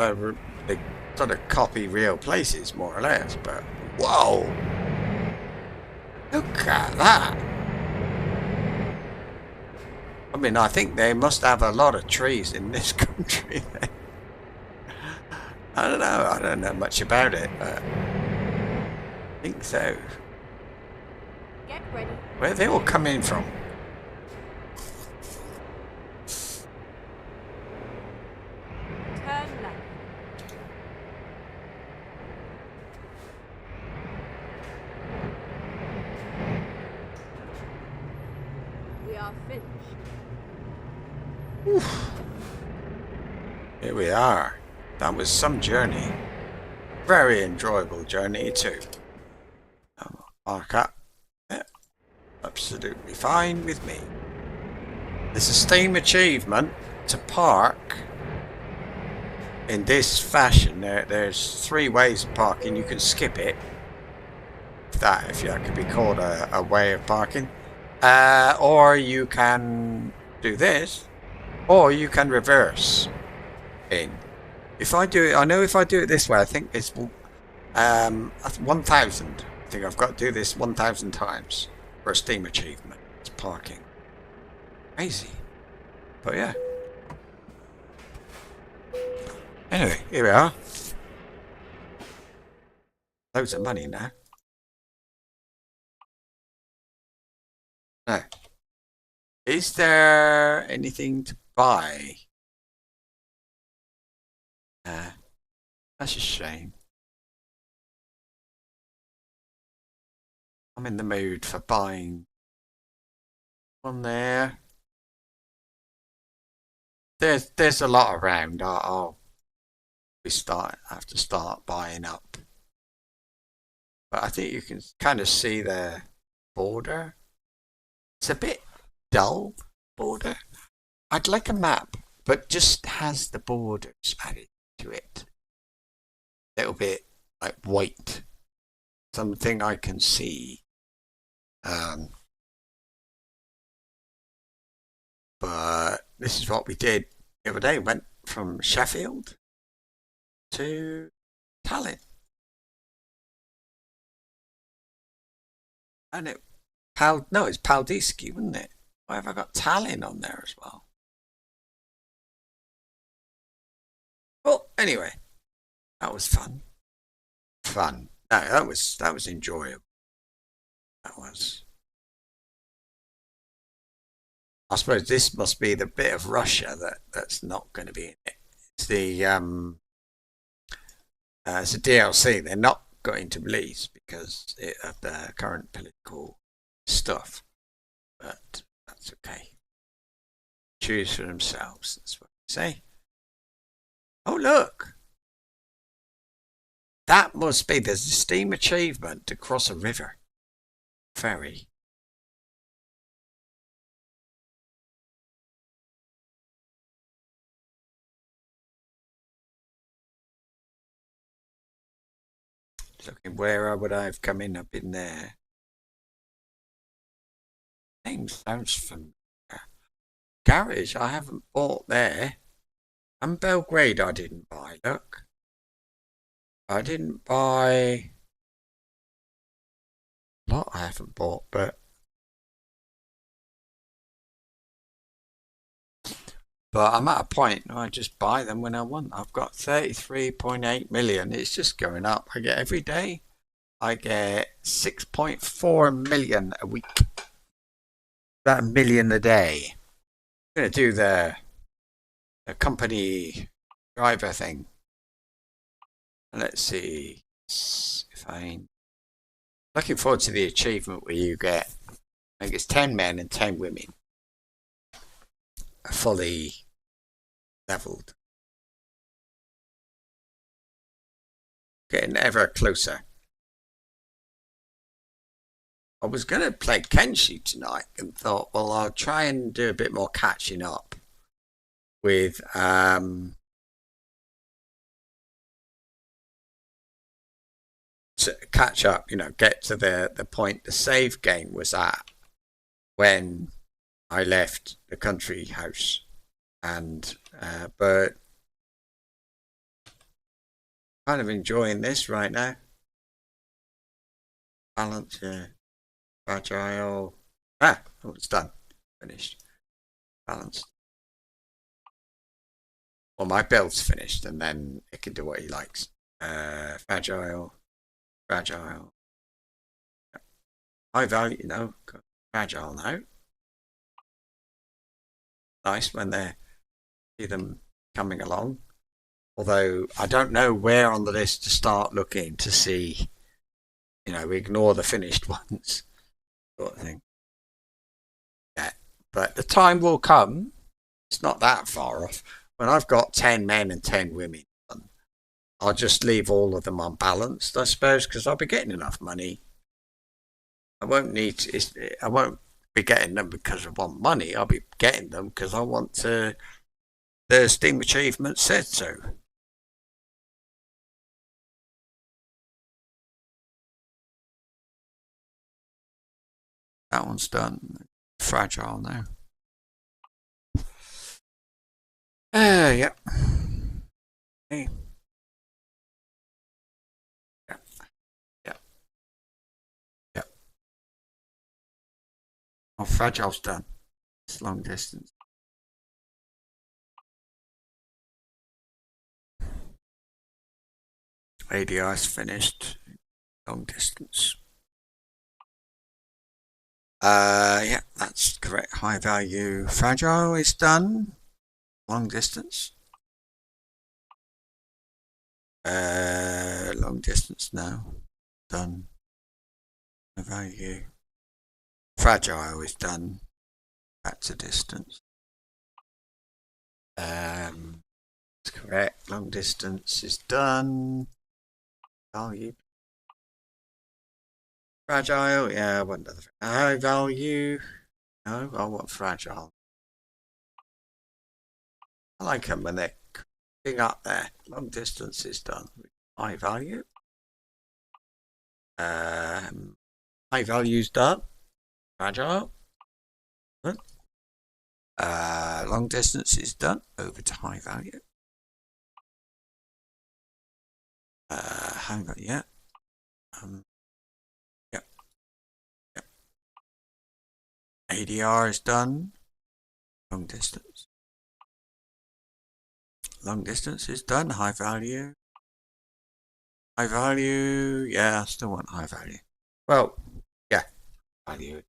They sort of copy real places, more or less. But whoa! Look at that! I mean, I think they must have a lot of trees in this country. I don't know. I don't know much about it, but I think so. Get ready. Where are they all coming from? Turn left. We are finished. Here we are. That was some journey. Very enjoyable journey too. Park up. Yeah. Absolutely fine with me. There's a Steam achievement to park in this fashion. There's 3 ways of parking. You can skip it. If that could be called a way of parking. Or you can do this. Or you can reverse. in. If I do it, I know if I do it this way, I think it's 1,000. I think I've got to do this 1,000 times for a Steam achievement. It's parking. Crazy. But yeah. Anyway, here we are. Loads of money now. Now, is there anything to buy? That's a shame. I'm in the mood for buying one there. There's a lot around. I'll have to start buying up. But I think you can kind of see the border. It's a bit dull border. I'd like a map, but just has the borders added to it. A little bit like white. Something I can see. But this is what we did the other day. Went from Sheffield to Tallinn. And it's Paldiski, wasn't it? Why have I got Tallinn on there as well? Well, anyway, that was fun. No, that was enjoyable. That was. I suppose this must be the bit of Russia that's not going to be in it. It's it's a DLC. They're not going to release because of the current political stuff, but that's okay. Choose for themselves. That's what they say. Oh look, that must be there's a Steam achievement to cross a river ferry. Looking where would I have come in? I've been there. Name sounds familiar. Garage I haven't bought there. And Belgrade I didn't buy, look. I didn't buy a lot I haven't bought, but I'm at a point I just buy them when I want. I've got 33.8 million. It's just going up. I get every day. I get 6.4 million a week. About a million a day. I'm going to do the company driver thing. Let's see if I'm looking forward to the achievement where you get, I think it's 10 men and 10 women. Fully leveled. Getting ever closer. I was going to play Kenshi tonight and thought, well, I'll try and do a bit more catching up with to catch up, get to the point the save game was at when I left the country house, and but kind of enjoying this right now. Balance, yeah. Fragile. Oh, it's done. Finished. Balanced. Well, my build's finished, and then it can do what he likes. Fragile. High value, fragile now. Nice when they see them coming along. Although I don't know where on the list to start looking to see, ignore the finished ones, sort of thing. Yeah, but the time will come. It's not that far off. When I've got 10 men and 10 women, I'll just leave all of them unbalanced, I suppose, because I'll be getting enough money. I won't be getting them because I want money. I'll be getting them because I want to. The Steam achievement said so. That one's done. Fragile now. Yep. Okay. Yeah. Yeah. Yeah. Oh, fragile's done. It's long distance. ADI's finished. Long distance. Yeah, that's correct. High value. Fragile is done. Long distance. Long distance now. Done. High value. Fragile is done. Back to distance. That's correct. Long distance is done. Value. Fragile, yeah, I want another. High value. No, I want fragile. I like them when they're cooking up there. Long distance is done. High value. High value's done. Fragile. Good. Long distance is done. Over to high value. High value, yeah. Yep. Yep. ADR is done. Long distance. Long distance is done. High value. High value. Yeah, I still want high value. Well, yeah. Value.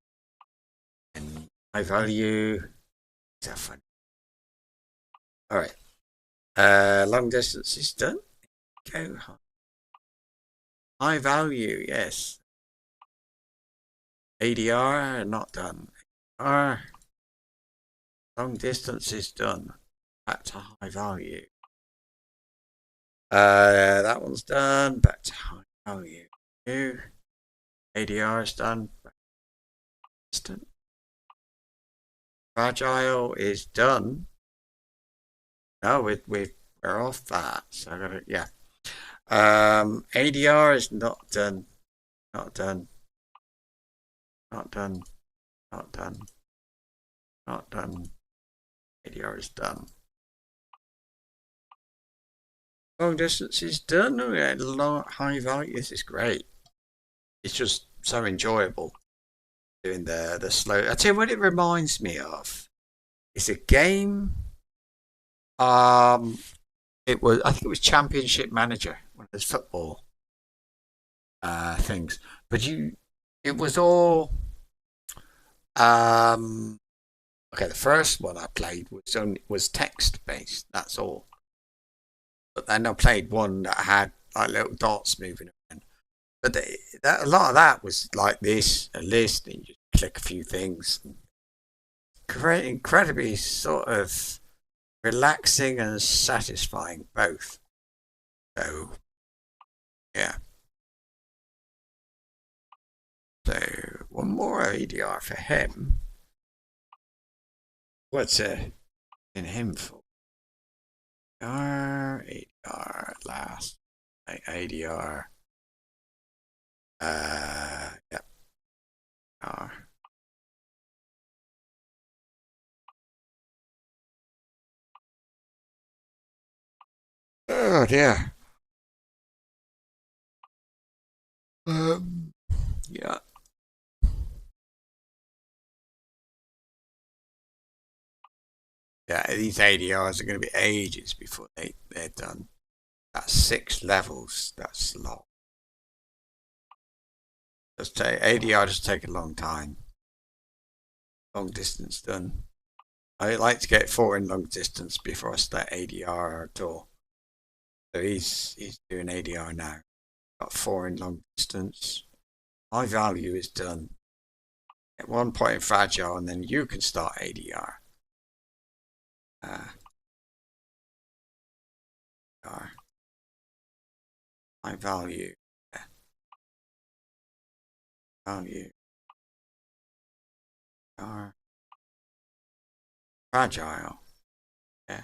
And high value. Is that funny? Alright. Long distance is done. Go high. High value, yes. ADR, not done. ADR. Long distance is done. Back to high value. That one's done. Back to high value. ADR is done. Distant. Fragile is done. No, we're off that. So I gotta, yeah. ADR is not done. Not done. Not done. Not done. Not done. ADR is done. Long distance is done. Long, high value. This is great. It's just so enjoyable doing the slow. I tell you what, it reminds me of. It's a game. It was. I think it was Championship Manager, one of those football things. But it was all. Okay, the first one I played was text based. That's all. But then I played one that had like little dots moving around. But a lot of that was like this, a list, and you just click a few things. Great, incredibly sort of relaxing and satisfying both. So, yeah. So, one more ADR for him. What's in him for? ADR, last. ADR. Yep. R. Oh dear. Yeah. Yeah, these ADRs are going to be ages before they're done. That's 6 levels. That's a lot. ADR just take a long time. Long distance done. I like to get 4 in long distance before I start ADR at all. So he's doing ADR now. Got 4 in long distance. High value is done. At 1 point in fragile, and then you can start ADR. High value. Value. Fragile. Yeah.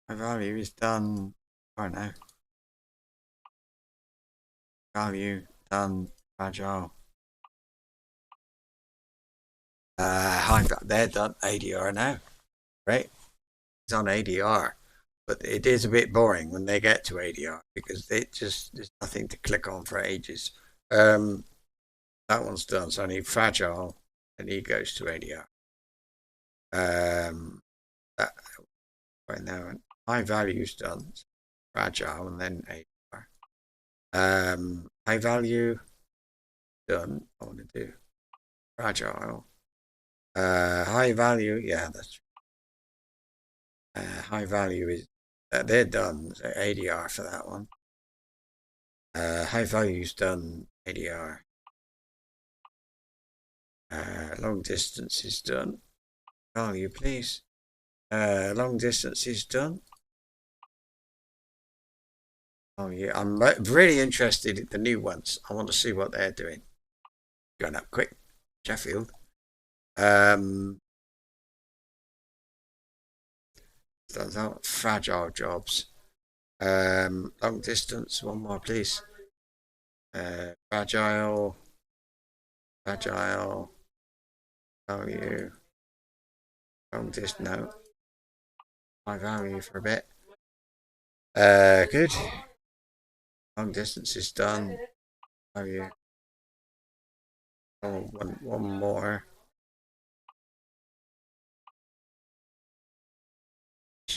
My value is done. I don't know. Value done. Fragile. They're done. ADR now. right? It's on ADR, but it is a bit boring when they get to ADR because there's nothing to click on for ages. That one's done, so I need fragile, and he goes to ADR. That right now, high value's done, fragile, and then ADR. High value done. I want to do fragile. High value, yeah, that's high value is they're done. So ADR for that one. High value's done. ADR. Long distance is done. Value, please. Long distance is done. Oh yeah, I'm really interested in the new ones. I want to see what they're doing. Going up quick, Sheffield. Those are fragile jobs. Long distance, one more, please. Fragile, fragile. Value. Long distance, no. High value for a bit. Good. Long distance is done. Value. Oh, one more.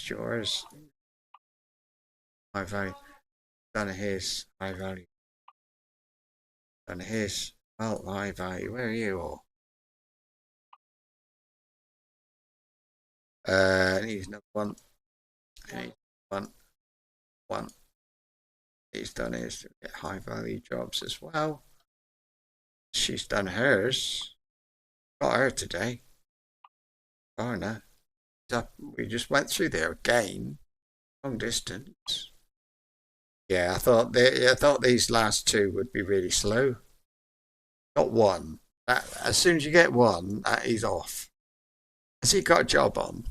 Yours. High value. Done his. High value. Done his. Well, high value. Where are you all? He's number one. He's one. He's done his high value jobs as well. She's done hers. Got her today. Oh no. We just went through there again. Long distance. Yeah, I thought these last two would be really slow. Got one. As soon as you get one, he's off. Has he got a job on?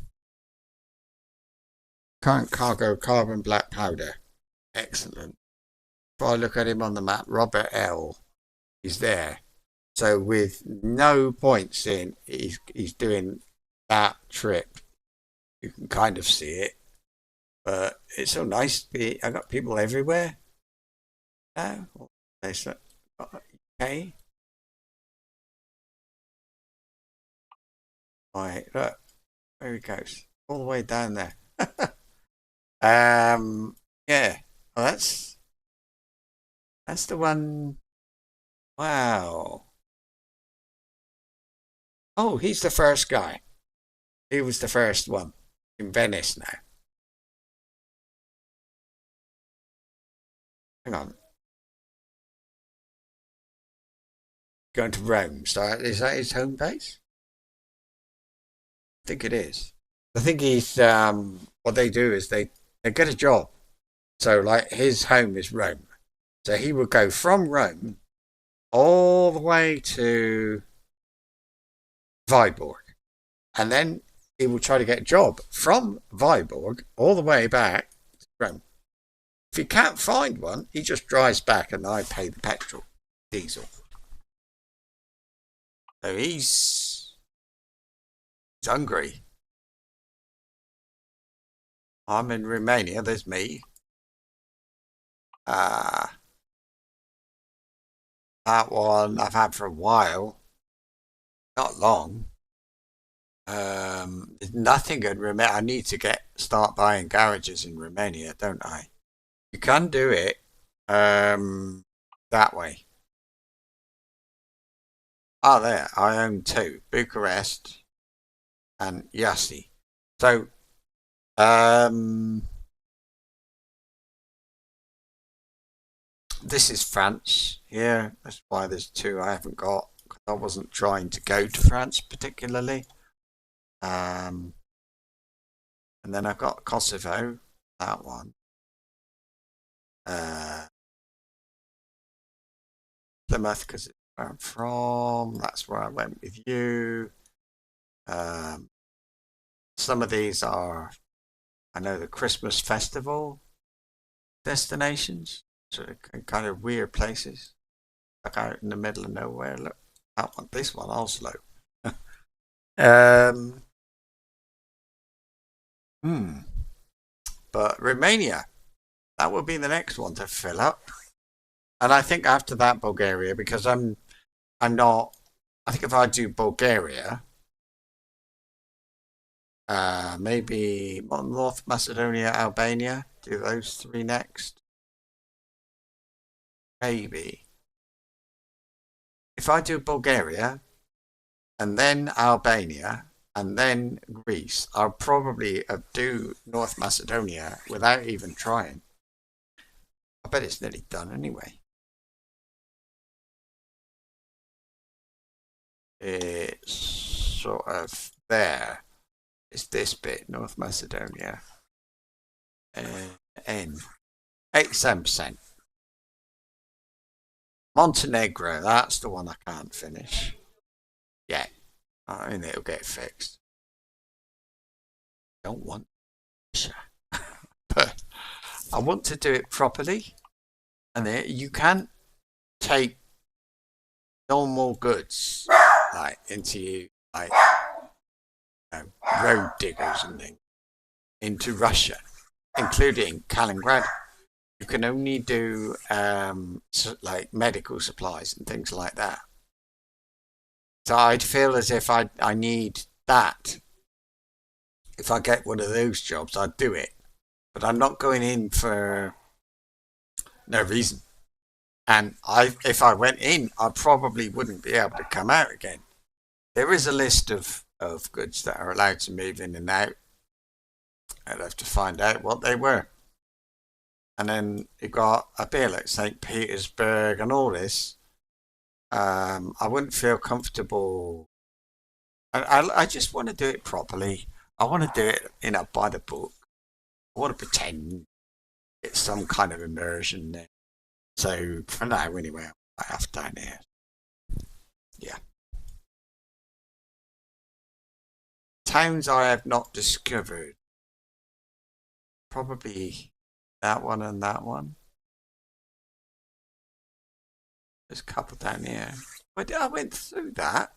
Current cargo carbon black powder. Excellent. If I look at him on the map, Robert L. He's there. So with no points in, he's doing that trip. You can kind of see it, but it's so nice. I got people everywhere. Now, okay. Right, look, there he goes, all the way down there. Yeah, well, that's the one. Wow. Oh, he's the first guy. He was the first one in Venice now. Hang on. Going to Rome. So is that his home base? I think it is. I think he's what they do is they get a job. So like his home is Rome. So he would go from Rome all the way to Viborg. And then he will try to get a job from Viborg all the way back to Rome. If he can't find one, he just drives back and I pay the petrol, diesel. So he's hungry. I'm in Romania, there's me. That one I've had for a while. Not long. There's nothing in Romania. I need to start buying garages in Romania, don't I? You can do it that way. Oh, there. I own two. Bucharest and Yassi. So, this is France here. That's why there's two I haven't got. I wasn't trying to go to France particularly. And then I've got Kosovo, that one. Plymouth, because it's where I'm from. That's where I went with you. Some of these are, I know, the Christmas festival destinations. So kind of weird places. Like out in the middle of nowhere. Look, that one, this one, Oslo. But Romania, that will be the next one to fill up. And I think after that, Bulgaria, because I'm not. I think if I do Bulgaria, maybe North Macedonia, Albania, do those three next. Maybe. If I do Bulgaria, and then Albania, and then Greece, I'll probably do North Macedonia without even trying. I bet it's nearly done anyway. It's sort of there. It's this bit, North Macedonia. N. 87%. Montenegro, that's the one I can't finish. Yeah. I mean, it'll get fixed. I don't want but I want to do it properly. And you can't take normal goods like into like road diggers and things into Russia, including Kaliningrad. You can only do like medical supplies and things like that. So I'd feel as if I need that. If I get one of those jobs, I'd do it. But I'm not going in for no reason. And if I went in, I probably wouldn't be able to come out again. There is a list of goods that are allowed to move in and out. I'd have to find out what they were. And then you got a bit like St. Petersburg and all this. I wouldn't feel comfortable. I just want to do it properly. I want to do it, by the book. I want to pretend it's some kind of immersion there. So for now, anyway, I have down here. Yeah. Towns I have not discovered. Probably that one and that one. There's a couple down here. But I went through that.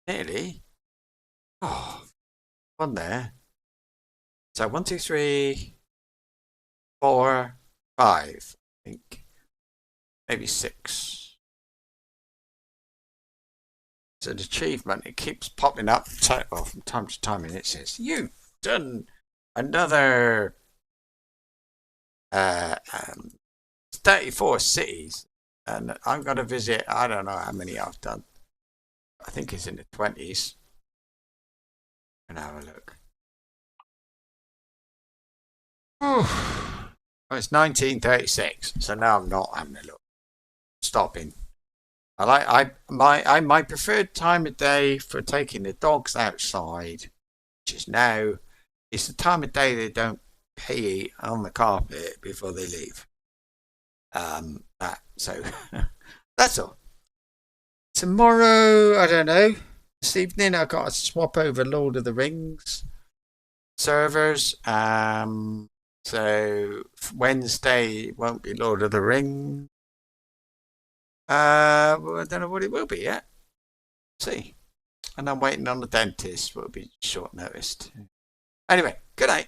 Nearly. Oh, one there. So 1, 2, 3, 4, 5. I think. Maybe 6. It's an achievement. It keeps popping up from time to time, and it says, "You've done another 34 cities." And I'm going to visit, I don't know how many I've done. I think it's in the 20s. And have a look. Oh, it's 1936, so now I'm not having a look. Stopping. My preferred time of day for taking the dogs outside, which is now, it's the time of day they don't pee on the carpet before they leave. So that's all. Tomorrow, I don't know. This evening, I got to swap over Lord of the Rings servers. So Wednesday won't be Lord of the Rings. Well, I don't know what it will be yet. See. And I'm waiting on the dentist. Will be short noticed. Anyway, good night.